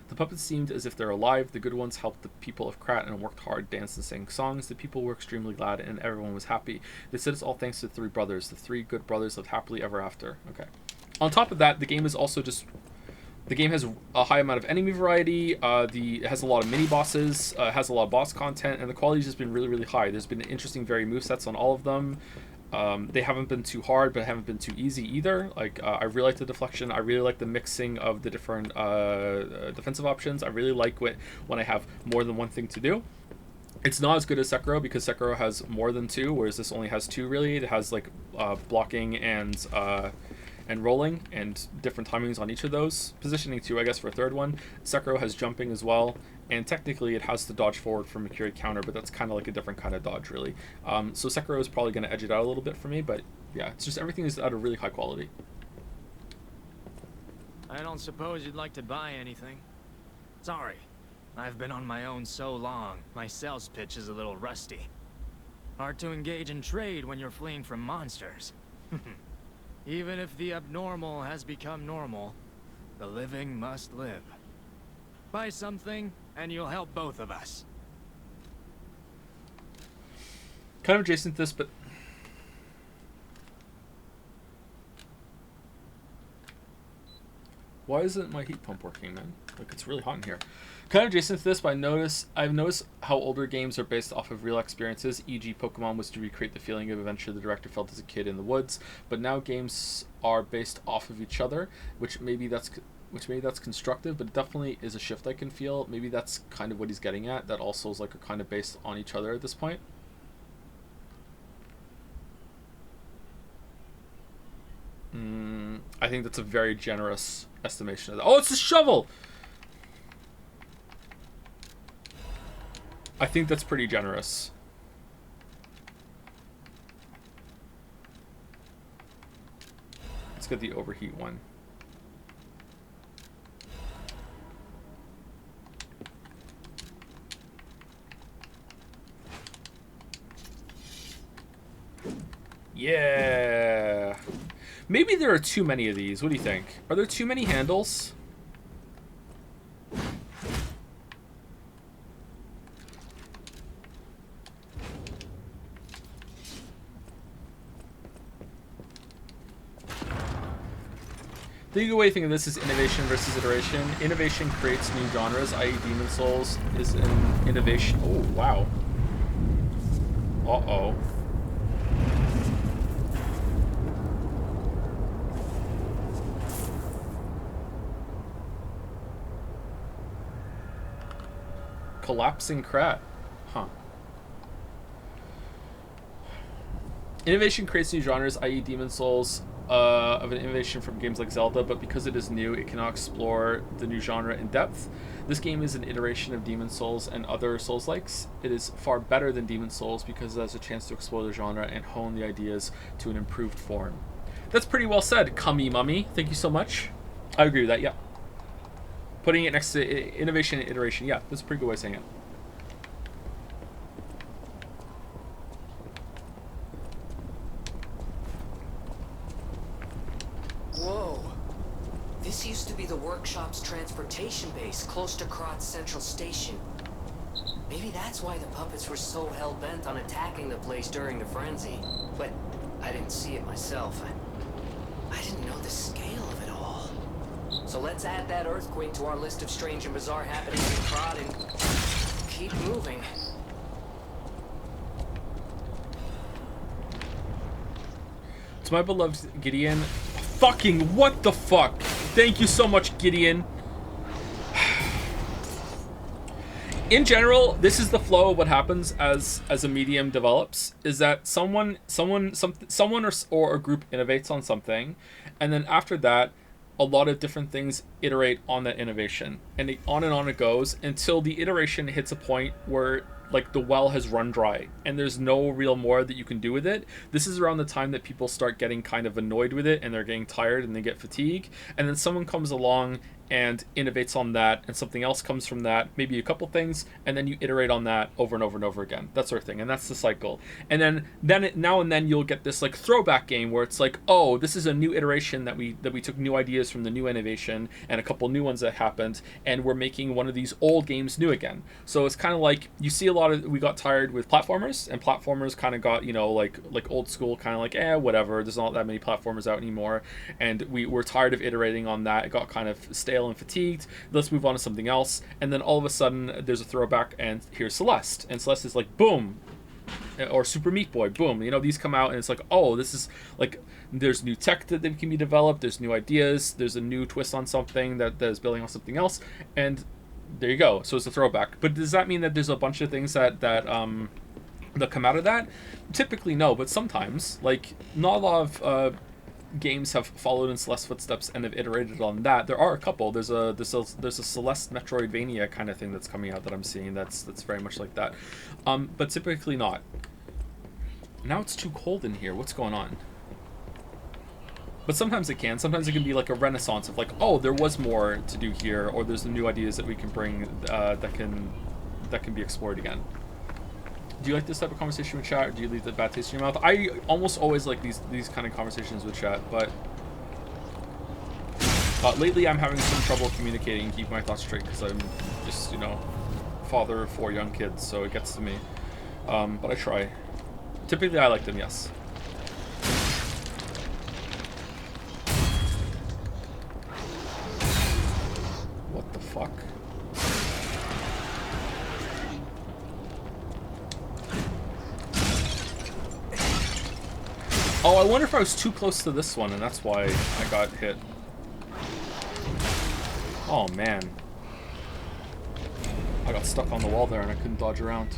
The puppets seemed as if they're alive. The good ones helped the people of Krat and worked hard, danced and sang songs. The people were extremely glad and everyone was happy. They said it's all thanks to the 3 brothers. The 3 good brothers lived happily ever after. Okay. On top of that, the game is also just... The game has a high amount of enemy variety, it has a lot of mini-bosses, has a lot of boss content, and the quality's just been really, really high. There's been interesting varied movesets on all of them. They haven't been too hard, but haven't been too easy either. Like, I really like the deflection. I really like the mixing of the different defensive options. I really like when I have more than one thing to do. It's not as good as Sekiro, because Sekiro has more than 2, whereas this only has 2, really. It has, like, blocking and and rolling, and different timings on each of those. Positioning too, I guess, for a third one. Sekiro has jumping as well, and technically it has to dodge forward from a carry counter, but that's kind of like a different kind of dodge, really. So Sekiro is probably going to edge it out a little bit for me, but yeah, it's just everything is at a really high quality. I don't suppose you'd like to buy anything? Sorry. I've been on my own so long, my sales pitch is a little rusty. Hard to engage in trade when you're fleeing from monsters. Even if the abnormal has become normal, the living must live. Buy something, and you'll help both of us. Kind of adjacent to this, but... Why isn't my heat pump working, man? Like, it's really hot in here. Kind of adjacent to this, but I've noticed how older games are based off of real experiences, e.g. Pokemon was to recreate the feeling of adventure the director felt as a kid in the woods, but now games are based off of each other, which maybe that's constructive, but it definitely is a shift I can feel. Maybe that's kind of what he's getting at, that all Souls like are kind of based on each other at this point. I think that's a very generous estimation of that. Oh, it's a shovel! I think that's pretty generous. Let's get the overheat one. Yeah. Maybe there are too many of these. What do you think? Are there too many handles? The way to think of this is innovation versus iteration. Innovation creates new genres, i.e. Demon Souls is an innovation. Oh, wow. Uh-oh. Collapsing Krat. Huh. Innovation creates new genres, i.e. Demon Souls, of an innovation from games like Zelda, but because it is new, it cannot explore the new genre in depth. This game is an iteration of Demon Souls and other Souls-likes. It is far better than Demon Souls because it has a chance to explore the genre and hone the ideas to an improved form. That's pretty well said, Cummy Mummy. Thank you so much. I agree with that, yeah. Putting it next to innovation and iteration, yeah, that's a pretty good way of saying it. Whoa. This used to be the workshop's transportation base, close to Krat's central station. Maybe that's why the puppets were so hell-bent on attacking the place during the frenzy. But I didn't see it myself. I didn't know the scale of it all. So let's add that earthquake to our list of strange and bizarre happenings in Krat and keep moving. To my beloved Gideon, fucking what the fuck? Thank you so much, Gideon. In general, this is the flow of what happens as a medium develops, is that someone or a group innovates on something, and then after that, a lot of different things iterate on that innovation, and on it goes until the iteration hits a point where like the well has run dry and there's no real more that you can do with it. This is around the time that people start getting kind of annoyed with it and they're getting tired and they get fatigue, and then someone comes along and innovates on that, and something else comes from that, maybe a couple things, and then you iterate on that over and over and over again, that sort of thing. And that's the cycle. And then now and then you'll get this like throwback game where it's like, oh, this is a new iteration that we took new ideas from the new innovation and a couple new ones that happened, and we're making one of these old games new again. So it's kind of like you see a lot of, we got tired with platformers, and platformers kind of got, you know, like old school, kind of like, whatever, there's not that many platformers out anymore, and we were tired of iterating on that. It got kind of stale and fatigued. Let's move on to something else. And then all of a sudden there's a throwback, and here's Celeste, and Celeste is like boom, or Super Meat Boy, boom. You know, these come out and it's like, oh, this is like, there's new tech that can be developed, there's new ideas, there's a new twist on something that is building on something else, and there you go. So it's a throwback. But does that mean that there's a bunch of things that come out of that? Typically no, but sometimes, like, not a lot of games have followed in Celeste's footsteps and have iterated on that. There are a couple. There's a Celeste Metroidvania kind of thing that's coming out that I'm seeing that's very much like that, but typically not. Now it's too cold in here. What's going on? But sometimes it can. Sometimes it can be like a renaissance of like, oh, there was more to do here, or there's new ideas that we can bring that can be explored again. Do you like this type of conversation with chat, or do you leave the bad taste in your mouth? I almost always like these kind of conversations with chat, but lately I'm having some trouble communicating and keeping my thoughts straight because I'm just, you know, father of 4 young kids, so it gets to me. But I try. Typically I like them, yes. What the fuck? Oh, I wonder if I was too close to this one and that's why I got hit. Oh man. I got stuck on the wall there and I couldn't dodge around.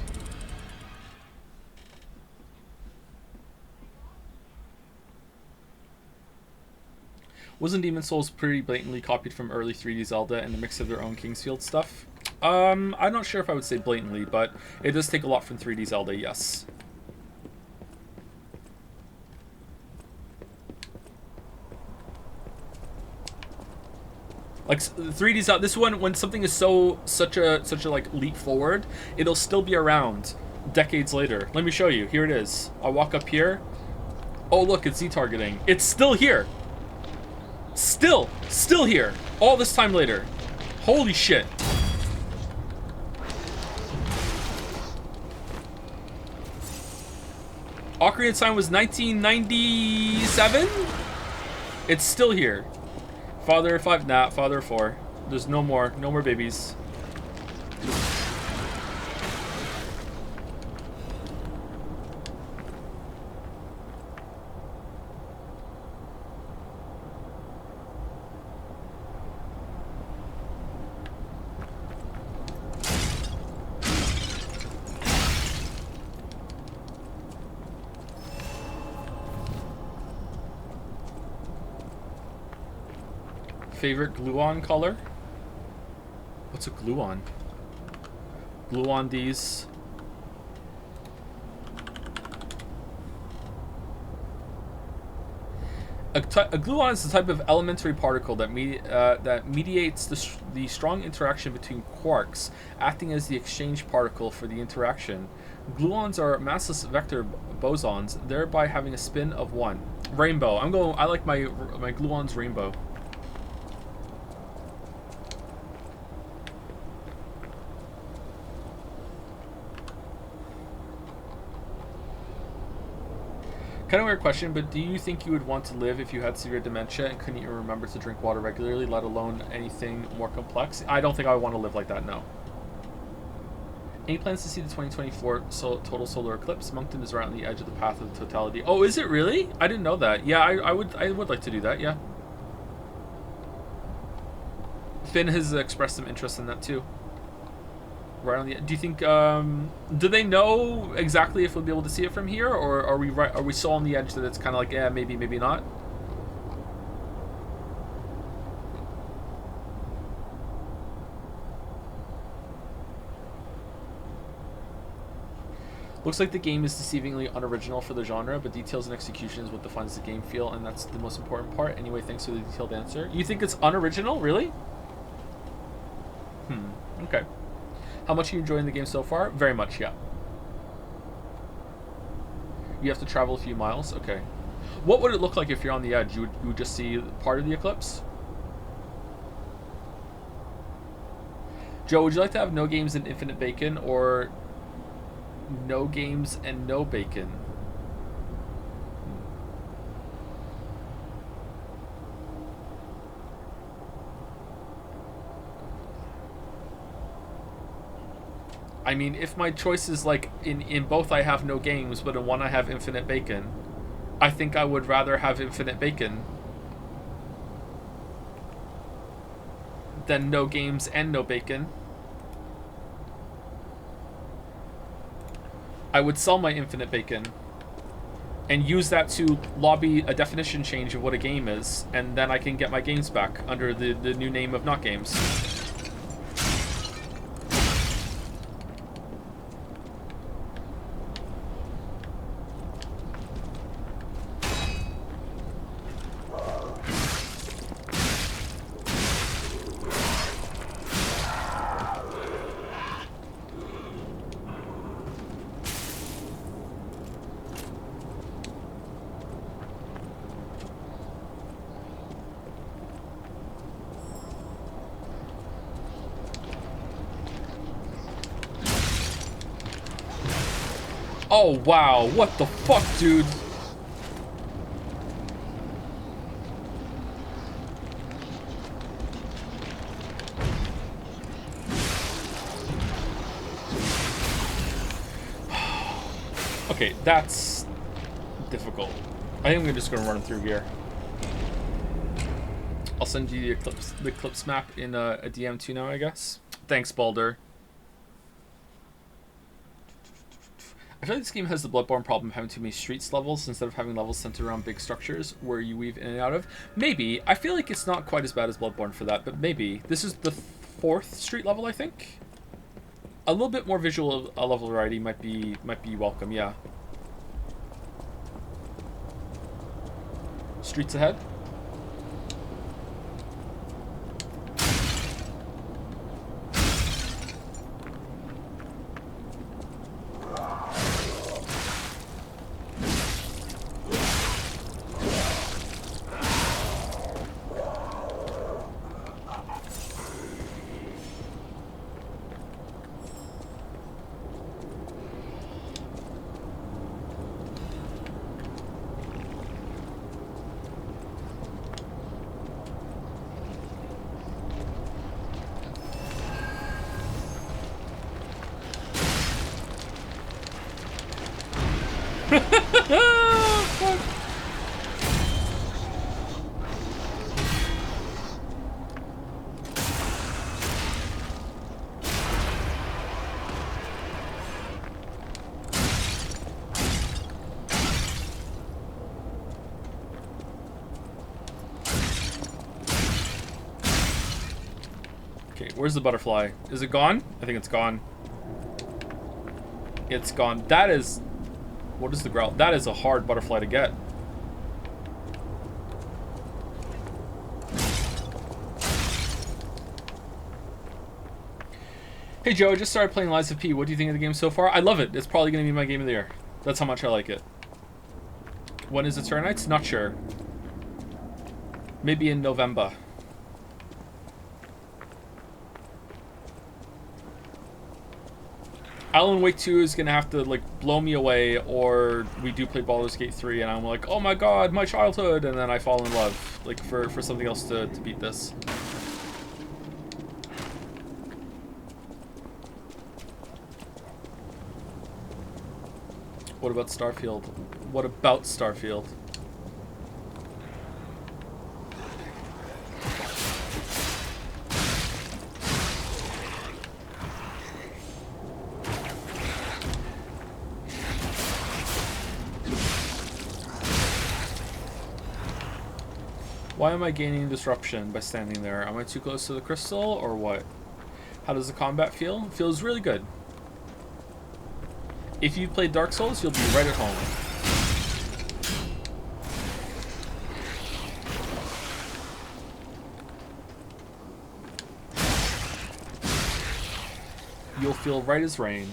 Wasn't Demon's Souls pretty blatantly copied from early 3D Zelda and a mix of their own Kingsfield stuff? I'm not sure if I would say blatantly, but it does take a lot from 3D Zelda, yes. Like 3D Zelda, this one, when something is such a like leap forward, it'll still be around decades later. Let me show you. Here it is. I'll walk up here. Oh look, it's Z targeting. It's still here. Still here. All this time later. Holy shit. Ocarina of Time was 1997? It's still here. Father of 5, nah, father of 4. There's no more babies. Favorite glue-on color? What's a glue-on? Glue on these. A gluon is a type of elementary particle that mediates the strong interaction between quarks, acting as the exchange particle for the interaction. Gluons are massless vector bosons, thereby having a spin of 1. Rainbow. I like my gluons rainbow. Kind of weird question, but do you think you would want to live if you had severe dementia and couldn't even remember to drink water regularly, let alone anything more complex? I don't think I would want to live like that, no. Any plans to see the 2024 total solar eclipse? Moncton is right on the edge of the path of the totality. Oh, is it really? I didn't know that. Yeah, I would like to do that, yeah. Finn has expressed some interest in that too. Right on the. Do you think? Do they know exactly if we'll be able to see it from here, or are we right? Are we so on the edge that it's kind of like, yeah, maybe, maybe not? Looks like the game is deceivingly unoriginal for the genre, but details and execution is what defines the game feel, and that's the most important part. Anyway, thanks for the detailed answer. You think it's unoriginal, really? Okay. How much are you enjoying the game so far? Very much, yeah. You have to travel a few miles? Okay. What would it look like if you're on the edge? You would just see part of the eclipse? Joe, would you like to have no games and infinite bacon, or no games and no bacon? I mean, if my choice is like in both I have no games, but in one I have infinite bacon, I think I would rather have infinite bacon than no games and no bacon. I would sell my infinite bacon and use that to lobby a definition change of what a game is, and then I can get my games back under the new name of not games. Oh, wow. What the fuck, dude? Okay, that's difficult. I think I'm just gonna run through here. I'll send you the Eclipse map in a DM too now, I guess. Thanks, Baldur. I feel like this game has the Bloodborne problem of having too many streets levels instead of having levels centered around big structures where you weave in and out of. Maybe. I feel like it's not quite as bad as Bloodborne for that, but maybe. This is the 4th street level, I think. A little bit more visual level variety might be welcome, yeah. Streets ahead. Where's the butterfly? Is it gone? I think it's gone. It's gone. That is... What is the growl? That is a hard butterfly to get. Hey Joe, I just started playing Lies of P. What do you think of the game so far? I love it. It's probably going to be my game of the year. That's how much I like it. When is it Saturday nights? Not sure. Maybe in November. Alan Wake 2 is gonna have to like blow me away, or we do play Baldur's Gate 3 and I'm like, oh my god, my childhood, and then I fall in love, like for something else to beat this. What about Starfield? What about Starfield? Why am I gaining disruption by standing there? Am I too close to the crystal, or what? How does the combat feel? It feels really good. If you've played Dark Souls, you'll be right at home. You'll feel right as rain.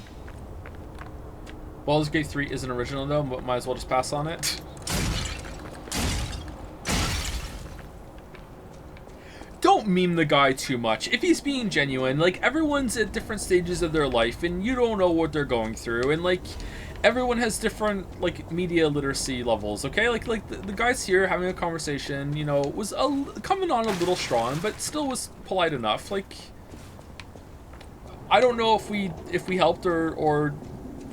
Baldur's Gate 3 isn't original though, but might as well just pass on it. Don't meme the guy too much. If he's being genuine, like, everyone's at different stages of their life and you don't know what they're going through, and like everyone has different like media literacy levels, okay? Like the guys here having a conversation, you know, was coming on a little strong, but still was polite enough. Like, I don't know if we helped or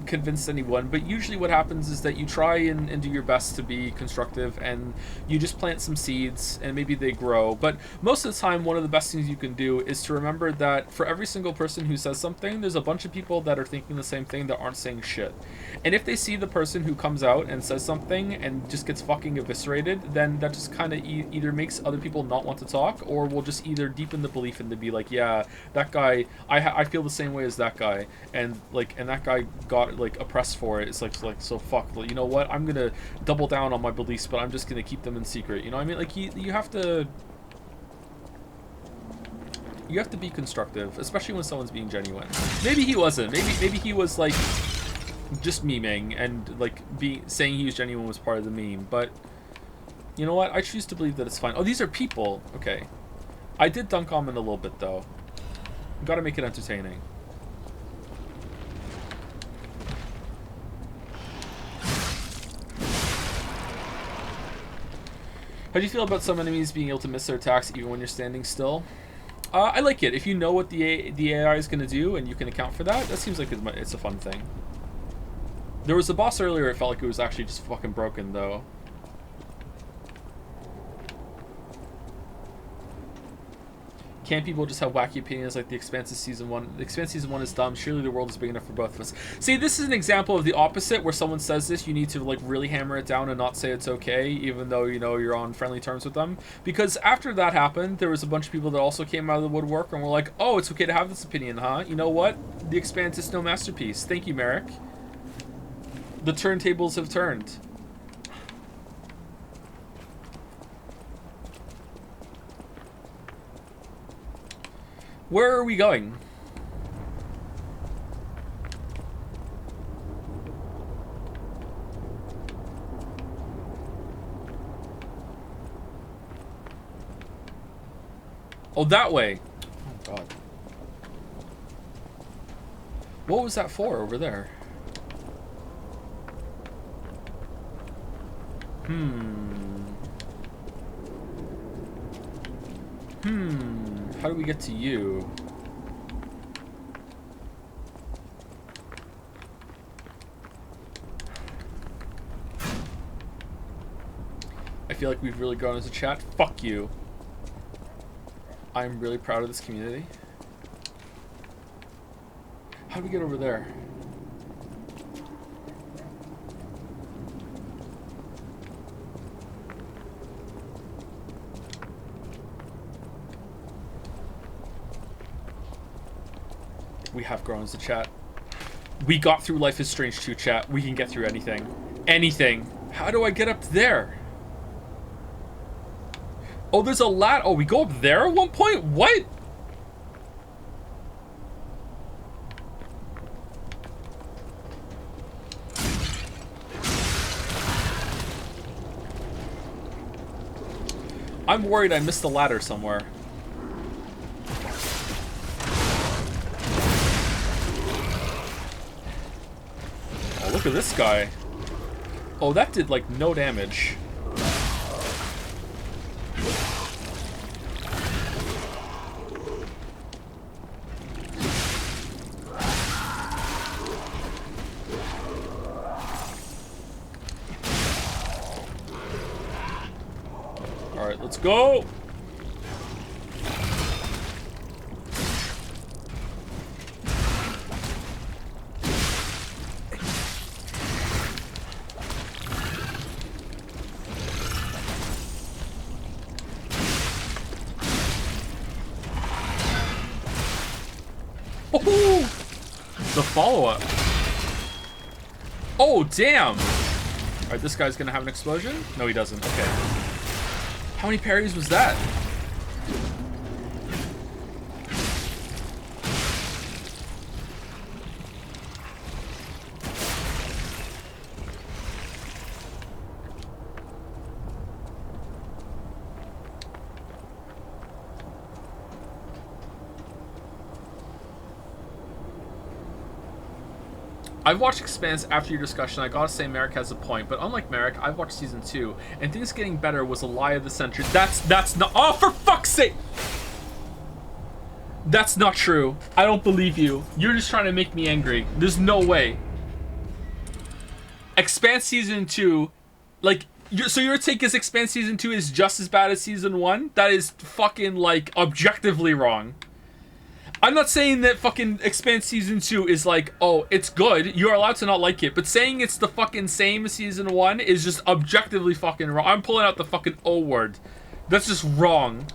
convinced anyone, but usually what happens is that you try and do your best to be constructive, and you just plant some seeds, and maybe they grow. But most of the time, one of the best things you can do is to remember that for every single person who says something, there's a bunch of people that are thinking the same thing that aren't saying shit. And if they see the person who comes out and says something and just gets fucking eviscerated, then that just kind of either makes other people not want to talk, or will just either deepen the belief and to be like, yeah, that guy, I feel the same way as that guy, and that guy got like oppressed for it. It's like so fuck, you know what, I'm gonna double down on my beliefs, but I'm just gonna keep them in secret. You know what I mean? Like you have to be constructive, especially when someone's being genuine. Maybe he wasn't. Maybe he was like just memeing, and like saying he was genuine was part of the meme. But you know what? I choose to believe that it's fine. Oh, these are people. Okay. I did dunk on him a little bit though. Gotta make it entertaining. How do you feel about some enemies being able to miss their attacks even when you're standing still? I like it. If you know what the AI is going to do and you can account for that, that seems like it's a fun thing. There was a boss earlier, it felt like it was actually just fucking broken, though. Can't people just have wacky opinions like The Expanse Season 1? The Expanse Season 1 is dumb. Surely the world is big enough for both of us. See, this is an example of the opposite, where someone says this, you need to like really hammer it down and not say it's okay, even though, you know, you're on friendly terms with them. Because after that happened, there was a bunch of people that also came out of the woodwork and were like, oh, it's okay to have this opinion, huh? You know what? The Expanse is no masterpiece. Thank you, Merrick. The turntables have turned. Where are we going? Oh, that way. Oh, God. What was that for over there? How do we get to you? I feel like we've really grown as a chat. Fuck you. I'm really proud of this community. How do we get over there? We have grown as a chat. We got through Life is Strange 2, chat. We can get through anything. Anything. How do I get up there? Oh, there's a ladder. Oh, we go up there at one point? What? I'm worried I missed the ladder somewhere. Oh, look at this guy. Oh, that did like no damage. Alright, let's go! Oh, the follow-up. Oh, damn! Alright, this guy's gonna have an explosion? No, he doesn't. Okay. How many parries was that? I've watched Expanse after your discussion. I gotta say Merrick has a point, but unlike Merrick, I've watched season 2, and things getting better was a lie of the century. That's not— oh, for fuck's sake! That's not true. I don't believe you. You're just trying to make me angry. There's no way. Expanse Season 2, like, so your take is Expanse Season 2 is just as bad as Season 1? That is fucking, like, objectively wrong. I'm not saying that fucking Expanse Season 2 is like, oh, it's good, you're allowed to not like it, but saying it's the fucking same as Season 1 is just objectively fucking wrong. I'm pulling out the fucking O word. That's just wrong.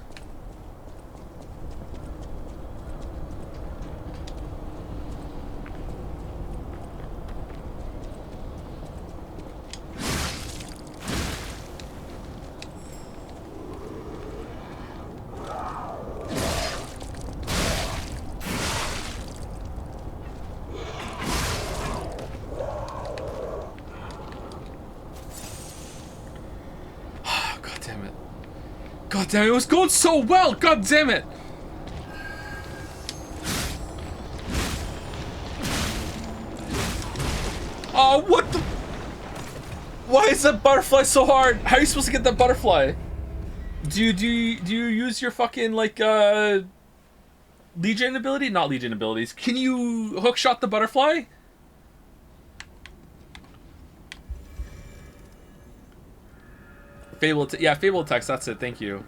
God damn it, it was going so well! God damn it! Oh, what the? Why is that butterfly so hard? How are you supposed to get that butterfly? Do you use your fucking, like, Legion ability? Not Legion abilities. Can you hookshot the butterfly? Fable, yeah, Fable text, that's it, thank you.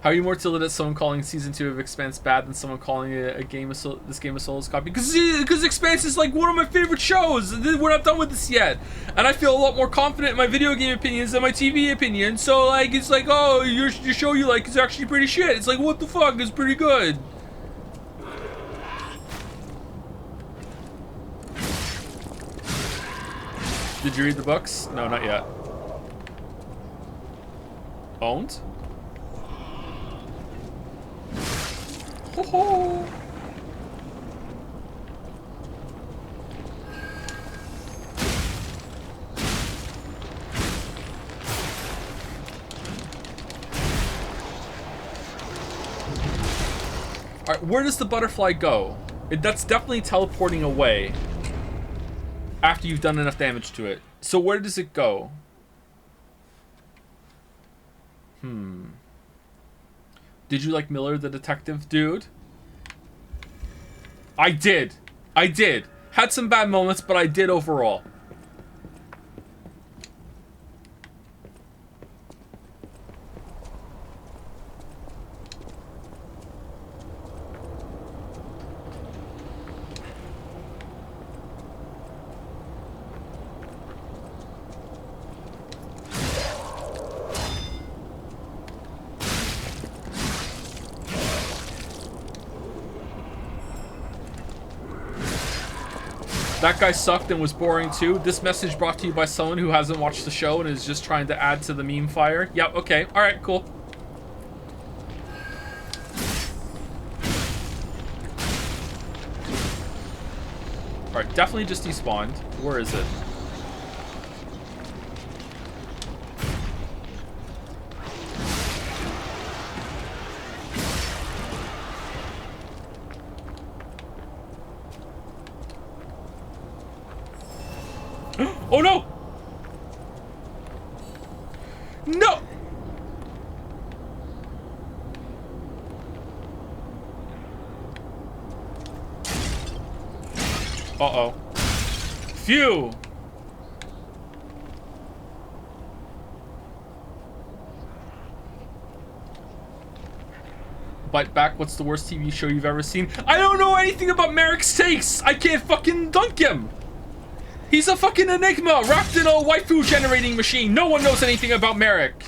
How are you more tilted at someone calling Season 2 of Expanse bad than someone calling it this game of Souls copy? Because Expanse is like one of my favorite shows. We're not done with this yet. And I feel a lot more confident in my video game opinions than my TV opinion. So, like, it's like, oh, your show you like is actually pretty shit. It's like, what the fuck? It's pretty good. Did you read the books? No, not yet. Owned? Ho ho! Alright, where does the butterfly go? That's definitely teleporting away. After you've done enough damage to it. So where does it go? Did you like Miller the detective, dude? I did. I did. Had some bad moments, but I did overall. That guy sucked and was boring too. This message brought to you by someone who hasn't watched the show and is just trying to add to the meme fire. Yep, okay. Alright, cool. Alright, definitely just despawned. Where is it? Oh no! No! Uh-oh. Phew! Bite back, what's the worst TV show you've ever seen? I don't know anything about Merrick's takes! I can't fucking dunk him! He's a fucking enigma wrapped in a waifu generating machine. No one knows anything about Merrick.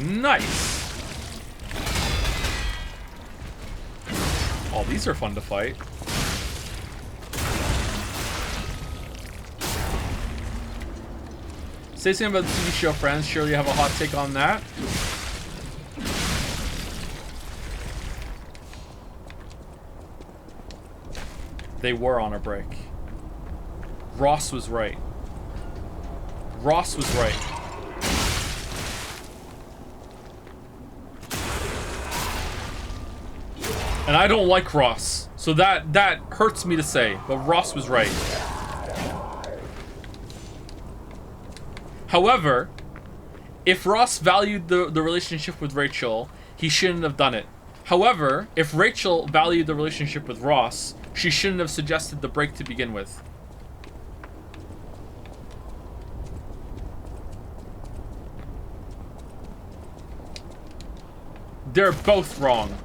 Nice. Oh, these are fun to fight. Say something about the TV show Friends. Surely you have a hot take on that. They were on a break. Ross was right. Ross was right. And I don't like Ross. So that hurts me to say, but Ross was right. However, if Ross valued the relationship with Rachel, he shouldn't have done it. However, if Rachel valued the relationship with Ross, she shouldn't have suggested the break to begin with. They're both wrong.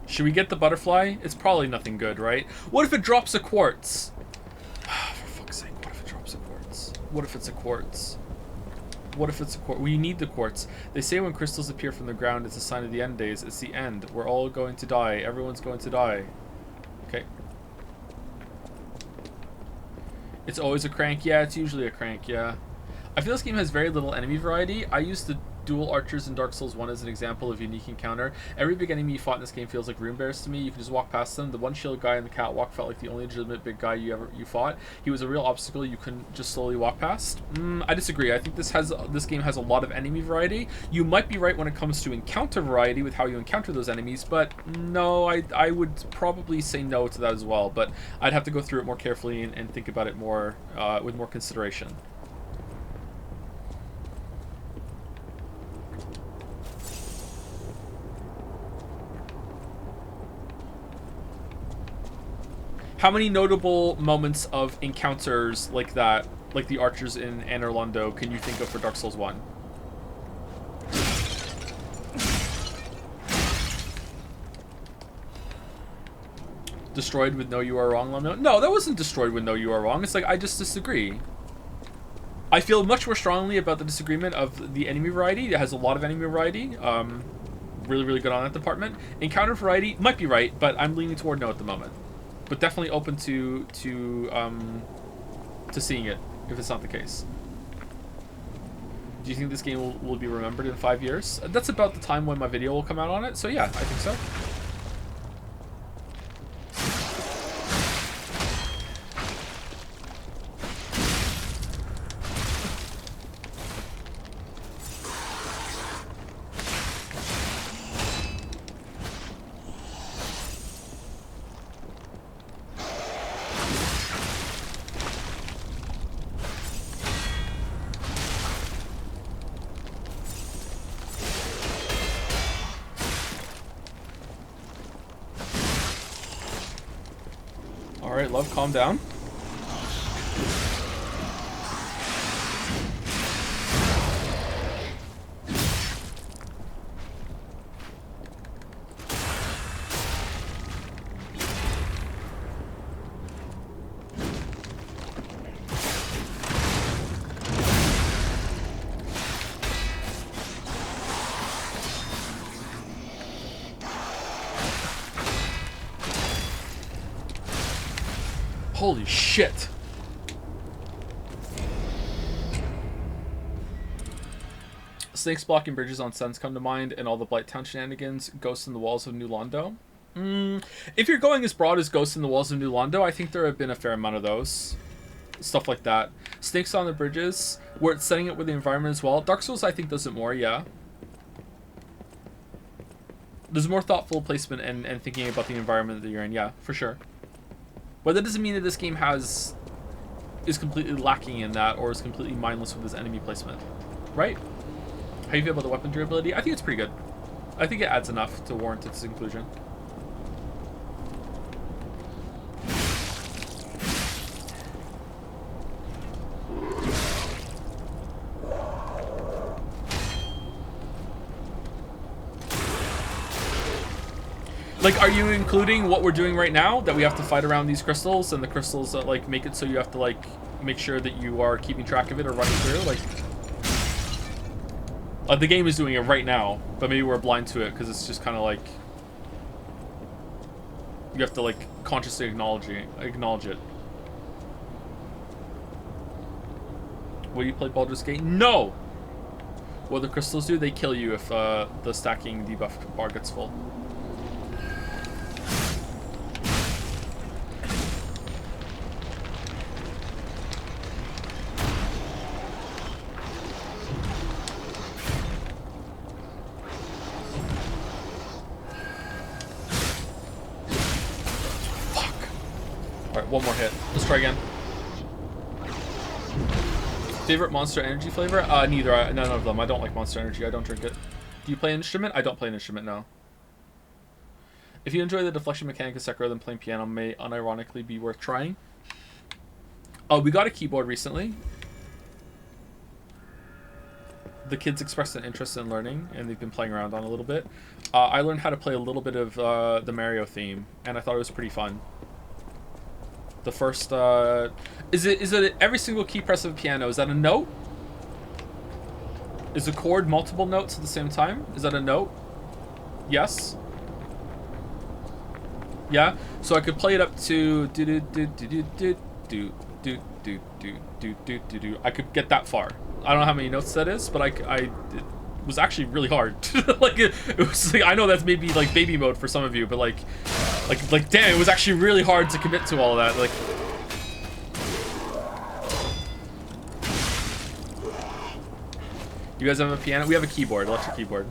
Should we get the butterfly? It's probably nothing good, right? What if it drops a quartz? For fuck's sake, what if it drops a quartz? What if it's a quartz? What if it's a quartz? We need the quartz. They say when crystals appear from the ground, it's a sign of the end days. It's the end. We're all going to die. Everyone's going to die. Okay. It's always a crank. Yeah, it's usually a crank, yeah. I feel this game has very little enemy variety. I used the dual archers in Dark Souls 1 as an example of unique encounter. Every big enemy you fought in this game feels like rune bears to me. You can just walk past them. The one shield guy in the catwalk felt like the only legitimate big guy you fought. He was a real obstacle you couldn't just slowly walk past. I disagree. I think this game has a lot of enemy variety. You might be right when it comes to encounter variety with how you encounter those enemies, but no, I would probably say no to that as well. But I'd have to go through it more carefully and think about it more with more consideration. How many notable moments of encounters like that, like the archers in Anor Londo, can you think of for Dark Souls 1? Destroyed with No You Are Wrong, Londo? No, that wasn't destroyed with No You Are Wrong. It's like, I just disagree. I feel much more strongly about the disagreement of the enemy variety. It has a lot of enemy variety. Really, really good on that department. Encounter variety might be right, but I'm leaning toward no at the moment. But definitely open to seeing it if it's not the case. Do you think this game will be remembered in 5 years? That's about the time when my video will come out on it. So yeah, I think so. Alright, love, calm down. Holy shit. Snakes blocking bridges on Suns come to mind, and all the Blighttown shenanigans, Ghosts in the Walls of New Londo. If you're going as broad as Ghosts in the Walls of New Londo, I think there have been a fair amount of those. Stuff like that. Snakes on the bridges, where it's setting it with the environment as well. Dark Souls, I think, does it more, yeah. There's more thoughtful placement and thinking about the environment that you're in, yeah, for sure. But that doesn't mean that this game is completely lacking in that, or is completely mindless with its enemy placement. Right? How do you feel about the weapon durability? I think it's pretty good. I think it adds enough to warrant its inclusion. Like, are you including what we're doing right now? That we have to fight around these crystals, and the crystals that, like, make it so you have to, like, make sure that you are keeping track of it or running through? Like, The game is doing it right now, but maybe we're blind to it because it's just kind of like you have to like consciously acknowledge it. Will you play Baldur's Gate? No! What the crystals do? They kill you if the stacking debuff bar gets full. Alright, one more hit. Let's try again. Favorite Monster Energy flavor? Neither. None of them. I don't like Monster Energy. I don't drink it. Do you play an instrument? I don't play an instrument, no. If you enjoy the deflection mechanic of Sekiro, then playing piano may unironically be worth trying. Oh, we got a keyboard recently. The kids expressed an interest in learning, and they've been playing around on a little bit. I learned how to play a little bit of the Mario theme, and I thought it was pretty fun. The first, is it every single key press of a piano? Is that a note? Is a chord multiple notes at the same time? Is that a note? Yes. Yeah. So I could play it up to do do do do do do do do do do do do do. I could get that far. I don't know how many notes that is, but it was actually really hard. Like it was like, I know that's maybe like baby mode for some of you, but like damn, it was actually really hard to commit to all of that. Like you guys have a piano? We have a keyboard, electric keyboard.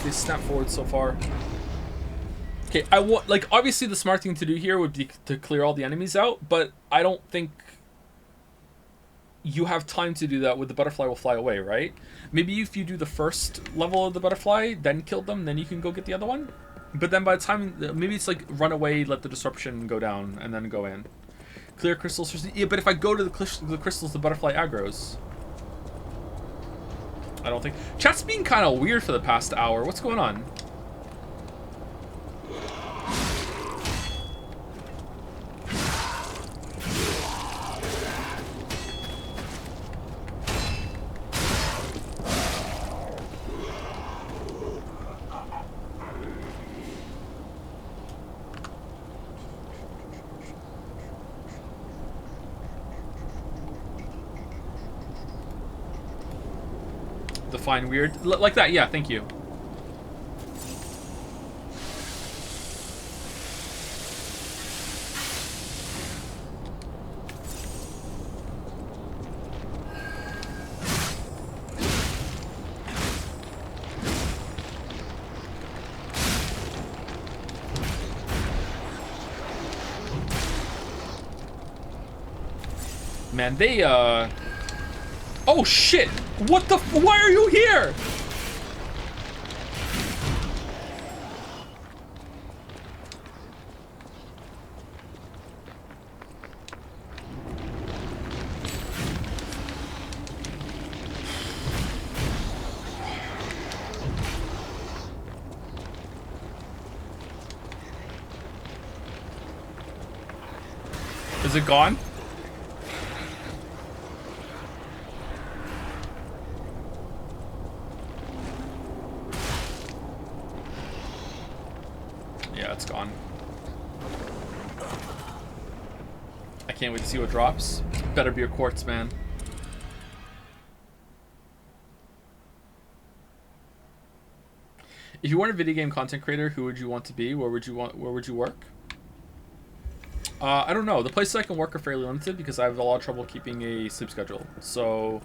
They snap forward so far. Okay, I want, like, obviously the smart thing to do here would be to clear all the enemies out, but I don't think you have time to do that with the butterfly will fly away, right? Maybe if you do the first level of the butterfly, then kill them, then you can go get the other one. But then by the time, maybe it's like run away, let the disruption go down, and then go in. Clear crystals. Yeah, but if I go to the crystals, the butterfly aggroes. I don't think. Chat's being kind of weird for the past hour. What's going on? Define weird. Like that, yeah, thank you. Man, they, oh shit! What the why are you here? Is it gone? It's gone. I can't wait to see what drops. Better be a quartz, man. If you weren't a video game content creator, who would you want to be? Where would you work? I don't know. The places I can work are fairly limited because I have a lot of trouble keeping a sleep schedule. So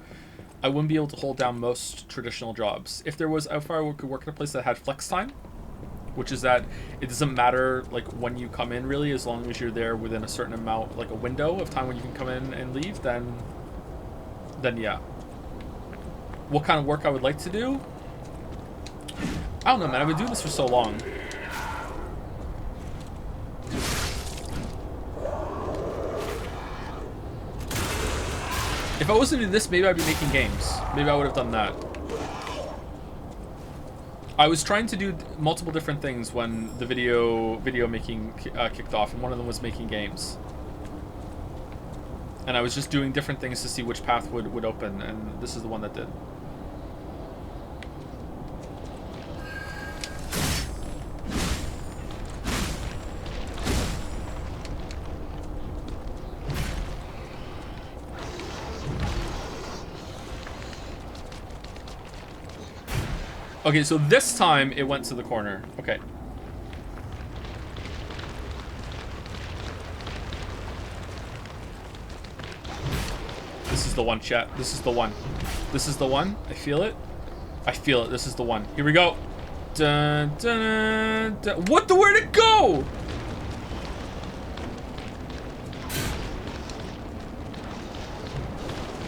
I wouldn't be able to hold down most traditional jobs. If I could work at a place that had flex time, which is that it doesn't matter like when you come in really, as long as you're there within a certain amount, like a window of time when you can come in and leave, then yeah. what kind of work I would like to do? I don't know, man. I've been doing this for so long. If I wasn't doing this, maybe I'd be making games. Maybe I would have done that. I was trying to do multiple different things when the video making kicked off, and one of them was making games. And I was just doing different things to see which path would open, and this is the one that did. Okay, so this time it went to the corner. Okay. This is the one, chat. This is the one. This is the one. I feel it. I feel it. This is the one. Here we go. Dun, dun, dun. What the? Where'd it go?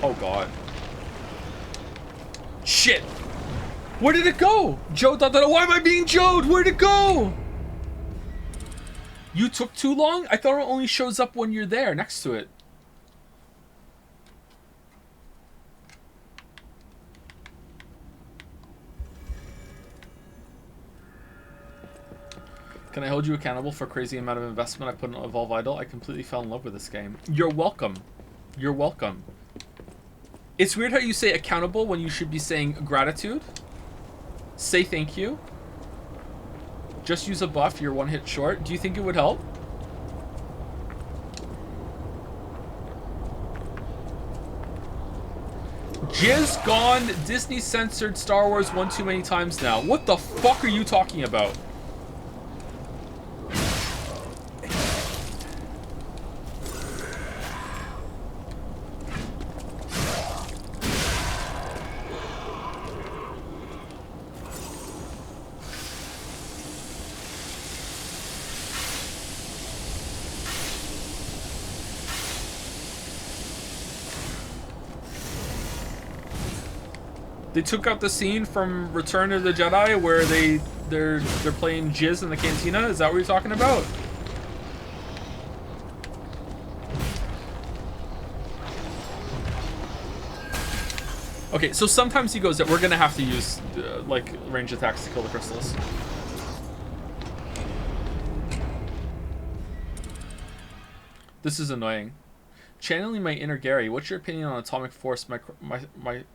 Oh, God. Shit. Where did it go? Joe, why am I being Joed? Where'd it go? You took too long? I thought it only shows up when you're there next to it. Can I hold you accountable for crazy amount of investment I put in Evolve Idol? I completely fell in love with this game. You're welcome. You're welcome. It's weird how you say accountable when you should be saying gratitude. Say thank you. Just use a buff. You're one hit short. Do you think it would help? Jizz gone. Disney censored Star Wars one too many times now. What the fuck are you talking about? They took out the scene from Return of the Jedi where they're playing Jizz in the cantina. Is that what you're talking about? Okay, so sometimes he goes that we're gonna have to use like range attacks to kill the crystals. This is annoying. Channeling my inner Gary. What's your opinion on atomic force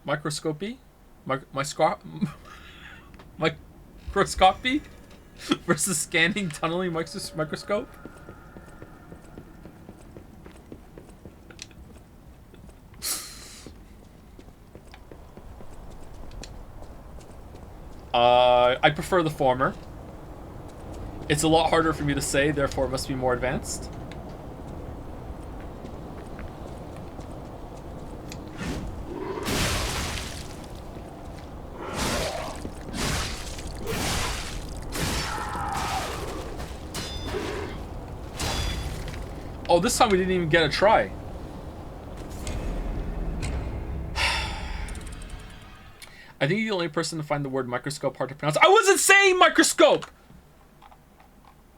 microscopy? Microscopy versus scanning tunneling microscope? I prefer the former. It's a lot harder for me to say, therefore it must be more advanced. Oh, this time we didn't even get a try. I think you're the only person to find the word microscope hard to pronounce. I wasn't saying microscope!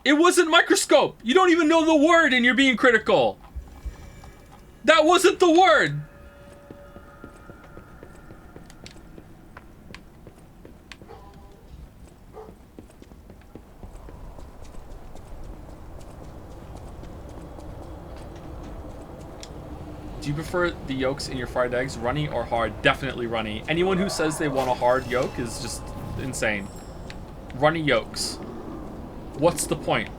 It wasn't microscope! You don't even know the word and you're being critical. That wasn't the word! Do you prefer the yolks in your fried eggs runny or hard? Definitely runny. Anyone who says they want a hard yolk is just insane. Runny yolks. What's the point?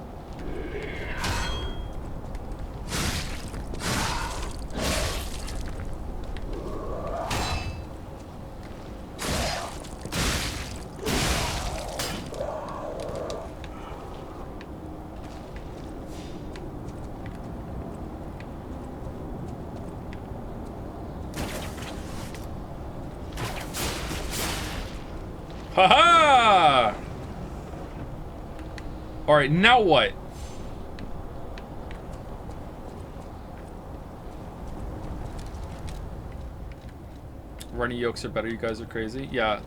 Haha! Alright, now what? Barney yolks are better. You guys are crazy. Yeah.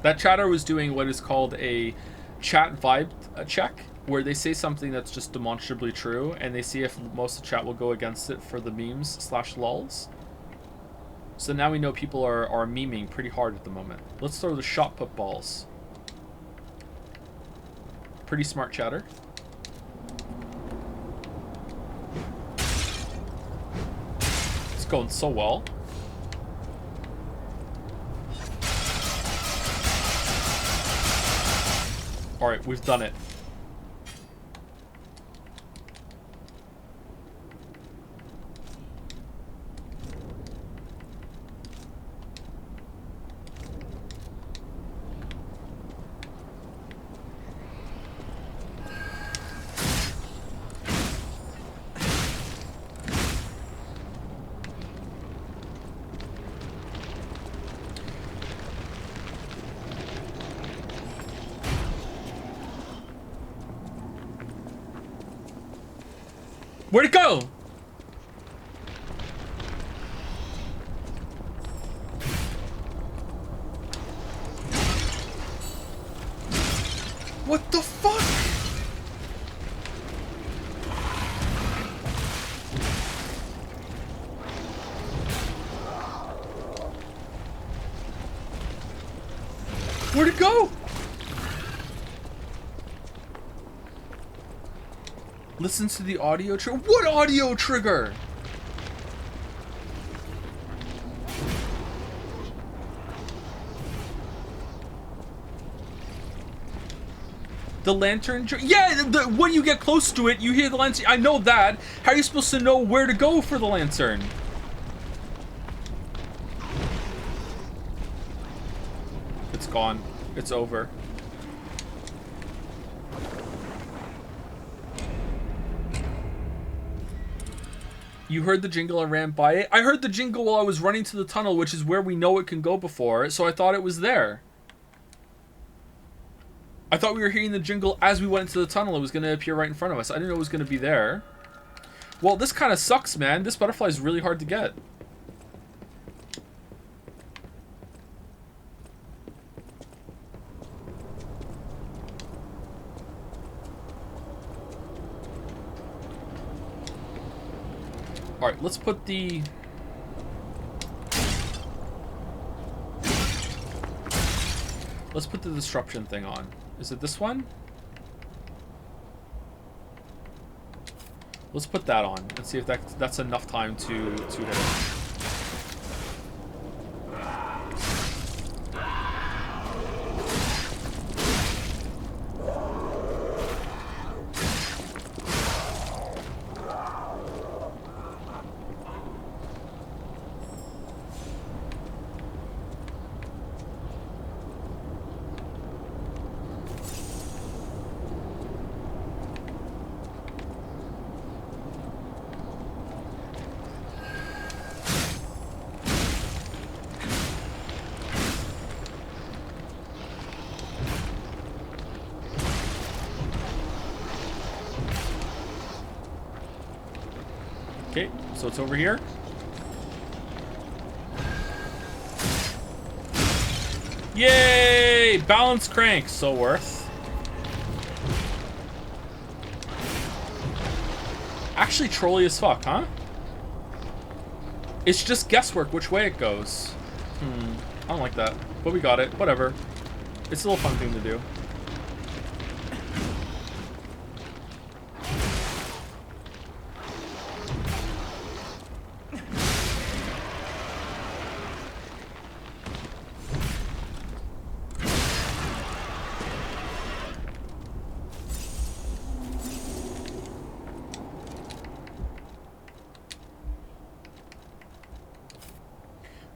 That chatter was doing what is called a chat vibe check, where they say something that's just demonstrably true, and they see if most of the chat will go against it for the memes / lulz. So now we know people are memeing pretty hard at the moment. Let's throw the shot put balls. Pretty smart chatter. It's going so well. Alright, we've done it. Where'd it go? What the fuck? Where'd it go? Listen to the audio trigger. What audio trigger? The lantern. Yeah, when you get close to it, you hear the lantern. I know that. How are you supposed to know where to go for the lantern? It's gone. It's over. You heard the jingle and ran by it? I heard the jingle while I was running to the tunnel, which is where we know it can go before, so I thought it was there. I thought we were hearing the jingle as we went into the tunnel. It was going to appear right in front of us. I didn't know it was going to be there. Well, this kind of sucks, man. This butterfly is really hard to get. Alright, let's put the... Let's put the disruption thing on. Is it this one? Let's put that on and see if that's enough time to hit it. Okay, so it's over here. Yay! Balance crank, so worth. Actually trolly as fuck, huh? It's just guesswork which way it goes. I don't like that. But we got it. Whatever. It's a little fun thing to do.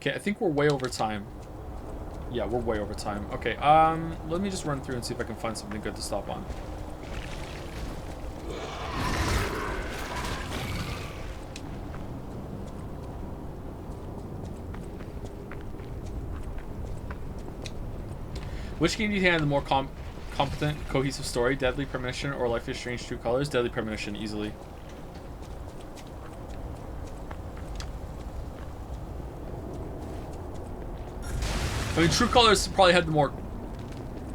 Okay, I think we're way over time. Yeah, we're way over time. Okay, let me just run through and see if I can find something good to stop on. Which game do you think had the more competent, cohesive story? Deadly Premonition or Life is Strange True Colors? Deadly Premonition, easily. I mean, True Colors probably had the more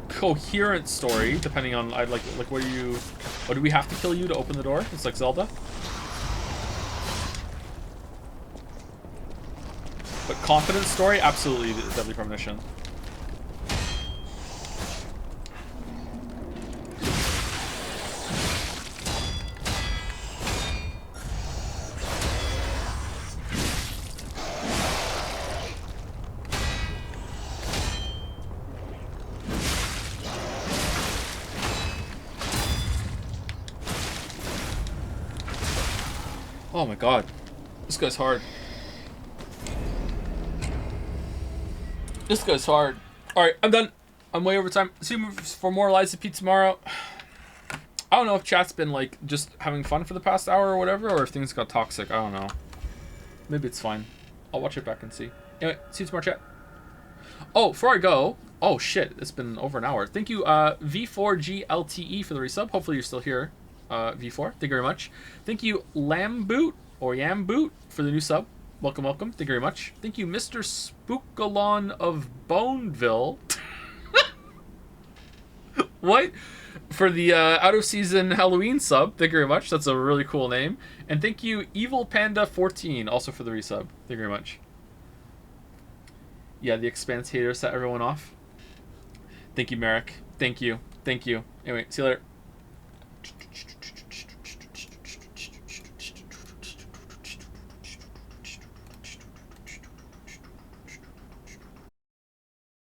coherent story, depending on I'd like what do we have to kill you to open the door? It's like Zelda. But confident story, absolutely Deadly Premonition. Oh my god. This guy's hard. This guy's hard. Alright, I'm done. I'm way over time. See you for more Lies of P tomorrow. I don't know if chat's been like just having fun for the past hour or whatever, or if things got toxic. I don't know. Maybe it's fine. I'll watch it back and see. Anyway, see you tomorrow, chat. Oh, before I go. Oh shit, it's been over an hour. Thank you, V4GLTE for the resub. Hopefully you're still here. V4, thank you very much. Thank you, Lamboot or Yamboot for the new sub. Welcome, welcome. Thank you very much. Thank you, Mr. Spookalon of Boneville. What? For the out of season Halloween sub. Thank you very much. That's a really cool name. And thank you, Evil Panda 14, also for the resub. Thank you very much. Yeah, the Expanse hater set everyone off. Thank you, Merrick. Thank you. Thank you. Anyway, see you later.